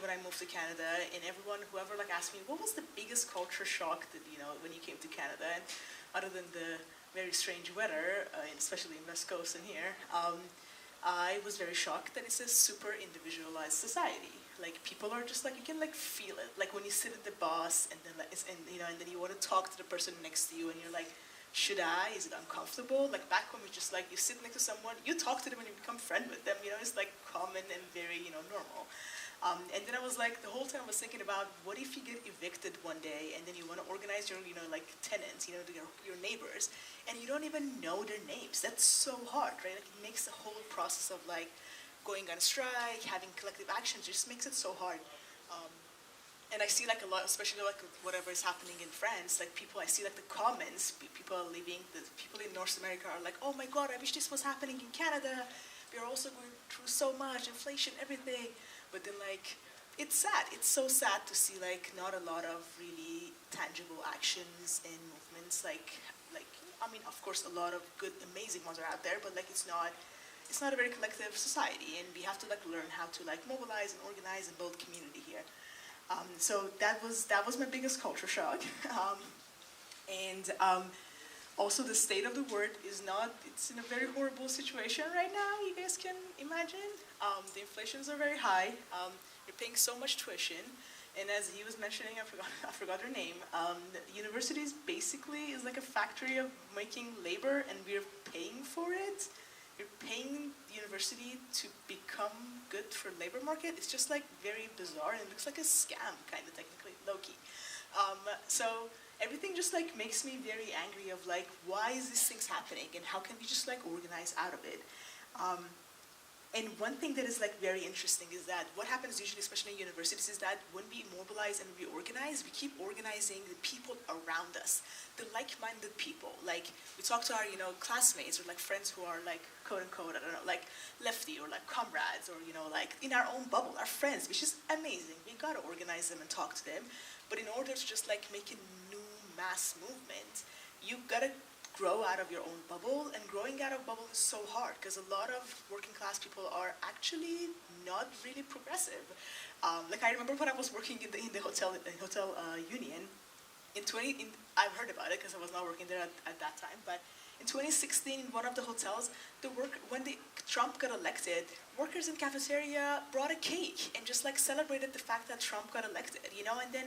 When I moved to Canada, and whoever like asked me, what was the biggest culture shock that, when you came to Canada, and other than the very strange weather, especially in West Coast and here, I was very shocked that it's a super individualized society. Like people are just like, you can like feel it. Like when you sit at the bus and then and then you want to talk to the person next to you and you're like, should I? Is it uncomfortable? Like back when we just like, you sit next to someone, you talk to them and you become friend with them, it's like common and very, normal. And then I was like, the whole time I was thinking about, what if you get evicted one day and then you want to organize your, like tenants, your neighbors, and you don't even know their names. That's so hard, right? Like it makes the whole process of like going on strike, having collective actions, just makes it so hard. And I see like a lot, especially like whatever is happening in France, like I see like the comments, people are leaving, the people in North America are like, oh my God, I wish this was happening in Canada. We're also going through so much, inflation, everything. But then like, it's sad. It's so sad to see like not a lot of really tangible actions and movements. Like I mean, of course, a lot of good, amazing ones are out there, but like it's not a very collective society, and we have to like learn how to like mobilize and organize and build community here. So that was my biggest culture shock, and also the state of the world is not. It's in a very horrible situation right now. You guys can imagine. The inflations are very high. You're paying so much tuition, and as he was mentioning, I forgot her name. Universities basically is like a factory of making labor, and we're paying for it. You're paying the university to become good for labor market. It's just like very bizarre, and it looks like a scam, kind of technically, low-key. So everything just like makes me very angry of like, why is these things happening, and how can we just like organize out of it? And one thing that is like very interesting is that what happens usually, especially in universities, is that when we mobilize and we organize, we keep organizing the people around us, the like-minded people. Like we talk to our, classmates or like friends who are like quote unquote, I don't know, like lefty or like comrades or like in our own bubble, our friends, which is amazing. We gotta organize them and talk to them. But in order to just like make a new mass movement, you gotta grow out of your own bubble, and growing out of bubble is so hard because a lot of working class people are actually not really progressive. Like I remember when I was working in the hotel union, I've heard about it because I was not working there at that time, but in 2016 in one of the hotels, when Trump got elected, workers in cafeteria brought a cake and just like celebrated the fact that Trump got elected, and then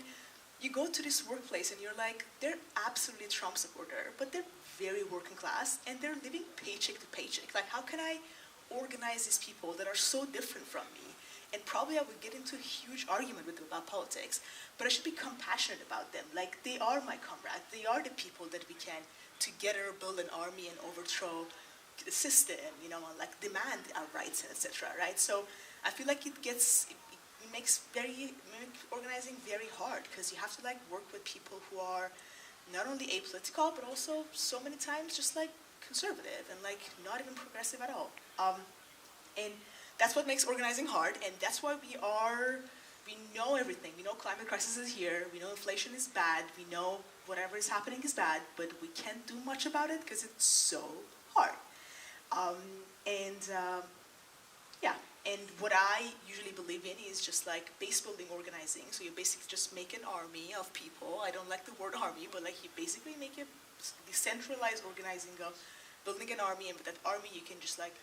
you go to this workplace and you're like, they're absolutely Trump supporter, but they're very working class and they're living paycheck to paycheck. Like, how can I organize these people that are so different from me? And probably I would get into a huge argument with them about politics, but I should be compassionate about them. Like, they are my comrades. They are the people that we can together build an army and overthrow the system, and like demand our rights, etc. Right? So I feel like it makes organizing very hard because you have to like work with people who are not only apolitical but also so many times just like conservative and like not even progressive at all. And that's what makes organizing hard, and that's why we know everything. We know climate crisis is here. We know inflation is bad. We know whatever is happening is bad, but we can't do much about it because it's so hard. And what I usually believe in is just like base building organizing. So you basically just make an army of people. I don't like the word army, but like you basically make a decentralized organizing of building an army, and with that army you can just like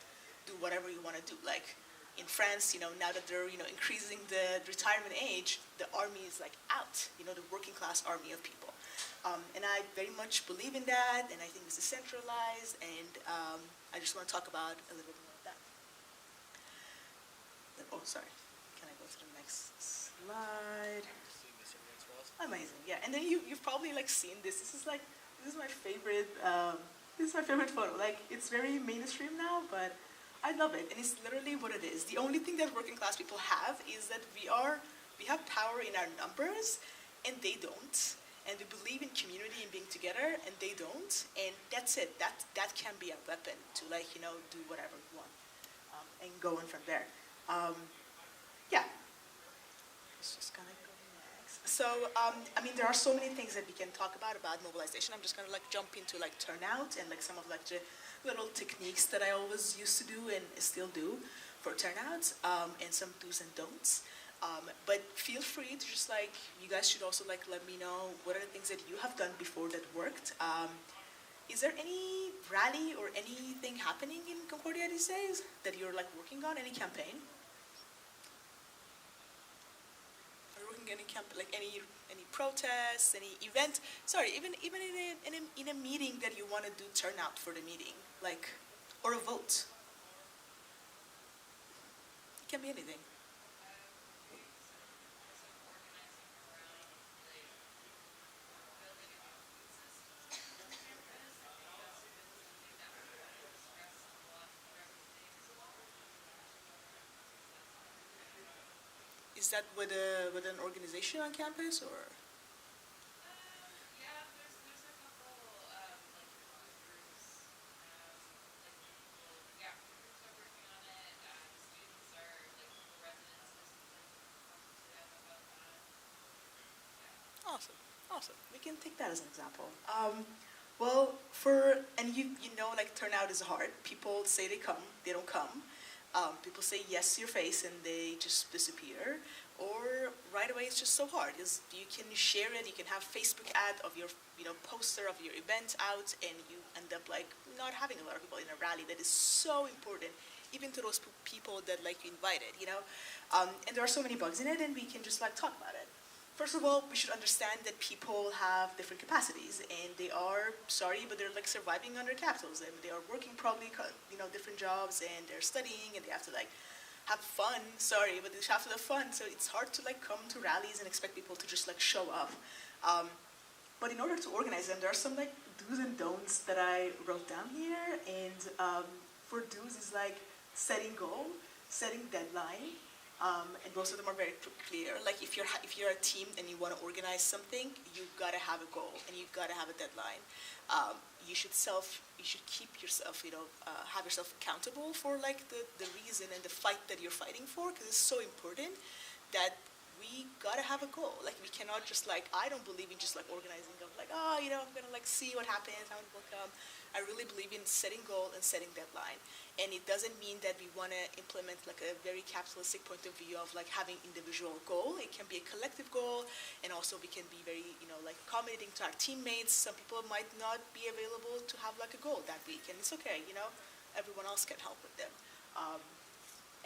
do whatever you want to do. Like in France, now that they're increasing the retirement age, the army is like out. The working class army of people. And I very much believe in that, and I think it's decentralized, and I just want to talk about a little bit more of that. Oh, sorry. Can I go to the next slide? Amazing, yeah. And then you've probably like seen this. This is my favorite. This is my favorite photo. Like it's very mainstream now, but I love it, and it's literally what it is. The only thing that working class people have is that we have power in our numbers, and they don't. And we believe in community and being together, and they don't. And that's it. That can be a weapon to like do whatever we want, and go on from there. Yeah. It's just gonna go next. So, I mean, there are so many things that we can talk about mobilization. I'm just gonna like jump into like turnout and like some of like the little techniques that I always used to do and still do for turnout, and some do's and don'ts. But feel free to just like, you guys should also like let me know what are the things that you have done before that worked. Is there any rally or anything happening in Concordia these days that you're like working on? Any campaign? Are you working on any protests, any event? Sorry, even in a meeting that you want to do turnout for the meeting, like, or a vote. It can be anything. Is that with an organization on campus, or? Yeah, there's a couple like groups, like people, groups are working on it. Students are like residents. There's some Awesome. We can take that as an example. You know, like turnout is hard. People say they come, they don't come. People say yes to your face and they just disappear. Or right away it's just so hard. You can share it, you can have Facebook ad of your poster of your event out, and you end up like not having a lot of people in a rally that is so important, even to those people that like you invited, you know. And there are so many bugs in it, and we can just like talk about it. First of all, we should understand that people have different capacities, and they are, sorry, but they're like surviving under capitalism. They are working probably, different jobs, and they're studying, and they have to like have fun, sorry, but they have to have fun, so it's hard to like come to rallies and expect people to just like show up. But in order to organize them, there are some like do's and don'ts that I wrote down here, and for do's is like setting goal, setting deadline, and most of them are very clear. Like if you're a team and you want to organize something, you've got to have a goal and you've got to have a deadline. You should keep yourself, have yourself accountable for like the reason and the fight that you're fighting for, because it's so important that we gotta have a goal. Like we cannot just like, I don't believe in just like organizing of like, I'm gonna like see what happens, how many people come. I really believe in setting goal and setting deadline. And it doesn't mean that we want to implement like a very capitalistic point of view of like having individual goal. It can be a collective goal, and also we can be very, like accommodating to our teammates. Some people might not be available to have like a goal that week, and it's okay, everyone else can help with them.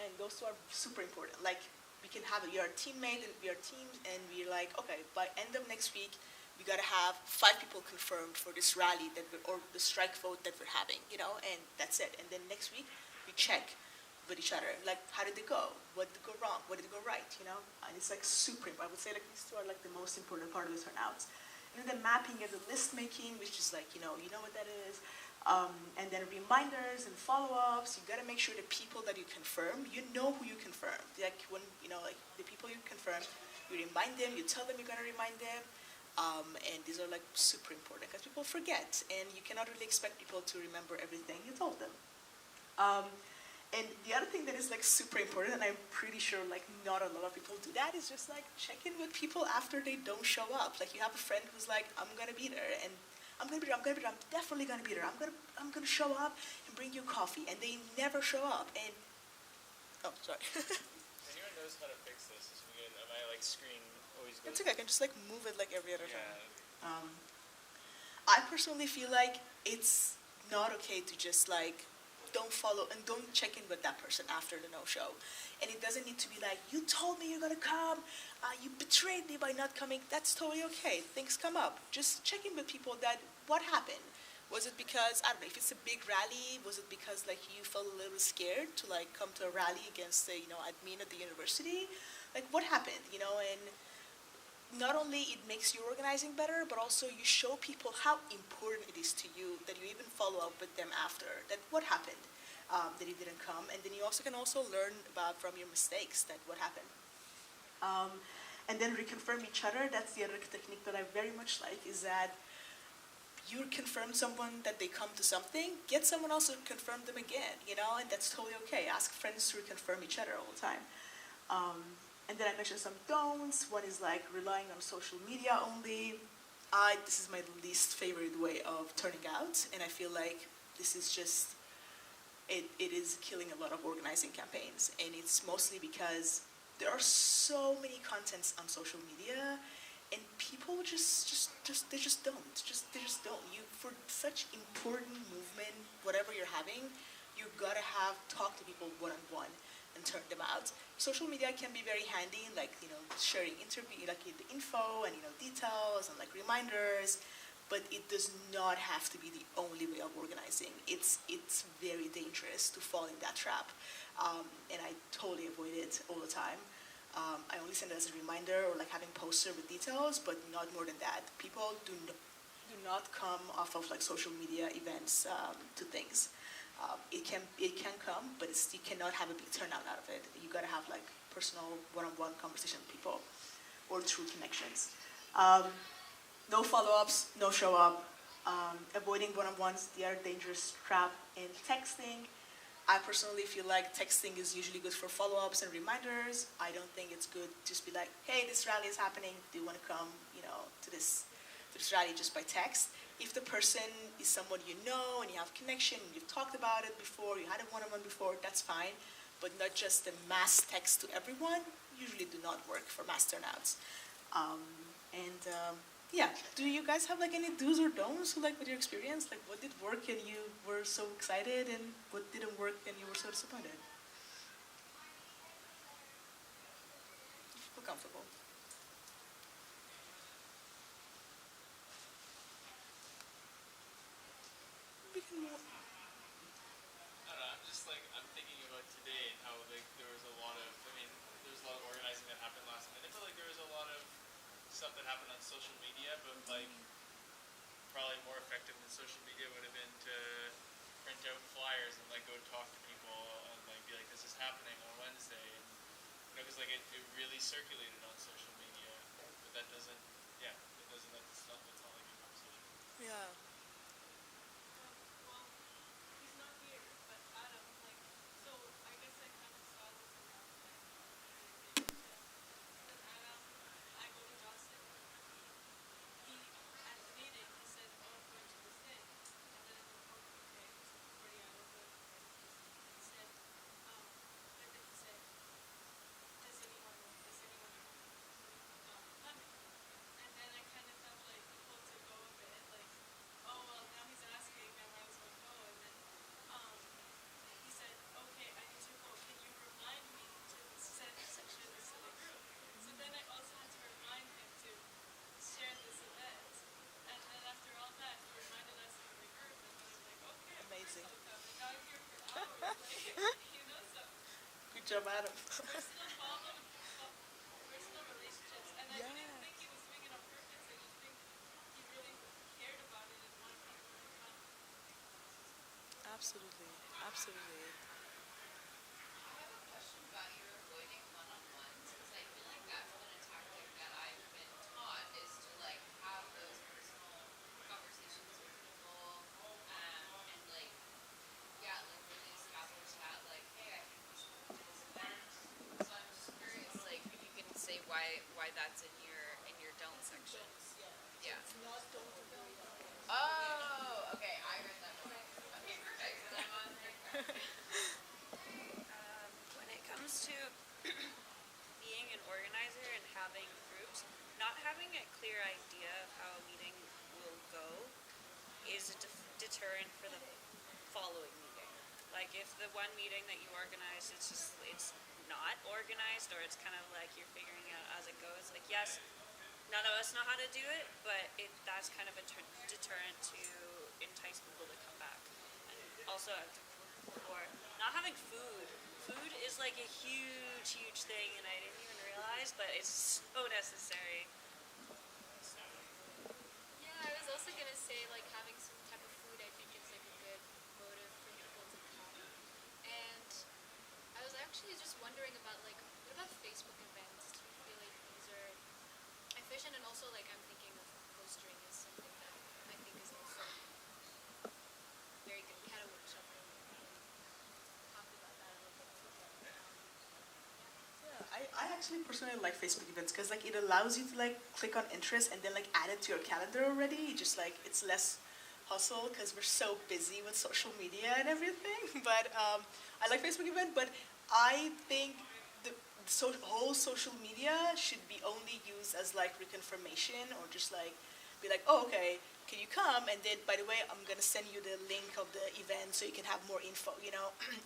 And those two are super important. Like we can have you're a teammate and we are teams, and we're like, okay, by end of next week, we got to have 5 people confirmed for this rally or the strike vote that we're having, and that's it. And then next week, we check with each other, like, how did it go? What did go wrong? What did go right, And it's like super important. I would say like these two are like the most important part of the turnouts. And then the mapping and the list making, which is like, you know what that is. And then reminders and follow-ups. You got to make sure the people that you confirm, you know who you confirmed. Like when, like the people you confirm, you remind them, you tell them you're going to remind them. And these are like super important because people forget, and you cannot really expect people to remember everything you told them. And the other thing that is like super important, and I'm pretty sure like not a lot of people do that, is just like check in with people after they don't show up. Like you have a friend who's like, I'm gonna be there, and I'm definitely gonna be there. I'm gonna show up and bring you coffee, and they never show up. And sorry. Anyone knows how to fix this? Is weird. My like screen always goes. It's okay. I can just like move it like every other time. I personally feel like it's not okay to just like don't follow and don't check in with that person after the no-show. And it doesn't need to be like, you told me you're gonna come, you betrayed me by not coming. That's totally okay. Things come up. Just check in with people that what happened. Was it because, I don't know, if it's a big rally, was it because like you felt a little scared to like come to a rally against the, admin at the university? Like what happened, and not only it makes your organizing better, but also you show people how important it is to you that you even follow up with them after, that what happened, that you didn't come, and then you also can learn about from your mistakes, that what happened. And then reconfirm each other. That's the other technique that I very much like, is that you confirm someone that they come to something, get someone else to confirm them again, and that's totally okay. Ask friends to reconfirm each other all the time. And then I mentioned some don'ts. One is like relying on social media only. This is my least favorite way of turning out, and I feel like this is just, it is killing a lot of organizing campaigns, and it's mostly because there are so many contents on social media, and people they just don't. You, for such important movement, whatever you're having, you gotta talk to people one-on-one and turn them out. Social media can be very handy, like sharing the info and details and like reminders, but it does not have to be the only way of organizing. It's very dangerous to fall in that trap, and I totally avoid it all the time. I only send it as a reminder or like having poster with details, but not more than that. People do not come off of like social media events to things. It can come, but you cannot have a big turnout out of it. You gotta have like personal one-on-one conversation with people, or through connections. No follow-ups, no show up. Avoiding one-on-ones, the other dangerous trap in texting. I personally feel like texting is usually good for follow-ups and reminders. I don't think it's good to just be like, hey, this rally is happening. Do you want to come, to this rally just by text? If the person is someone you know and you have connection, and you've talked about it before, you had a one-on-one before, that's fine. But not just the mass text to everyone usually do not work for mass turnouts. Yeah, do you guys have like any do's or don'ts like with your experience? Like what did work and you were so excited, and what didn't work and you were so disappointed? Feel comfortable. I don't know, I'm thinking about today and how there was a lot of organizing that happened last night. I feel like there was a lot of stuff that happened on social media, but probably more effective than social media would have been to print out flyers and go talk to people and be like, this is happening on Wednesday, and because it really circulated on social media, but that doesn't, it's not like a conversation. Yeah. Well, he's not here, but Adam, so I guess I kind of saw this around then Adam, I go to Dawson. He, at the meeting, he said, oh, I'm going to this thing. And then in the following day, it was in Concordia, I was going to he said, and then he said, does anyone coming? And then I kind of felt like he pulled to go a bit, oh, well, now he's asking, I might as well go. And then he said, okay, I need to go. Can you remind me to send share this in the group? So then I also had to remind him to share this event. And then after all that, he reminded us in the group, and then I'm like, okay, Amazing. now I'm here for hours. So Good job, Adam. personal relationships. And I didn't think he was doing it on purpose. I just think he really cared about it and wanted people to come. Absolutely. Absolutely. I have a question about your avoiding one-on-ones, because I feel like that's been a tactic that I've been taught, is to have those personal conversations with people, and really establish that, hey, I think we should go to this event. So I'm just curious, if you can say why that's in your don't section. Yeah. Oh, okay, I read that one. Okay, perfect. Then I'm on there. When it comes to being an organizer and having groups, not having a clear idea of how a meeting will go is a deterrent for the following meeting. If the one meeting that you organize, it's not organized, or it's kind of you're figuring out as it goes. Yes, none of us know how to do it, but that's kind of a deterrent to entice people to come back. And also, before, not having food. Food is a huge, huge thing, and I didn't even realize, but it's so necessary. Yeah, I was also gonna say having some type of food, I think is a good motive for people to come. And I was actually just wondering about what about Facebook events? Do you feel like these are efficient? And also I'm thinking of postering as something that I think is also very good. We had a workshop where we talked about that a little bit too. I actually personally like Facebook events because it allows you to click on interest and then add it to your calendar already. Just it's less hustle because we're so busy with social media and everything. But I like Facebook event, but I think the whole social media should be only used as reconfirmation, or just be oh, okay, can you come? And then, by the way, I'm gonna send you the link of the event so you can have more info.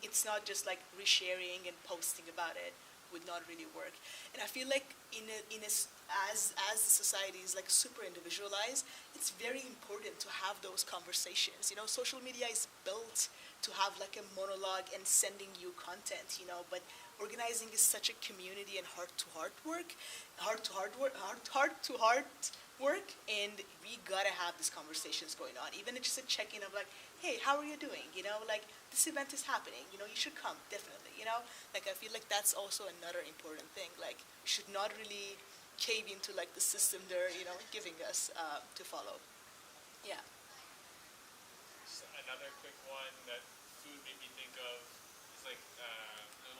It's not just resharing and posting about it would not really work. And I feel as the society is super individualized, it's very important to have those conversations. Social media is built to have a monologue and sending you content, but organizing is such a community and heart-to-heart work, and we gotta have these conversations going on. Even it's just a check-in of hey, how are you doing? This event is happening. You should come, definitely. I feel that's also another important thing. We should not really cave into the system they're giving us to follow. Yeah. Another quick one that food made me think of is like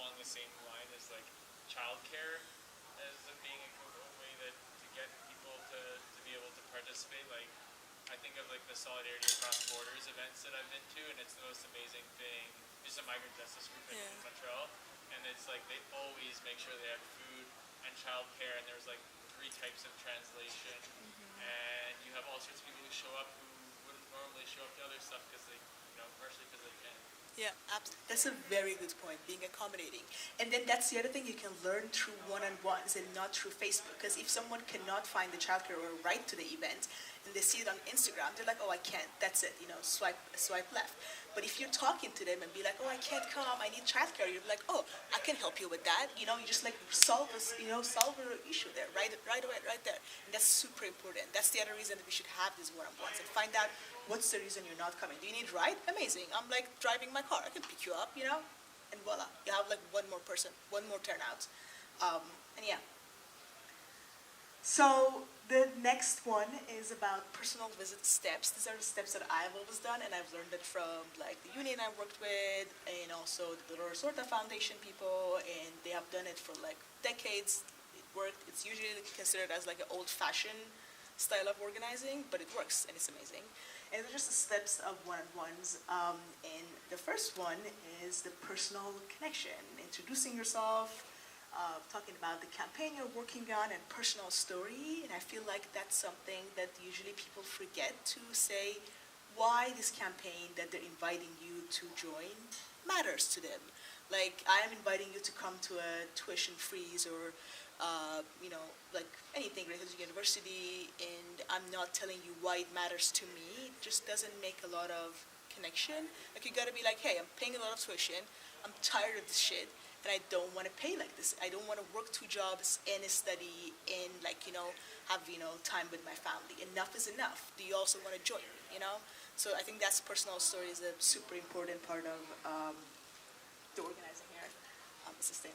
along the same line as like childcare as being a way that to get people to be able to participate. Like I think of like the Solidarity Across Borders events that I've been to, and it's the most amazing thing. There's a migrant justice group in Montreal, and it's like they always make sure they have food and childcare, and there's like 3 types of translation, and you have all sorts of people who show up who wouldn't normally show up to other stuff because they, partially because they can. Yeah, absolutely. That's a very good point, being accommodating. And then that's the other thing, you can learn through one-on-ones and not through Facebook. Because if someone cannot find the childcare or write to the event, and they see it on Instagram, they're like, oh, I can't, that's it, swipe left. But if you're talking to them and be like, oh, I can't come, I need childcare, you're like, oh, I can help you with that. You just like solve an issue there, right away, right there. And that's super important. That's the other reason that we should have these one-on-ones and find out what's the reason you're not coming. Do you need a ride? Amazing. I'm like driving my car. I can pick you up, and voila. You have like one more person, one more turnout. And yeah. So the next one is about personal visit steps. These are the steps that I've always done, and I've learned it from like the union I worked with, and also the Dolores Horta Foundation people, and they have done it for like decades. It worked. It's usually considered as like an old-fashioned style of organizing, but it works, and it's amazing. And they're just the steps of one-on-ones. And the first one is the personal connection, introducing yourself, talking about the campaign you're working on, and personal story. And I feel like that's something that usually people forget to say why this campaign that they're inviting you to join matters to them. Like, I am inviting you to come to a tuition freeze or like anything related to university, and I'm not telling you why it matters to me. It just doesn't make a lot of connection. Like, you gotta be like, hey, I'm paying a lot of tuition, I'm tired of this shit, and I don't want to pay like this. I don't want to work 2 jobs and study and like, have, time with my family. Enough is enough. Do you also want to join me, So I think that's personal story is a super important part of the organizing here, assisting.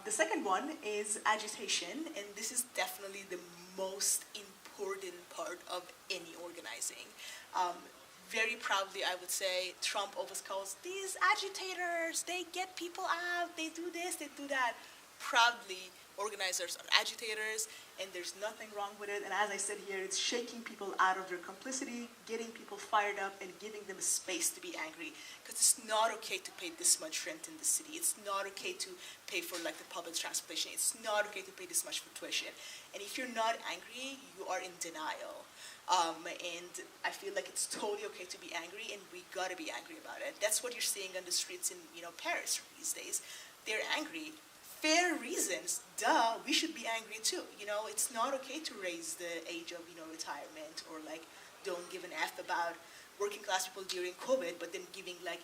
The second one is agitation, and this is definitely the most important part of any organizing. Very proudly, I would say, Trump always calls these agitators, they get people out, they do this, they do that. Proudly, organizers are agitators, and there's nothing wrong with it. And as I said here, it's shaking people out of their complicity, getting people fired up, and giving them a space to be angry. Because it's not okay to pay this much rent in the city. It's not okay to pay for like the public transportation. It's not okay to pay this much for tuition. And if you're not angry, you are in denial. And I feel like it's totally okay to be angry, and we gotta be angry about it. That's what you're seeing on the streets in Paris these days. They're angry. Fair reasons, duh, we should be angry too. It's not okay to raise the age of, retirement, or like don't give an F about working class people during COVID, but then giving like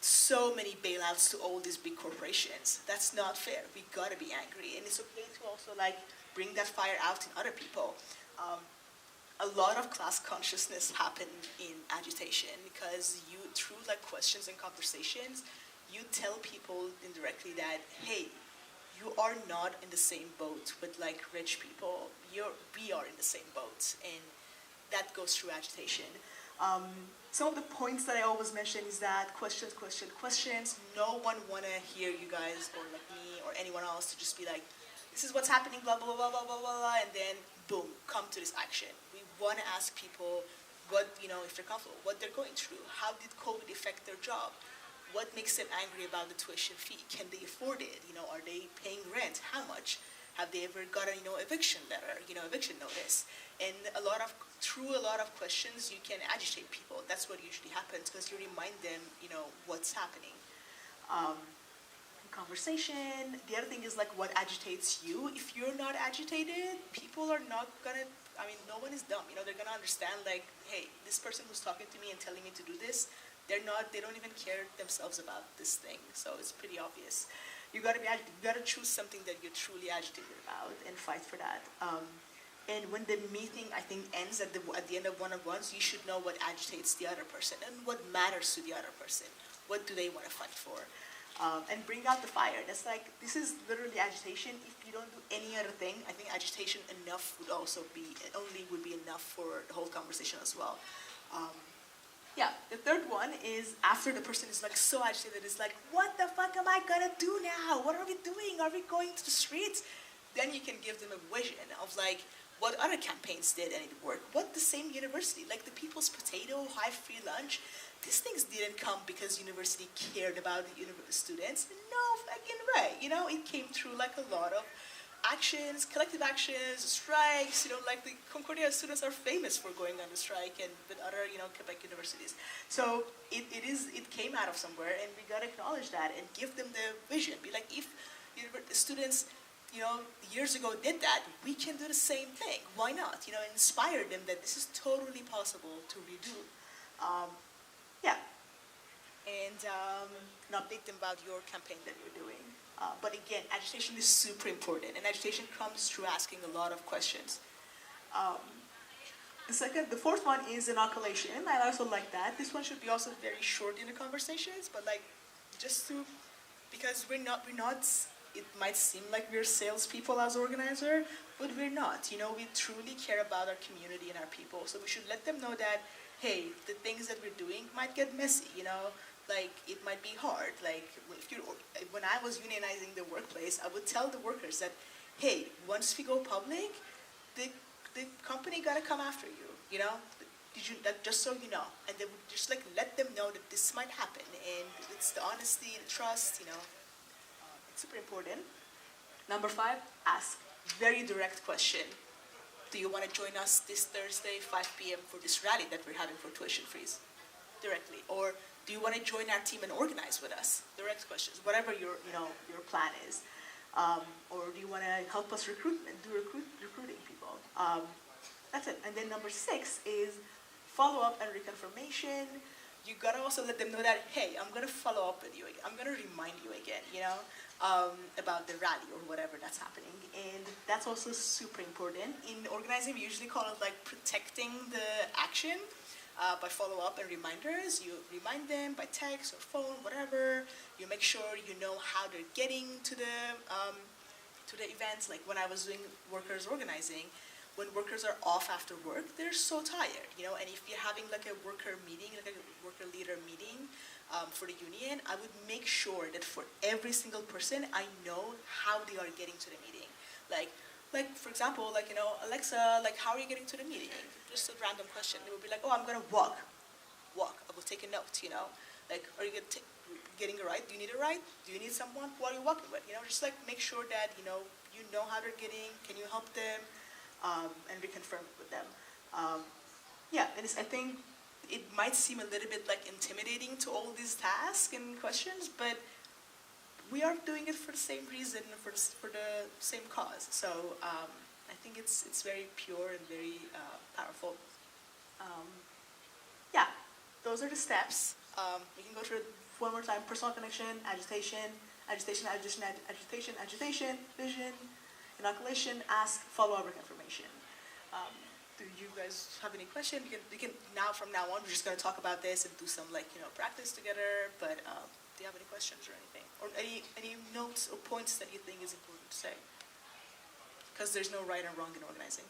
so many bailouts to all these big corporations. That's not fair. We gotta be angry. And it's okay to also like bring that fire out in other people. A lot of class consciousness happen in agitation because you, through like questions and conversations, you tell people indirectly that, hey, you are not in the same boat with like rich people. We are in the same boat, and that goes through agitation. Some of the points that I always mention is that questions. No one wanna hear you guys or like me or anyone else to just be like, this is what's happening, blah, blah, blah, blah, blah, blah, and then boom, come to this action. We wanna ask people what, if they're comfortable, what they're going through. How did COVID affect their job? What makes them angry about the tuition fee? Can they afford it? Are they paying rent? How much? Have they ever got a, eviction letter, eviction notice? And through a lot of questions, you can agitate people. That's what usually happens because you remind them, what's happening. Conversation. The other thing is like what agitates you. If you're not agitated, people are not gonna, no one is dumb. They're gonna understand like, hey, this person who's talking to me and telling me to do this, they don't even care themselves about this thing. So it's pretty obvious. You gotta choose something that you're truly agitated about and fight for that. And when the meeting, I think, ends at the end of one-on-ones, you should know what agitates the other person and what matters to the other person. What do they want to fight for? And bring out the fire. That's like, this is literally agitation. If you don't do any other thing, I think agitation would be enough for the whole conversation as well. Yeah, the third one is after the person is like so agitated, it's like, what the fuck am I gonna do now? What are we doing? Are we going to the streets? Then you can give them a vision of like what other campaigns did and it worked. What the same university, like the People's Potato, High Free Lunch, these things didn't come because university cared about the students. No fucking way. You know, it came through like a lot of actions, collective actions, strikes. You know, like the Concordia students are famous for going on the strike, and with other, you know, Quebec universities. So it came out of somewhere, and we gotta acknowledge that and give them the vision. Be like, if the students, you know, years ago did that, we can do the same thing. Why not? You know, inspire them that this is totally possible to redo. Yeah. And update them about your campaign that you're doing. But again, agitation is super important, and agitation comes through asking a lot of questions. The fourth one is inoculation. I also like that. This one should be also very short in the conversations, but like, just to, because we're not, it might seem like we're salespeople as organizer, but we're not. You know, we truly care about our community and our people, so we should let them know that, hey, the things that we're doing might get messy, you know? Like, it might be hard. Like, when I was unionizing the workplace, I would tell the workers that, hey, once we go public, the company gotta come after you, you know? Just so you know. And they would just like let them know that this might happen. And it's the honesty, the trust, you know. It's super important. Number 5, ask very direct question. Do you want to join us this Thursday, 5 p.m. for this rally that we're having for tuition freeze? Directly. Or do you want to join our team and organize with us? Direct questions, whatever your plan is. Or do you want to help us recruiting people? That's it. And then number 6 is follow up and reconfirmation. You gotta also let them know that, hey, I'm gonna follow up with you again. I'm gonna remind you again, you know, about the rally or whatever that's happening. And that's also super important. In organizing, we usually call it like protecting the action. By follow-up and reminders, you remind them by text or phone, whatever. You make sure you know how they're getting to the events. Like when I was doing workers organizing, when workers are off after work, they're so tired, you know. And if you're having like a worker meeting, like a worker leader meeting for the union, I would make sure that for every single person, I know how they are getting to the meeting. Like for example, like, you know, Alexa, like, how are you getting to the meeting? Just a random question. They would be like, oh, I'm gonna walk. I will take a note, you know. Like, are you getting a ride? Do you need a ride? Do you need someone? Who are you walking with? You know, just like make sure that, you know how they're getting. Can you help them? And reconfirm with them. Yeah, and I think it might seem a little bit like intimidating to all these tasks and questions, but we are doing it for the same reason, for the same cause. So I think it's very pure and very powerful. Yeah, those are the steps. We can go through it one more time. Personal connection, agitation, vision, inoculation, ask, follow-up, information. Do you guys have any questions? We can from now on, we're just going to talk about this and do some practice together. But do you have any questions or anything? Or any notes or points that you think is important to say? Because there's no right or wrong in organizing.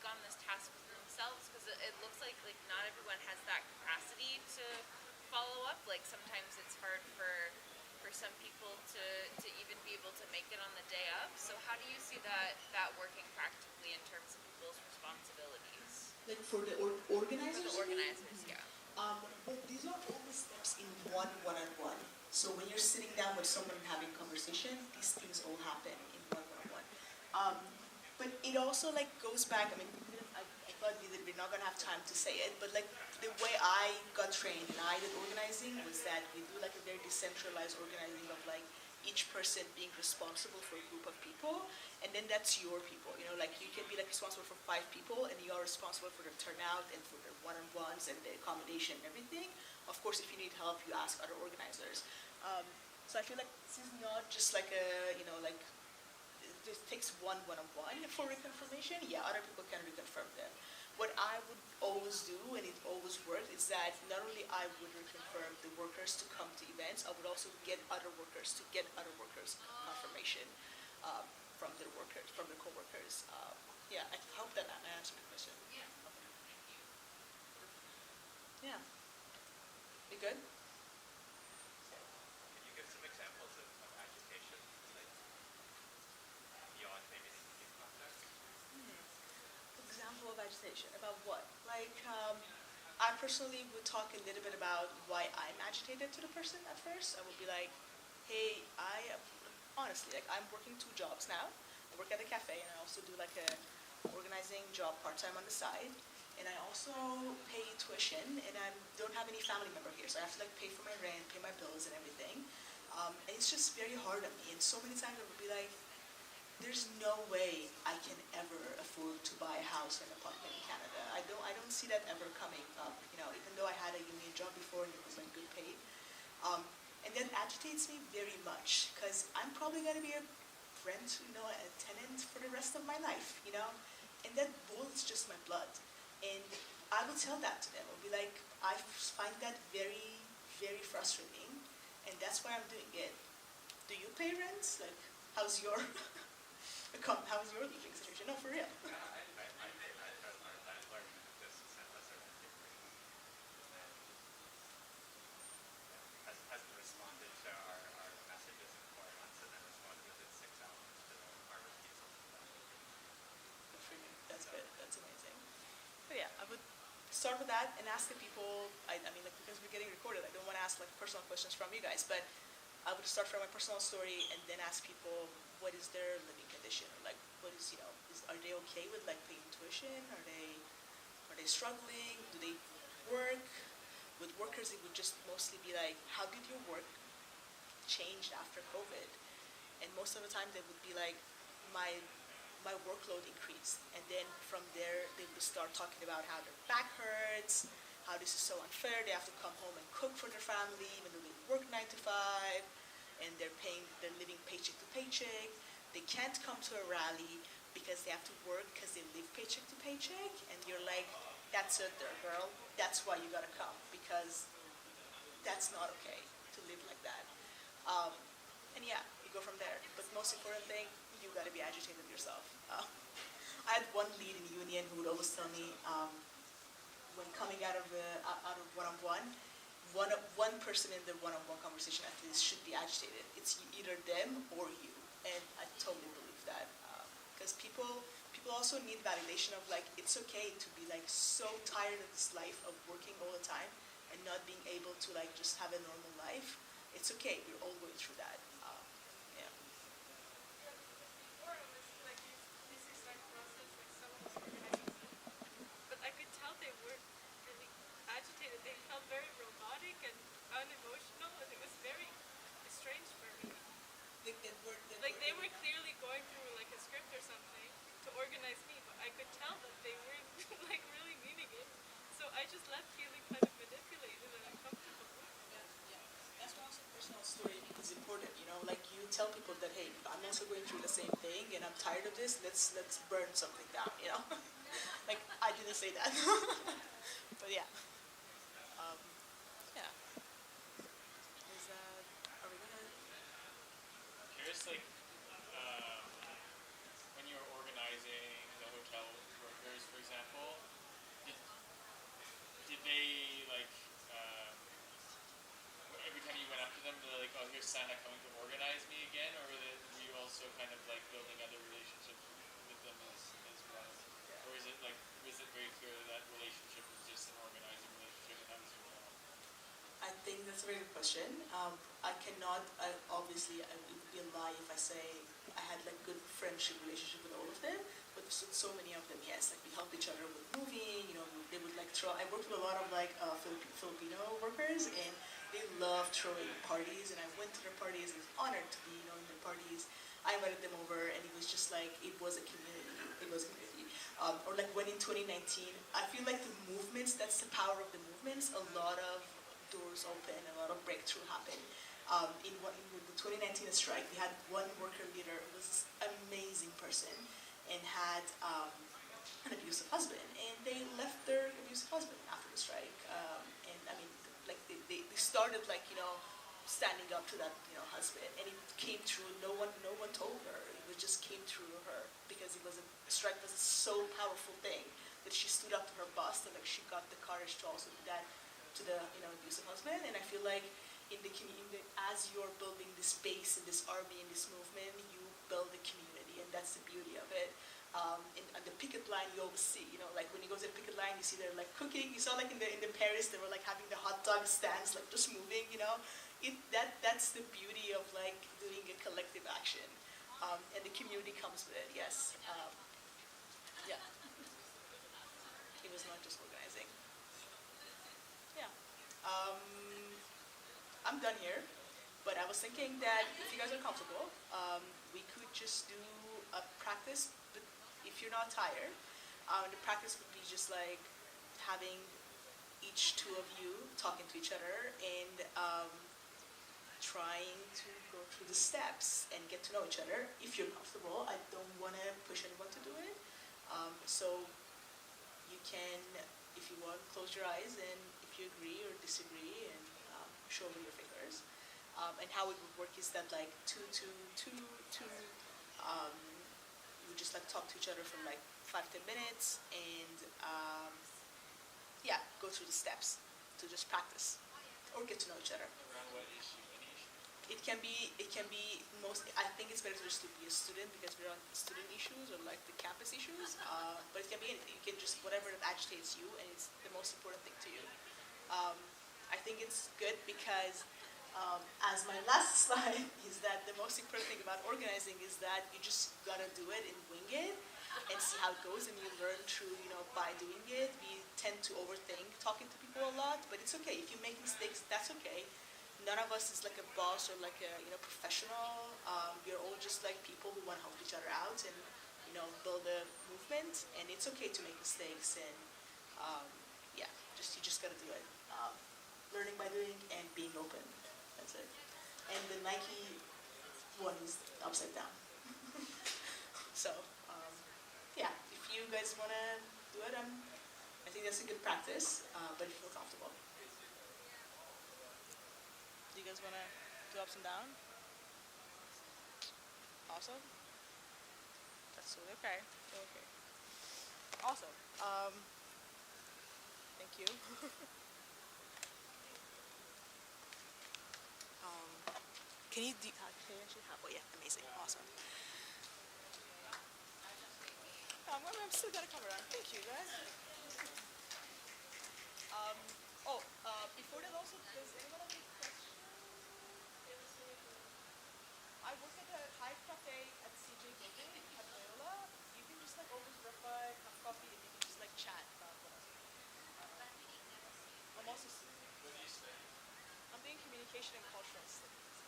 On this task for themselves, because it looks like not everyone has that capacity to follow up. Like sometimes it's hard for some people to even be able to make it on the day of. So how do you see that working practically in terms of people's responsibilities? Like for the organizers? For the organizers, yeah. But these are all the steps in one-on-one. So when you're sitting down with someone and having conversation, these things all happen in one-on-one. But it also goes back. I mean, I thought we're not gonna have time to say it, but the way I got trained and I did organizing was that we do a very decentralized organizing of each person being responsible for a group of people, and then that's your people. You can be responsible for 5 people, and you are responsible for the turnout and for the one-on-ones and the accommodation and everything. Of course, if you need help, you ask other organizers. So I feel this is not just it just takes one-on-one for reconfirmation. Yeah, other people can reconfirm them. what I would always do, and it always worked, is that not only I would reconfirm the workers to come to events, I would also get other workers confirmation from their workers, from their coworkers. Yeah, I hope that answered the question. Yeah. Yeah. You good? Can you give some examples of agitation, like beyond maybe the immediate context? Example of agitation, about what? Like, I personally would talk a little bit about why I'm agitated to the person at first. I would be like, hey, honestly, like, I'm working 2 jobs now. I work at a cafe, and I also do like a organizing job part-time on the side. And I also pay tuition, and I don't have any family member here, so I have to like pay for my rent, pay my bills and everything. And it's just very hard on me, and so many times I would be like, there's no way I can ever afford to buy a house or an apartment in Canada. I don't see that ever coming up, even though I had a union job before and it was like good paid. And that agitates me very much, because I'm probably going to be a tenant for the rest of my life, and that boils just my blood. And I will tell that to them. I'll be like, I find that very, very frustrating, and that's why I'm doing it. Do you pay rent? Like, how's your living situation? No, for real. Hasn't responded to our messages in 4 months, and then responded within 6 hours to our refusal. That's good. That's amazing. But yeah, I would start with that and ask the people. I mean, like, because we're getting recorded, I don't want to ask like personal questions from you guys, but I would start from my personal story and then ask people what is their living condition, or like what is are they okay with like paying tuition? Are they struggling? Do they work? With workers, it would just mostly be like, how did your work change after COVID? And most of the time they would be like, my workload increased. And then from there, they would start talking about how their back hurts, how this is so unfair. They have to come home and cook for their family, even though they work 9 to 5, and they're living paycheck to paycheck. They can't come to a rally because they have to work because they live paycheck to paycheck. And you're like, that's it there, girl. That's why you gotta come, because that's not okay to live like that. And yeah, you go from there. But most important thing, you gotta be agitated yourself. I had one lead in union who would always tell me, when coming out of one-on-one, one person in the one-on-one conversation at least should be agitated. It's either them or you, and I totally believe that, because people also need validation of like, it's okay to be like so tired of this life of working all the time and not being able to like just have a normal life. It's okay. We're all going through that. Yeah. Before it was like this exact process, like someone was organizing, but I could tell they weren't really agitated. They felt very robotic and unemotional, and it was very strange for me. Like they were clearly going through like a script or something to organize me, but I could tell that they weren't like really meaning it. So I just left feeling kind of manipulated and uncomfortable. That's why also personal story is important, like you tell people that, hey, I'm also going through the same thing and I'm tired of this, let's burn something down, Like, I didn't say that. But yeah. Yeah. Are we gonna... I'm curious, like, when you were organizing the hotel workers, for example, did they, like, every time you went up to them, they're like, oh, here's Santa coming to organize me again, or were you also kind of like building other relationships with them as well? Or is it like, was it very clear that relationship was just an organizing relationship, and that was your job? I think that's a very good question. Obviously, it would be a lie if I say I had like good friendship relationship with all of them, but so many of them, yes, like we helped each other with moving, they would like throw, I worked with a lot of like Filipino workers, and they love throwing parties, and I went to their parties and was honored to be, in their parties. I invited them over, and it was just like, it was a community. Or like when in 2019, I feel like the movements, that's the power of the movements, a lot of doors open, a lot of breakthrough happened. In the 2019 strike, we had one worker leader who was this amazing person, and had an abusive husband, and they left their abusive husband after the strike. And I mean, like they started like standing up to that husband, and it came through. No one told her. It just came through her because the strike was a so powerful thing that she stood up to her boss, and like she got the courage to also do that to the abusive husband. And I feel like in the community, as you're building this base and this army and this movement, you build a community, and that's the beauty of it. On the picket line, you always see, like when you go to the picket line, you see they're like cooking. You saw like in the Paris, they were like having the hot dog stands, like just moving, That's the beauty of like doing a collective action, and the community comes with it. Yes, yeah. It was not just organizing. Yeah, I'm done here, but I was thinking that if you guys are comfortable, we could just do a practice. But if you're not tired, the practice would be just like having each two of you talking to each other and trying to go through the steps and get to know each other. If you're comfortable, I don't want to push anyone to do it. So you can, if you want, close your eyes, and if you agree or disagree, and show me your fingers. And how it would work is that like two, you would just like talk to each other for like 5-10 minutes, and yeah, go through the steps to just practice or get to know each other. Around what issue? Any issue? It can be most. I think it's better just to be a student because we're on student issues or like the campus issues. But it can be anything. You can just whatever that agitates you, and it's the most important thing to you. I think it's good because, as my last slide is that the most important thing about organizing is that you just gotta do it and wing it and see how it goes, and you learn through by doing it. We tend to overthink talking to people a lot, but it's okay if you make mistakes. That's okay. None of us is like a boss or like a professional. We're all just like people who want to help each other out and build a movement. And it's okay to make mistakes. And yeah, you just gotta do it. Learning by doing and being open. That's it. And the Nike one is upside down. So yeah, if you guys wanna do it, I think that's a good practice. But if you feel comfortable. Do you guys want to do ups and down? Awesome. That's totally okay. Okay. Awesome. Thank you. Can you actually have? Oh yeah, amazing. Awesome. I'm still gonna come around. Thank you, guys. Before that also, does anyone have any questions? I work at a Hive Cafe at CJ Building at Loyola. You can just like always drop by, have coffee, and you can just like chat about whatever. I'm also What do you study? I'm doing communication and cultural studies.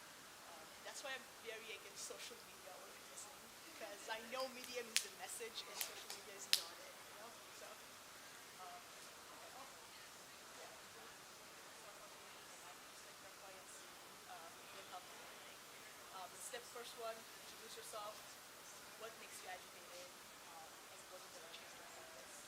That's why I'm very against social media organizing, because I know media means a message and social media is not it, So, the step first one, introduce yourself, what makes you agitated, and what is going to change your focus.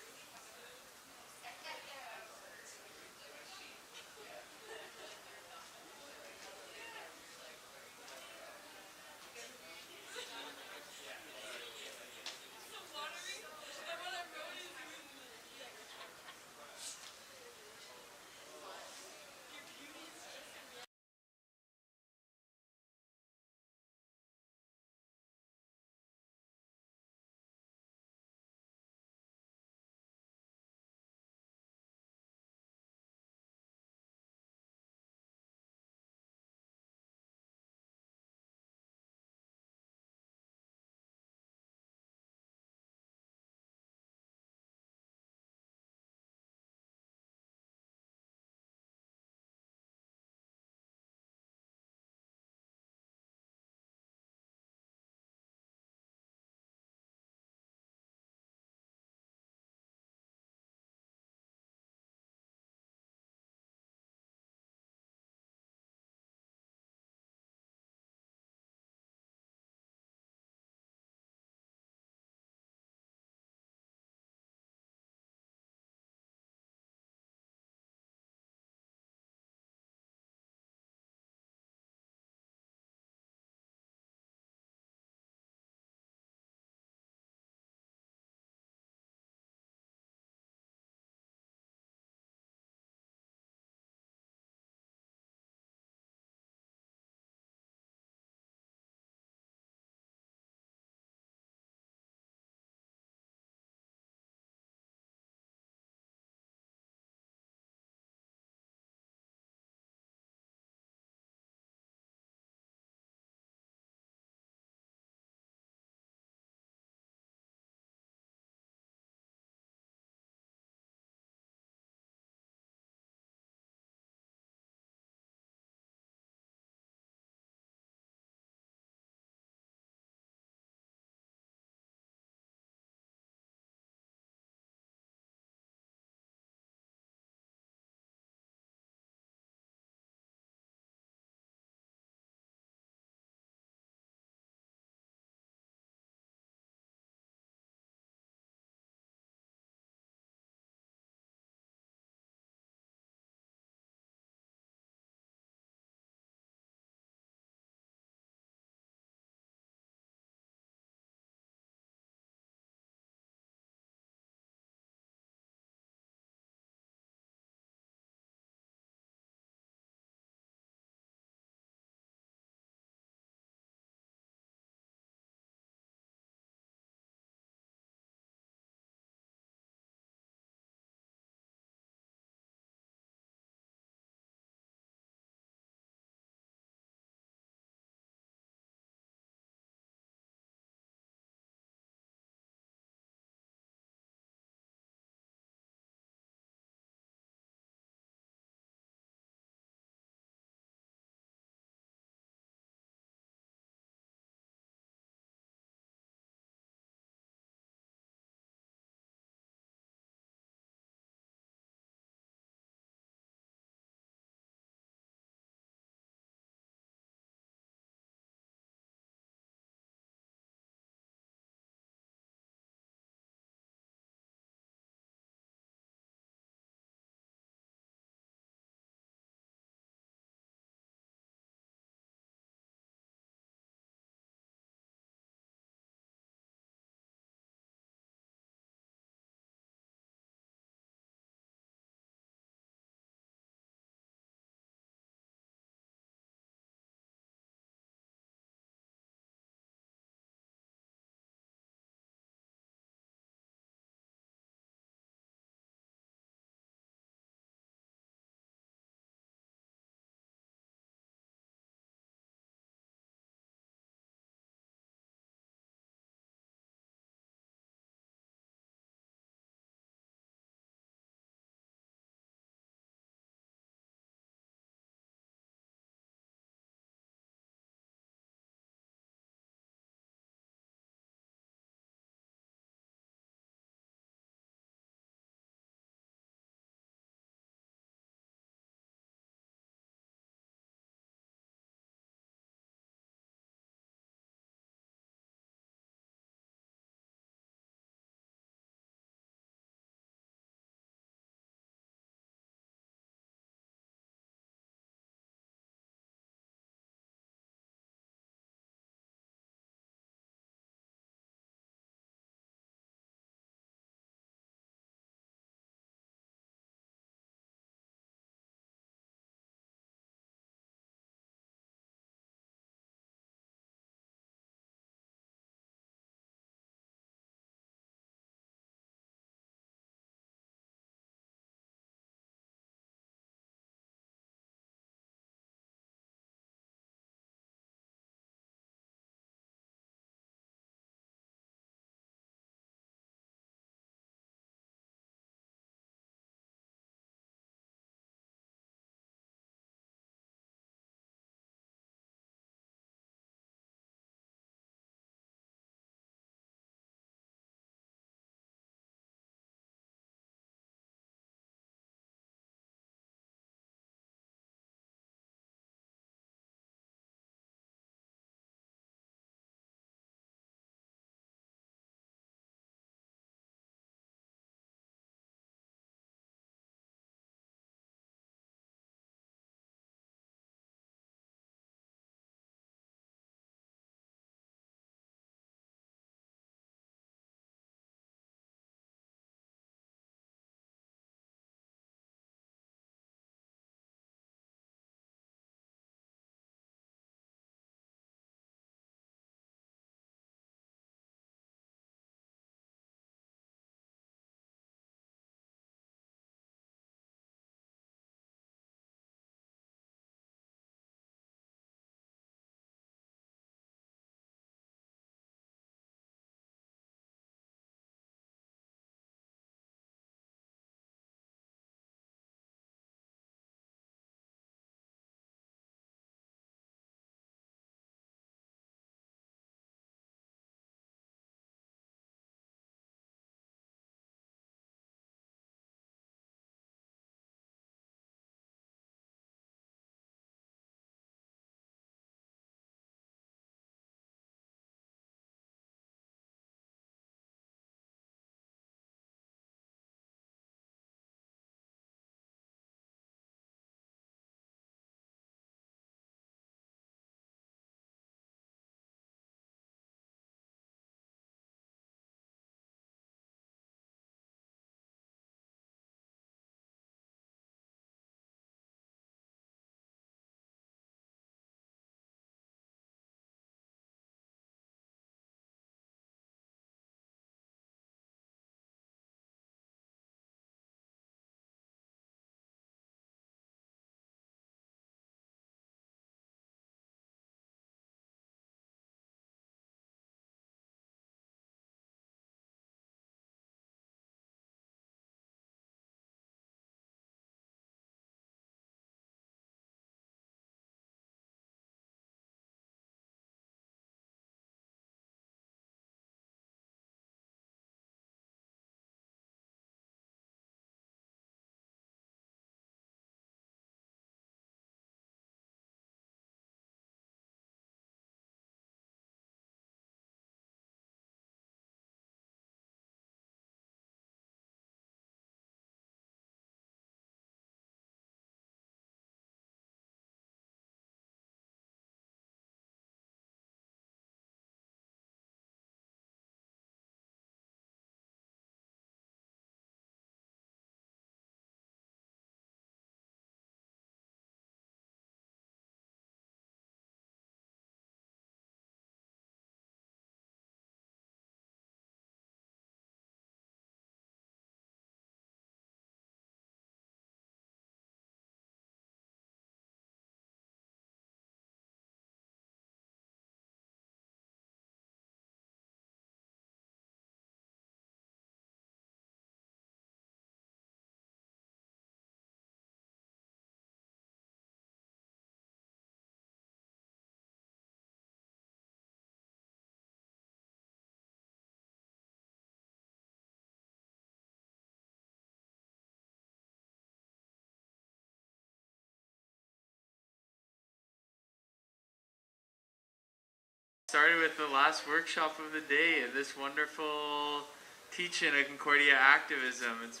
Started with the last workshop of the day, this wonderful teaching of Concordia Activism. It's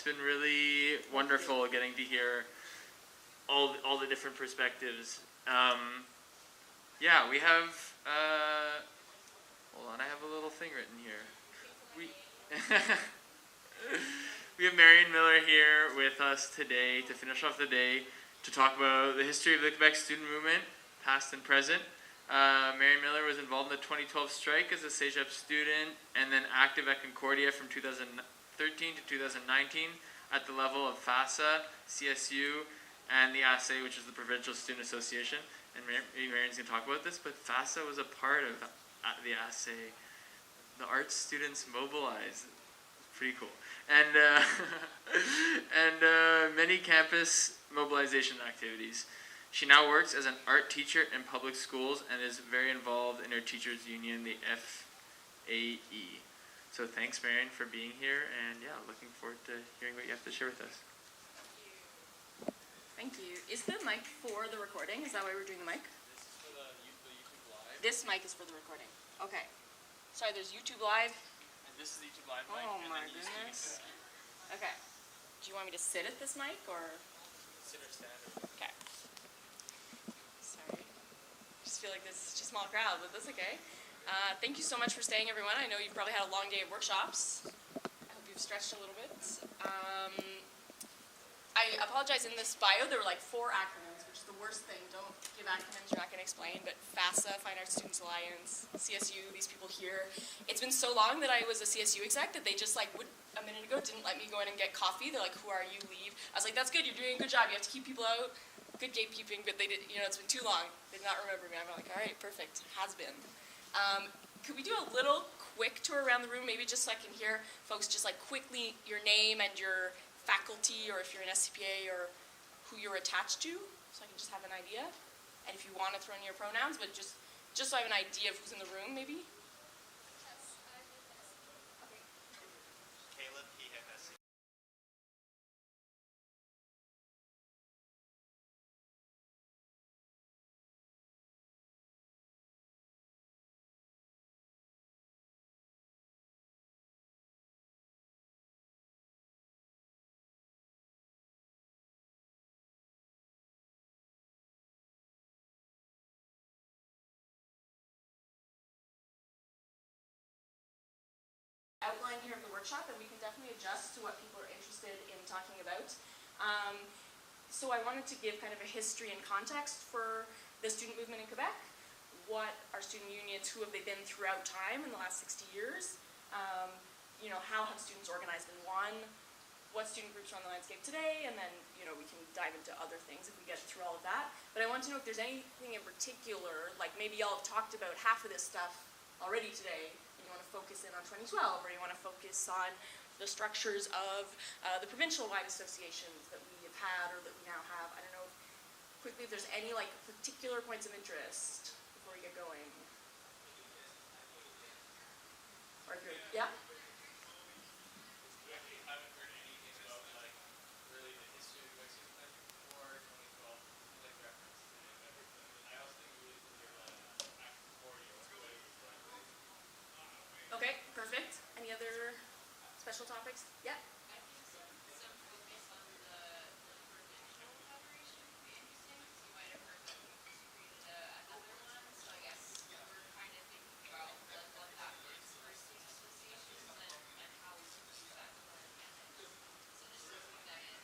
been really wonderful getting to hear all the different perspectives. Yeah, we have, hold on, I have a little thing written here. We have Marion Miller here with us today to finish off the day to talk about the history of the Quebec student movement, past and present. Marion Miller was involved in the 2012 strike as a CEGEP student and then active at Concordia from 2013 to 2019 at the level of FASA, CSU, and the ASA, which is the Provincial Student Association. And Marion's going to talk about this, but FASA was a part of the ASA. The arts students mobilized. Pretty cool. And many campus mobilization activities. She now works as an art teacher in public schools and is very involved in her teachers union, the FAE. So thanks, Marion, for being here, and yeah, looking forward to hearing what you have to share with us. Thank you. Is the mic for the recording? Is that why we're doing the mic? This is for the YouTube Live. This mic is for the recording. Okay. Sorry, there's YouTube Live. And this is the YouTube Live mic. Oh and my then goodness. Okay. Do you want me to sit at this mic or? Sit or stand. Okay. Sorry. I just feel like this is such a small crowd, but that's okay. Thank you so much for staying, everyone. I know you've probably had a long day of workshops. I hope you've stretched a little bit. I apologize, in this bio there were like 4 acronyms, which is the worst thing. Don't give acronyms you're not going to explain, but FASA, Fine Arts Students Alliance, CSU, these people here. It's been so long that I was a CSU exec that they just like a minute ago didn't let me go in and get coffee. They're like, who are you, leave. I was like, that's good, you're doing a good job, you have to keep people out. Good gatekeeping, but they did, it's been too long. They did not remember me. I'm like, all right, perfect, has been. Could we do a little quick tour around the room, maybe just so I can hear folks just like quickly your name and your faculty, or if you're an SCPA, or who you're attached to, so I can just have an idea. And if you want to throw in your pronouns, but just so I have an idea of who's in the room, maybe. Caleb, PFSC. Outline here of the workshop, and we can definitely adjust to what people are interested in talking about. So I wanted to give kind of a history and context for the student movement in Quebec. What are student unions, who have they been throughout time in the last 60 years? How have students organized and won? What student groups are on the landscape today? And then, we can dive into other things if we get through all of that. But I want to know if there's anything in particular, like maybe y'all have talked about half of this stuff already today, you want to focus in on 2012, or you want to focus on the structures of the provincial-wide associations that we have had or that we now have. I don't know quickly if there's any particular points of interest before we get going. Or yeah? Okay, perfect. Any other special topics? Yeah? I think some focus on the provincial collaboration would be interesting, because you might have heard that we just created another one, so I guess we're kind of thinking about what that means for student associations and how we can use that to our advantage. So just to keep that in.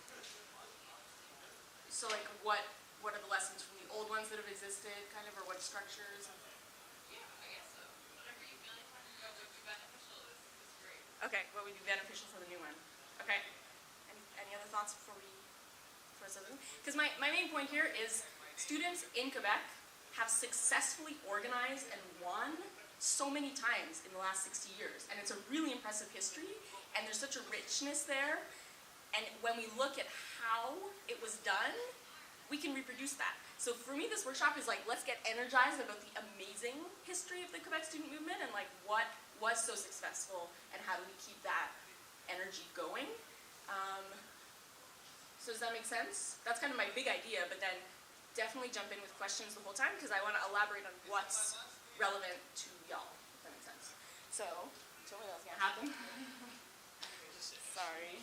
So what are the lessons from the old ones that have existed, kind of, or what structures? Yeah, I guess so. Whatever you feel like talking about would be beneficial is great. Okay, what would be beneficial for the new one? Okay. Any other thoughts before we because my main point here is students in Quebec have successfully organized and won so many times in the last 60 years. And it's a really impressive history, and there's such a richness there. And when we look at how it was done, we can reproduce that. So for me, this workshop is let's get energized about the amazing history of the Quebec student movement and what was so successful and how do we keep that energy going. So does that make sense? That's kind of my big idea, but then definitely jump in with questions the whole time because I want to elaborate on what's relevant to y'all, if that makes sense. So, tell me what's going to happen. Sorry.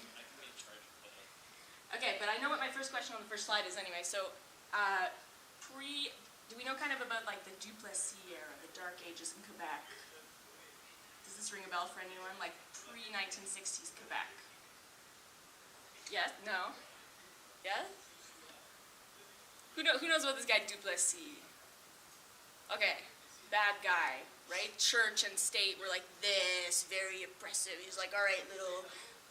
Okay, but I know what my first question on the first slide is anyway. So, do we know kind of about like the Duplessis era, the Dark Ages in Quebec? Does this ring a bell for anyone? Like pre-1960s Quebec? Yes? No? Yes? Who knows about this guy Duplessis? Okay, bad guy, right? Church and state were like this, very oppressive. He's like, all right, little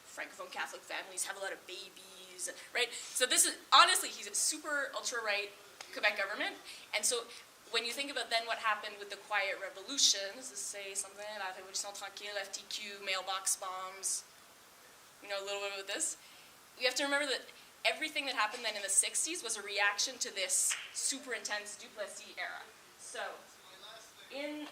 Francophone Catholic families have a lot of babies, right? So this is, honestly, he's a super ultra-right Quebec government. And so when you think about then what happened with the Quiet Revolution, does this say something? La Révolution Tranquille, FTQ, mailbox bombs, you know a little bit about this? We have to remember that everything that happened then in the 60s was a reaction to this super intense Duplessis era. So, in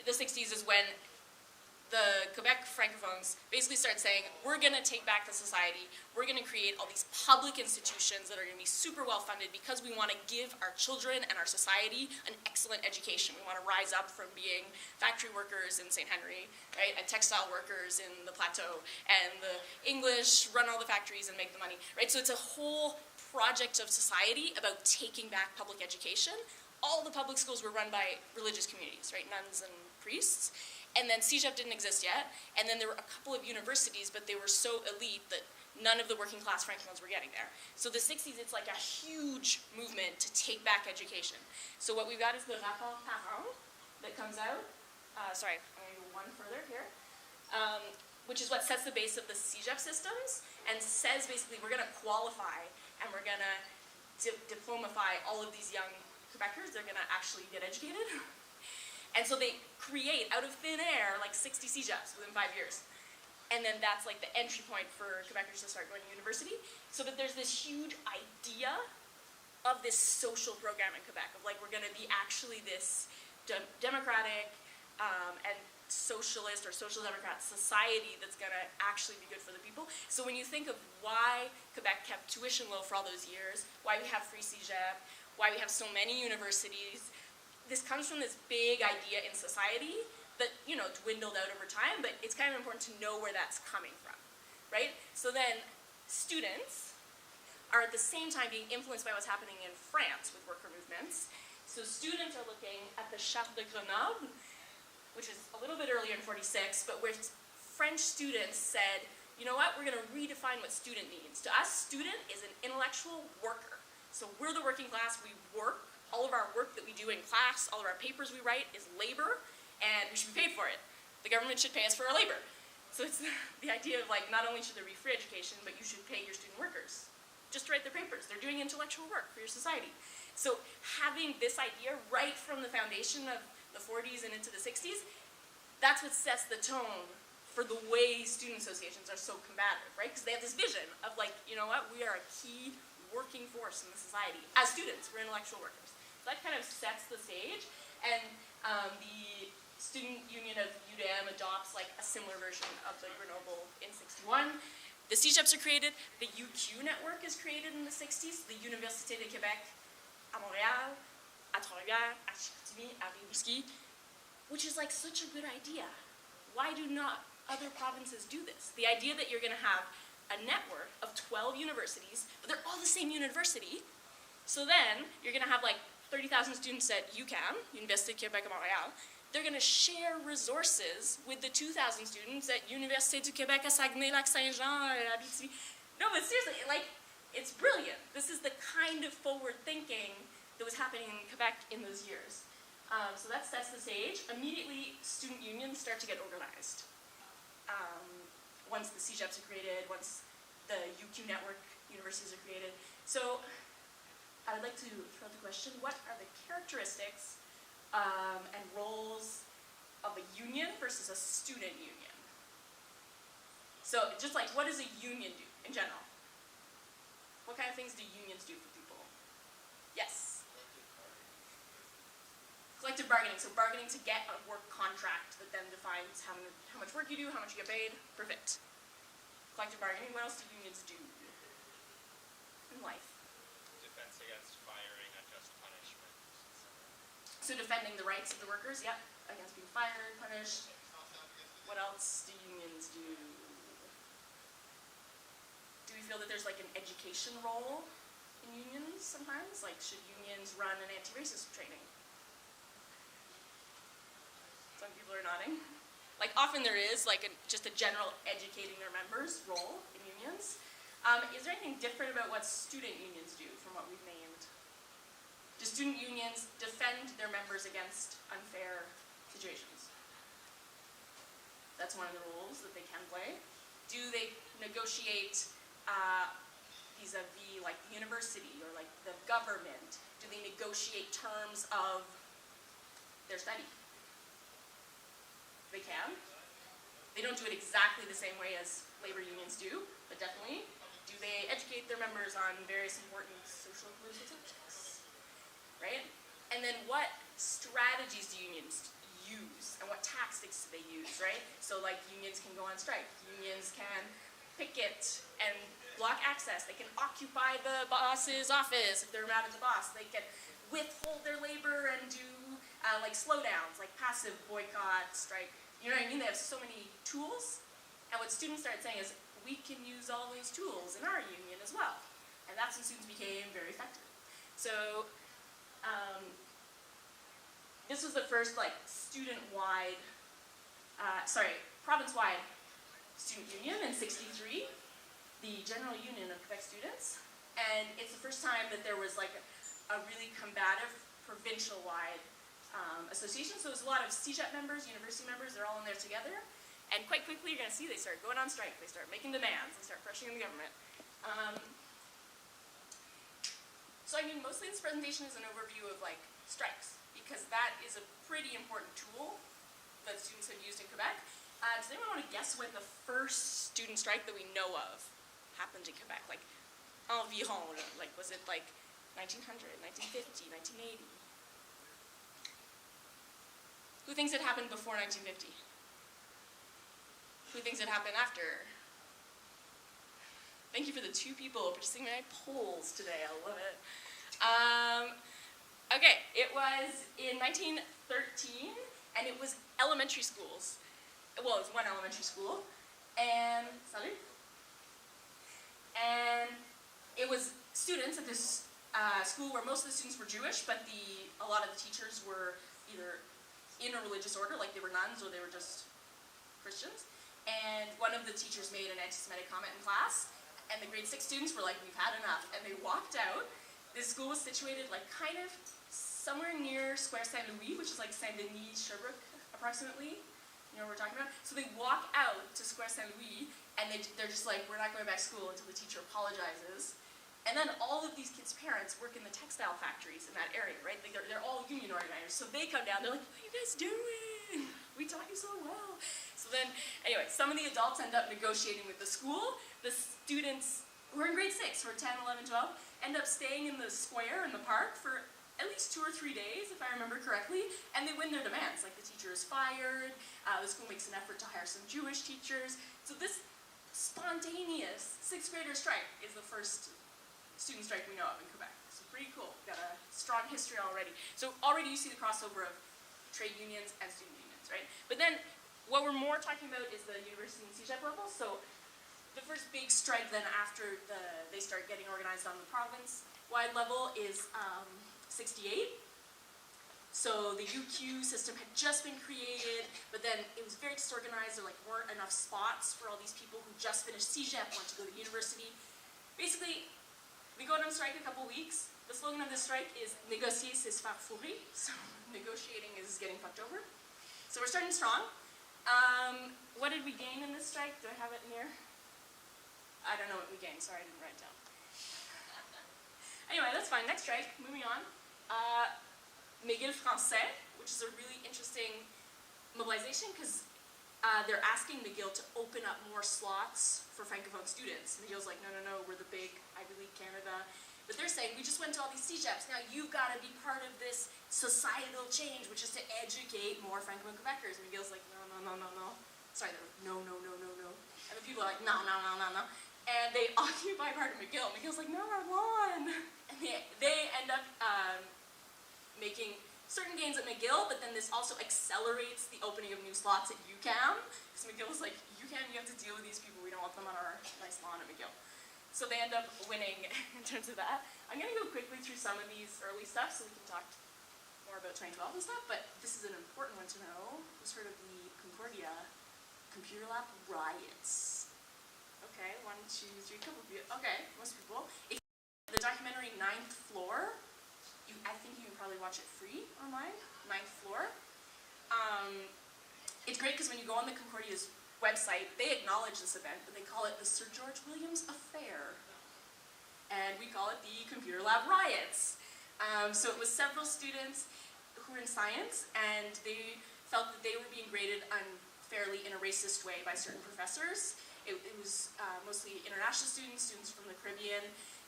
the 60s is when the Quebec Francophones basically start saying, we're going to take back the society, we're going to create all these public institutions that are going to be super well funded because we want to give our children and our society an excellent education. We want to rise up from being factory workers in St. Henry, right, and textile workers in the Plateau, and the English run all the factories and make the money, right? So it's a whole project of society about taking back public education. All the public schools were run by religious communities, right, nuns and priests. And then CEGEP didn't exist yet, and then there were a couple of universities, but they were so elite that none of the working class Francophones were getting there. So the 60s, it's like a huge movement to take back education. So what we've got is the Rapport Parent that comes out. Sorry, I'm going to go one further here. Which is what sets the base of the CEGEP systems and says basically we're going to qualify and we're going to diplomify all of these young Quebecers. They're going to actually get educated. And so they create, out of thin air, like 60 CEGEPs within 5 years. And then that's like the entry point for Quebecers to start going to university. So that there's this huge idea of this social program in Quebec, of like we're going to be actually this democratic and socialist or social democrat society that's going to actually be good for the people. So when you think of why Quebec kept tuition low for all those years, why we have free CEGEP, why we have so many universities, this comes from this big idea in society that, you know, dwindled out over time, but it's kind of important to know where that's coming from, right? So then students are at the same time being influenced by what's happening in France with worker movements. So students are looking at the Charte de Grenoble, which is a little bit earlier in 46, but where French students said, you know what, we're going to redefine what student means. To us, student is an intellectual worker. So we're the working class, we work. All of our work that we do in class, all of our papers we write is labor, and we should be paid for it. The government should pay us for our labor. So it's the idea of like, not only should there be free education, but you should pay your student workers just to write their papers. They're doing intellectual work for your society. So having this idea right from the foundation of the 40s and into the 60s, that's what sets the tone for the way student associations are so combative, right? Because they have this vision of like, you know what, we are a key working force in the society. As students, we're intellectual workers. So that kind of sets the stage, and the Student Union of UDM adopts like a similar version of the Grenoble in 61. The CEGEPs are created, the UQ network is created in the 60s, the Université de Québec à Montréal, à Trois-Rivières, à Chicoutimi, à Rimouski, which is like such a good idea. Why do not other provinces do this? The idea that you're gonna have a network of 12 universities, but they're all the same university, so then you're gonna have like 30,000 students at UQAM, Université de Québec à Montréal. They're going to share resources with the 2,000 students at Université du Québec à Saguenay-Lac-Saint-Jean, Abitibi. No, but seriously, like, it's brilliant. This is the kind of forward thinking that was happening in Quebec in those years. So that sets the stage. Immediately, student unions start to get organized. Once the CEGEPs are created, once the UQ network universities are created. So I would like to throw out the question, what are the characteristics and roles of a union versus a student union? So just like, what does a union do in general? What kind of things do unions do for people? Yes? Collective bargaining, so bargaining to get a work contract that then defines how much work you do, how much you get paid. Perfect. collective bargaining. What else do unions do in life? Defense against firing, not just punishment. So defending the rights of the workers, yep, against being fired, punished. What else do unions do? Do we feel that there's like an education role in unions sometimes? Like, should unions run an anti-racist training? Some people are nodding. Like, often there is like just a general educating their members role in unions. Is there anything different about what student unions do from what we've named? Do student unions defend their members against unfair situations? That's one of the roles that they can play. Do they negotiate vis-a-vis like the university or like the government? Do they negotiate terms of their study? They can. They don't do it exactly the same way as labor unions do, but definitely. Do they educate their members on various important social and political subjects? Right? And then what strategies do unions use and what tactics do they use, right? So like unions can go on strike. Unions can picket and block access. They can occupy the boss's office if they're mad at the boss. They can withhold their labor and do like slowdowns, like passive boycott, strike. You know what I mean? They have so many tools. And what students started saying is, we can use all those tools in our union as well. And that's when students became very effective. So this was the first like student-wide, province-wide student union in '63, the General Union of Quebec Students. And it's the first time that there was like a really combative provincial-wide association. So there's a lot of CEGEP members, university members, they're all in there together. And quite quickly you're gonna see they start going on strike, they start making demands, they start pressuring the government. So I mean, mostly this presentation is an overview of like strikes, because that is a pretty important tool that students have used in Quebec. Does anyone want to guess when the first student strike that we know of happened in Quebec? Like, environ, like was it like 1900, 1950, 1980? Who thinks it happened before 1950? Who thinks it happened after? Thank you for the 2 people participating in my polls today. I love it. Okay, it was in 1913, and it was elementary schools. Well, it was one elementary school, and it was students at this school where most of the students were Jewish, but a lot of the teachers were either in a religious order, like they were nuns or they were just Christians. And one of the teachers made an anti-Semitic comment in class, and the grade 6 students were like, we've had enough, and they walked out. This school was situated like kind of somewhere near Square Saint-Louis, which is like Saint-Denis, Sherbrooke, approximately. You know what we're talking about? So they walk out to Square Saint-Louis, and they're just like, we're not going back to school until the teacher apologizes. And then all of these kids' parents work in the textile factories in that area, right? Like they're all union organizers. So they come down, they're like, what are you guys doing? We taught you so well. So then, anyway, some of the adults end up negotiating with the school. The students who are in grade 6, who are 10, 11, 12, end up staying in the square in the park for at least 2 or 3 days, if I remember correctly, and they win their demands. Like the teacher is fired, the school makes an effort to hire some Jewish teachers. So this spontaneous 6th grader strike is the first student strike we know of in Quebec. So pretty cool. Got a strong history already. So already you see the crossover of trade unions and student unions, right? But then what we're more talking about is the university and CEGEP level. So the first big strike then after they start getting organized on the province-wide level is 68. So the UQ system had just been created, but then it was very disorganized. There weren't enough spots for all these people who just finished CEGEP, want to go to university. Basically, we go on strike a couple weeks. The slogan of this strike is "Négocier, c'est se faire fourrer." So negotiating is getting fucked over. So we're starting strong. What did we gain in this strike? Do I have it in here? I don't know what we gained. Sorry, I didn't write it down. Anyway, that's fine. Next strike. Moving on. McGill Français, which is a really interesting mobilization because they're asking McGill to open up more slots for Francophone students. McGill's like, no, we're the big Ivy League Canada. But they're saying, we just went to all these CEGEPs. Now you've got to be part of this societal change, which is to educate more Francophone Quebecers. And McGill's like, no. sorry, they're like, no, no, no, no, no. And the people are like, no, no, no, no, no. And they occupy part of McGill. McGill's like, no, our lawn. And they end up making certain gains at McGill, but then this also accelerates the opening of new slots at UQAM. Because McGill is like, UQAM, you have to deal with these people. We don't want them on our nice lawn at McGill. So they end up winning in terms of that. I'm going to go quickly through some of these early stuff so we can talk more about 2012 and stuff, but this is an important one to know. Who's heard of the Concordia computer lab riots? Okay, 1, 2, 3, couple of you. Okay, most people. If the documentary Ninth Floor, I think you can probably watch it free online, Ninth Floor. It's great because when you go on the Concordia's website, they acknowledge this event, but they call it the Sir George Williams Affair. And we call it the Computer Lab Riots. So it was several students who were in science, and they felt that they were being graded unfairly in a racist way by certain professors. It was mostly international students, students from the Caribbean,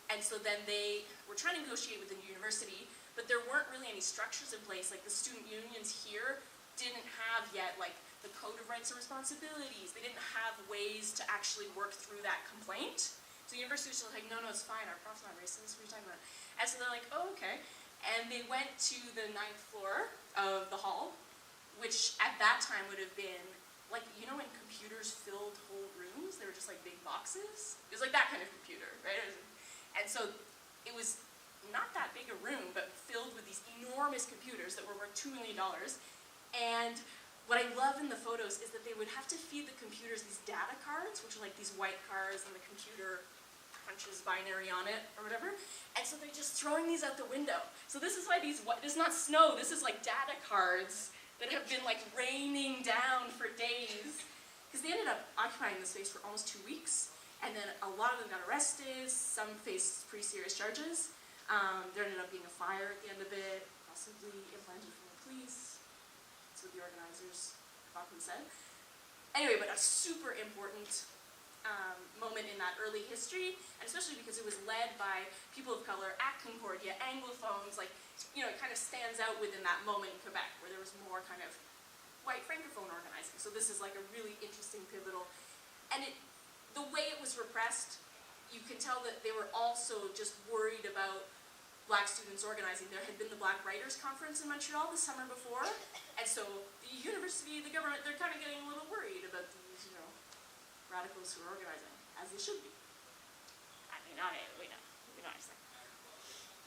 and so then they were trying to negotiate with the university, but there weren't really any structures in place. Like the student unions here didn't have yet like the Code of Rights and Responsibilities. They didn't have ways to actually work through that complaint. So the university was like, no, no, it's fine, our prof's not racist, what are you talking about? And so they're like, oh, okay. And they went to the 9th floor of the hall, which at that time would have been, like, you know when computers filled whole rooms? They were just like big boxes? It was like that kind of computer, right? And so it was not that big a room, but filled with these enormous computers that were worth $2 million. And what I love in the photos is that they would have to feed the computers these data cards, which are like these white cards, and the computer punches binary on it or whatever. And so they're just throwing these out the window. So this is why this is not snow, this is like data cards that have been like raining down for days. Because they ended up occupying the space for almost 2 weeks. And then a lot of them got arrested, some faced pretty serious charges. There ended up being a fire at the end of it, possibly implanted from the police. That's what the organizers often said. Anyway, but a super important moment in that early history, and especially because it was led by people of color at Concordia, Anglophones, like, you know, it kind of stands out within that moment in Quebec, where there was more kind of white Francophone organizing. So this is like a really interesting, pivotal, and the way it was repressed, you can tell that they were also just worried about Black students organizing. There had been the Black Writers Conference in Montreal the summer before, and so the university, the government, they're kind of getting a little worried about these, you know, radicals who are organizing, as they should be. I mean, we know what I'm saying.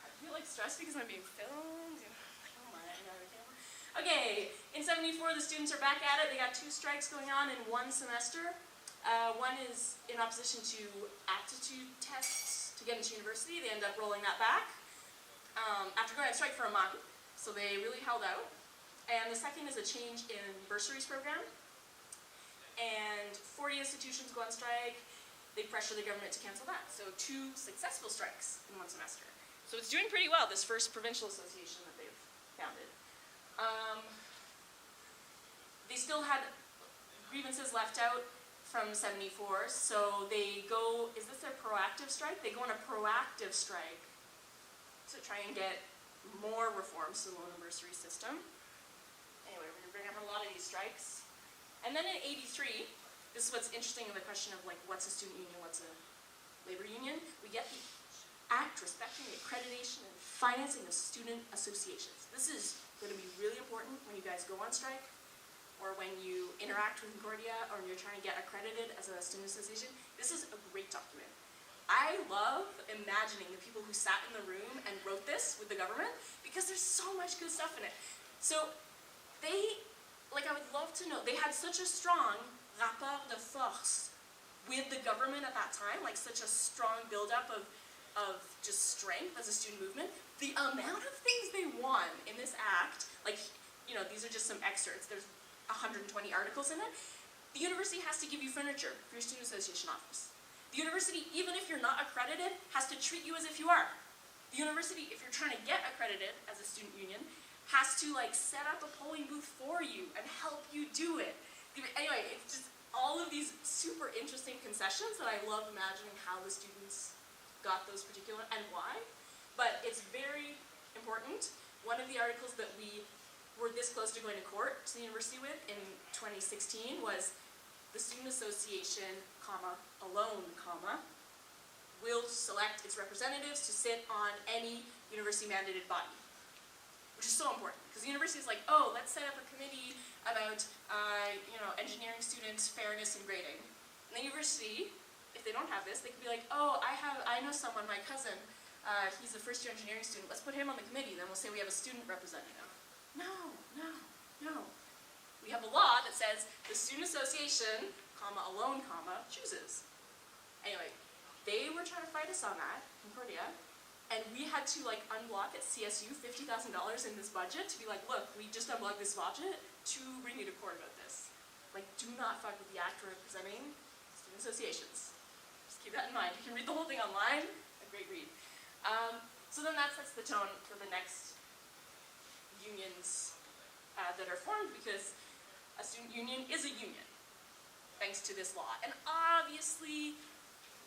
I feel like stressed because I'm being filmed, you know, like, oh my, I know everything. Okay, in 74, the students are back at it. They got 2 strikes going on in 1 semester. One is in opposition to aptitude tests to get into university. They end up rolling that back after going on strike for a month, so they really held out. And the second is a change in bursaries program. And 40 institutions go on strike. They pressure the government to cancel that. So 2 successful strikes in 1 semester. So it's doing pretty well, this first provincial association that they've founded. They still had grievances left out from 74, so they go, is this their proactive strike? They go on a proactive strike to try and get more reforms to the loan and bursary system. Anyway, we're going to bring up a lot of these strikes. And then in 83, this is what's interesting in the question of like, what's a student union, what's a labor union? We get the Act respecting the accreditation and financing of student associations. This is going to be really important when you guys go on strike, or when you interact with Concordia, or when you're trying to get accredited as a student association. This is a great document. I love imagining the people who sat in the room and wrote this with the government, because there's so much good stuff in it. So they, like, I would love to know, they had such a strong rapport de force with the government at that time, like such a strong buildup of just strength as a student movement. The amount of things they won in this act, like, you know, these are just some excerpts. There's 120 articles in it. The university has to give you furniture for your student association office. The university, even if you're not accredited, has to treat you as if you are. The university, if you're trying to get accredited as a student union, has to like set up a polling booth for you and help you do it. Anyway, it's just all of these super interesting concessions that I love imagining how the students got those particular, and why. But it's very important. One of the articles that we were this close to going to court to the university with in 2016 was the student association, comma, alone, comma, will select its representatives to sit on any university-mandated body, which is so important, because the university is like, oh, let's set up a committee about, engineering students' fairness and grading. And the university, if they don't have this, they could be like, oh, I know someone, my cousin, he's a first-year engineering student, let's put him on the committee, then we'll say we have a student representative. No. We have a law that says the student association, comma, alone, comma, chooses. Anyway, they were trying to fight us on that, Concordia, and we had to unblock at CSU $50,000 in this budget to be like, look, we just unblocked this budget to bring you to court about this. Do not fuck with the act representing student associations. Just keep that in mind. You can read the whole thing online, a great read. So then that sets the tone for the next unions that are formed, because a student union is a union, thanks to this law. And obviously,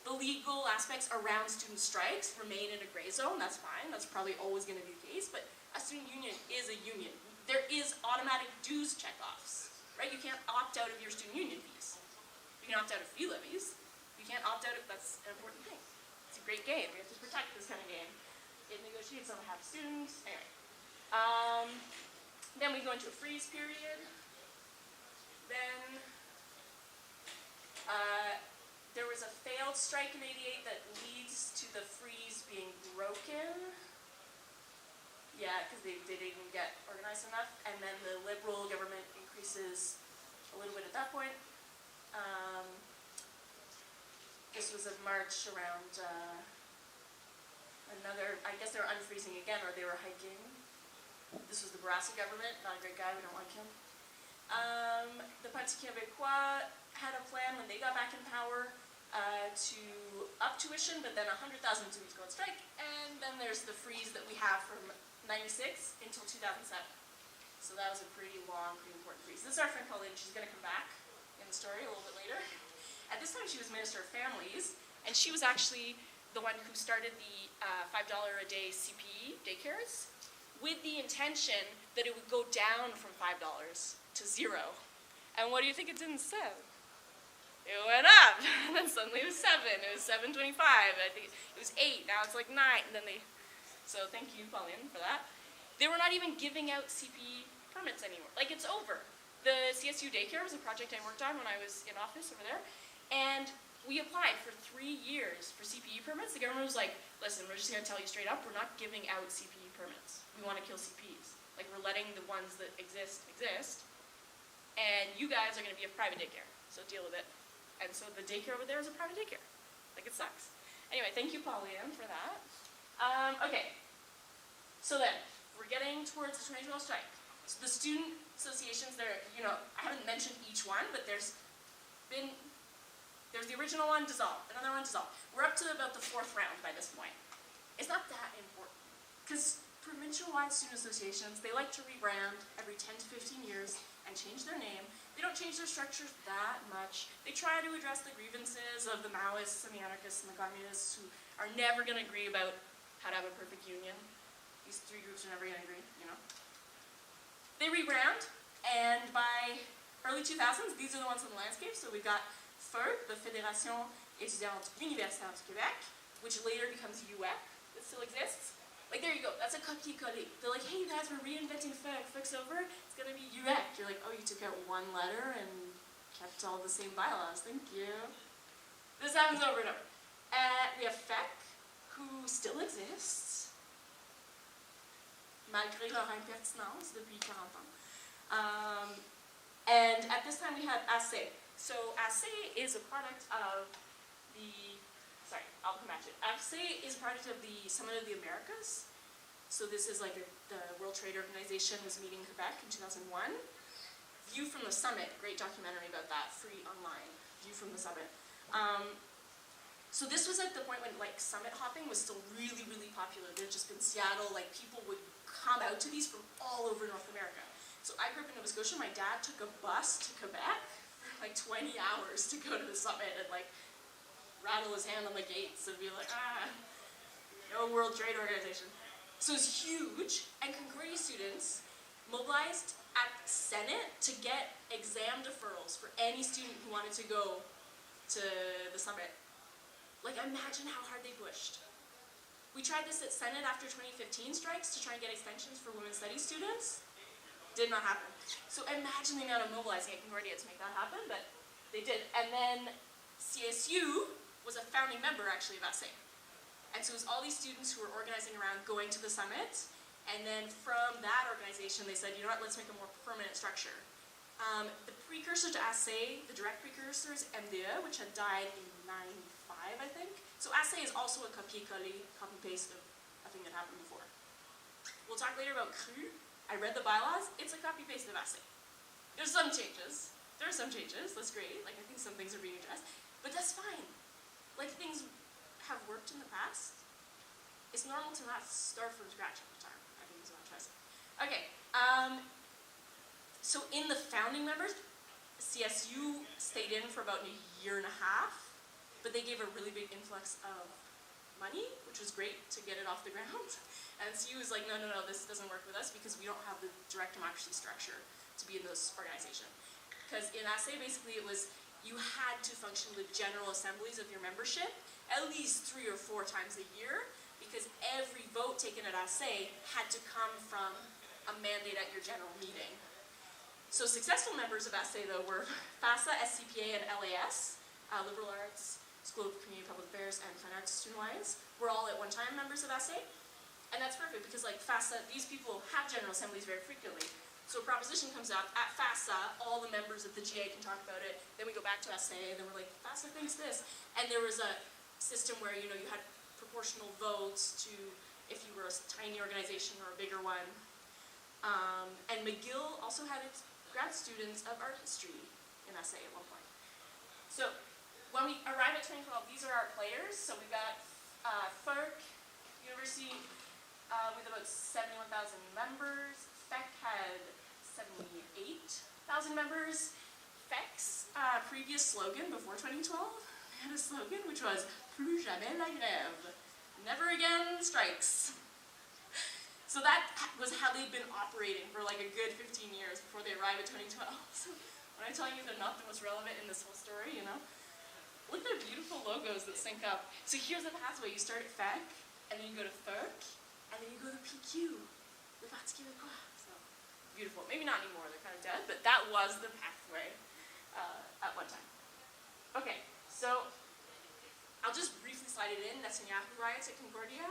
the legal aspects around student strikes remain in a gray zone. That's fine. That's probably always going to be the case. But a student union is a union. There is automatic dues checkoffs, right? You can't opt out of your student union fees. You can opt out of fee levies. You can't opt out if that's an important thing. It's a great game. We have to protect this kind of game. It negotiates on behalf of students. Anyway. Then we go into a freeze period. Then there was a failed strike in '88 that leads to the freeze being broken. Yeah, because they didn't get organized enough. And then the Liberal government increases a little bit at that point. This was a march around I guess they were unfreezing again, or they were hiking. This was the Bourassa government, not a great guy, we don't like him. The Parti Québécois had a plan when they got back in power to up tuition, but then 100,000 students go on strike, and then there's the freeze that we have from '96 until 2007. So that was a pretty long, pretty important freeze. This is our friend Pauline. She's going to come back in the story a little bit later. At this time, she was Minister of Families, and she was actually the one who started the $5 a day CPE daycares with the intention that it would go down from $5 to $0. And what do you think it did instead? It went up. And then suddenly it was 7. It was 7.25. I think it was 8. Now it's 9. And then so thank you, Pauline, for that. They were not even giving out CPE permits anymore. It's over. The CSU daycare was a project I worked on when I was in office over there. And we applied for 3 years for CPE permits. The government was like, listen, we're just going to tell you straight up, we're not giving out CPE permits. We want to kill CPEs. We're letting the ones that exist, and you guys are going to be a private daycare, so deal with it. And so the daycare over there is a private daycare. It sucks. Anyway, thank you, Pauline, for that. Okay, so then, we're getting towards the 2012 strike. So the student associations, I haven't mentioned each one, but there's the original one dissolved, another one dissolved. We're up to about the 4th round by this point. It's not that important, because provincial-wide student associations, they like to rebrand every 10 to 15 years and change their name. They don't change their structures that much. They try to address the grievances of the Maoists and the anarchists and the communists who are never going to agree about how to have a perfect union. These 3 groups are never going to agree, They rebrand, and by early 2000s, these are the ones on the landscape. So we've got FEUQ, the Fédération Étudiante Universitaire du Québec, which later becomes UEC, that still exists. There you go, that's a copier-coller. They're like, hey guys, we're reinventing FEUQ. FEUQ's over, it's gonna be UEC. You're like, oh, you took out one letter and kept all the same bylaws, thank you. This happens over and over. We have FEC, who still exists, malgré leur impertinence depuis 40 ans. And at this time we have AC. So AC is a product of I'll come back to it. AC is a product of the Summit of the Americas. So this is the World Trade Organization was meeting in Quebec in 2001. View from the Summit, great documentary about that, free online. View from the Summit. So this was at the point when summit hopping was still really, really popular. There had just been Seattle, people would come out to these from all over North America. So I grew up in Nova Scotia. My dad took a bus to Quebec for 20 hours to go to the summit and rattle his hand on the gates and be like, no World Trade Organization. So it's huge, and Concordia students mobilized at Senate to get exam deferrals for any student who wanted to go to the summit. Like, imagine how hard they pushed. We tried this at Senate after 2015 strikes to try and get extensions for women's studies students. Did not happen. So imagine the amount of mobilizing at Concordia to make that happen, but they did. And then CSU was a founding member, actually, of SA. And so it was all these students who were organizing around going to the summit, and then from that organization, they said, you know what, let's make a more permanent structure. The precursor to SA, the direct precursor is MDE, which had died in 95, I think. So SA is also a copy-paste of a thing that happened before. We'll talk later about CRU. I read the bylaws. It's a copy-paste of SA. There's some changes. There are some changes. That's great. Like, I think some things are being addressed. But that's fine. Like, things have worked in the past. It's normal to not start from scratch all the time, I think is what I'm trying to say. Okay. So in the founding members, CSU stayed in for about a year and a half, but they gave a really big influx of money, which was great to get it off the ground. And CU was like, no, this doesn't work with us because we don't have the direct democracy structure to be in this organization. Because in SA, basically, it was you had to function with general assemblies of your membership at least 3 or 4 times a year, because every vote taken at SA had to come from a mandate at your general meeting. So successful members of SA, though, were FASA, SCPA, and LAS, Liberal Arts, School of Community Public Affairs, and Fine Arts Student Alliance, were all at one time members of SA. And that's perfect because, like, FASA, these people have general assemblies very frequently. So a proposition comes up at FASA, all the members of the GA can talk about it, then we go back to SA, and then we're like, FASA thinks this. And there was a system where, you know, you had proportional votes to if you were a tiny organization or a bigger one. And McGill also had its grad students of art history in SA at one point. So when we arrive at 2012, these are our players. So we've got FERC University with about 71,000 members. FEC had 78,000 members. FEC's previous slogan before 2012, they had a slogan which was Plus jamais la grève. Never again strikes. So that was how they'd been operating for like a good 15 years before they arrived at 2012. So when I tell you they're not the most relevant in this whole story, you know, look at their beautiful logos that sync up. So here's the pathway. You start at FEC, and then you go to FERC, and then you go to PQ, the Parti Québécois. So beautiful. Maybe not anymore, they're kind of dead, but that was the pathway at one time. Okay, so I'll just briefly slide it in. Netanyahu riots at Concordia.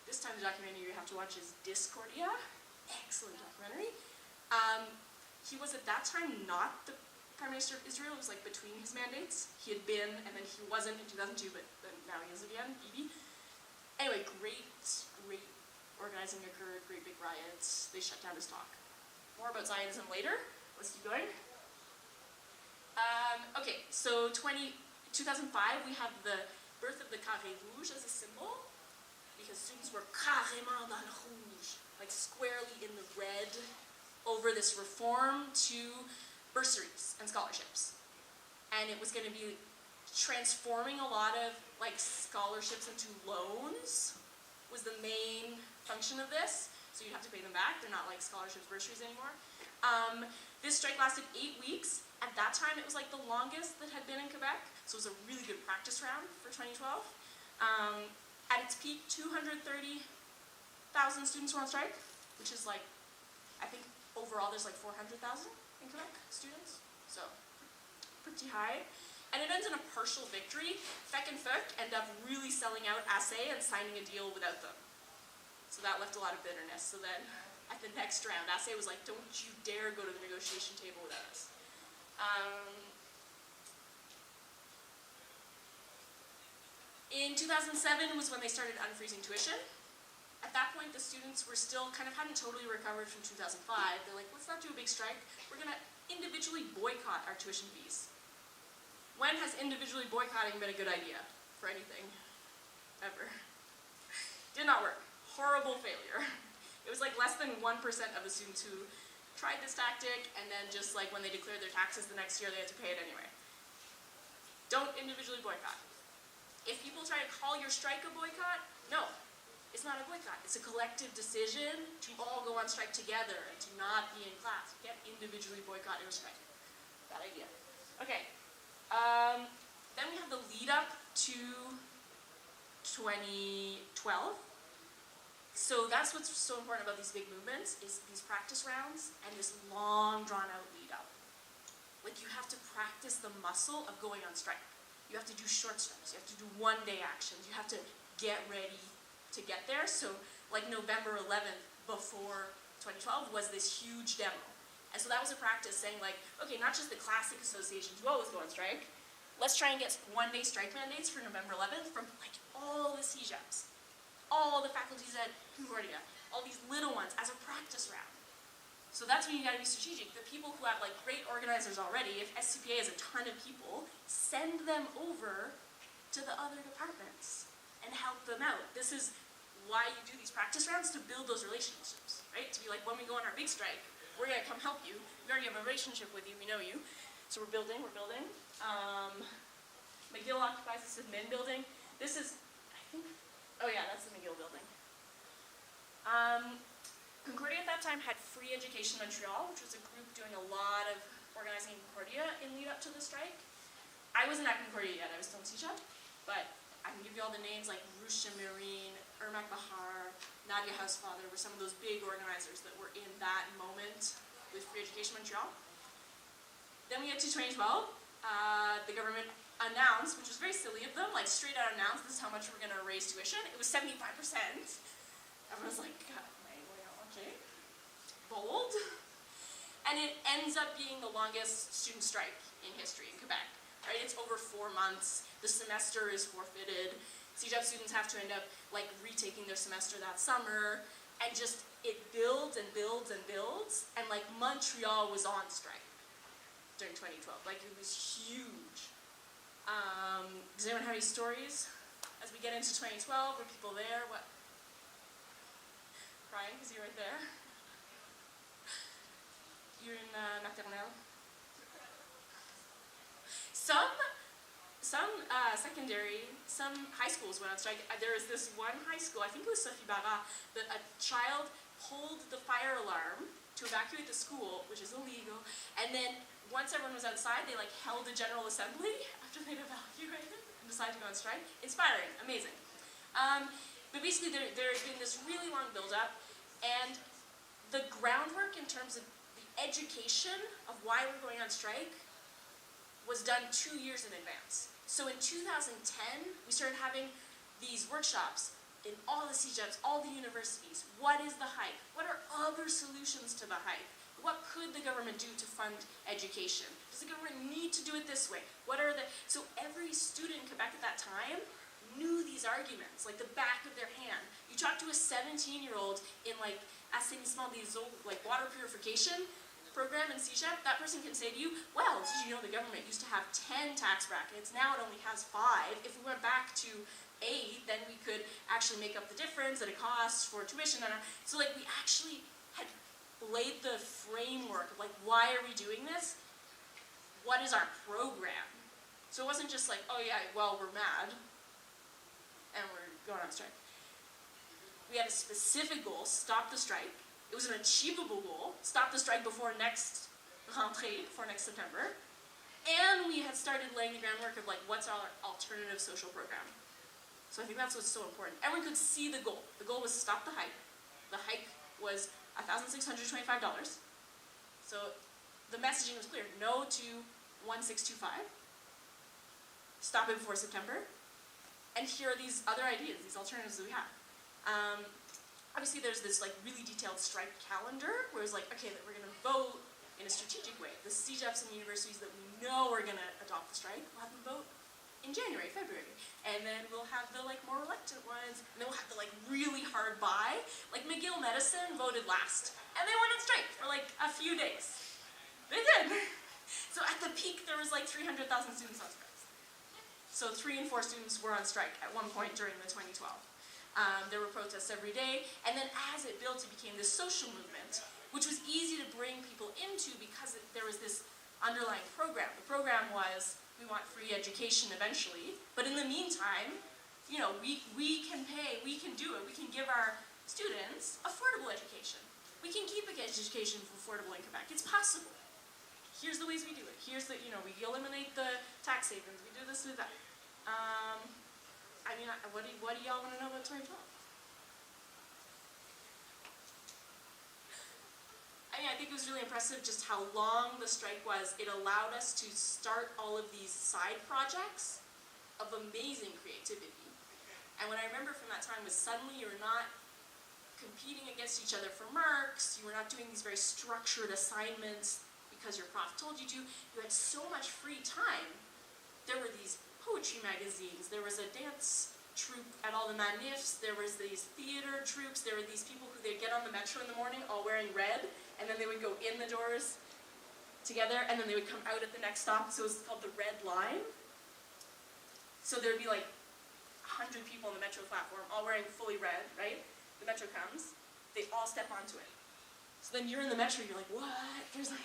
This time the documentary you have to watch is Discordia. Excellent documentary. He was at that time not the Prime Minister of Israel. It was like between his mandates. He had been, and then he wasn't in 2002, but then now he is again, Bibi. Anyway, great organizing occurred, great big riots. They shut down his talk. More about Zionism later. Let's keep going. Okay, so 2005, we have the birth of the Carré Rouge as a symbol, because students were carrément dans le rouge, like squarely in the red, over this reform to bursaries and scholarships. And it was going to be transforming a lot of like scholarships into loans was the main function of this. So you have to pay them back. They're not like scholarships, bursaries anymore. This strike lasted 8 weeks. At that time, it was like the longest that had been in Quebec. So it was a really good practice round for 2012. At its peak, 230,000 students were on strike, which is like, I think overall there's like 400,000 in Quebec students. So pretty high. And it ends in a partial victory. FEC and FERC end up really selling out SA and signing a deal without them. So that left a lot of bitterness. So then at the next round, SA was like, don't you dare go to the negotiation table without us. In 2007 was when they started unfreezing tuition. At that point, the students were still kind of hadn't totally recovered from 2005. They're like, let's not do a big strike. We're going to individually boycott our tuition fees. When has individually boycotting been a good idea for anything? Ever. Did not work. Horrible failure. It was like less than 1% of the students who tried this tactic, and then just like when they declared their taxes the next year, they had to pay it anyway. Don't individually boycott. If people try to call your strike a boycott, no. It's not a boycott. It's a collective decision to all go on strike together and to not be in class. You can't individually boycott or strike. Bad idea. Okay. Then we have the lead up to 2012. So that's what's so important about these big movements is these practice rounds and this long drawn out lead up. Like you have to practice the muscle of going on strike. You have to do short strikes. You have to do one-day actions. You have to get ready to get there. So like November 11th before 2012 was this huge demo. And so that was a practice saying like, okay, not just the classic associations who always go on strike. Let's try and get one-day strike mandates for November 11th from like all the CJEPs, all the faculties at Concordia, all these little ones as a practice round. So that's when you gotta be strategic. The people who have like great organizers already, if SCPA has a ton of people, send them over to the other departments and help them out. This is why you do these practice rounds, to build those relationships, right? To be like, when we go on our big strike, we're gonna come help you. We already have a relationship with you, we know you. So we're building. McGill occupies this admin building. This is, I think, oh yeah, that's the McGill building. Concordia at that time had Free Education Montreal, which was a group doing a lot of organizing in Concordia in lead up to the strike. I wasn't at Concordia yet, I was still in CJEP, but I can give you all the names like Rusha Marine, Ermac Bahar, Nadia Housefather were some of those big organizers that were in that moment with Free Education Montreal. Then we get to 2012, the government announced, which was very silly of them, like straight out announced, this is how much we're gonna raise tuition. It was 75%. Everyone's like, God, okay, bold. And it ends up being the longest student strike in history in Quebec, right? It's over 4 months. The semester is forfeited. CJEP students have to end up like retaking their semester that summer, and just, it builds and builds and builds, and like Montreal was on strike during 2012. Like, it was huge. Does anyone have any stories? As we get into 2012, were people there? What? Crying, because you're right there. You're in maternelle. Some secondary, some high schools went on strike. There was this one high school, I think it was Sophie Barra, that a child pulled the fire alarm to evacuate the school, which is illegal, and then once everyone was outside, they like held a general assembly after they'd evacuated and decided to go on strike. Inspiring, amazing. But basically there's been this really long build-up, and the groundwork in terms of the education of why we're going on strike was done 2 years in advance. So in 2010, we started having these workshops in all the CJEPs, all the universities. What is the hike? What are other solutions to the hike? What could the government do to fund education? Does the government need to do it this way? So every student in Quebec at that time knew these arguments, like the back of their hand. You talk to a 17-year-old in like assainissement des eaux, like water purification program in CJEP, that person can say to you, well, did you know the government used to have 10 tax brackets, now it only has 5. If we went back to 8, then we could actually make up the difference that it costs for tuition. So like we actually had laid the framework of like, why are we doing this? What is our program? So it wasn't just like, oh yeah, well, we're mad and we're going on strike. We had a specific goal, stop the strike. It was an achievable goal, stop the strike before next rentrée, before next September. And we had started laying the groundwork of like, what's our alternative social program? So I think that's what's so important. Everyone could see the goal. The goal was stop the hike. The hike was $1,625. So the messaging was clear, no to 1625. Stop it before September. And here are these other ideas, these alternatives that we have. Obviously there's this like really detailed strike calendar where it's like, okay, that we're gonna vote in a strategic way. The CJEPs and the universities that we know are gonna adopt the strike, we'll have them vote in January, February. And then we'll have the like more reluctant ones, and then we'll have the like really hard buy. Like McGill Medicine voted last, and they went on strike for like a few days. They did. So at the peak there was like 300,000 students on strike. So 3 and 4 students were on strike at one point during the 2012. There were protests every day, and then as it built, it became this social movement, which was easy to bring people into because there was this underlying program. The program was, we want free education eventually, but in the meantime, we can pay, we can do it, we can give our students affordable education. We can keep education affordable in Quebec. It's possible. Here's the ways we do it. Here's the, we eliminate the tax havens. We do this, do that. What do y'all want to know about 2012? I think it was really impressive just how long the strike was. It allowed us to start all of these side projects of amazing creativity. And what I remember from that time was suddenly you're not competing against each other for marks. You were not doing these very structured assignments because your prof told you to. You had so much free time. There were these poetry magazines. There was a dance troupe at all the manifs. There was these theater troupes. There were these people who they'd get on the metro in the morning all wearing red, and then they would go in the doors together, and then they would come out at the next stop. So it was called the Red Line. So there would be like 100 people on the metro platform all wearing fully red, right? The metro comes, they all step onto it. So then you're in the metro, you're like, what? There's like,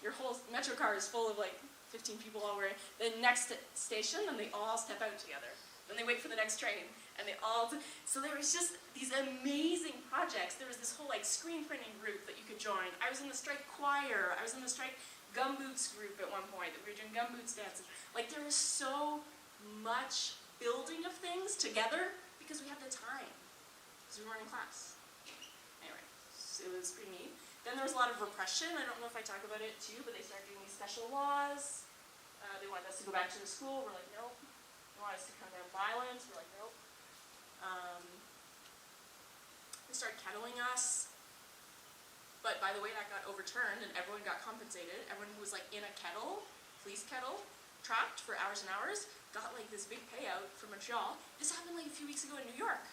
your whole metro car is full of like 15 people all wearing. Then next station, then they all step out together. Then they wait for the next train, and they all, so there was just these amazing projects. There was this whole like screen printing group that you could join. I was in the strike choir. I was in the strike gumboots group at one point that we were doing gumboots dances. Like there was so much building of things together because we had the time. Because we weren't in class. Anyway, so it was pretty neat. Then there was a lot of repression. I don't know if I talk about it too, but they started doing these special laws. They wanted us to go back to the school. We're like, nope. They wanted us to condemn violence. We're like, nope. They started kettling us. But by the way, that got overturned and everyone got compensated. Everyone who was like in a kettle, police kettle, trapped for hours and hours, got like this big payout from Montreal. This happened like a few weeks ago in New York.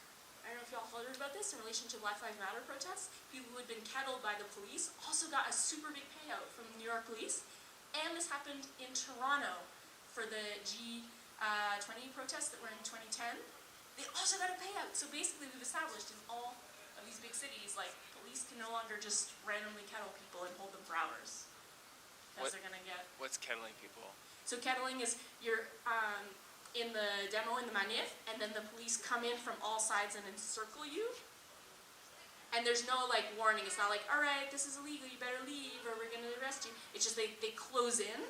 I don't know if y'all heard about this in relation to Black Lives Matter protests. People who had been kettled by the police also got a super big payout from the New York police. And this happened in Toronto for the G20 protests that were in 2010. They also got a payout. So basically we've established in all of these big cities, like police can no longer just randomly kettle people and hold them for hours. Because they're gonna get... What's kettling people? So kettling is you're in the demo, in the manif, and then the police come in from all sides and encircle you. And there's no like warning. It's not like, all right, this is illegal, you better leave or we're gonna arrest you. It's just they close in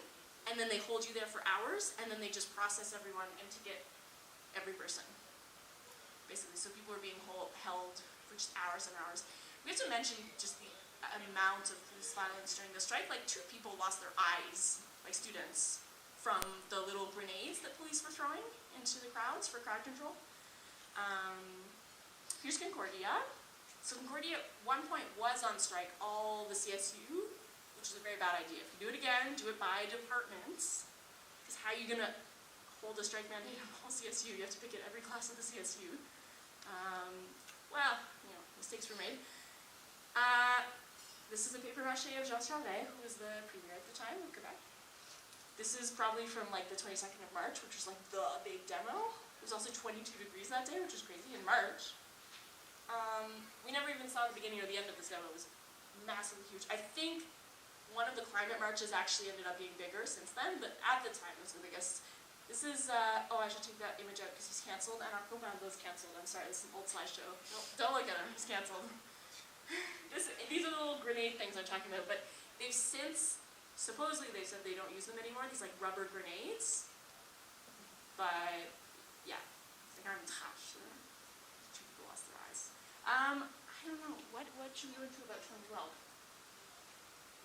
and then they hold you there for hours and then they just process everyone and to get every person. Basically, so people are being held for just hours and hours. We have to mention just the amount of police violence during the strike. Like 2 people lost their eyes, like students, from the little grenades that police were throwing into the crowds for crowd control. Here's Concordia. So Concordia at one point was on strike, all the CSU, which is a very bad idea. If you do it again, do it by departments. Because how are you gonna hold a strike mandate on all CSU? You have to pick at every class of the CSU. Mistakes were made. This is a paper mache of Chevalier, who was the premier at the time of Quebec. This is probably from like the 22nd of March, which was like the big demo. It was also 22 degrees that day, which was crazy, in March. We never even saw the beginning or the end of this demo. It was massively huge. I think one of the climate marches actually ended up being bigger since then, but at the time it was the biggest. This is, I should take that image out because he's canceled, and our co-band was canceled. I'm sorry, this is an old slideshow. No, don't look at him, he's canceled. These are the little grenade things I'm talking about, but they've since, supposedly they said they don't use them anymore, these like rubber grenades. But, yeah, it's like I'm touched. 2 people lost their eyes. I don't know, what should we go into about 2012? What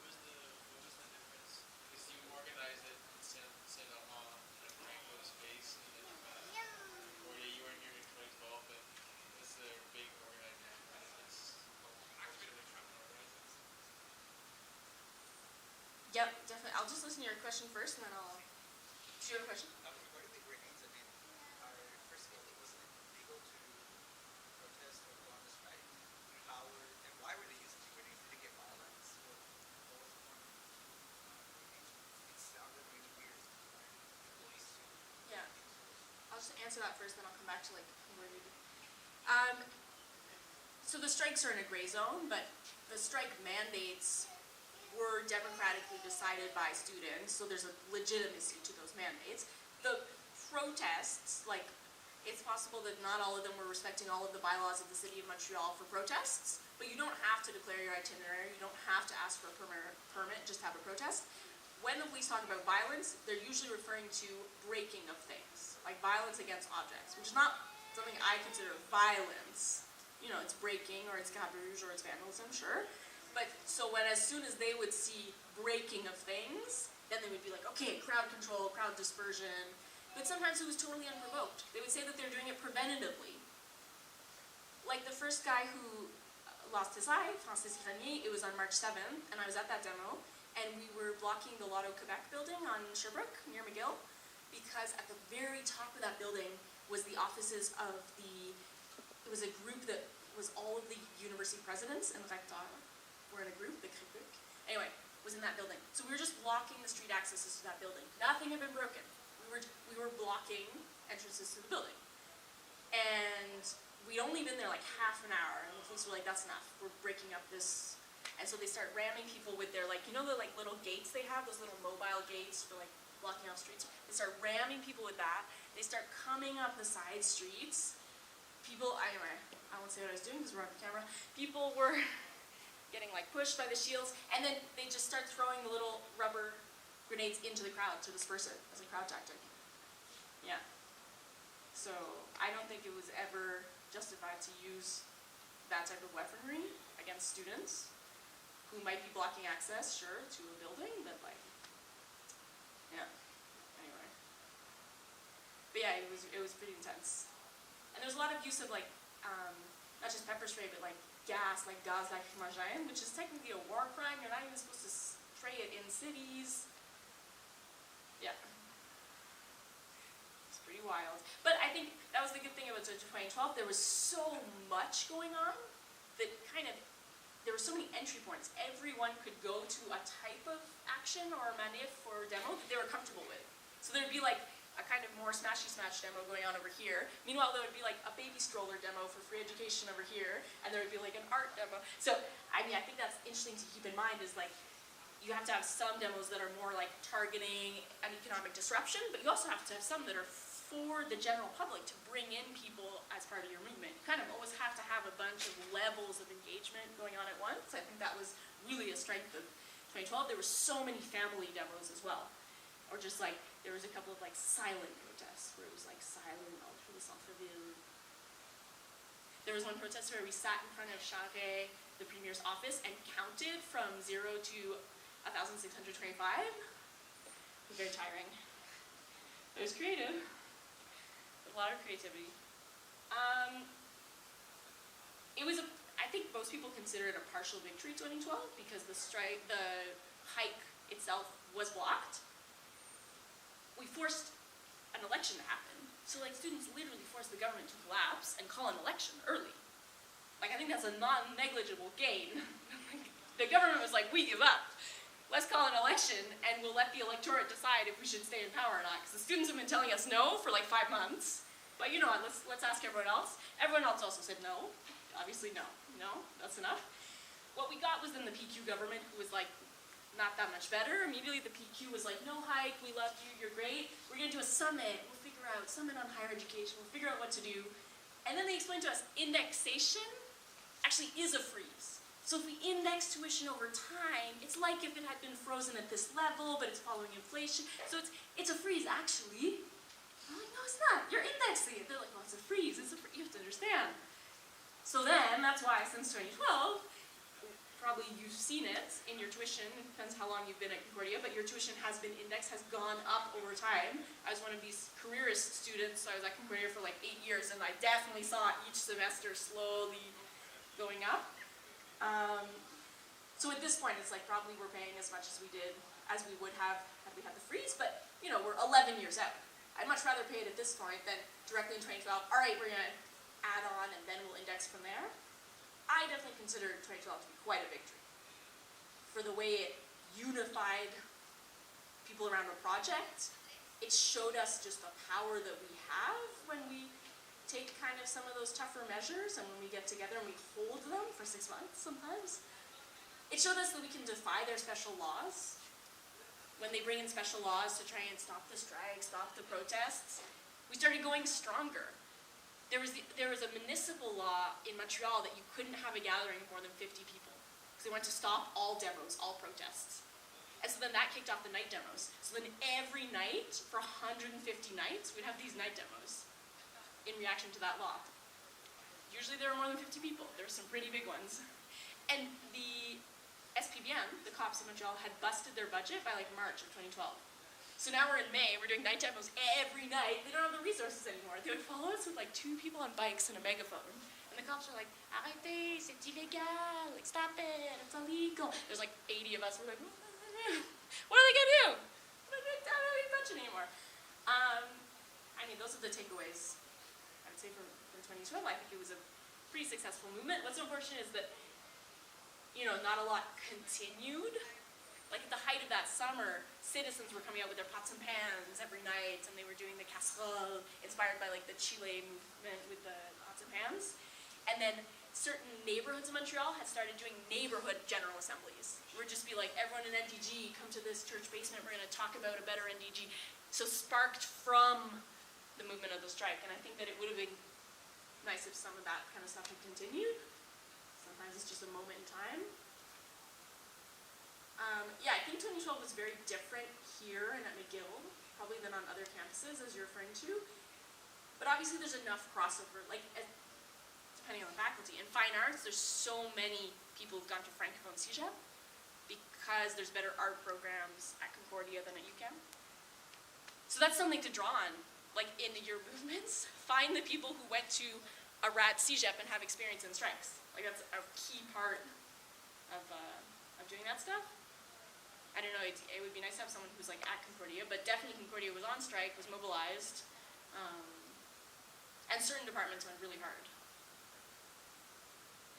was the difference? Because you organized it and sent a like Franco space and Concordia, you weren't here in 2012, but what's the big organizing benefits? Yep, definitely. I'll just listen to your question first and then I'll... Do you have a question? Regarding the grenades, I mean, first of all, wasn't it legal to protest or go on the strike? How were, and why were they using the grenades? Did they get violence? Or what was the point of grenades? It sounded really weird to the police to... Yeah. I'll just answer that first, then I'll come back to like where you did. So the strikes are in a gray zone, but the strike mandates were democratically decided by students, so there's a legitimacy to those mandates. The protests, like, It's possible that not all of them were respecting all of the bylaws of the City of Montreal for protests, but you don't have to declare your itinerary, you don't have to ask for a permit, just have a protest. When the police talk about violence, they're usually referring to breaking of things, like violence against objects, which is not something I consider violence. You know, it's breaking, or it's grabuge, or it's vandalism, sure. But, so as soon as they would see breaking of things, then they would be like, okay, crowd control, crowd dispersion. But sometimes it was totally unprovoked. They would say that they're doing it preventatively. Like the first guy who lost his life, Francis Grenier, it was on March 7th, and I was at that demo, and we were blocking the Lotto Quebec building on Sherbrooke, near McGill, because at the very top of that building was the offices of it was a group that was all of the university presidents and rector were in a group, the Quebec. Anyway, was in that building. So we were just blocking the street accesses to that building. Nothing had been broken. We were blocking entrances to the building. And we'd only been there like half an hour, and the police were like, that's enough, we're breaking up this. And so they start ramming people with their, like, you know the like little gates they have, those little mobile gates for like blocking off streets? They start ramming people with that. They start coming up the side streets. People, anyway, I won't say what I was doing because we're on camera. People were getting like pushed by the shields, and then they just start throwing the little rubber grenades into the crowd to disperse it as a crowd tactic. Yeah. So I don't think it was ever justified to use that type of weaponry against students who might be blocking access, sure, to a building, but like, yeah. Anyway. But yeah, it was pretty intense. And there was a lot of use of like, not just pepper spray, but like gas, like gaz lacrymogène, which is technically a war crime. You're not even supposed to spray it in cities. Yeah. It's pretty wild. But I think that was the good thing about 2012. There was so much going on that there were so many entry points. Everyone could go to a type of action or manif or demo that they were comfortable with. So there'd be like a kind of more smashy smash demo going on over here. Meanwhile, there would be like a baby stroller demo for free education over here, and there would be like an art demo. So, I mean, I think that's interesting to keep in mind is like, you have to have some demos that are more like targeting an economic disruption, but you also have to have some that are for the general public to bring in people as part of your movement. You kind of always have to have a bunch of levels of engagement going on at once. I think that was really a strength of 2012. There were so many family demos as well. Or just like, there was a couple of like silent protests where it was like silent all through the centre-ville. There was one protest where we sat in front of Charest, the premier's office, and counted from 0 to 1,625. It was very tiring. It was creative. A lot of creativity. I think most people consider it a partial victory 2012 because the hike itself was blocked. We forced an election to happen. So like students literally forced the government to collapse and call an election early. Like I think that's a non-negligible gain. The government was like, we give up. Let's call an election and we'll let the electorate decide if we should stay in power or not. Because the students have been telling us no for like 5 months. But you know what, let's ask everyone else. Everyone else also said no. Obviously no. No, that's enough. What we got was then the PQ government who was like, not that much better. Immediately the PQ was like, no hike, we love you, you're great. We're gonna do a summit, we'll figure out, summit on higher education, we'll figure out what to do. And then they explained to us, indexation actually is a freeze. So if we index tuition over time, it's like if it had been frozen at this level, but it's following inflation. So it's a freeze actually. I'm like, no it's not, you're indexing it. They're like, well it's a freeze, you have to understand. So then, that's why since 2012, probably you've seen it in your tuition, it depends how long you've been at Concordia, but your tuition has been indexed, has gone up over time. I was one of these careerist students, so I was at Concordia for like 8 years, and I definitely saw each semester slowly going up. So at this point, it's like probably we're paying as much as we did, as we would have had we had the freeze, but you know, we're 11 years out. I'd much rather pay it at this point than directly in 2012, all right, we're gonna add on and then we'll index from there. I definitely consider 2012 to be quite a victory for the way it unified people around a project. It showed us just the power that we have when we take kind of some of those tougher measures and when we get together and we hold them for 6 months sometimes. It showed us that we can defy their special laws. When they bring in special laws to try and stop the strike, stop the protests, we started going stronger. there was a municipal law in Montreal that you couldn't have a gathering of more than 50 people because they wanted to stop all demos, all protests. And so then that kicked off the night demos. So then every night, for 150 nights, we'd have these night demos in reaction to that law. Usually there were more than 50 people. There were some pretty big ones. And the SPBM, the cops in Montreal, had busted their budget by like March of 2012. So now we're in May, we're doing night demos every night. They don't have the resources anymore. They would follow us with like 2 people on bikes and a megaphone. And the cops are like, arrêtez, c'est illégal, like stop it, it's illegal. There's like 80 of us, we're like, what are they gonna do? I don't have any budget anymore. I mean, those are the takeaways, I would say, from 2012. I think it was a pretty successful movement. What's unfortunate is that, you know, not a lot continued. Like at the height of that summer, citizens were coming out with their pots and pans every night, and they were doing the casserole, inspired by like the Chile movement with the pots and pans. And then certain neighborhoods in Montreal had started doing neighborhood general assemblies. It would just be like, everyone in NDG, come to this church basement, we're gonna talk about a better NDG. So sparked from the movement of the strike, and I think that it would have been nice if some of that kind of stuff had continued. Sometimes it's just a moment in time. Yeah, I think 2012 was very different here and at McGill, probably than on other campuses, as you're referring to. But obviously there's enough crossover, like, depending on the faculty. In fine arts, there's so many people who've gone to Francophone CEGEP because there's better art programs at Concordia than at UQAM. So that's something to draw on, like in your movements. Find the people who went to a RAD CEGEP and have experience in strikes. Like that's a key part of doing that stuff. I don't know, it would be nice to have someone who's like at Concordia, but definitely Concordia was on strike, was mobilized, and certain departments went really hard.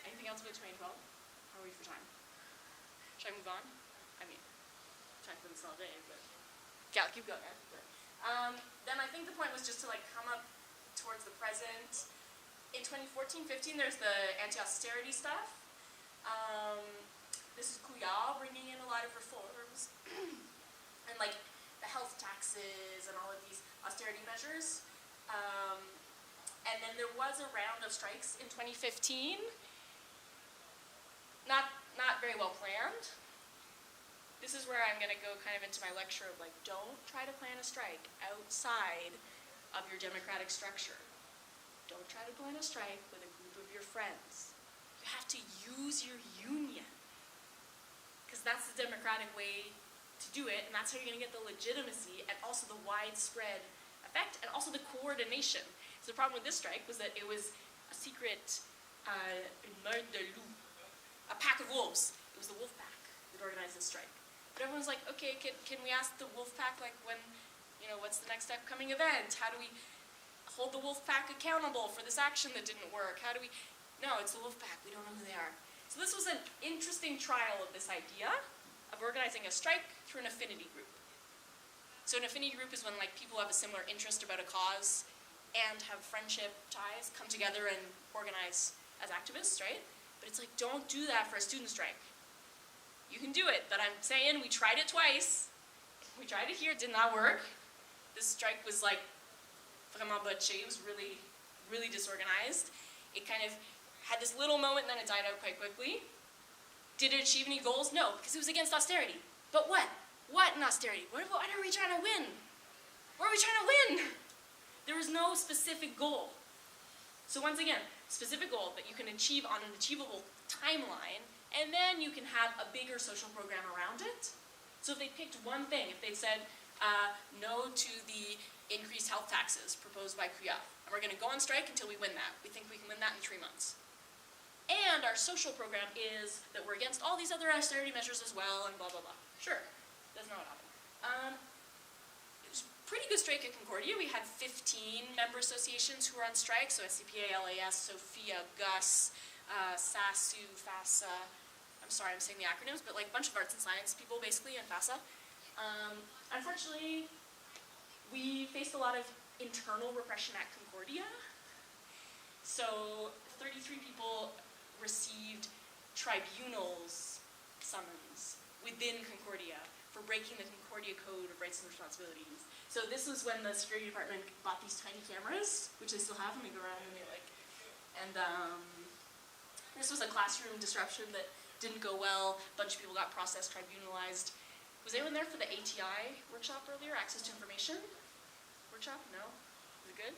Anything else about 2012? How are we for time? Should I move on? I mean, time for this all day, but yeah, I'll keep going. Then I think the point was just to like come up towards the present. In 2014-15, there's the anti-austerity stuff. This is Couillard bringing in a lot of reforms, and like the health taxes and all of these austerity measures. And then there was a round of strikes in 2015. Not very well planned. This is where I'm going to go kind of into my lecture of like, don't try to plan a strike outside of your democratic structure. Don't try to plan a strike with a group of your friends. You have to use your union. Because that's the democratic way to do it, and that's how you're going to get the legitimacy and also the widespread effect and also the coordination. So the problem with this strike was that it was a secret, une meute de loup, a pack of wolves. It was the wolf pack that organized this strike. But everyone's like, okay, can we ask the wolf pack, like when, you know, what's the next upcoming event? How do we hold the wolf pack accountable for this action that didn't work? How do we, no, it's the wolf pack, we don't know who they are. So this was an interesting trial of this idea of organizing a strike through an affinity group. So an affinity group is when like people have a similar interest about a cause and have friendship ties, come together and organize as activists, right? But it's like, don't do that for a student strike. You can do it, but I'm saying we tried it twice. We tried it here, it did not work. This strike was like vraiment botché, it was really, really disorganized. It kind of had this little moment and then it died out quite quickly. Did it achieve any goals? No, because it was against austerity. But what? What in austerity? What are we trying to win? What are we trying to win? There was no specific goal. So once again, specific goal that you can achieve on an achievable timeline, and then you can have a bigger social program around it. So if they picked one thing, if they said no to the increased health taxes proposed by Couillard, and we're going to go on strike until we win that. We think we can win that in 3 months. And our social program is that we're against all these other austerity measures as well, and blah, blah, blah. Sure, doesn't know what happened. It was a pretty good strike at Concordia. We had 15 member associations who were on strike, so SCPA, LAS, SOFIA, GUS, SASU, FASA. I'm sorry, I'm saying the acronyms, but like a bunch of arts and science people, basically, and FASA. Unfortunately, we faced a lot of internal repression at Concordia. So 33 people received tribunals summons within Concordia for breaking the Concordia Code of Rights and Responsibilities. So this was when the security department bought these tiny cameras, which they still have, and they go around and they like, and this was a classroom disruption that didn't go well. A bunch of people got processed, tribunalized. Was anyone there for the ATI workshop earlier, Access to Information workshop? No? Was it good?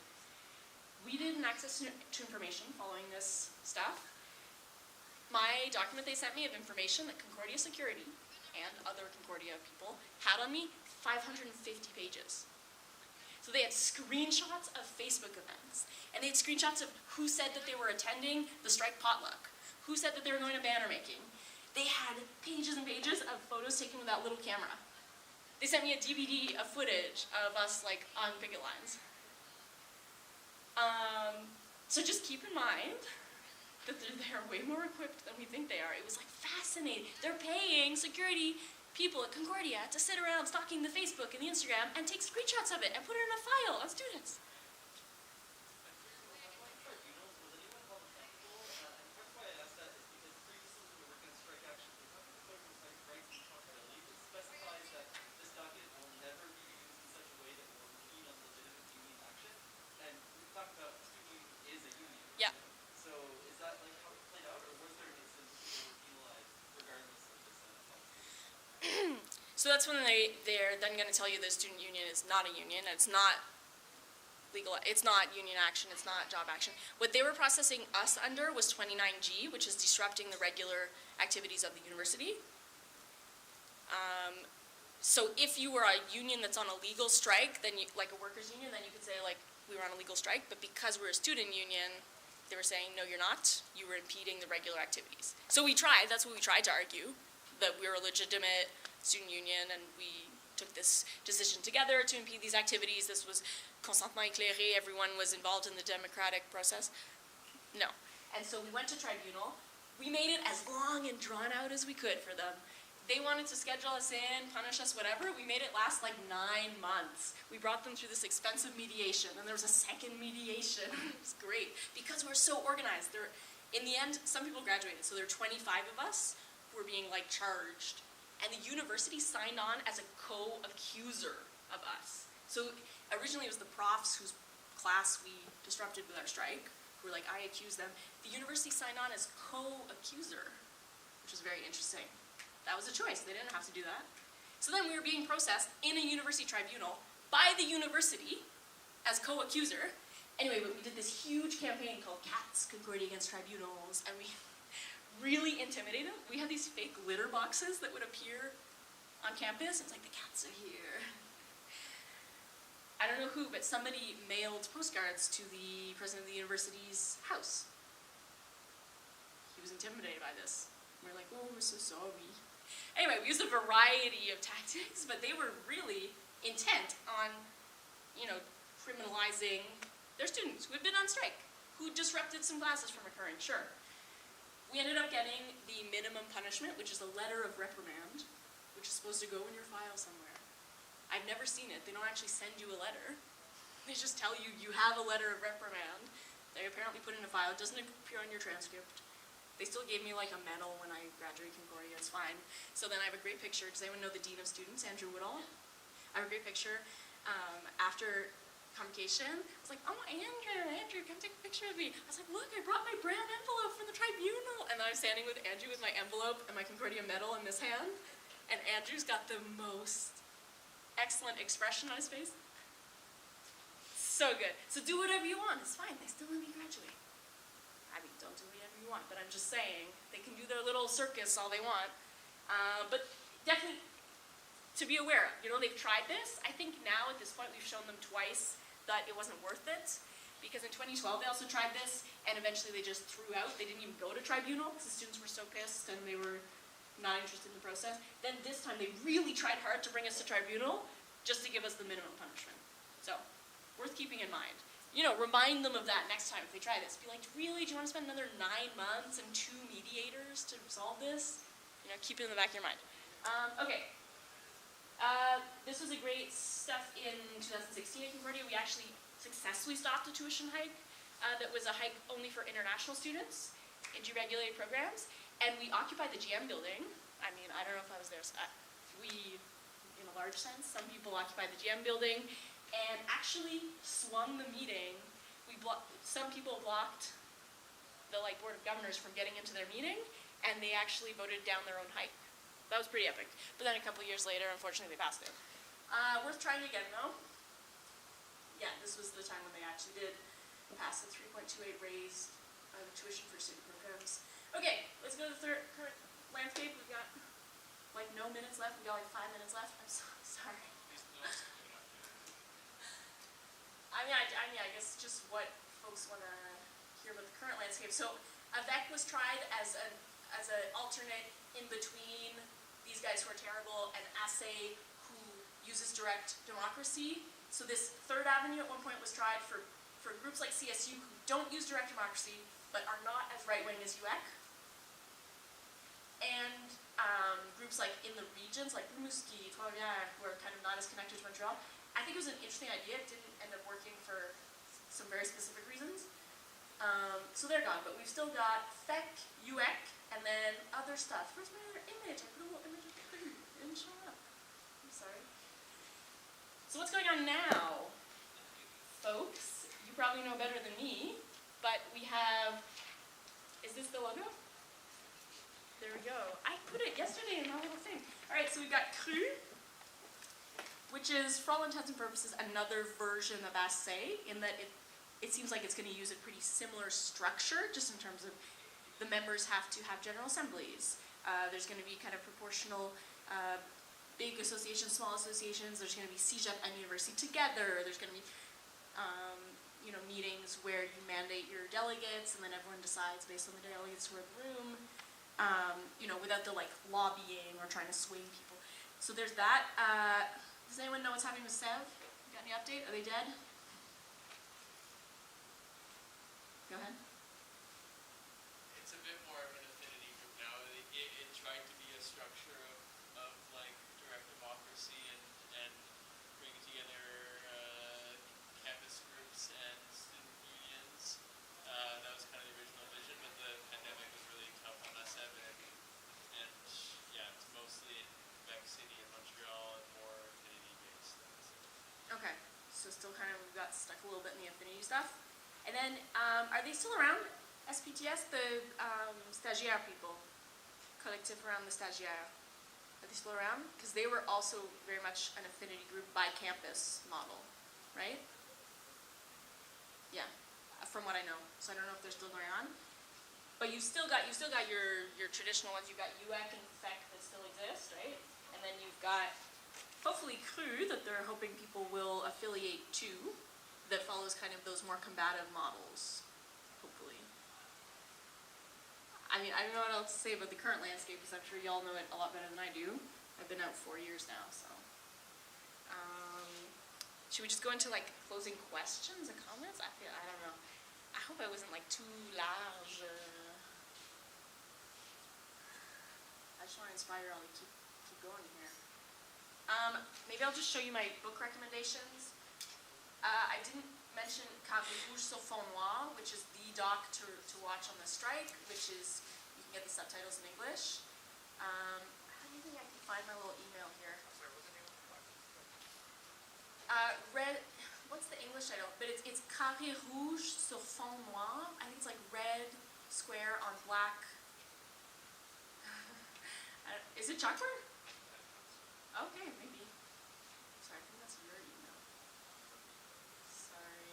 We did an Access to Information following this stuff. My document they sent me of information that Concordia Security and other Concordia people had on me, 550 pages. So they had screenshots of Facebook events, and they had screenshots of who said that they were attending the strike potluck, who said that they were going to banner making. They had pages and pages of photos taken with that little camera. They sent me a DVD of footage of us like on picket lines. So just keep in mind that they're way more equipped than we think they are. It was like fascinating. They're paying security people at Concordia to sit around stalking the Facebook and the Instagram and take screenshots of it and put it in a file on students. Yeah. So is that like how it played out, or was there an instance where they were penalized regardless of this policy? So that's when they're then going to tell you the student union is not a union. It's not legal. It's not union action. It's not job action. What they were processing us under was 29G, which is disrupting the regular activities of the university. So if you were a union that's on a legal strike, then like a workers' union, then you could say like we were on a legal strike. But because we're a student union, they were saying no, you're not. You were impeding the regular activities. So we tried. That's what we tried to argue, that we were a legitimate student union, and we took this decision together to impede these activities. This was consentement éclairé. Everyone was involved in the democratic process. No. And so we went to tribunal. We made it as long and drawn out as we could for them. They wanted to schedule us in, punish us, whatever. We made it last like 9 months. We brought them through this expensive mediation, and there was a second mediation. It was great because we're so organized. In the end, some people graduated, so there were 25 of us who were being like charged. And the university signed on as a co-accuser of us. So originally it was the profs whose class we disrupted with our strike, who were like, I accuse them. The university signed on as co-accuser, which was very interesting. That was a choice. They didn't have to do that. So then we were being processed in a university tribunal by the university as co-accuser. Anyway, but we did this huge campaign called CATS, Concordia Against Tribunals, and we really intimidated them. We had these fake litter boxes that would appear on campus. It's like, the cats are here. I don't know who, but somebody mailed postcards to the president of the university's house. He was intimidated by this. We're like, oh, we're so sorry. Anyway, we used a variety of tactics, but they were really intent on, criminalizing their students who had been on strike, who disrupted some classes from occurring, sure. We ended up getting the minimum punishment, which is a letter of reprimand, which is supposed to go in your file somewhere. I've never seen it. They don't actually send you a letter. They just tell you you have a letter of reprimand. They apparently put it in a file. It doesn't appear on your transcript. They still gave me like a medal when I graduated Concordia. It's fine. So then I have a great picture. Does anyone know the Dean of Students, Andrew Woodall? I have a great picture. After convocation, I was like, oh, Andrew, come take a picture of me. I was like, look, I brought my brown envelope from the tribunal. And then I'm standing with Andrew with my envelope and my Concordia medal in this hand. And Andrew's got the most excellent expression on his face. So good. So do whatever you want. It's fine. They still let me graduate. I mean, don't do whatever you want, but I'm just saying they can do their little circus all they want. But definitely to be aware of. They've tried this. I think now at this point we've shown them twice that it wasn't worth it, because in 2012 they also tried this, and eventually they just threw out. They didn't even go to tribunal because the students were so pissed and they were not interested in the process. Then this time they really tried hard to bring us to tribunal just to give us the minimum punishment. So, worth keeping in mind. Remind them of that next time if they try this. Be like, really, do you want to spend another 9 months and 2 mediators to resolve this? Keep it in the back of your mind. Okay. This was a great stuff in 2016 at Concordia. We actually successfully stopped a tuition hike that was a hike only for international students in deregulated programs. And we occupied the GM building. I mean, I don't know if I was there. So we, in a large sense, some people occupied the GM building and actually swung the meeting. Some people blocked the Board of Governors from getting into their meeting, and they actually voted down their own hike. That was pretty epic. But then a couple years later, unfortunately, they passed it. Worth trying again, though. Yeah, this was the time when they actually did pass the 3.28 raise the tuition for student programs. Okay, let's go to the current landscape. We've got no minutes left. We've got 5 minutes left. I'm so sorry. I guess just what folks want to hear about the current landscape. So Avec was tried as an alternate in between these guys who are terrible and Assay, who uses direct democracy. So this Third Avenue at one point was tried for groups like CSU who don't use direct democracy but are not as right-wing as UEC. And groups like in the regions, like Rimouski, Trois-Rivières, who are kind of not as connected to Montreal. I think it was an interesting idea. It didn't end up working for some very specific reasons. So they're gone, but we've still got FEC, UEC, and then other stuff. Where's my other image? I put a little image of the it didn't show up. I'm sorry. So what's going on now, folks? You probably know better than me, but we have, is this the logo? There we go. I put it yesterday in my little thing. All right, so we've got CRU, which is, for all intents and purposes, another version of Assay, in that it seems like it's going to use a pretty similar structure, just in terms of the members have to have general assemblies. There's going to be kind of proportional big associations, small associations. There's going to be CEGEP and university together. There's going to be meetings where you mandate your delegates, and then everyone decides based on the delegates who are in the room, without the lobbying or trying to sway people. So there's that. Does anyone know what's happening with SEV? Got any update? Are they dead? Go ahead. It's a bit more of an affinity group now. It tried to be a structure of direct democracy and bringing together campus groups and student unions. That was kind of the original vision, but the pandemic was really tough on SF, and it's mostly in Quebec City and Montreal and more affinity-based. Okay, so still kind of got stuck a little bit in the affinity stuff. And then, are they still around? SPTS, the stagiaire people, collective around the stagiaire. Are they still around? Because they were also very much an affinity group by campus model, right? Yeah, from what I know. So I don't know if they're still going on. But you still got your traditional ones. You've got UEC and FEC that still exist, right? And then you've got hopefully CRU that they're hoping people will affiliate to, that follows kind of those more combative models, hopefully. I mean, I don't know what else to say about the current landscape, because I'm sure y'all know it a lot better than I do. I've been out 4 years now, so. Should we just go into closing questions and comments? I don't know. I hope I wasn't too large. I just want to inspire y'all to keep going here. Maybe I'll just show you my book recommendations. I didn't mention Carré Rouge sur fond noir, which is the doc to watch on the strike, which is, you can get the subtitles in English. How do you think I can find my little email here? What's the English title? But it's Carré Rouge sur fond noir. I think it's red square on black. Is it chalkboard? Okay, maybe. Sorry, I think that's your email. Sorry.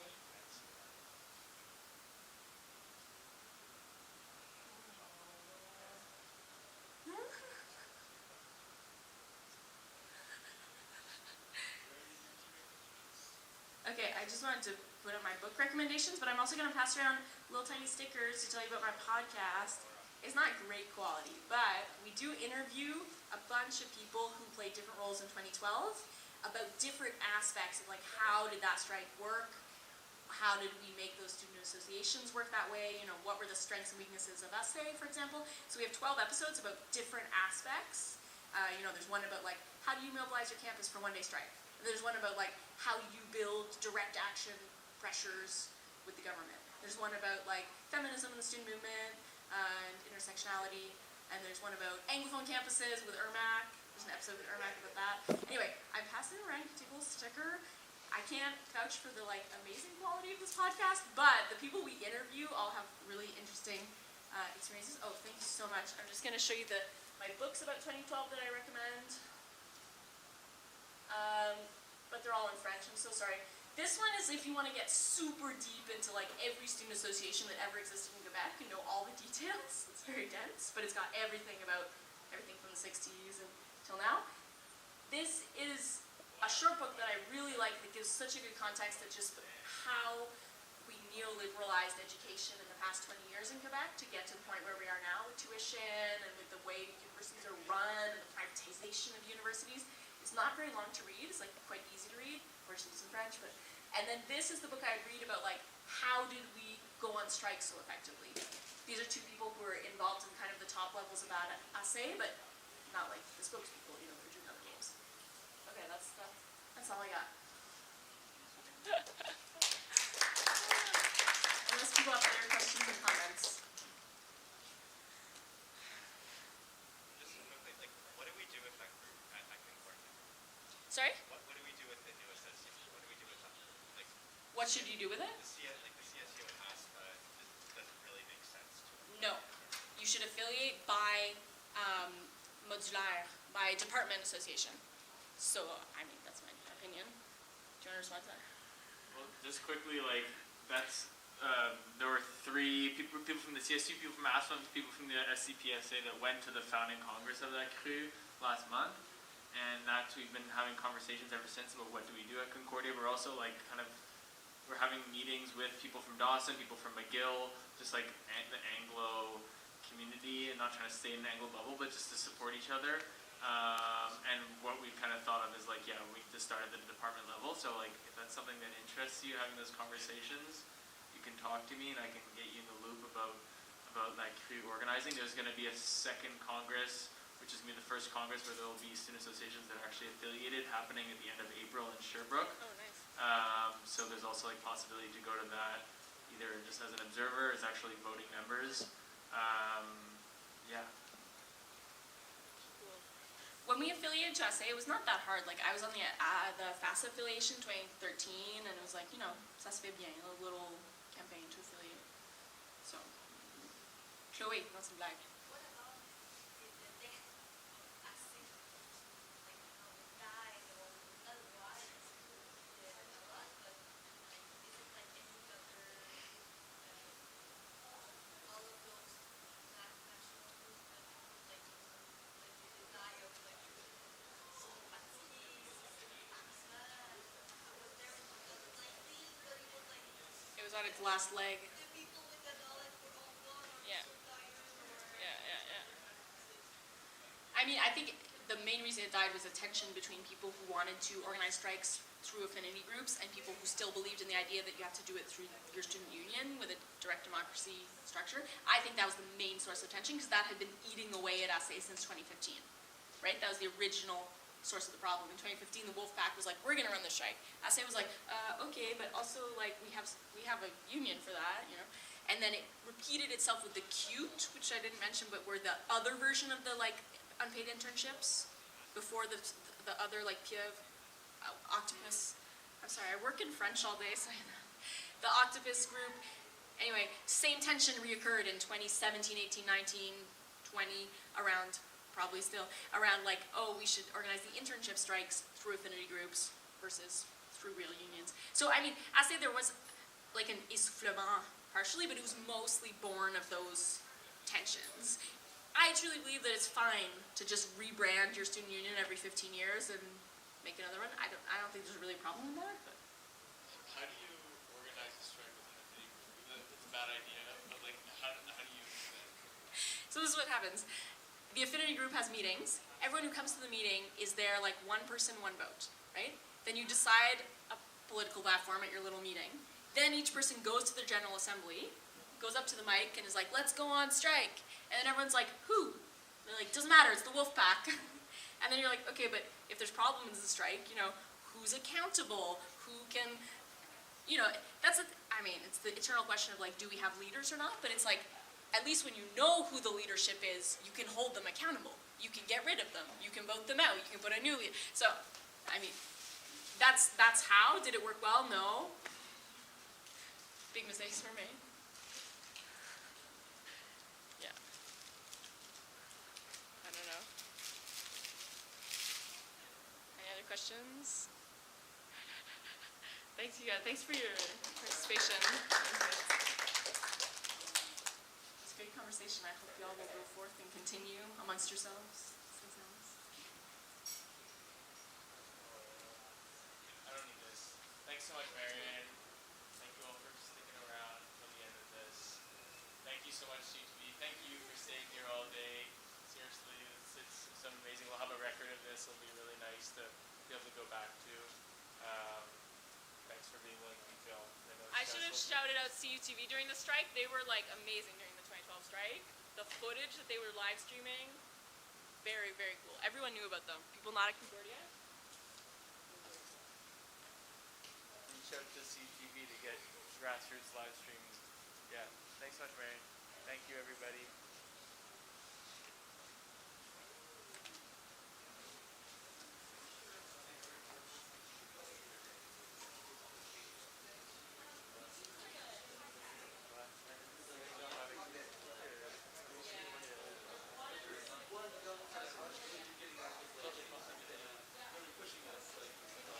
Okay, I just wanted to put up my book recommendations, but I'm also going to pass around little tiny stickers to tell you about my podcast. It's not great quality, but we do interview a bunch of people who played different roles in 2012 about different aspects of how did that strike work, how did we make those student associations work that way, what were the strengths and weaknesses of Assay, for example. So we have 12 episodes about different aspects. There's one about how do you mobilize your campus for one-day strike. There's one about how you build direct action pressures with the government. There's one about feminism in the student movement and intersectionality. and there's one about Anglophone campuses with Ermac. There's an episode with Ermac about that. Anyway, I'm passing around a tickle sticker. I can't vouch for the amazing quality of this podcast, but the people we interview all have really interesting experiences. Oh, thank you so much. I'm just going to show you my books about 2012 that I recommend. But they're all in French. I'm so sorry. This one is if you want to get super deep into every student association that ever existed in Quebec and know all the details. It's very dense, but it's got everything from the 60s until now. This is a short book that I really like that gives such a good context of just how we neoliberalized education in the past 20 years in Quebec to get to the point where we are now with tuition and with the way universities are run and the privatization of universities. It's not very long to read. It's quite easy to read. Of course, it's in French, and then this is the book I read about how did we go on strike so effectively. These are two people who are involved in kind of the top levels of ASE, but not the spokespeople, they're doing other games. Okay, that's all I got. Unless people have other questions or comments. Just quickly, what do we do with that group at Concordia? Sorry? What do we do with the new association? What do we do with that? What should you do with it? The CSU and ASPA doesn't really make sense to me. No. You should affiliate by modulaire, by department association. So, that's my opinion. Do you want to respond to that? Well, just quickly, that's, there were three people from the CSU, people from ASPA, and people from the SCPSA that went to the founding congress of that crew last month. And we've been having conversations ever since about what do we do at Concordia. We're also we're having meetings with people from Dawson, people from McGill, just the Anglo community, and not trying to stay in an Anglo bubble, but just to support each other. And what we kind of thought of is we just started at the department level. So if that's something that interests you, having those conversations, you can talk to me and I can get you in the loop about that crew organizing. There's going to be a second congress, which is going to be the first congress where there will be student associations that are actually affiliated, happening at the end of April in Sherbrooke. Oh, nice. So there's also possibility to go to that either just as an observer, as actually voting members. Yeah. When we affiliated to SA, it was not that hard. I was on the FASA affiliation 2013, and it was ça se fait bien, a little campaign to affiliate. So, Chloé, that's a blague. It was on its last leg. Yeah. I think the main reason it died was a tension between people who wanted to organize strikes through affinity groups and people who still believed in the idea that you have to do it through your student union with a direct democracy structure. I think that was the main source of tension because that had been eating away at ASE since 2015, right? That was the original source of the problem. In 2015, the Wolfpack was we're going to run the strike. ASE was okay, but also we have a union for that, And then it repeated itself with the CUTE, which I didn't mention, but were the other version of the unpaid internships before the other Piev octopus. I'm sorry, I work in French all day, so the octopus group. Anyway, same tension reoccurred in 2017, 18, 19, 20, around, probably still, around we should organize the internship strikes through affinity groups versus through real unions. So, I say there was an essoufflement partially, but it was mostly born of those tensions. I truly believe that it's fine to just rebrand your student union every 15 years and make another one. I don't think there's really a problem with that. But. How do you organize a strike with an affinity group? It's a bad idea, but how do you do that? So this is what happens. The affinity group has meetings. Everyone who comes to the meeting is there one person, one vote, right? Then you decide a political platform at your little meeting. Then each person goes to the General Assembly, goes up to the mic and is let's go on strike. And then everyone's who? They're doesn't matter, it's the Wolfpack. And then you're okay, but if there's problems in the strike, who's accountable? Who can, it's the eternal question of do we have leaders or not? But it's at least when you know who the leadership is, you can hold them accountable. You can get rid of them. You can vote them out. You can put a new leader. So, I mean, that's how. Did it work well? No. Big mistakes were made. Yeah. I don't know. Any other questions? Thanks, you guys. Thanks for your participation. It's a great conversation. I hope you all will go forth and continue amongst yourselves. I don't need this. Thanks so much, Marion. Thank you all for sticking around till the end of this. Thank you so much, CTV. Thank you for staying here all day. Seriously, it's so amazing. We'll have a record of this. It'll be really nice to be able to go back to. Thanks for being willing to be filmed. I should have shouted out CUTV during the strike. They were like amazing during the 2012 strike. The footage that they were live streaming, very, very cool. Everyone knew about them. People not at Concordia. Reach out to CTV to get grassroots live streams. Yeah. Thanks so much, Marion. Thank you, everybody.